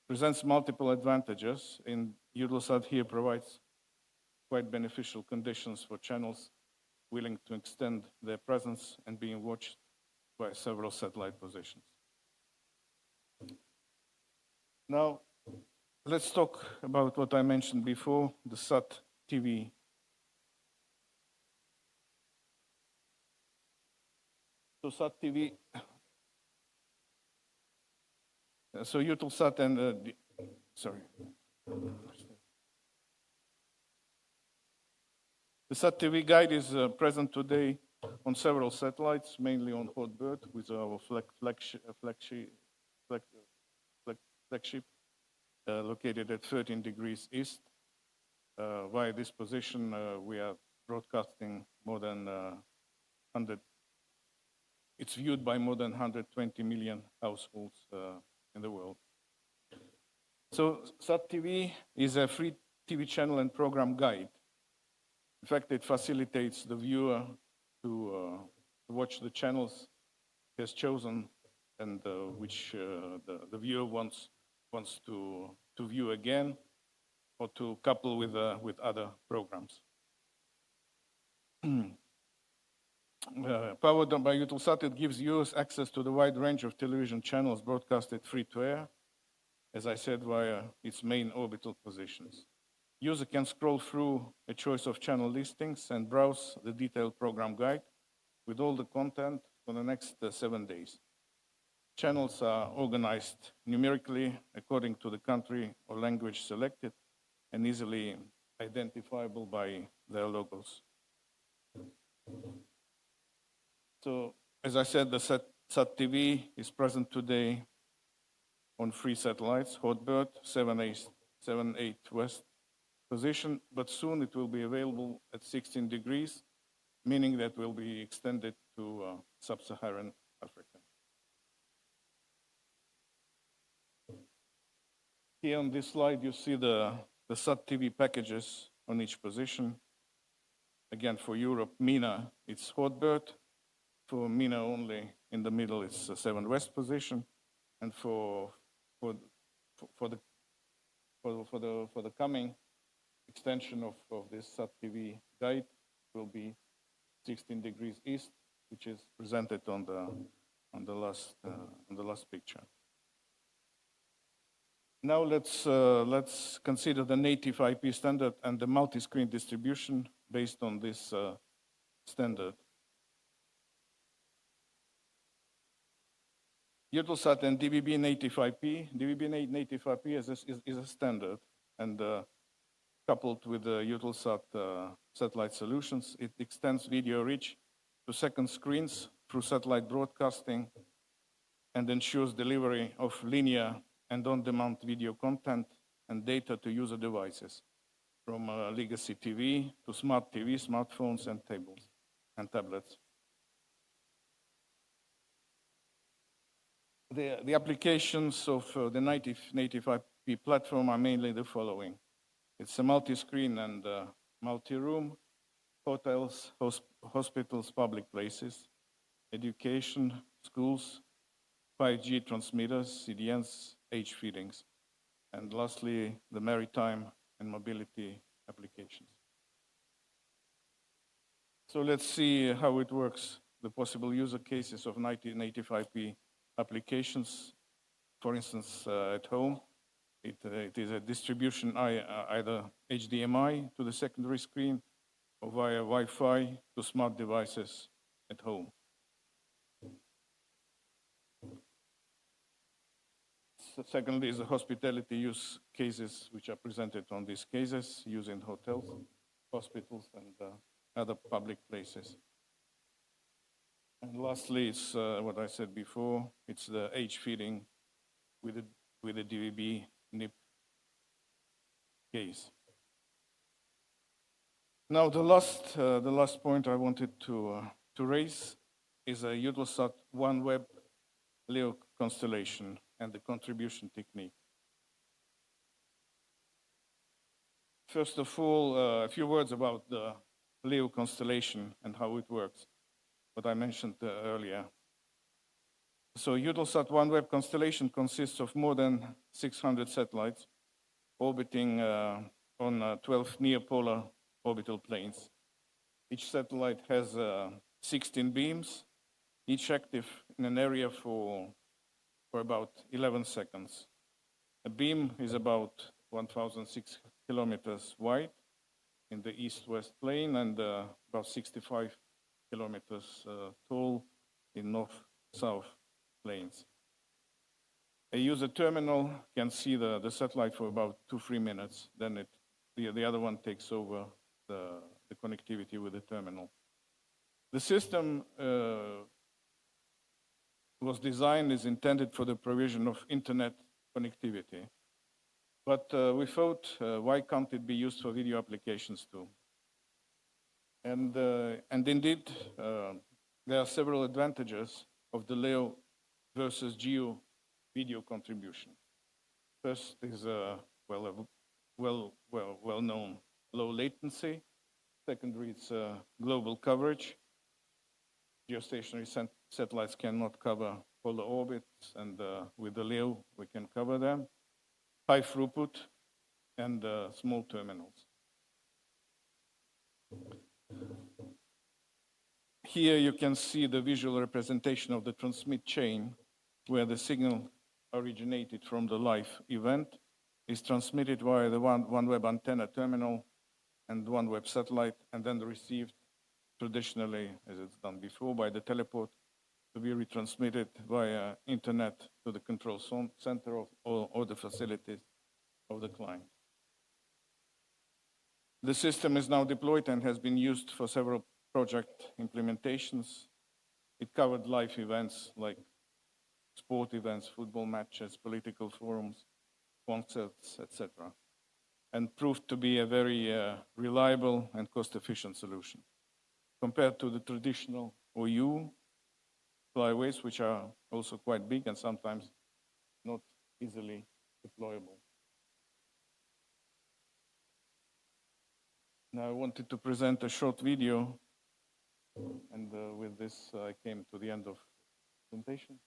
presents multiple advantages, and Eutelsat here provides quite beneficial conditions for channels willing to extend their presence and being watched by several satellite positions. Now, let's talk about what I mentioned before, the SAT TV. So SAT TV, so Eutelsat and, sorry. The SAT TV guide is present today on several satellites, mainly on Hotbird with our flagship located at 13 degrees east. Via this position, we are broadcasting more than 100. It's viewed by more than 120 million households in the world. So SAT TV is a free TV channel and program guide. In fact, it facilitates the viewer to watch the channels he has chosen and which the viewer wants to view again or to couple with other programs. Powered by Eutelsat, it gives viewers access to the wide range of television channels broadcasted free-to-air, as I said, via its main orbital positions. User can scroll through a choice of channel listings and browse the detailed program guide with all the content for the next 7 days. Channels are organized numerically according to the country or language selected and easily identifiable by their logos. So, as I said, the SAT-TV is present today on 3 satellites, Hotbird, 7/8 west position, but soon it will be available at 16 degrees, meaning that will be extended to sub-Saharan Africa. Here on this slide, you see the SAT-TV packages on each position. Again, for Europe, MENA, it's Hotbird. For MENA only, in the middle, it's the 7 west position. And for the coming extension of this SAT-TV guide will be 16 degrees east, which is presented on the last picture. Now let's consider the native IP standard and the multi-screen distribution based on this standard. Eutelsat and DVB native IP. DVB native IP is a standard, and coupled with the Eutelsat satellite solutions, it extends video reach to second screens through satellite broadcasting and ensures delivery of linear and on-demand video content and data to user devices, from legacy TV to smart TV, smartphones, and tablets. The applications of the native IP platform are mainly the following. It's a multi-screen and multi-room, hotels, hospitals, public places, education, schools, 5G transmitters, CDNs, H feedings, and lastly, the maritime and mobility applications. So let's see how it works, the possible user cases of native IP applications. For instance, at home, it is a distribution either HDMI to the secondary screen or via Wi-Fi to smart devices at home. Secondly is the hospitality use cases, which are presented on these cases, used in hotels, hospitals, and other public places. And lastly, it's what I said before, it's the H feeding with the DVB NIP case. Now, the last point I wanted to raise is a Eutelsat OneWeb LEO constellation and the contribution technique. First of all, a few words about the LEO constellation and how it works, what I mentioned earlier. So Eutelsat OneWeb constellation consists of more than 600 satellites orbiting on 12 near-polar orbital planes. Each satellite has 16 beams, each active in an area for about 11 seconds. A beam is about 1,006 kilometers wide in the east-west plane and about 65 kilometers tall in north-south planes. A user terminal can see the satellite for about 2-3 minutes, then the other one takes over the connectivity with the terminal. The system is intended for the provision of internet connectivity. But we thought, why can't it be used for video applications too? And indeed, there are several advantages of the LEO versus GEO video contribution. First is well-known low latency. Secondly, it's global coverage. Geostationary satellites cannot cover polar orbits, and with the LEO, we can cover them. High throughput and small terminals. Here you can see the visual representation of the transmit chain, where the signal originated from the live event is transmitted via the OneWeb antenna terminal and OneWeb satellite, and then received traditionally, as it's done before, by the teleport to be retransmitted via internet to the control center or the facilities of the client. The system is now deployed and has been used for several project implementations. It covered live events like sport events, football matches, political forums, concerts, etc., and proved to be a very reliable and cost-efficient solution compared to the traditional OU flyways, which are also quite big and sometimes not easily deployable. Now I wanted to present a short video, and with this I came to the end of the presentation.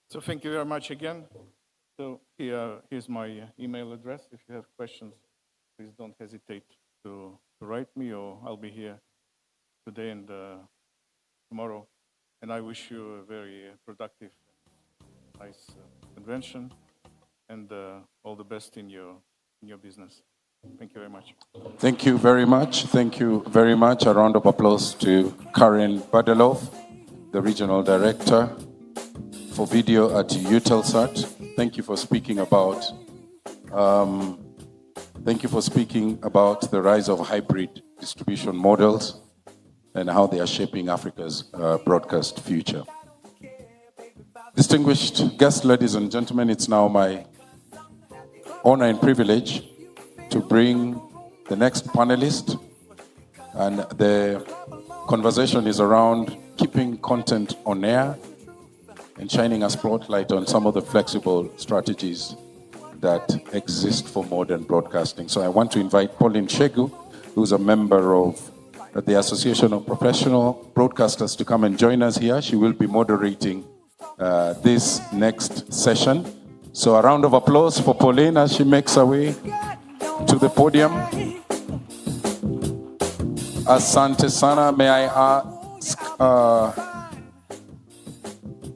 So thank you very much again. So here's my email address. If you have questions, please don't hesitate to write me, or I'll be here today and tomorrow. And I wish you a very productive, nice convention, and all the best in your business. Thank you very much. Thank you very much. Thank you very much. A round of applause to Karen Badelov, the Regional Director for Video at Eutelsat. Thank you for speaking about the rise of hybrid distribution models and how they are shaping Africa's broadcast future. Distinguished guests, ladies and gentlemen, it's now my honor and privilege to bring the next panelist, and the conversation is around keeping content on air and shining a spotlight on some of the flexible strategies that exist for modern broadcasting. So I want to invite Pauline Shegu, who's a member of the Association of Professional Broadcasters, to come and join us here. She will be moderating this next session. So a round of applause for Pauline as she makes her way to the podium. Asante sana. May I ask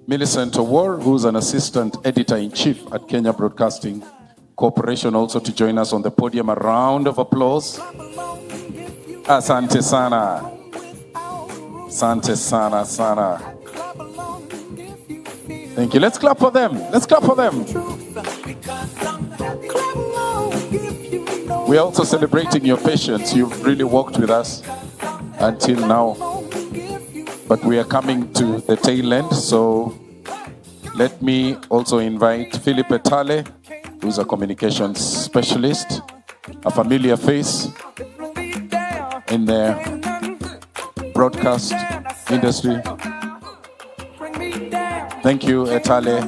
Millicent Awar, who's an Assistant Editor-in-Chief at Kenya Broadcasting Corporation, also to join us on the podium. A round of applause. Asante sana. Asante sana sana. Thank you. Let's clap for them. Let's clap for them. We're also celebrating your patience. You've really worked with us until now. But we are coming to the tail end, so let me also invite Philip Etale, who's a communications specialist, a familiar face in the broadcast industry. Thank you, Etale.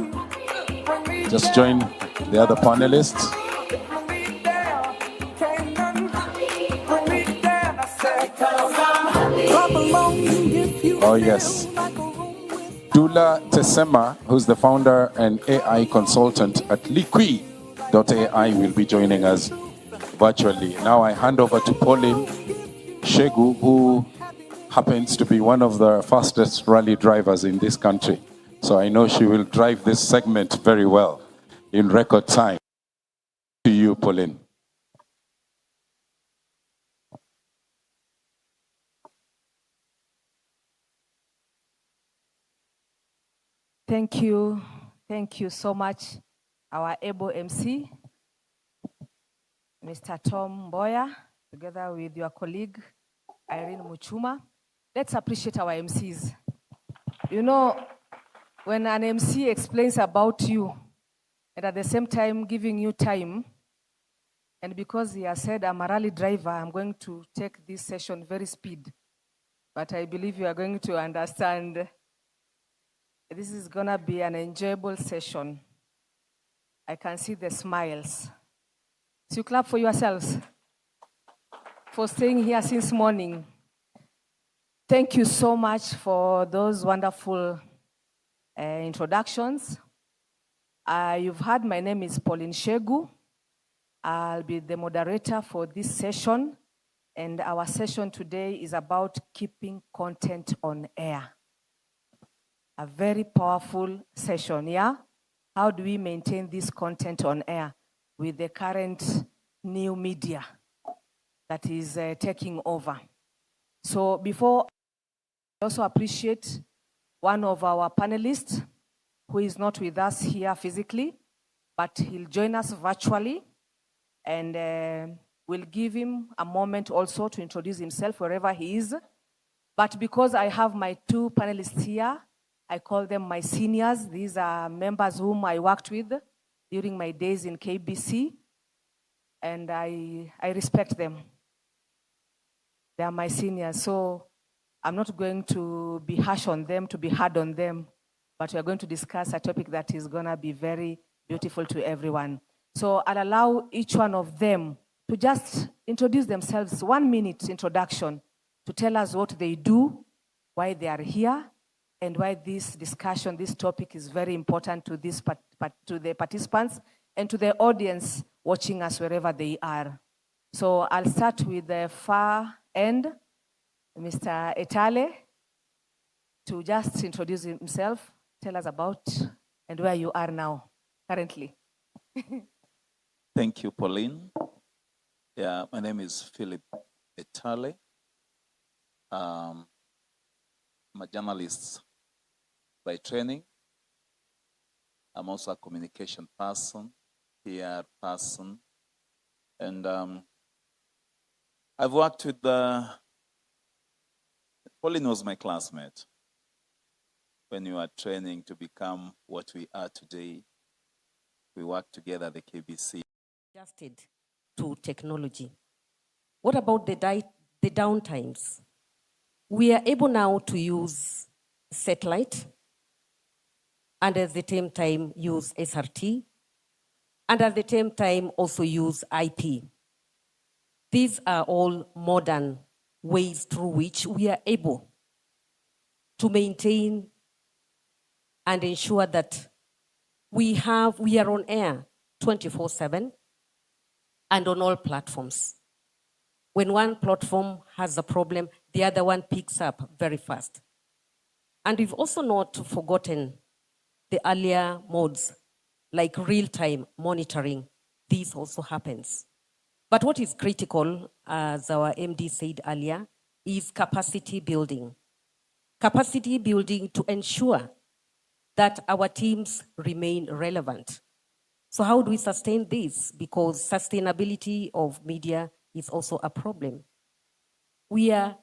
Just join the other panelists. Oh, yes. Dula Tesema, who's the founder and AI consultant at Liqui.ai, will be joining us virtually. Now I hand over to Pauline Shegu, who happens to be one of the fastest rally drivers in this country. So I know she will drive this segment very well in record time. To you, Pauline. Thank you. Thank you so much, our able MC, Mr. Tom Mboya, together with your colleague, Irene Muchuma. Let's appreciate our MCs. You know, when an MC explains about you, and at the same time giving you time, and because he has said I'm a rally driver, I'm going to take this session very speed. But I believe you are going to understand this is gonna be an enjoyable session. I can see the smiles. So you clap for yourselves for staying here since morning. Thank you so much for those wonderful introductions. You've heard my name is Pauline Shegu. I'll be the moderator for this session. And our session today is about keeping content on air. A very powerful session, yeah? How do we maintain this content on air with the current new media that is taking over? So before, I also appreciate one of our panelists who is not with us here physically, but he'll join us virtually, and we'll give him a moment also to introduce himself wherever he is. But because I have my two panelists here, I call them my seniors. These are members whom I worked with during my days in KBC, and I respect them. They are my seniors, so I'm not going to be harsh on them, to be hard on them, but we're going to discuss a topic that is gonna be very beautiful to everyone. So I'll allow each one of them to just introduce themselves, 1 minute introduction, to tell us what they do, why they are here, and why this discussion, this topic is very important to to the participants and to the audience watching us wherever they are. So I'll start with the far end, Mr. Etale, to just introduce himself, tell us about and where you are now, currently. Thank you, Pauline. Yeah, my name is Philip Etale. I'm a journalist by training. I'm also a communication person, PR person. And I've worked with Pauline was my classmate when we were training to become what we are today. We worked together at the KBC. Adjusted to technology. What about the downtimes? We are able now to use satellite and at the same time use SRT and at the same time also use IP. These are all modern ways through which we are able to maintain and ensure that we are on air 24/7 and on all platforms. When one platform has a problem, the other one picks up very fast. And we've also not forgotten the earlier modes, like real-time monitoring. This also happens. But what is critical, as our MD said earlier, is capacity building. Capacity building to ensure that our teams remain relevant. So how do we sustain this? Because sustainability of media is also a problem. We are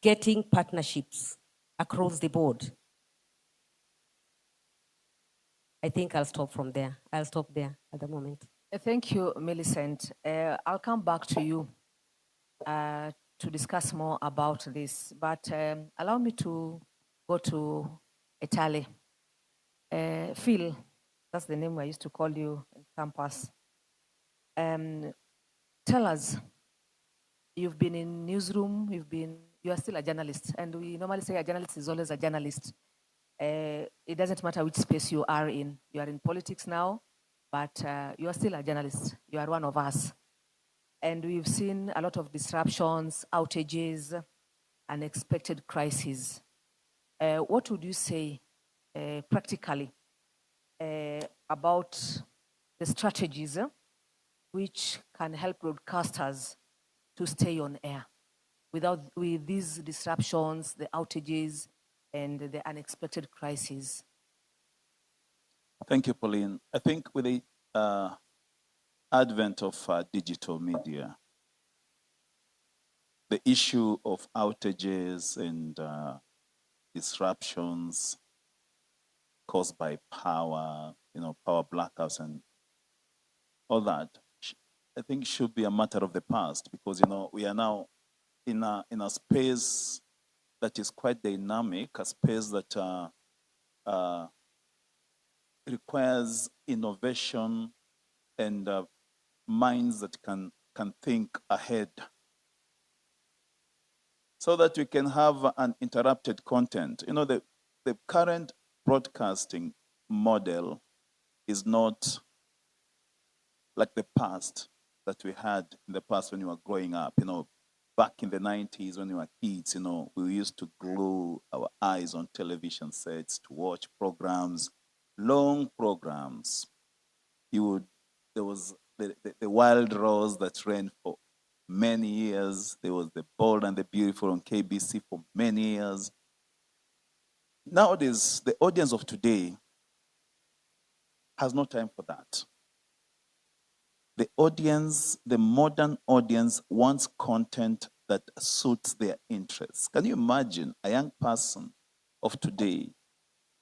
getting partnerships across the board. I think I'll stop from there. I'll stop there at the moment. Thank you, Millicent. I'll come back to you to discuss more about this, but allow me to go to Etale. Phil, that's the name I used to call you in campus. Tell us, you've been in newsroom, you are still a journalist, and we normally say a journalist is always a journalist. It doesn't matter which space you are in. You are in politics now, but you are still a journalist. You are one of us. And we've seen a lot of disruptions, outages, unexpected crises. What would you say practically about the strategies which can help broadcasters to stay on air with these disruptions, the outages, and the unexpected crises? Thank you, Pauline. I think with the advent of digital media, the issue of outages and disruptions caused by power, power blackouts and all that, I think should be a matter of the past, because, we are now in a space that is quite dynamic, a space that requires innovation and minds that can think ahead, so that we can have uninterrupted content. The current broadcasting model is not like the past that we had in the past when we were growing up. Back in the 90s when we were kids, we used to glue our eyes on television sets to watch programs, long programs. There was the Wild Rose that ran for many years. There was The Bold and the Beautiful on KBC for many years. Nowadays, the audience of today has no time for that. The modern audience wants content that suits their interests. Can you imagine a young person of today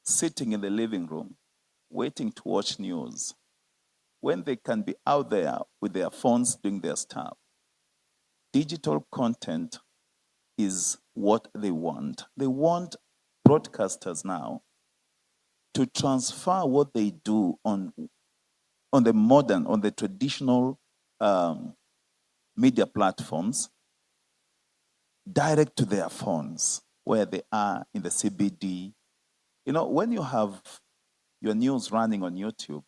sitting in the living room waiting to watch news when they can be out there with their phones doing their stuff? Digital content is what they want. They want broadcasters now to transfer what they do on the traditional media platforms direct to their phones where they are in the CBD. When you have your news running on YouTube,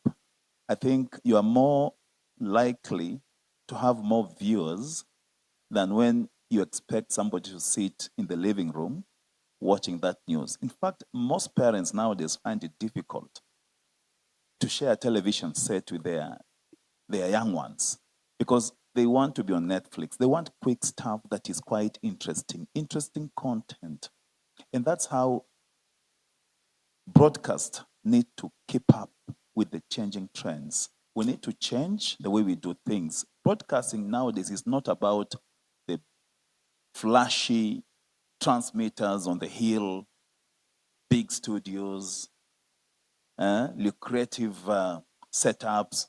I think you are more likely to have more viewers than when you expect somebody to sit in the living room watching that news. In fact, most parents nowadays find it difficult to share a television set with their young ones, because they want to be on Netflix. They want quick stuff that is quite interesting content. And that's how broadcast need to keep up with the changing trends. We need to change the way we do things. Broadcasting nowadays is not about the flashy transmitters on the hill, big studios, lucrative setups.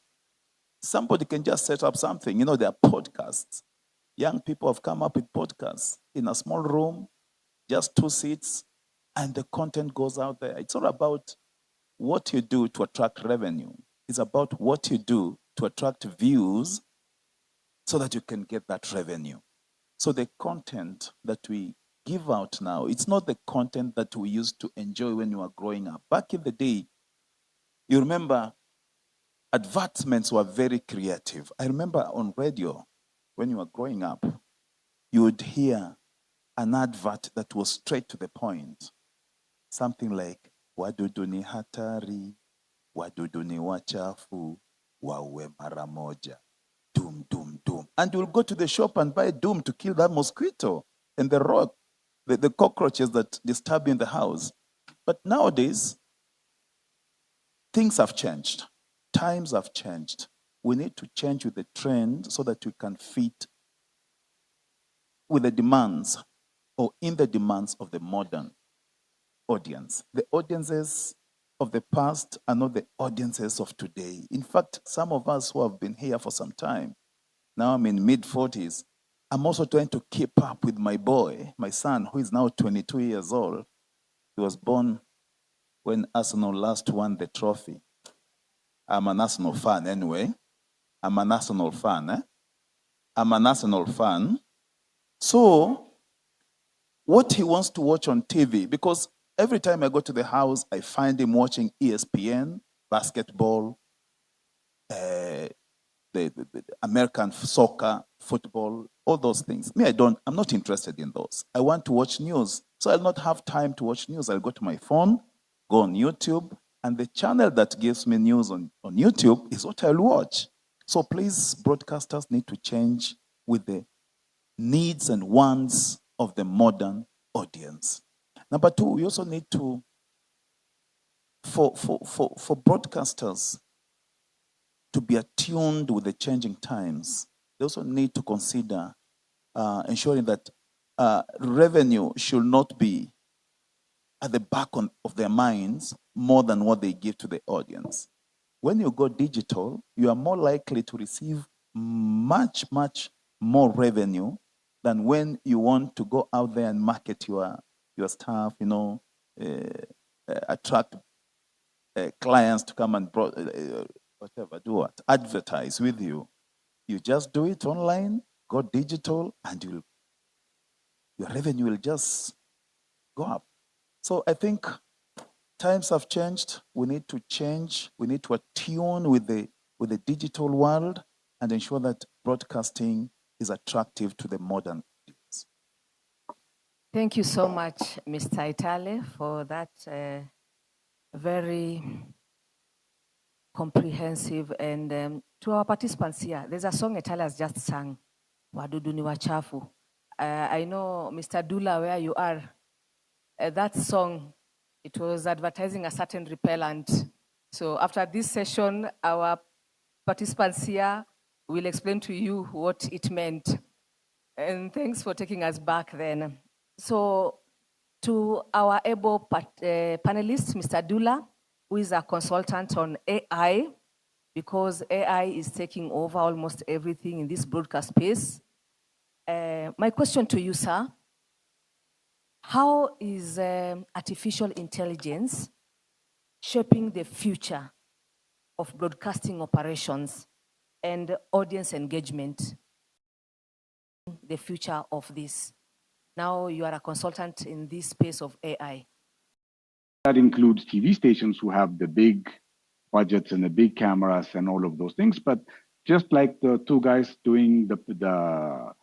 Somebody can just set up something. There are podcasts. Young people have come up with podcasts in a small room, just 2 seats, and the content goes out there. It's all about what you do to attract revenue. It's about what you do to attract views so that you can get that revenue. So the content that we give out now, it's not the content that we used to enjoy when we were growing up. Back in the day, you remember, advertisements were very creative. I remember on radio, when you were growing up, you would hear an advert that was straight to the point. Something like, wadudu ni hatari, wadudu ni wachafu, waue mara moja. Doom, doom, doom. And you'll go to the shop and buy doom to kill that mosquito and the rock, the cockroaches that disturb you in the house. But nowadays, things have changed. Times have changed. We need to change with the trend so that we can fit with the demands or in the demands of the modern audience. The audiences of the past are not the audiences of today. In fact, some of us who have been here for some time, now I'm in mid-40s, I'm also trying to keep up with my boy, my son, who is now 22 years old. He was born when Arsenal last won the trophy. I'm an Arsenal fan anyway. I'm an Arsenal fan. I'm an Arsenal fan. So, what he wants to watch on TV, because every time I go to the house, I find him watching ESPN, basketball, the American soccer, football, all those things. Me, I'm not interested in those. I want to watch news. So I'll not have time to watch news. I'll go to my phone, go on YouTube, and the channel that gives me news on YouTube is what I'll watch. So please, broadcasters need to change with the needs and wants of the modern audience. Number two, we also need to, for broadcasters to be attuned with the changing times, they also need to consider ensuring that revenue should not be at the back of their minds more than what they give to the audience. When you go digital, you are more likely to receive much, much more revenue than when you want to go out there and market your stuff, attract clients to come and advertise with you. You just do it online, go digital, and your revenue will just go up. So I think times have changed. We need to change. We need to attune with the digital world and ensure that broadcasting is attractive to the modern audience. Thank you so much, Mr. Itale, for that very comprehensive. And to our participants here, there's a song Itale has just sung, Wadudu ni wachafu. I know, Mr. Dula, where you are, that song, it was advertising a certain repellent. So after this session, our participants here will explain to you what it meant. And thanks for taking us back then. So to our able panelist, Mr. Dula, who is a consultant on AI, because AI is taking over almost everything in this broadcast space. My question to you, sir, how is artificial intelligence shaping the future of broadcasting operations and audience engagement, the future of this? Now you are a consultant in this space of AI. That includes TV stations who have the big budgets and the big cameras and all of those things. But just like the two guys doing their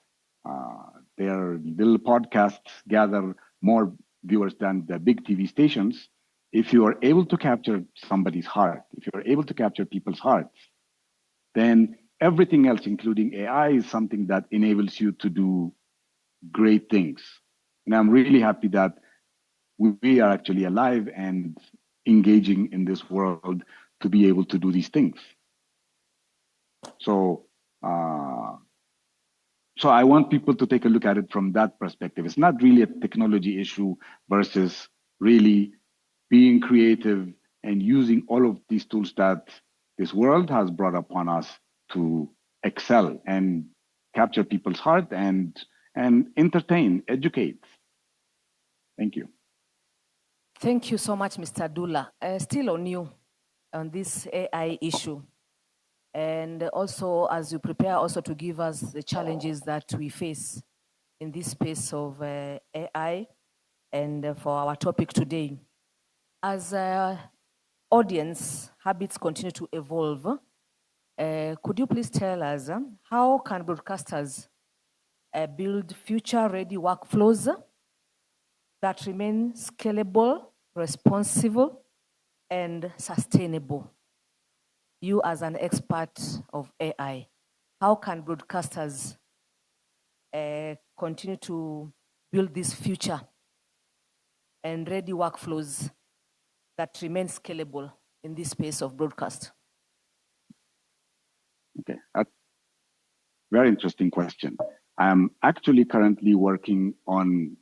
little podcasts gather more viewers than the big TV stations, if you are able to capture somebody's heart, if you're able to capture people's hearts, then everything else, including AI, is something that enables you to do great things. And I'm really happy that we are actually alive and engaging in this world to be able to do these things. So, so I want people to take a look at it from that perspective. It's not really a technology issue versus really being creative and using all of these tools that this world has brought upon us to excel and capture people's heart and entertain, educate. Thank you. Thank you so much, Mr. Dula. Still on you on this AI issue. And also, as you prepare also to give us the challenges that we face in this space of AI and for our topic today. As audience habits continue to evolve, could you please tell us how can broadcasters build future-ready workflows that remain scalable, responsive, and sustainable? You as an expert of AI, how can broadcasters continue to build this future and ready workflows that remain scalable in this space of broadcast? Okay, very interesting question. I'm actually currently working on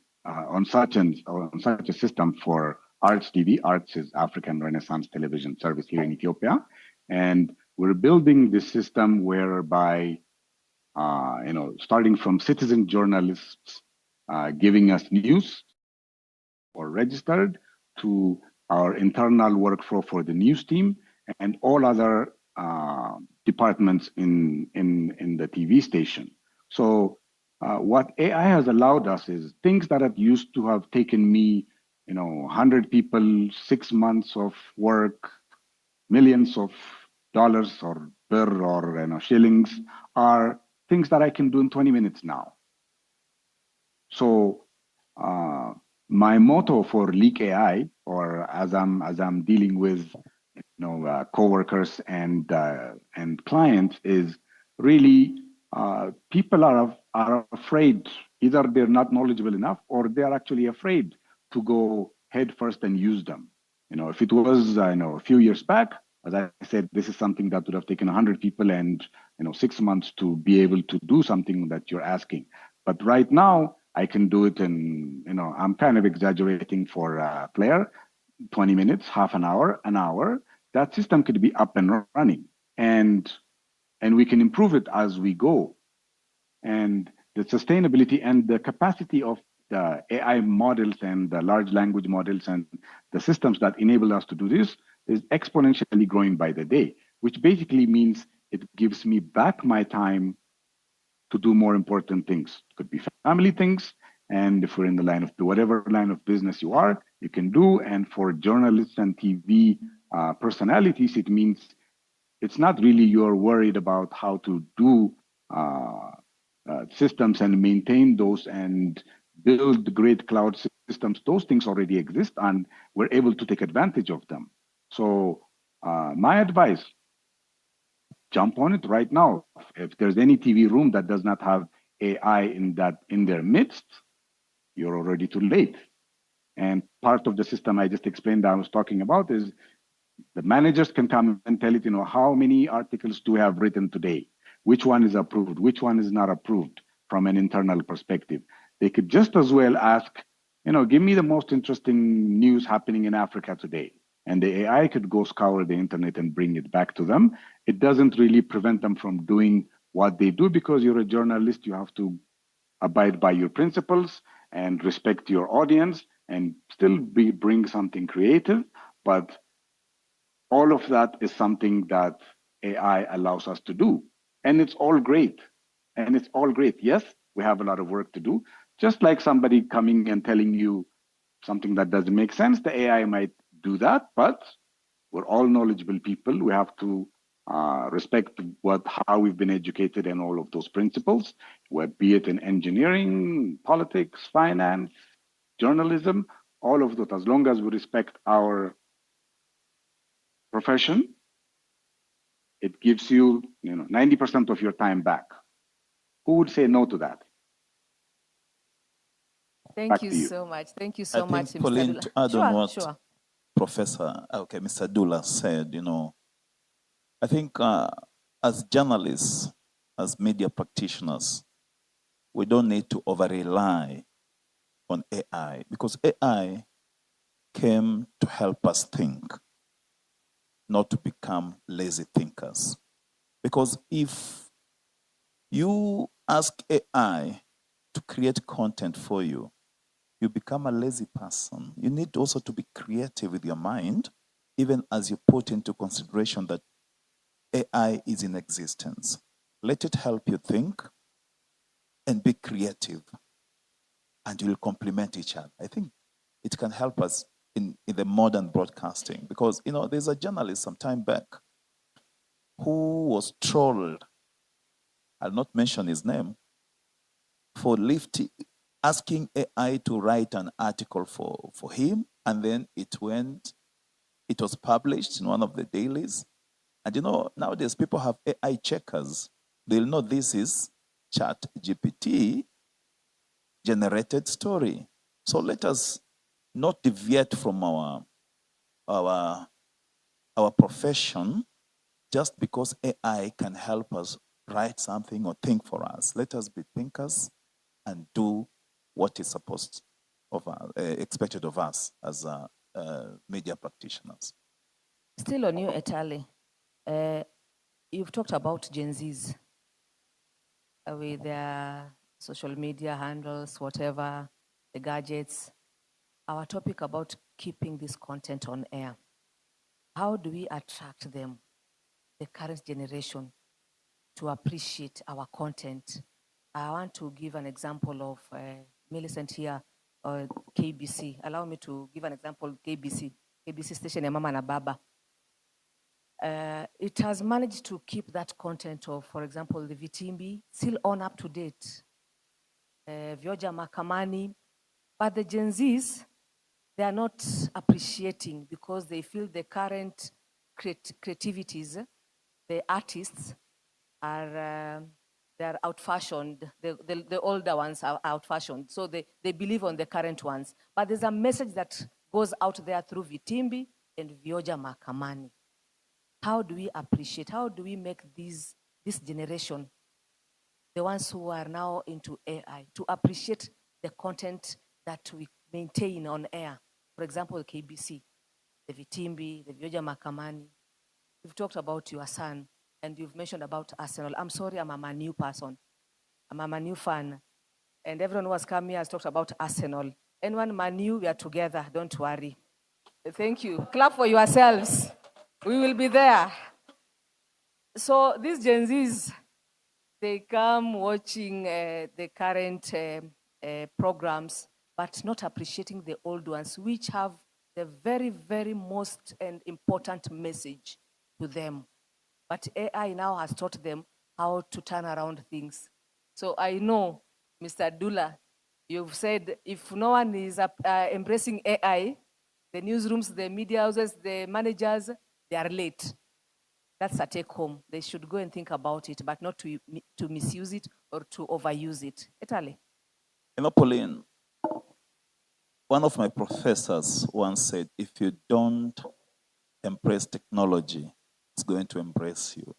such a system for Arts TV. Arts is African Renaissance Television Service here in Ethiopia. And we're building this system whereby, starting from citizen journalists giving us news or registered to our internal workflow for the news team, and all other departments in the TV station. So what AI has allowed us is things that have used to have taken me, 100 people, 6 months of work, millions of dollars or birr or shillings, are things that I can do in 20 minutes now. So my motto for Leak AI, or as I'm dealing with coworkers and clients, is really people are afraid. Either they're not knowledgeable enough, or they're actually afraid to go head first and use them. If it was a few years back, as I said, this is something that would have taken 100 people and 6 months to be able to do something that you're asking. But right now, I can do it in, I'm kind of exaggerating for a player, 20 minutes, half an hour, an hour. That system could be up and running, and we can improve it as we go. And the sustainability and the capacity of the AI models and the large language models and the systems that enable us to do this is exponentially growing by the day, which basically means it gives me back my time to do more important things. It could be family things, and if we're in the line of whatever line of business you are, you can do. And for journalists and TV personalities, it means it's not really you're worried about how to do systems and maintain those and build great cloud systems. Those things already exist, and we're able to take advantage of them. So my advice, jump on it right now. If there's any TV room that does not have AI in their midst, you're already too late. And part of the system I just explained that I was talking about is the managers can come and tell it, how many articles do we have written today? Which one is approved? Which one is not approved from an internal perspective? They could just as well ask, give me the most interesting news happening in Africa today. And the AI could go scour the internet and bring it back to them. It doesn't really prevent them from doing what they do, because you're a journalist, you have to abide by your principles and respect your audience and still bring something creative. But all of that is something that AI allows us to do. And it's all great. And it's all great. Yes, we have a lot of work to do. Just like somebody coming and telling you something that doesn't make sense, the AI might do that, but we're all knowledgeable people. We have to respect how we've been educated and all of those principles, be it in engineering, politics, finance, journalism, all of those. As long as we respect our profession, it gives you, 90% of your time back. Who would say no to that? Thank you so much. Thank you so much, Mr. Pauline, Dula. to add on what Sure. Mr. Dula said, I think as journalists, as media practitioners, we don't need to over-rely on AI, because AI came to help us think, not to become lazy thinkers. Because if you ask AI to create content for you, you become a lazy person. You need also to be creative with your mind, even as you put into consideration that AI is in existence. Let it help you think and be creative, and you'll complement each other. I think it can help us in the modern broadcasting, because there's a journalist some time back who was trolled, I'll not mention his name, for asking AI to write an article for him, and then it was published in one of the dailies. And nowadays people have AI checkers. They'll know this is Chat GPT generated story. So let us not deviate from our profession just because AI can help us write something or think for us. Let us be thinkers and do what is expected of us as media practitioners. Still on you, Etali. You've talked about Gen Zs with their social media handles, whatever, the gadgets. Our topic about keeping this content on air. How do we attract them, the current generation, to appreciate our content? I want to give an example of Millicent here, KBC. Allow me to give an example, KBC station ya Mama na Baba. It has managed to keep that content of, for example, the Vitimbi, still on up to date. Vioja Makamani, but the Gen Zs, they are not appreciating because they feel the current creativities, the artists are they are out-fashioned. The older ones are out-fashioned, so they believe on the current ones. But there's a message that goes out there through Vitimbi and Vioja Makamani. How do we appreciate? How do we make this generation, the ones who are now into AI, to appreciate the content that we maintain on air? For example, KBC, the Vitimbi, the Vioja Makamani. You've talked about your son, and you've mentioned about Arsenal. I'm sorry, I'm a Man U person. I'm a Man U fan. And everyone who has come here has talked about Arsenal. Anyone Man U, we are together, don't worry. Thank you. Clap for yourselves. We will be there. So these Gen Zs, they come watching the current programs, but not appreciating the old ones, which have the very, very most and important message to them. But AI now has taught them how to turn around things. So I know, Mr. Dula, you've said if no one is embracing AI, the newsrooms, the media houses, the managers, they are late. That's a take home. They should go and think about it, but not to misuse it or to overuse it. Italy. You know, Pauline, one of my professors once said, if you don't embrace technology, it's going to embrace you.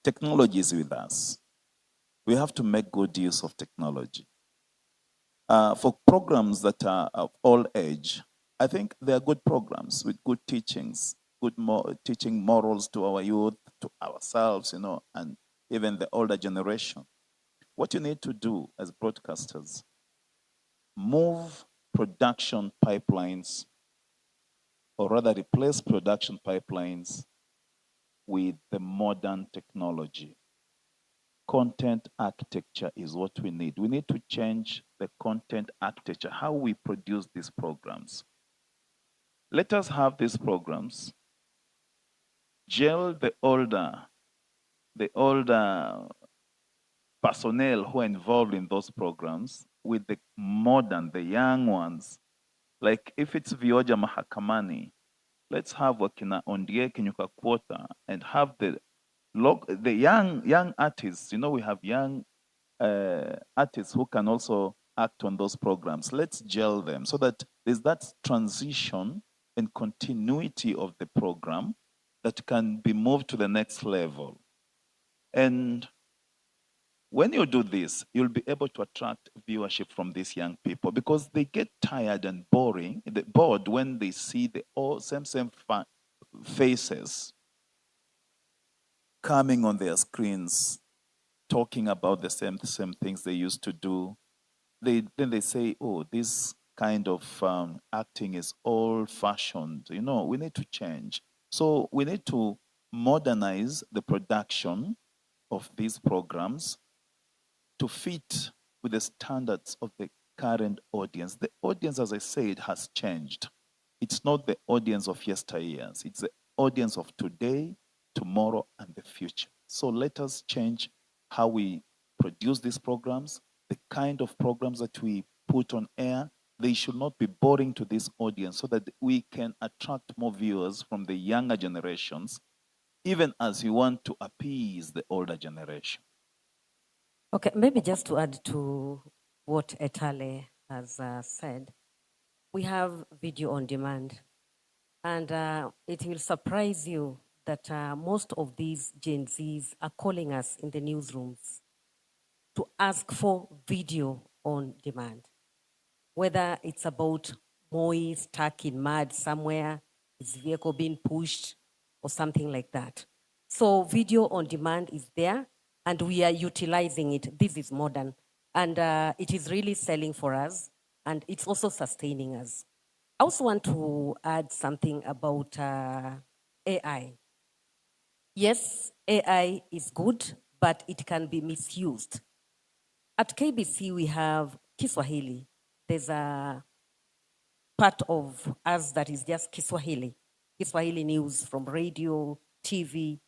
Technology is with us. We have to make good use of technology. For programs that are of all age, I think they are good programs with good teachings, teaching morals to our youth, to ourselves, and even the older generation. What you need to do as broadcasters, move production pipelines, or rather replace production pipelines with the modern technology. Content architecture is what we need. We need to change the content architecture, how we produce these programs. Let us have these programs, gel the older personnel who are involved in those programs with the modern, the young ones. Like if it's Vioja Mahakamani, let's have Wakina Ondie Kinyuka Quota and have the young artists. We have young artists who can also act on those programs. Let's gel them so that there's that transition and continuity of the program that can be moved to the next level. And when you do this, you'll be able to attract viewership from these young people because they get tired and bored when they see the same faces coming on their screens, talking about the same things they used to do. Then they say, oh, this kind of acting is old-fashioned. We need to change. So we need to modernize the production of these programs to fit with the standards of the current audience. The audience, as I said, has changed. It's not the audience of yesteryears. It's the audience of today, tomorrow, and the future. So let us change how we produce these programs, the kind of programs that we put on air. They should not be boring to this audience so that we can attract more viewers from the younger generations, even as we want to appease the older generation. Okay, maybe just to add to what Etale has said, we have video on demand, and it will surprise you that most of these Gen Zs are calling us in the newsrooms to ask for video on demand, whether it's about Moi stuck in mud somewhere, his vehicle being pushed, or something like that. So video on demand is there, and we are utilizing it. This is modern, and it is really selling for us, and it's also sustaining us. I also want to add something about AI. Yes, AI is good, but it can be misused. At KBC, we have Kiswahili. There's a part of us that is just Kiswahili, Kiswahili news from radio, TV.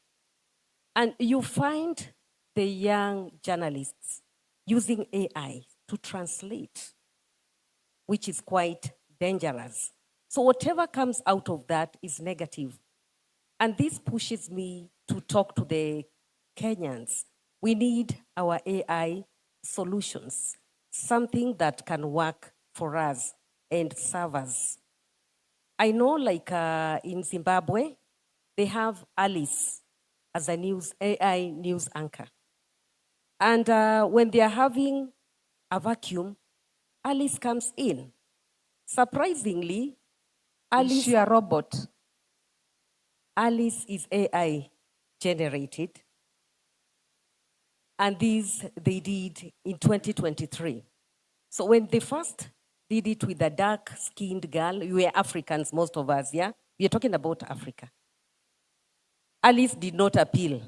And you find the young journalists using AI to translate, which is quite dangerous. So whatever comes out of that is negative. And this pushes me to talk to the Kenyans. We need our AI solutions, something that can work for us and serve us. I know like in Zimbabwe, they have Alice as a AI news anchor. And when they are having a vacuum, Alice comes in. Surprisingly, Alice... Is she a robot? Alice is AI generated. And these they did in 2023. So when they first did it with a dark-skinned girl, we were Africans, most of us, yeah? We are talking about Africa. Alice did not appeal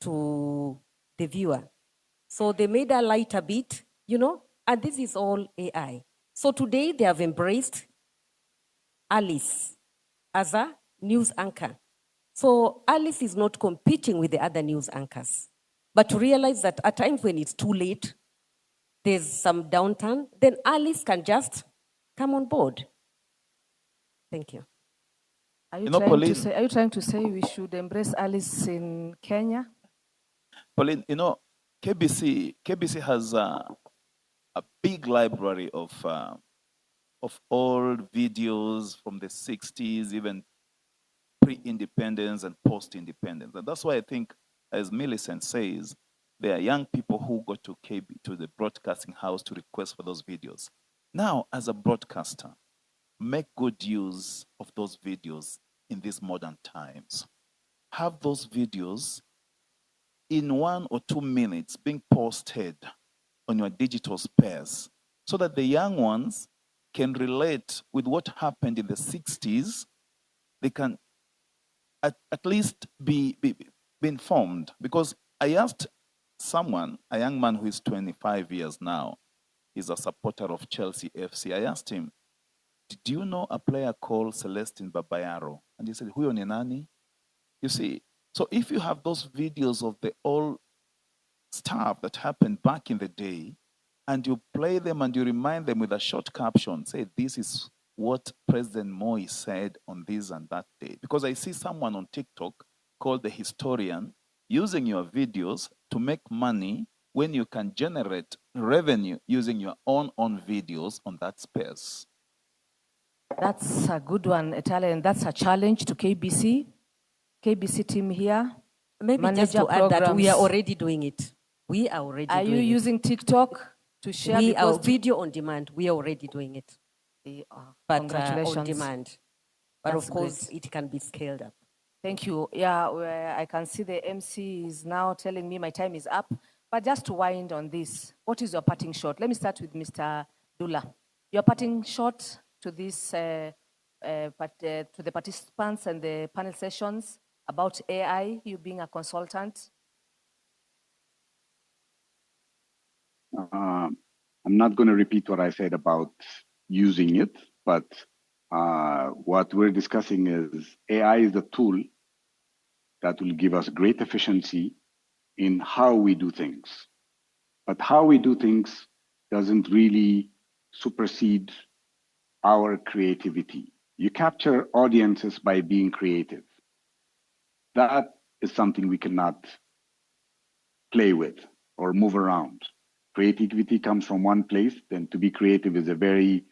to the viewer. So they made her light a bit, and this is all AI. So today they have embraced Alice as a news anchor. So Alice is not competing with the other news anchors, but to realize that at times when it's too late, there's some downturn, then Alice can just come on board. Thank you. Are you trying to say we should embrace Alice in Kenya? Pauline, KBC has a big library of old videos from the 60s, even pre-independence and post-independence. And that's why I think, as Millicent says, there are young people who go to to the broadcasting house to request for those videos. Now, as a broadcaster, make good use of those videos in these modern times. Have those videos in 1 or 2 minutes being posted on your digital space so that the young ones can relate with what happened in the 60s. They can at least be informed. Because I asked someone, a young man who is 25 years now, he's a supporter of Chelsea FC. I asked him, did you know a player called Celestine Babayaro? And he said, Huyo ni nani? You see, so if you have those videos of the old stuff that happened back in the day, and you play them and you remind them with a short caption, say, this is what President Moi said on this and that day. Because I see someone on TikTok called The Historian using your videos to make money when you can generate revenue using your own videos on that space. That's a good one, Italian. That's a challenge to KBC. KBC team here. Maybe just to add that we are already doing it. We are already doing it. Are you using TikTok to share? We are video on demand. We are already doing it. But Congratulations. on demand. But That's of course, great. it can be scaled up. Thank you. Yeah, I can see the MC is now telling me my time is up. But just to wind on this, what is your parting shot? Let me start with Mr. Dula. Your parting shot to this, to the participants and the panel sessions about AI, you being a consultant. I'm not going to repeat what I said about using it, but what we're discussing is AI is a tool that will give us great efficiency in how we do things. But how we do things doesn't really supersede our creativity. You capture audiences by being creative. That is something we cannot play with or move around. Creativity comes from one place, then to be creative is a very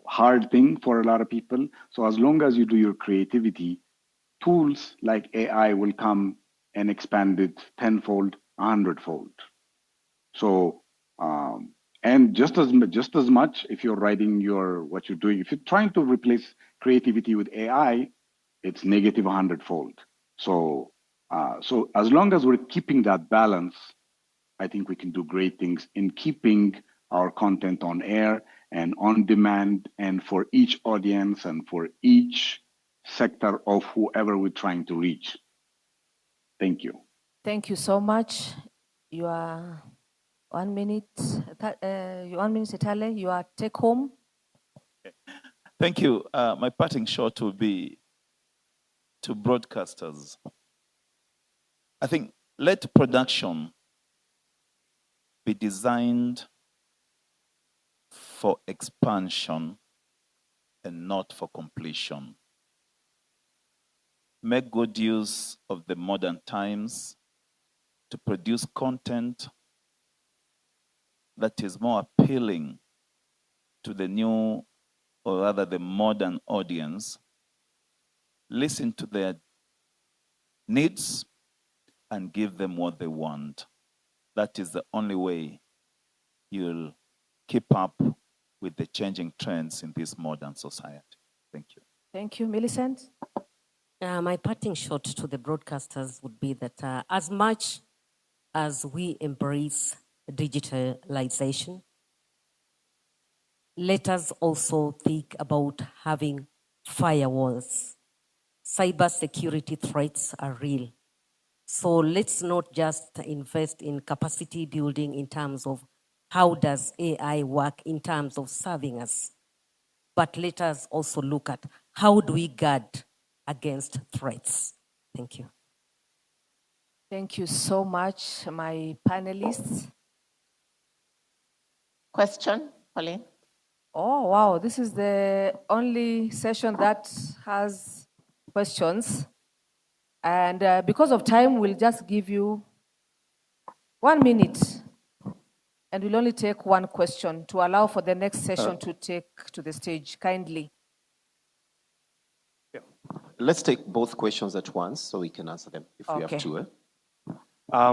hard thing for a lot of people. So as long as you do your creativity, tools like AI will come and expand it tenfold, 100-fold. So, and just as much, if you're writing what you're doing, if you're trying to replace creativity with AI, it's negative 100-fold. So, so as long as we're keeping that balance, I think we can do great things in keeping our content on air and on demand, and for each audience and for each sector of whoever we're trying to reach. Thank you. Thank you so much. You are 1 minute, 1 minute, Etale, you are take home. Thank you. My parting shot will be to broadcasters. I think let production be designed for expansion and not for completion. Make good use of the modern times to produce content that is more appealing to the new, or rather the modern audience. Listen to their needs and give them what they want. That is the only way you'll keep up with the changing trends in this modern society. Thank you. Thank you, Millicent. My parting shot to the broadcasters would be that as much as we embrace digitalization, let us also think about having firewalls. Cybersecurity threats are real. So let's not just invest in capacity building in terms of how does AI work in terms of serving us, but let us also look at how do we guard against threats. Thank you. Thank you so much, my panelists. Question, Pauline? Oh, wow, this is the only session that has questions. And because of time, we'll just give you 1 minute. And we'll only take one question to allow for the next session to take to the stage, kindly. Let's take both questions at once so we can answer them if we have to.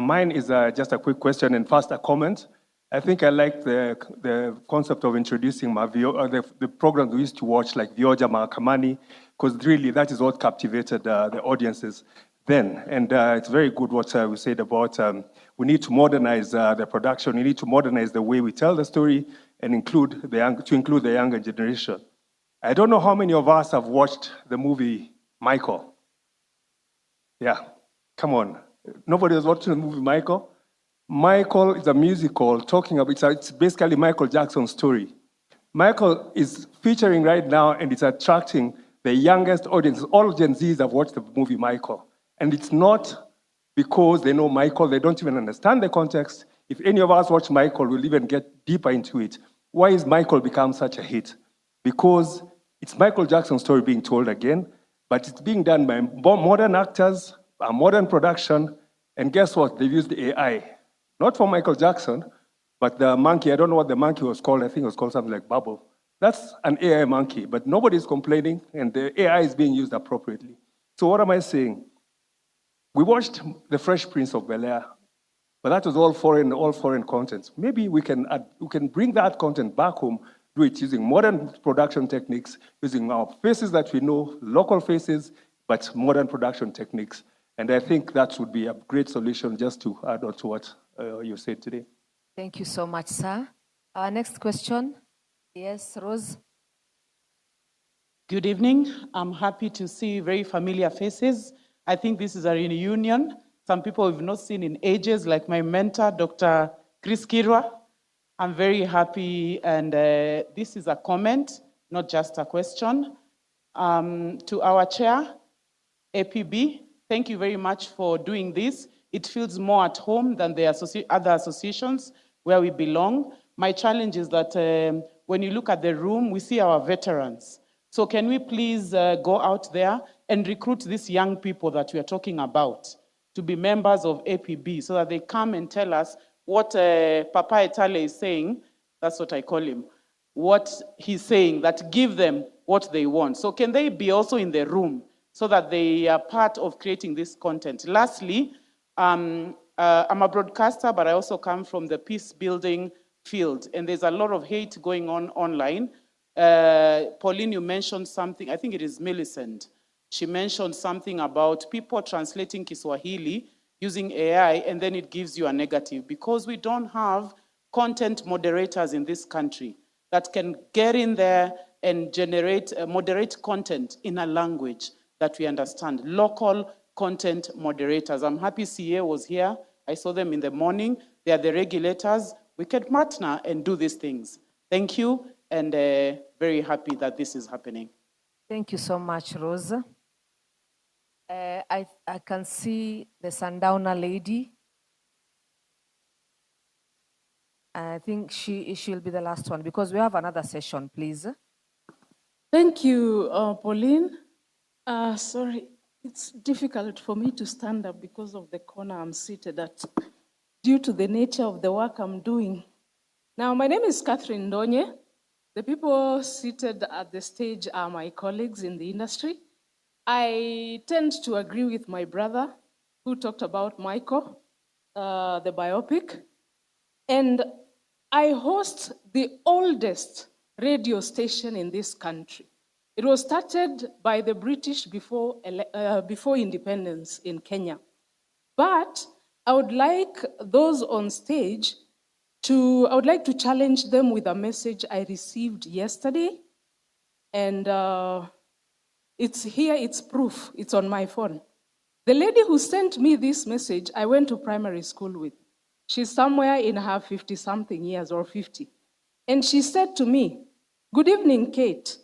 Mine is just a quick question and first a comment. I think I like the concept of introducing the programs we used to watch, like Vioja Mahakamani, because really that is what captivated the audiences then. And it's very good what we said about we need to modernize the production, we need to modernize the way we tell the story and include the younger generation. I don't know how many of us have watched the movie Michael. Yeah, come on. Nobody has watched the movie Michael? Michael is a musical talking about, it's basically Michael Jackson's story. Michael is featuring right now and it's attracting the youngest audience. All Gen Zs have watched the movie Michael. And it's not because they know Michael, they don't even understand the context. If any of us watch Michael, we'll even get deeper into it. Why is Michael become such a hit? Because it's Michael Jackson's story being told again, but it's being done by modern actors, a modern production, and guess what? They've used AI. Not for Michael Jackson, but the monkey, I don't know what the monkey was called, I think it was called something like Bubble. That's an AI monkey, but nobody's complaining, and the AI is being used appropriately. So what am I saying? We watched The Fresh Prince of Bel-Air, but that was all foreign content. Maybe we can bring that content back home, do it using modern production techniques, using our faces that we know, local faces, but modern production techniques. And I think that would be a great solution, just to add on to what you said today. Thank you so much, sir. Our next question. Yes, Rose. Good evening. I'm happy to see very familiar faces. I think this is a reunion. Some people we've not seen in ages, like my mentor, Dr. Chris Kirwa. I'm very happy, and this is a comment, not just a question. To our chair, APB, thank you very much for doing this. It feels more at home than the other associations where we belong. My challenge is that when you look at the room, we see our veterans. So can we please go out there and recruit these young people that we are talking about to be members of APB so that they come and tell us what Papa Etale is saying, that's what I call him, what he's saying, that give them what they want. So can they be also in the room so that they are part of creating this content? Lastly, I'm a broadcaster, but I also come from the peace building field, and there's a lot of hate going on online. Pauline, you mentioned something, I think it is Millicent. She mentioned something about people translating Kiswahili using AI, and then it gives you a negative because we don't have content moderators in this country that can get in there and generate, moderate content in a language that we understand. Local content moderators. I'm happy CA was here. I saw them in the morning. They are the regulators. We can partner and do these things. Thank you, and very happy that this is happening. Thank you so much, Rosa. I can see the sundowner lady. I think she'll be the last one because we have another session, please. Thank you, Pauline. Sorry, it's difficult for me to stand up because of the corner I'm seated at, due to the nature of the work I'm doing. Now, my name is Catherine Ndonye. The people seated at the stage are my colleagues in the industry. I tend to agree with my brother who talked about Michael, the biopic. And I host the oldest radio station in this country. It was started by the British before independence in Kenya. But I would like those on stage I would like to challenge them with a message I received yesterday. And it's here, it's proof, it's on my phone. The lady who sent me this message, I went to primary school with. She's somewhere in her 50-something years or 50. And she said to me, "Good evening, Kate.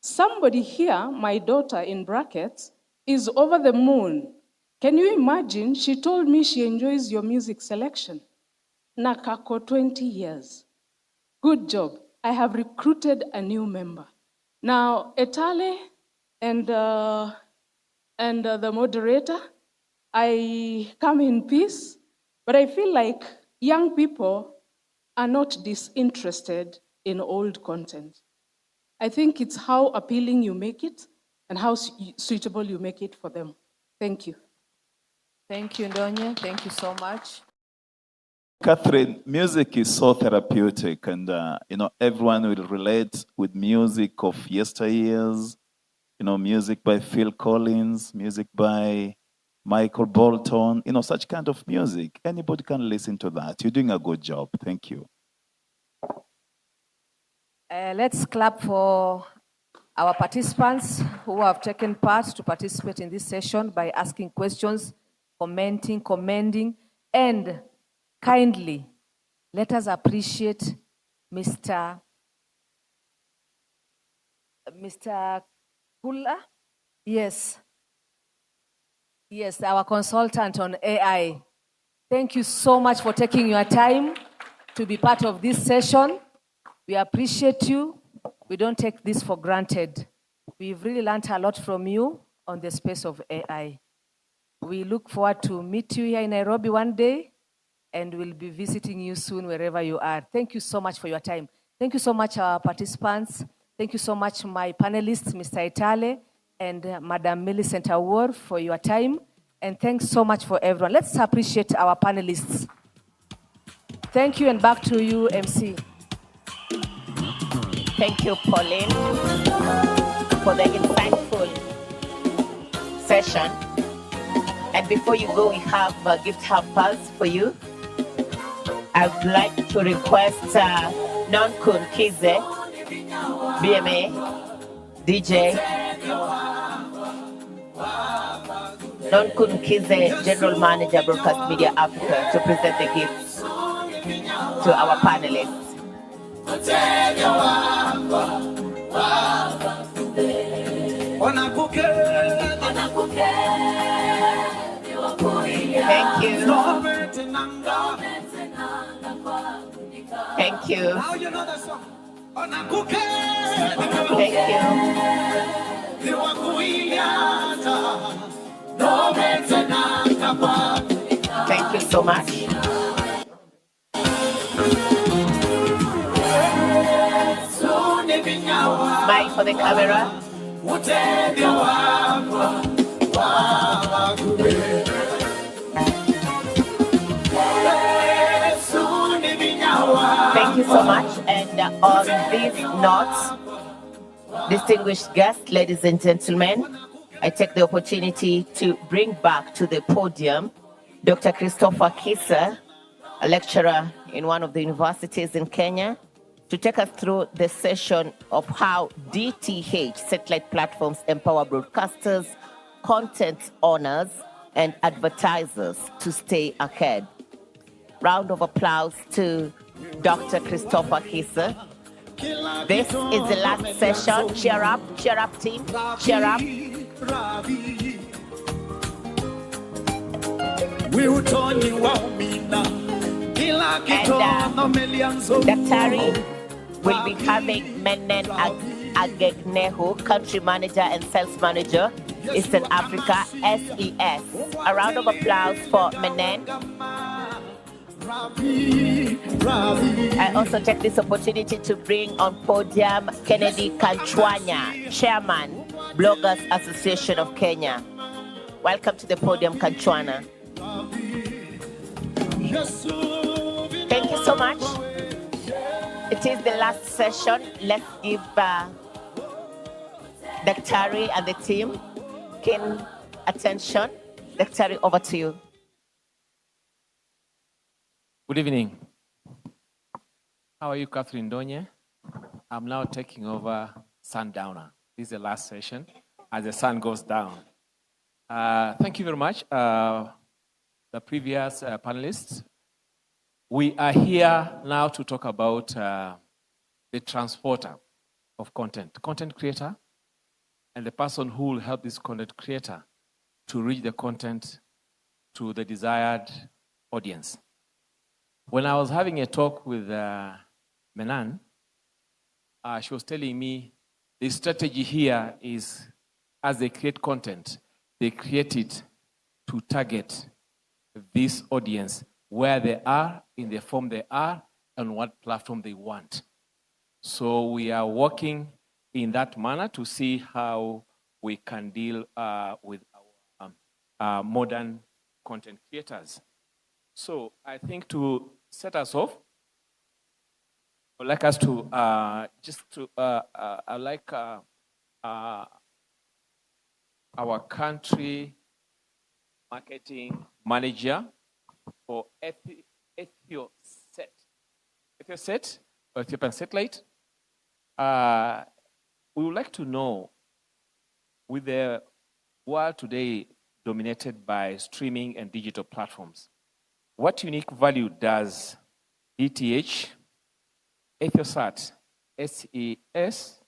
Somebody here, my daughter in brackets, is over the moon. Can you imagine? She told me she enjoys your music selection. Nakako 20 years. Good job. I have recruited a new member." Now, Etale and the moderator, I come in peace, but I feel like young people are not disinterested in old content. I think it's how appealing you make it and how suitable you make it for them. Thank you. Thank you, Ndonye. Thank you so much. Catherine, music is so therapeutic, and everyone will relate with music of yesteryears. Music by Phil Collins, music by Michael Bolton. Such kind of music. Anybody can listen to that. You're doing a good job. Thank you. Let's clap for our participants who have taken part to participate in this session by asking questions, commending, and kindly let us appreciate Mr. Kula. Yes, our consultant on AI. Thank you so much for taking your time to be part of this session. We appreciate you. We don't take this for granted. We've really learned a lot from you on the space of AI. We look forward to meet you here in Nairobi one day, and we'll be visiting you soon wherever you are. Thank you so much for your time. Thank you so much, our participants. Thank you so much, my panelists, Mr. Itale and Madam Millicent Awor, for your time. And thanks so much for everyone. Let's appreciate our panelists. Thank you, and back to you, MC. Thank you, Pauline, for the insightful session. And before you go, we have gift hampers for you. I'd like to request Nonkun Kize, BMA, DJ. Nonkun Kize, General Manager, Broadcast Media Africa, to present the gifts to our panelists. Thank you. Thank you. Thank you so much. Smile for the camera. Thank you so much. And on these notes, distinguished guests, ladies and gentlemen, I take the opportunity to bring back to the podium Dr. Christopher Kisa, a lecturer in one of the universities in Kenya, to take us through the session of how DTH satellite platforms empower broadcasters, content owners, and advertisers to stay ahead. Round of applause to Dr. Christopher Hisse. This is the last session. Cheer up, team, cheer up. Daktari will be having Menen Agegnehu, Country Manager and Sales Manager, Eastern Africa, SES. A round of applause for Menen. I also take this opportunity to bring on podium Kennedy Kanchwanya, Chairman, Bloggers Association of Kenya. Welcome to the podium, Kanchwana. Thank you so much. It is the last session. Let's give Daktari and the team keen attention. Daktari, over to you. Good evening. How are you, Catherine Donye? I'm now taking over Sundowner. This is the last session as the sun goes down. Thank you very much, the previous panelists. We are here now to talk about the transporter of content creator, and the person who will help this content creator to reach the content to the desired audience. When I was having a talk with Menan, she was telling me the strategy here is, as they create content, they create it to target this audience where they are, in the form they are, and what platform they want. So we are working in that manner to see how we can deal with our modern content creators. So I think to set us off, I'd like us to I like our country marketing manager for EthioSat or Ethiopian Satellite. We would like to know, with the world today dominated by streaming and digital platforms, what unique value does DTH, EthioSat, SES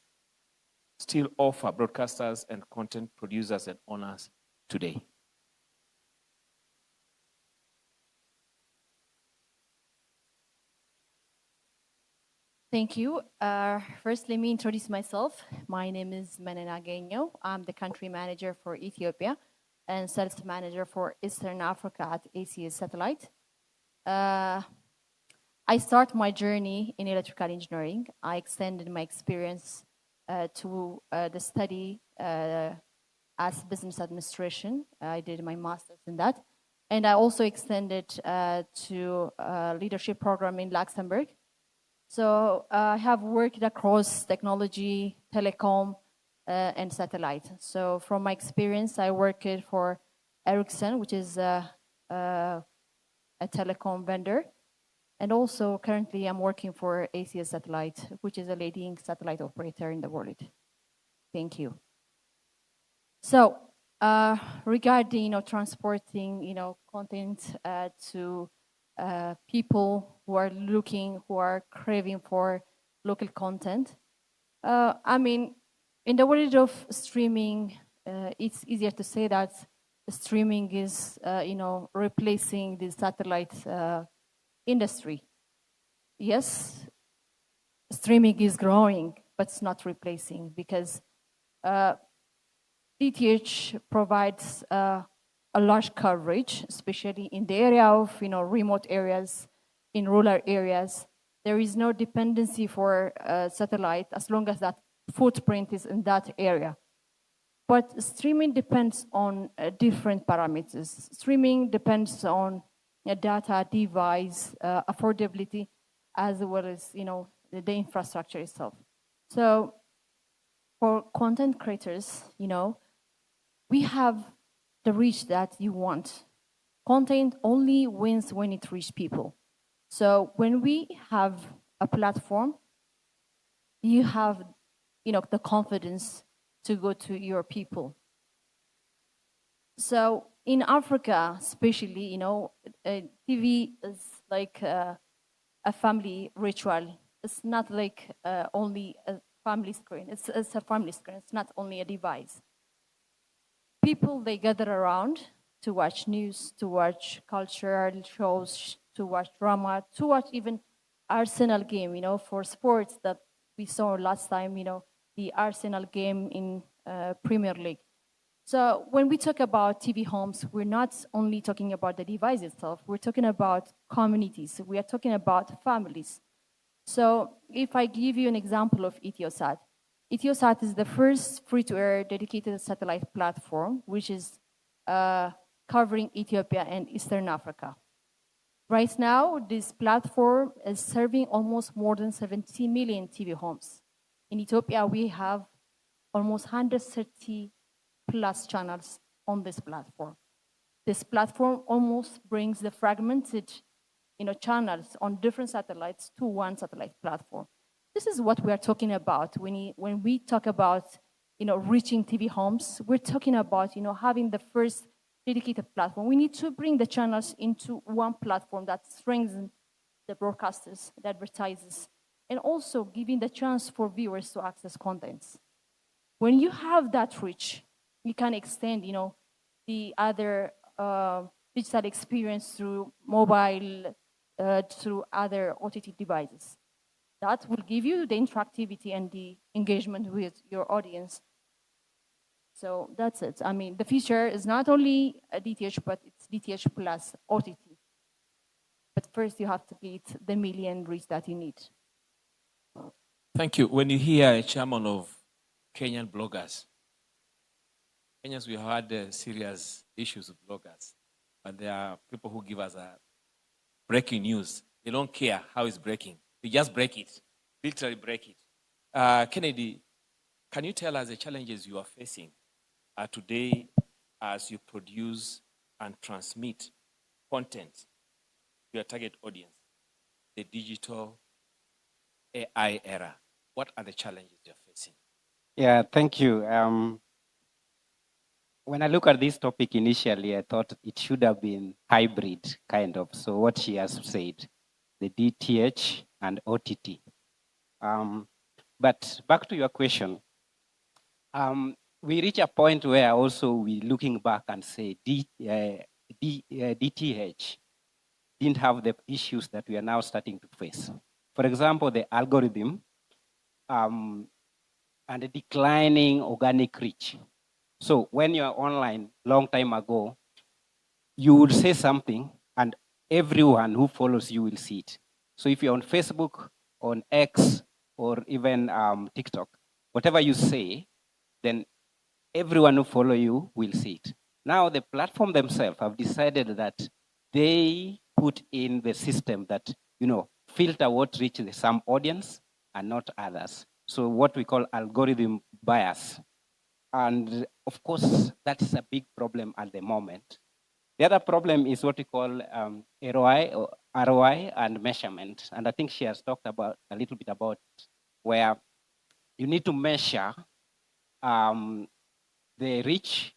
still offer broadcasters and content producers and owners today? Thank you. First, let me introduce myself. My name is Menena Genyo. I'm the country manager for Ethiopia and sales manager for Eastern Africa at ACS Satellite. I started my journey in electrical engineering. I extended my experience to the study as business administration. I did my master's in that. And I also extended to a leadership program in Luxembourg. So I have worked across technology, telecom, and satellite. So from my experience, I worked for Ericsson, which is a telecom vendor. And also currently I'm working for ACS Satellite, which is a leading satellite operator in the world. Thank you. So regarding transporting content to people who are looking, who are craving for local content. I mean, in the world of streaming, it's easier to say that streaming is, replacing the satellite industry. Yes, streaming is growing, but it's not replacing, because DTH provides a large coverage, especially in the area of remote areas, in rural areas. There is no dependency for satellite as long as that footprint is in that area. But streaming depends on different parameters. Streaming depends on data, device, affordability, as well as the infrastructure itself. So for content creators, we have the reach that you want. Content only wins when it reaches people. So when we have a platform you have, the confidence to go to your people. So in Africa, especially, TV is like a family ritual. It's not like only a family screen. It's a family screen. It's not only a device. People, they gather around to watch news, to watch cultural shows, to watch drama, to watch even Arsenal game, for sports that we saw last time, the Arsenal game in Premier League. So when we talk about TV homes, we're not only talking about the device itself, we're talking about communities, we are talking about families. So if I give you an example of Etiosat, Etiosat is the first free-to-air dedicated satellite platform, which is covering Ethiopia and Eastern Africa. Right now, this platform is serving almost more than 70 million TV homes. In Ethiopia, we have almost 130 plus channels on this platform. This platform almost brings the fragmented channels on different satellites to one satellite platform. This is what we are talking about when we talk about reaching TV homes. We're talking about having the first dedicated platform. We need to bring the channels into one platform that strengthens the broadcasters, the advertisers, and also giving the chance for viewers to access contents. When you have that reach, you can extend, the other digital experience through mobile, through other OTT devices. That will give you the interactivity and the engagement with your audience. So that's it. I mean, the future is not only a DTH, but it's DTH plus OTT. But first, you have to get the million reach that you need. Thank you. When you hear a chairman of Kenyan bloggers, Kenyans, we have had serious issues with bloggers, but there are people who give us breaking news. They don't care how it's breaking. They just break it, literally break it. Kennedy, can you tell us the challenges you are facing today as you produce and transmit content to your target audience, the digital AI era? What are the challenges you're facing? Yeah, thank you. When I look at this topic initially, I thought it should have been hybrid, kind of. So what she has said, the DTH and OTT. But back to your question, we reach a point where also we looking back and say DTH didn't have the issues that we are now starting to face. For example, the algorithm and the declining organic reach. So when you're online long time ago, you would say something and everyone who follows you will see it. So if you're on Facebook, on X, or even TikTok, whatever you say, then everyone who follow you will see it. Now the platform themselves have decided that they put in the system that, filter what reaches some audience and not others. So what we call algorithm bias. And of course, that is a big problem at the moment. The other problem is what we call ROI and measurement. And I think she has talked about a little bit about where you need to measure the reach,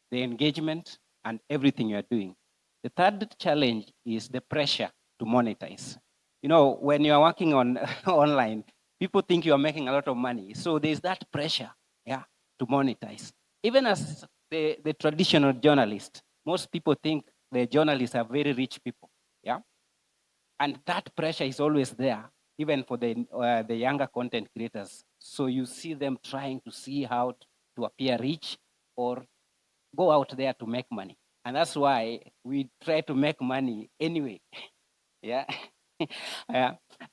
the engagement, and everything you're doing. The third challenge is the pressure to monetize. When you're working on online, people think you're making a lot of money. So there's that pressure, to monetize. Even as the traditional journalist, most people think the journalists are very rich people, and that pressure is always there, even for the younger content creators. So you see them trying to see how to appear rich or go out there to make money. And that's why we try to make money anyway, yeah.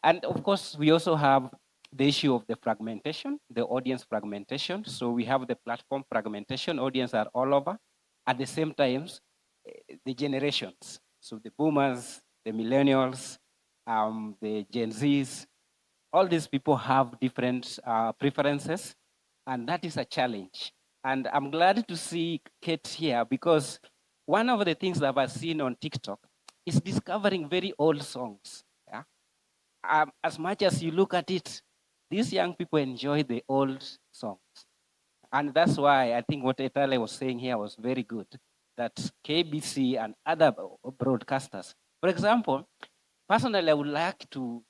And of course, we also have the issue of the fragmentation, the audience fragmentation. So we have the platform fragmentation, audience are all over. At the same time, the generations. So the boomers, the millennials, the Gen Zs, all these people have different preferences, and that is a challenge. And I'm glad to see Kate here because one of the things that I've seen on TikTok is discovering very old songs. As much as you look at it, these young people enjoy the old songs. And that's why I think what Etale was saying here was very good, that KBC and other broadcasters, for example, personally, I would like to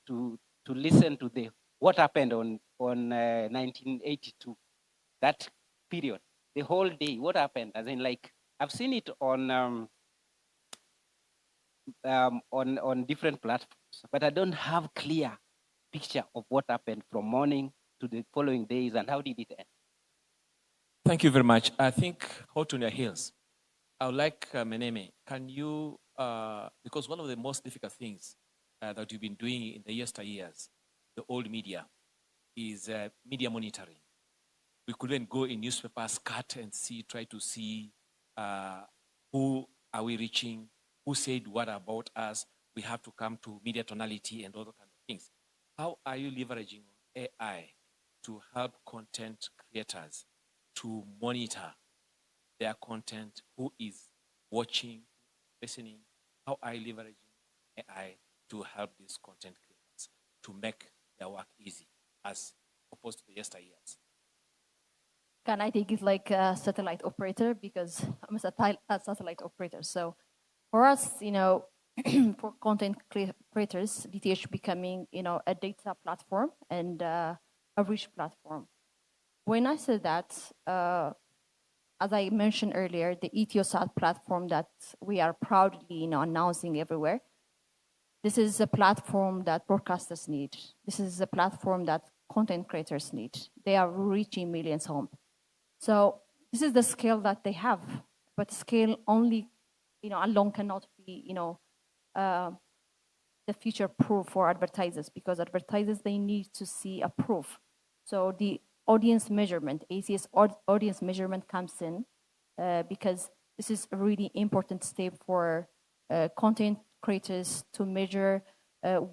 listen to the what happened on 1982, that period, the whole day, what happened, as in like, I've seen it on different platforms, but I don't have clear picture of what happened from morning to the following days and how did it end. Thank you very much. I think hot on your heels. I would like Meneme, can you, because one of the most difficult things that you've been doing in the yesteryears, the old media, is media monitoring. We couldn't go in newspapers, cut and see, try to see who are we reaching, who said what about us. We have to come to media tonality and all those kind of things. How are you leveraging AI to help content creators to monitor their content, who is watching, listening? How are you leveraging AI to help these content creators to make their work easy as opposed to the yesteryears? Can I take it like a satellite operator, because I'm a satellite operator. So for us, for content creators, DTH becoming, a data platform and a rich platform. When I said that, as I mentioned earlier, the Etiosat platform that we are proudly, announcing everywhere. This is a platform that broadcasters need. This is a platform that content creators need. They are reaching millions homes. So this is the scale that they have, but scale only, alone cannot be, the future proof for advertisers, because advertisers, they need to see a proof. So the audience measurement, ACS audience measurement comes in because this is a really important step for content creators to measure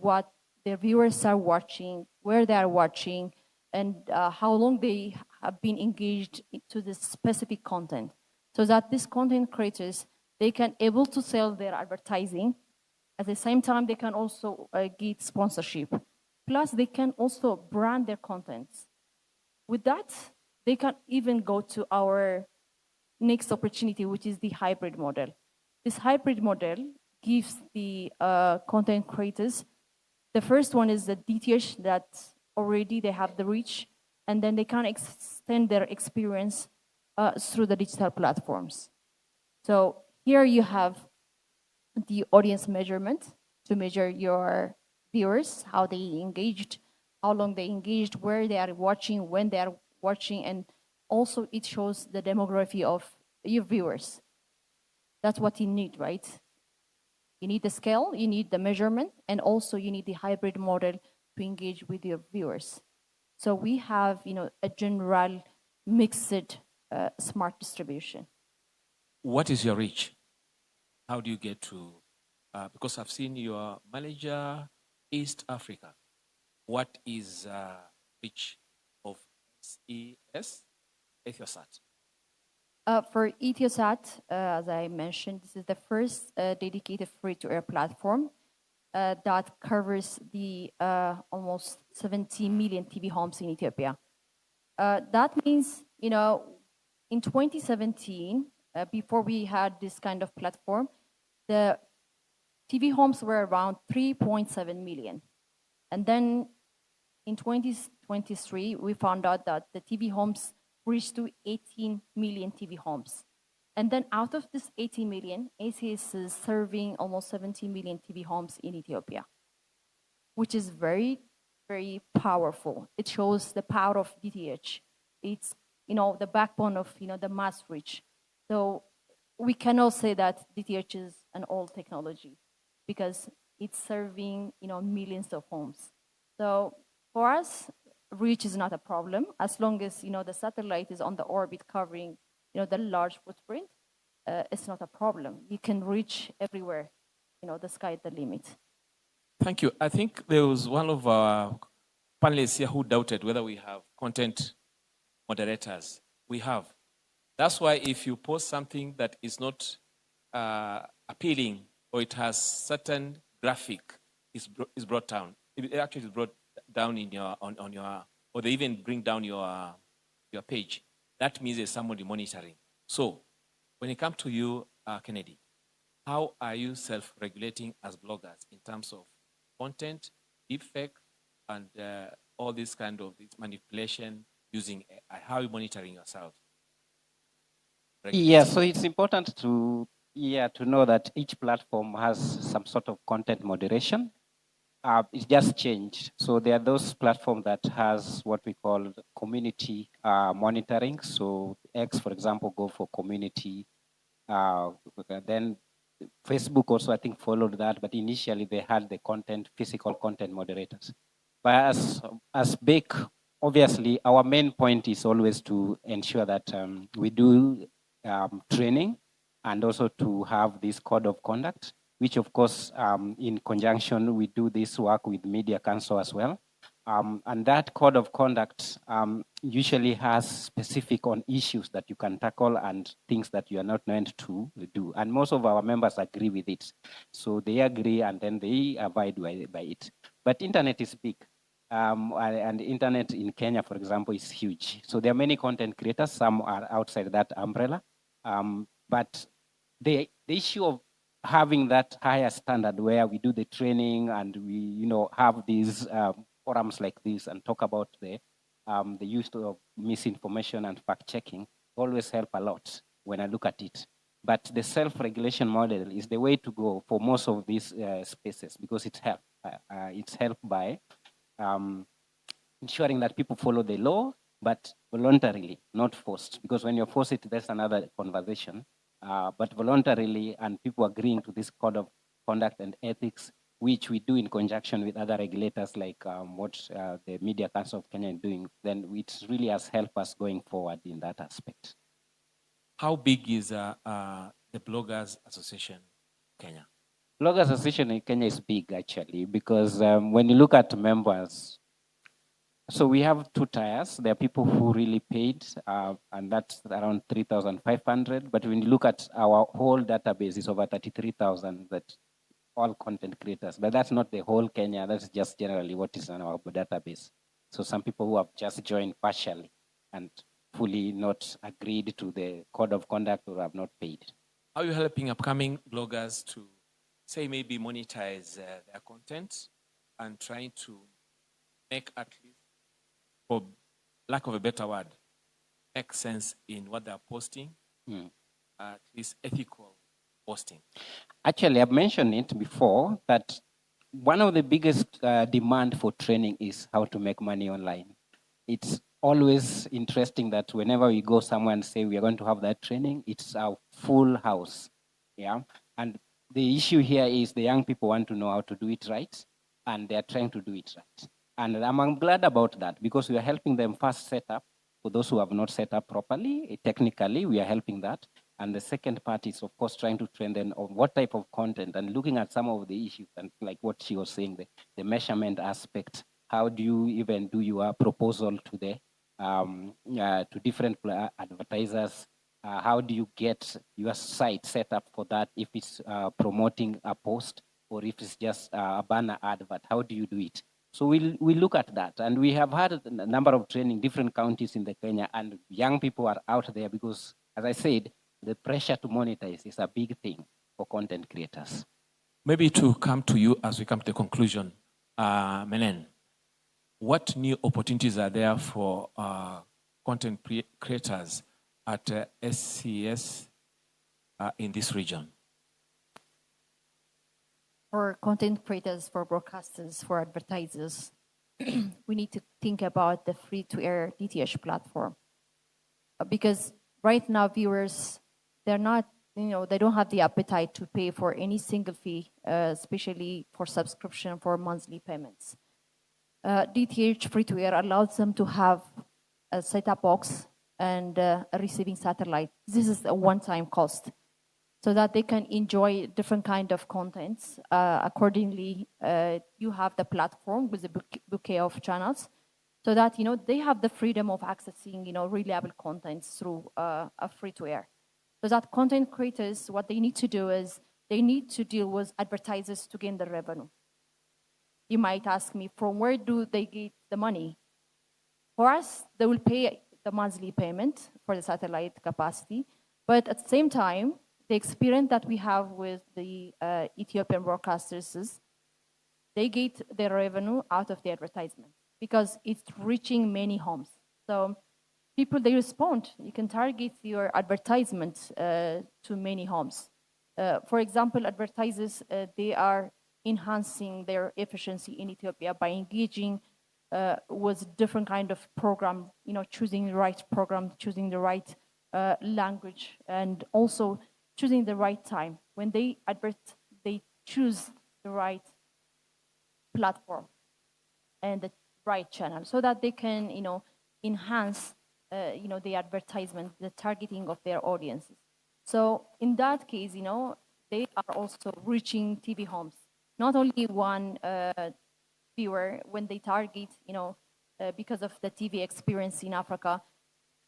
what their viewers are watching, where they are watching, and how long they have been engaged to this specific content, so that these content creators, they can able to sell their advertising. At the same time, they can also get sponsorship. Plus, they can also brand their contents. With that, they can even go to our next opportunity, which is the hybrid model. This hybrid model gives the content creators, the first one is the DTH that already they have the reach, and then they can extend their experience through the digital platforms. So here you have the audience measurement to measure your viewers, how they engaged, how long they engaged, where they are watching, when they are watching, and also it shows the demography of your viewers. That's what you need, right? You need the scale, you need the measurement, and also you need the hybrid model to engage with your viewers. So we have, a general mixed smart distribution. What is your reach? How do you get to, because I've seen your manager, East Africa. What is reach of SES, Etiosat? For Etiosat, as I mentioned, this is the first dedicated free-to-air platform that covers the almost 70 million TV homes in Ethiopia. That means, in 2017, before we had this kind of platform, the TV homes were around 3.7 million. And then in 2023, we found out that the TV homes reached to 18 million TV homes. And then out of this 18 million, ACS is serving almost 70 million TV homes in Ethiopia, which is very, very powerful. It shows the power of DTH. It's, the backbone of, the mass reach. So we cannot say that DTH is an old technology because it's serving, millions of homes. So for us, reach is not a problem as long as, the satellite is on the orbit covering, the large footprint. It's not a problem. You can reach everywhere. The sky is the limit. Thank you. I think there was one of our panelists here who doubted whether we have content moderators. We have. That's why if you post something that is not appealing or it has certain graphic, is brought down. It actually is brought down in your on your or they even bring down your page, that means there's somebody monitoring. So when it comes to you, Kennedy, how are you self-regulating as bloggers in terms of content, deepfake, and all this kind of this manipulation using AI? How are you monitoring yourself? Yeah, so it's important to know that each platform has some sort of content moderation. It just changed. So there are those platforms that has what we call community monitoring. So X, for example, go for community. Then Facebook also, I think, followed that. But initially, they had the physical content moderators. But as big, obviously, our main point is always to ensure that we do training and also to have this code of conduct, which of course, in conjunction, we do this work with Media Council as well. And that code of conduct usually has specific on issues that you can tackle and things that you are not meant to do. And most of our members agree with it. So they agree and then they abide by it. But internet is big. And internet in Kenya, for example, is huge. So there are many content creators. Some are outside that umbrella. But the issue of having that higher standard where we do the training and we, have these forums like this and talk about the use of misinformation and fact checking always help a lot when I look at it. But the self-regulation model is the way to go for most of these spaces because it's helped by ensuring that people follow the law, but voluntarily, not forced. Because when you're forced, that's another conversation. But voluntarily, and people agreeing to this code of conduct and ethics, which we do in conjunction with other regulators like what the Media Council of Kenya is doing, then it really has helped us going forward in that aspect. How big is the Bloggers Association in Kenya? Bloggers Association in Kenya is big, actually, because when you look at members, so we have two tiers. There are people who really paid, and that's around 3,500. But when you look at our whole database, it's over 33,000 that all content creators. But that's not the whole Kenya. That's just generally what is on our database. So some people who have just joined partially and fully not agreed to the code of conduct or have not paid. How are you helping upcoming bloggers to, say, maybe monetize their content and trying to make at least, for lack of a better word, make sense in what they're posting, at least ethical posting? Actually, I've mentioned it before that one of the biggest demand for training is how to make money online. It's always interesting that whenever we go somewhere and say we are going to have that training, it's a full house. Yeah. And the issue here is the young people want to know how to do it right, and they're trying to do it right. And I'm glad about that because we are helping them first set up. For those who have not set up properly, technically, we are helping that. And the second part is, of course, trying to train them on what type of content and looking at some of the issues and like what she was saying, the measurement aspect. How do you even do your proposal to the to different advertisers? How do you get your site set up for that if it's promoting a post or if it's just a banner advert? How do you do it? So we look at that, and we have had a number of training, different counties in the Kenya, and young people are out there because, as I said, the pressure to monetize is a big thing for content creators. Maybe to come to you as we come to the conclusion, Menen, what new opportunities are there for content creators at SCS in this region? For content creators, for broadcasters, for advertisers, we need to think about the free-to-air DTH platform. Because right now, viewers, they're not, they don't have the appetite to pay for any single fee, especially for subscription for monthly payments. DTH free-to-air allows them to have a set-top box and a receiving satellite. This is a one-time cost, so that they can enjoy different kind of contents. Accordingly, you have the platform with a bouquet of channels, so that they have the freedom of accessing reliable contents through a free-to-air. So that content creators, what they need to do is they need to deal with advertisers to gain the revenue. You might ask me, from where do they get the money? For us, they will pay the monthly payment for the satellite capacity, but at the same time, the experience that we have with the Ethiopian broadcasters is they get their revenue out of the advertisement because it's reaching many homes. So people, they respond. You can target your advertisement to many homes. For example, advertisers, they are enhancing their efficiency in Ethiopia by engaging with different kind of program, choosing the right program, choosing the right language, and also choosing the right time. When they they choose the right platform and the right channel so that they can, enhance, the advertisement, the targeting of their audiences. So in that case, they are also reaching TV homes. Not only one viewer when they target, because of the TV experience in Africa,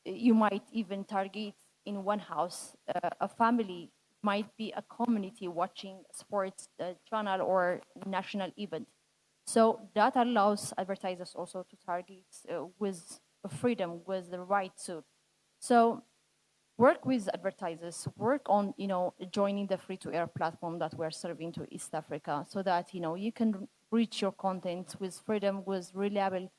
you might even target in one house a family, might be a community watching sports channel or national event. So that allows advertisers also to target with freedom, with the right suit. So work with advertisers, work on, joining the free-to-air platform that we're serving to East Africa so that, you can reach your content with freedom, with reliable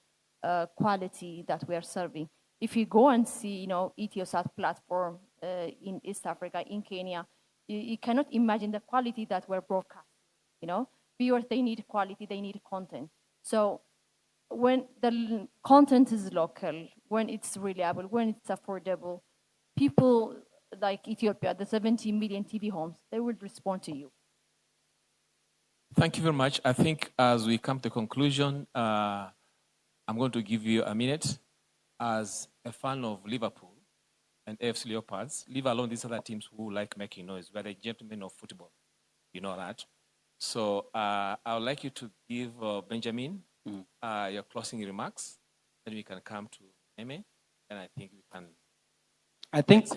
quality that we are serving. If you go and see, Etiosat platform in East Africa, in Kenya, you cannot imagine the quality that we're broadcasting, Viewers, they need quality, they need content. So when the content is local, when it's reliable, when it's affordable, people like Ethiopia, the 70 million TV homes, they will respond to you. Thank you very much. I think as we come to conclusion, I'm going to give you a minute. As a fan of Liverpool and AFC Leopards, leave alone these other teams who like making noise. We're the gentlemen of football. You know that. So I would like you to give Benjamin your closing remarks. Then we can come to Eme, and I think we can. I think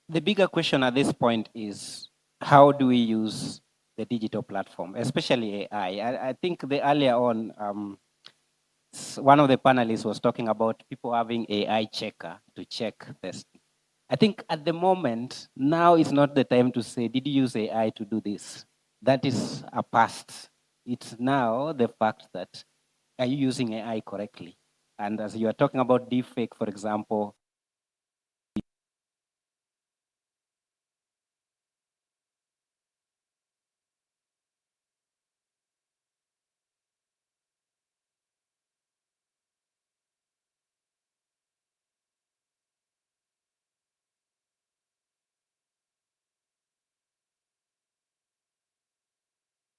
the bigger question at this point is how do we use the digital platform, especially AI? I think the earlier on, one of the panelists was talking about people having AI checker to check this. I think at the moment, now is not the time to say, did you use AI to do this? That is a past. It's now the fact that, are you using AI correctly? And as you are talking about deepfake, for example,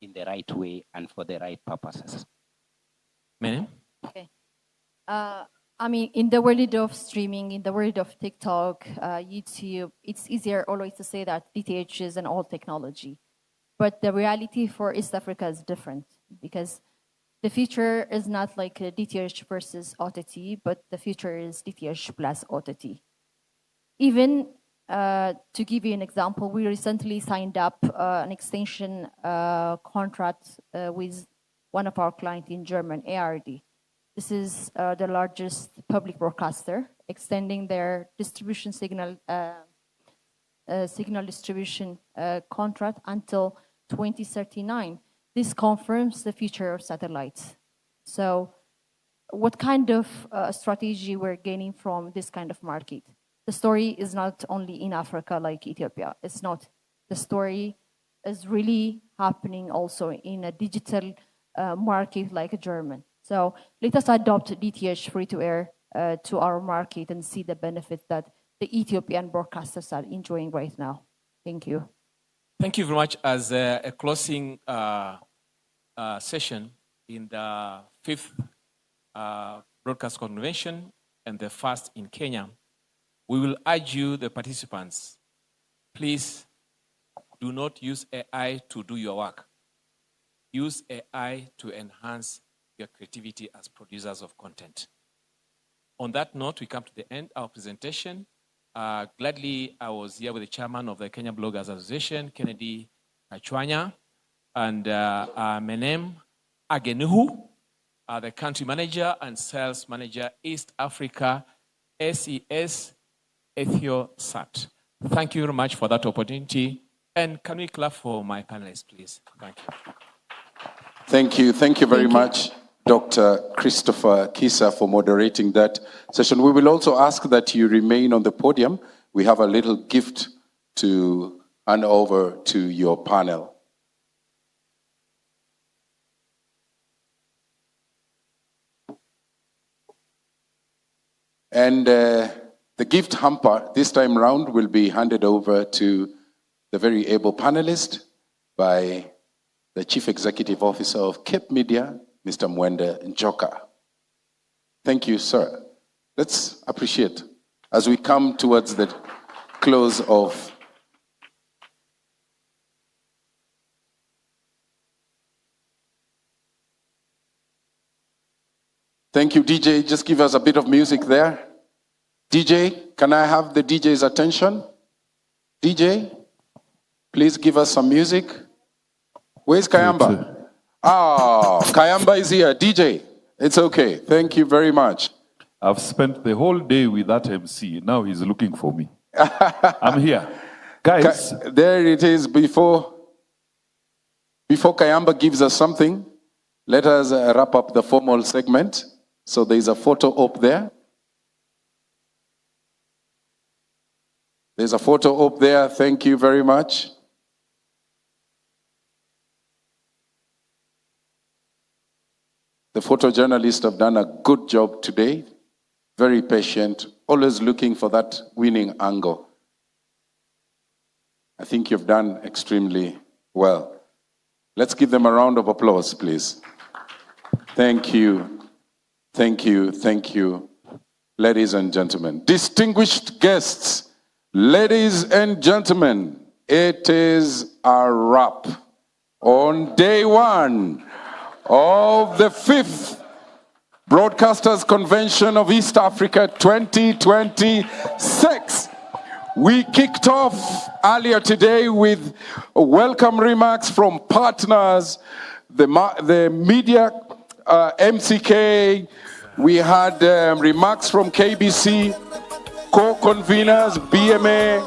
in the right way and for the right purposes. Okay. I mean, in the world of streaming, in the world of TikTok, YouTube, it's easier always to say that DTH is an old technology. But the reality for East Africa is different because the future is not like a DTH versus OTT, but the future is DTH plus OTT. Even to give you an example, we recently signed up an extension contract with one of our clients in German, ARD. This is the largest public broadcaster, extending their distribution signal distribution contract until 2039. This confirms the future of satellites. So what kind of strategy we're gaining from this kind of market? The story is not only in Africa like Ethiopia. It's not. The story is really happening also in a digital market like German. So let us adopt DTH free-to-air to our market and see the benefits that the Ethiopian broadcasters are enjoying right now. Thank you. Thank you very much. As a closing session in the 5th Broadcast Convention and the first in Kenya, we will urge you, the participants, please do not use AI to do your work. Use AI to enhance your creativity as producers of content. On that note, we come to the end of our presentation. Gladly, I was here with the chairman of the Kenya Bloggers Association, Kennedy Achwanya, and Menem Agenuhu, the country manager and sales manager, East Africa, SES Ethiosat. Thank you very much for that opportunity. And can we clap for my panelists, please? Thank you. Thank you. Thank you very much, Dr. Christopher Kisa, for moderating that session. We will also ask that you remain on the podium. We have a little gift to hand over to your panel. And the gift hamper this time round will be handed over to the very able panelist by the Chief Executive Officer of Cape Media, Mr. Mwende Njoka. Thank you, sir. Let's appreciate as we come towards the close of Thank you, DJ. Just give us a bit of music there. DJ, can I have the DJ's attention? DJ, please give us some music. Where's Kayamba? Kayamba is here. DJ, it's okay. Thank you very much. I've spent the whole day with that MC. Now he's looking for me. I'm here. Guys. There it is. Before Kayamba gives us something, let us wrap up the formal segment. So there's a photo up there. There's a photo up there. Thank you very much. The photojournalists have done a good job today. Very patient, always looking for that winning angle. I think you've done extremely well. Let's give them a round of applause, please. Thank you. Thank you. Thank you. Ladies and gentlemen, distinguished guests, ladies and gentlemen, it is a wrap on day one of the 5th Broadcasters Convention of East Africa 2026. We kicked off earlier today with welcome remarks from partners, the media, MCK. We had remarks from KBC, co-conveners, BMA,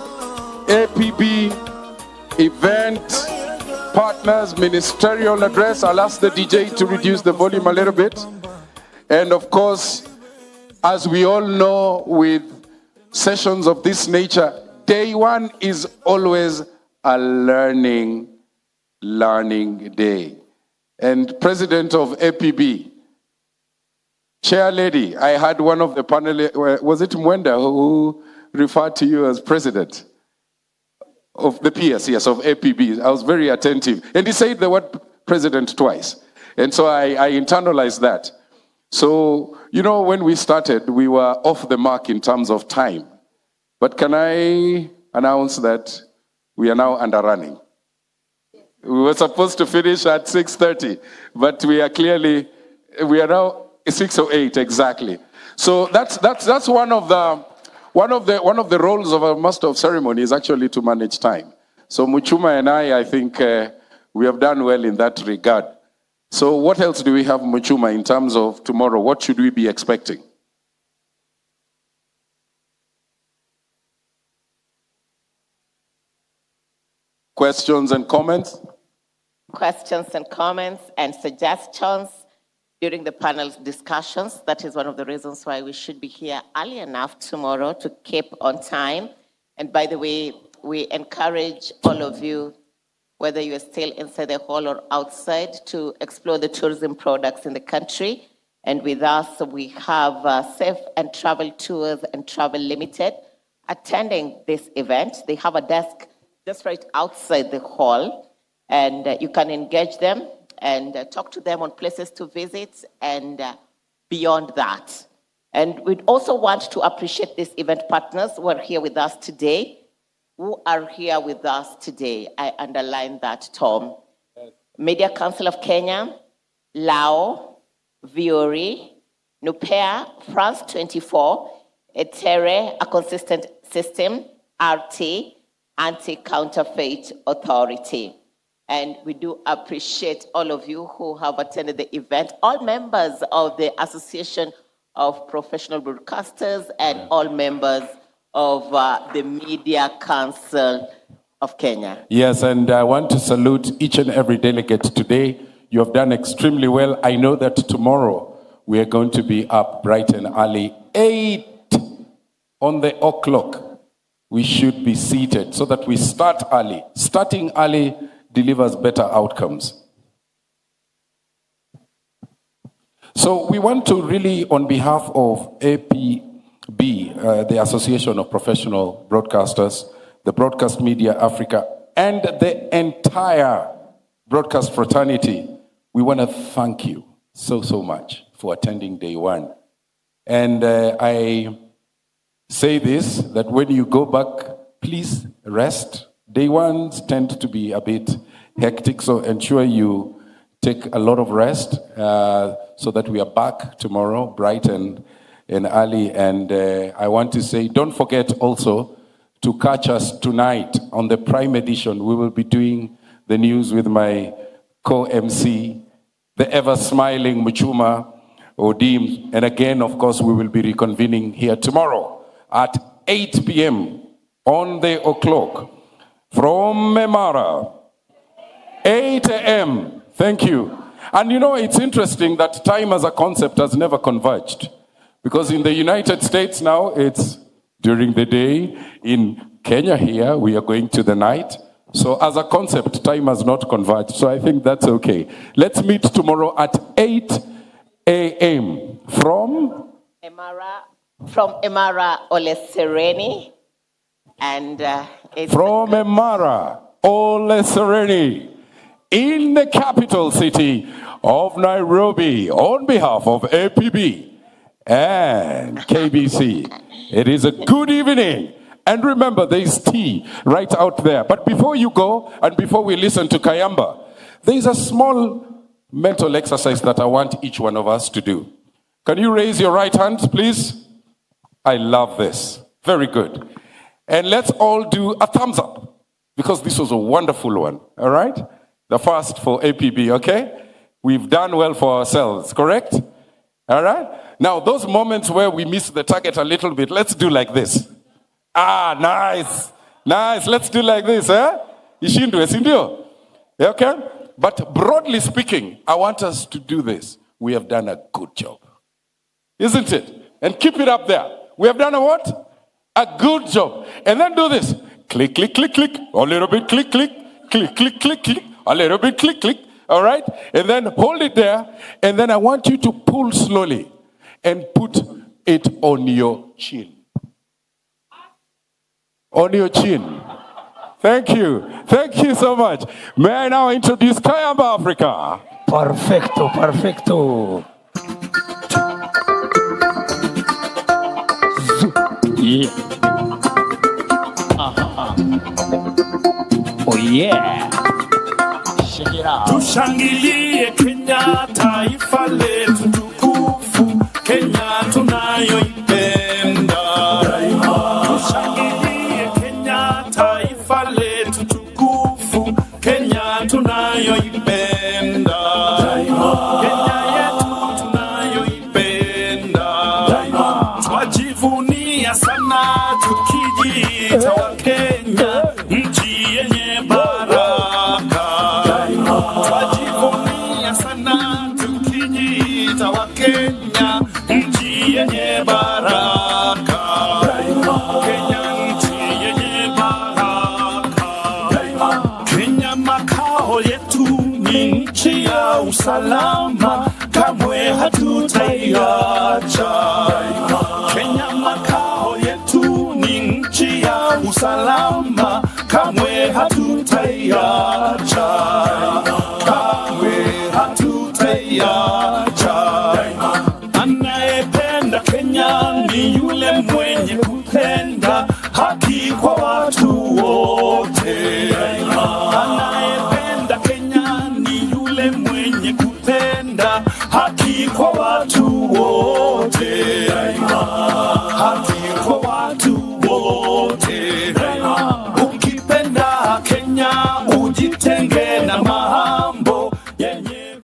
APB, event partners, ministerial address. I'll ask the DJ to reduce the volume a little bit. And of course, as we all know, with sessions of this nature, day one is always a learning day. And president of APB, chair lady, I had one of the panelists, was it Mwenda who referred to you as president of the PS, yes, of APB. I was very attentive. And he said the word president twice. And so I internalized that. So, you know, when we started, we were off the mark in terms of time. But can I announce that we are now underrunning? We were supposed to finish at 6:30, but we are now 6:08 exactly. So that's one of the roles of a master of ceremony is actually to manage time. So Muchuma and I think we have done well in that regard. So what else do we have, Muchuma, in terms of tomorrow? What should we be expecting? Questions and comments? Questions and comments and suggestions during the panel discussions. That is one of the reasons why we should be here early enough tomorrow to keep on time. And by the way, we encourage all of you, whether you are still inside the hall or outside, to explore the tourism products in the country. And with us, we have Safe and Travel Tours and Travel Limited attending this event. They have a desk just right outside the hall, and you can engage them and talk to them on places to visit and beyond that. And we'd also want to appreciate these event partners who are here with us today. I underline that, Tom. Media Council of Kenya, Lao, Viori, Nupea, France 24, Etere, A Consistent System, RT, Anti-Counterfeit Authority. And we do appreciate all of you who have attended the event, all members of the Association of Professional Broadcasters and all members of the Media Council of Kenya. Yes, and I want to salute each and every delegate today. You have done extremely well. I know that tomorrow we are going to be up bright and early, 8 on the o'clock. We should be seated so that we start early. Starting early delivers better outcomes. So we want to really, on behalf of APB, the Association of Professional Broadcasters, the Broadcast Media Africa, and the entire broadcast fraternity, we want to thank you so much for attending day one. And I say this, that when you go back, please rest. Day ones tend to be a bit hectic, so ensure you take a lot of rest so that we are back tomorrow, bright and early. And I want to say, don't forget also to catch us tonight on the Prime Edition. We will be doing the news with my co-MC, the ever-smiling Muchuma Odim. And again, of course, we will be reconvening here tomorrow at 8 p.m. on the o'clock from Emara, 8 a.m. Thank you. And you know, it's interesting that time as a concept has never converged. Because in the United States now, it's during the day. In Kenya here, we are going to the night. So as a concept, time has not converged. So I think that's okay. Let's meet tomorrow at 8 a.m. from Emara Ole Sereni. And it's from Emara Ole Sereni in the capital city of Nairobi on behalf of APB and KBC. It is a good evening. And remember, there is tea right out there. But before you go, and before we listen to Kayamba, there is a small mental exercise that I want each one of us to do. Can you raise your right hand, please? I love this. Very good. And let's all do a thumbs up, because this was a wonderful one, all right? The first for APB, okay? We've done well for ourselves, correct? All right? Now, those moments where we miss the target a little bit, let's do like this. Ah, nice. Nice. Let's do like this, eh? Ishindwe, sindio? Okay? But broadly speaking, I want us to do this. We have done a good job. Isn't it? And keep it up there. We have done a what? A good job. And then do this. Click, click, click, click. A little bit, click, click. Click, click, click, click. A little bit, click, click. All right? And then hold it there. And then I want you to pull slowly and put it on your chin. On your chin. Thank you. Thank you so much. May I now introduce Kayamba Africa? Perfecto, perfecto. Yeah. Oh yeah. Shake it out. Tushangilie Kenya, taifa letu tukufu, Kenya tunayoipenda. Tushangilie Kenya, taifa letu tukufu, Kenya tunayoipenda. Kenya yetu tunayoipenda. Twajivunia sana tukijiita wa Kenya, nchi yenye baraka. Twajivunia sana tukijiita wa Kenya, nchi yenye baraka. Kenya nchi yenye baraka. Kenya makao yetu ni nchi ya usalama, kamwe hatutaiacha. Kenya makao yetu ni nchi ya usalama, kamwe hatutaiacha. Kamwe hatutaiacha.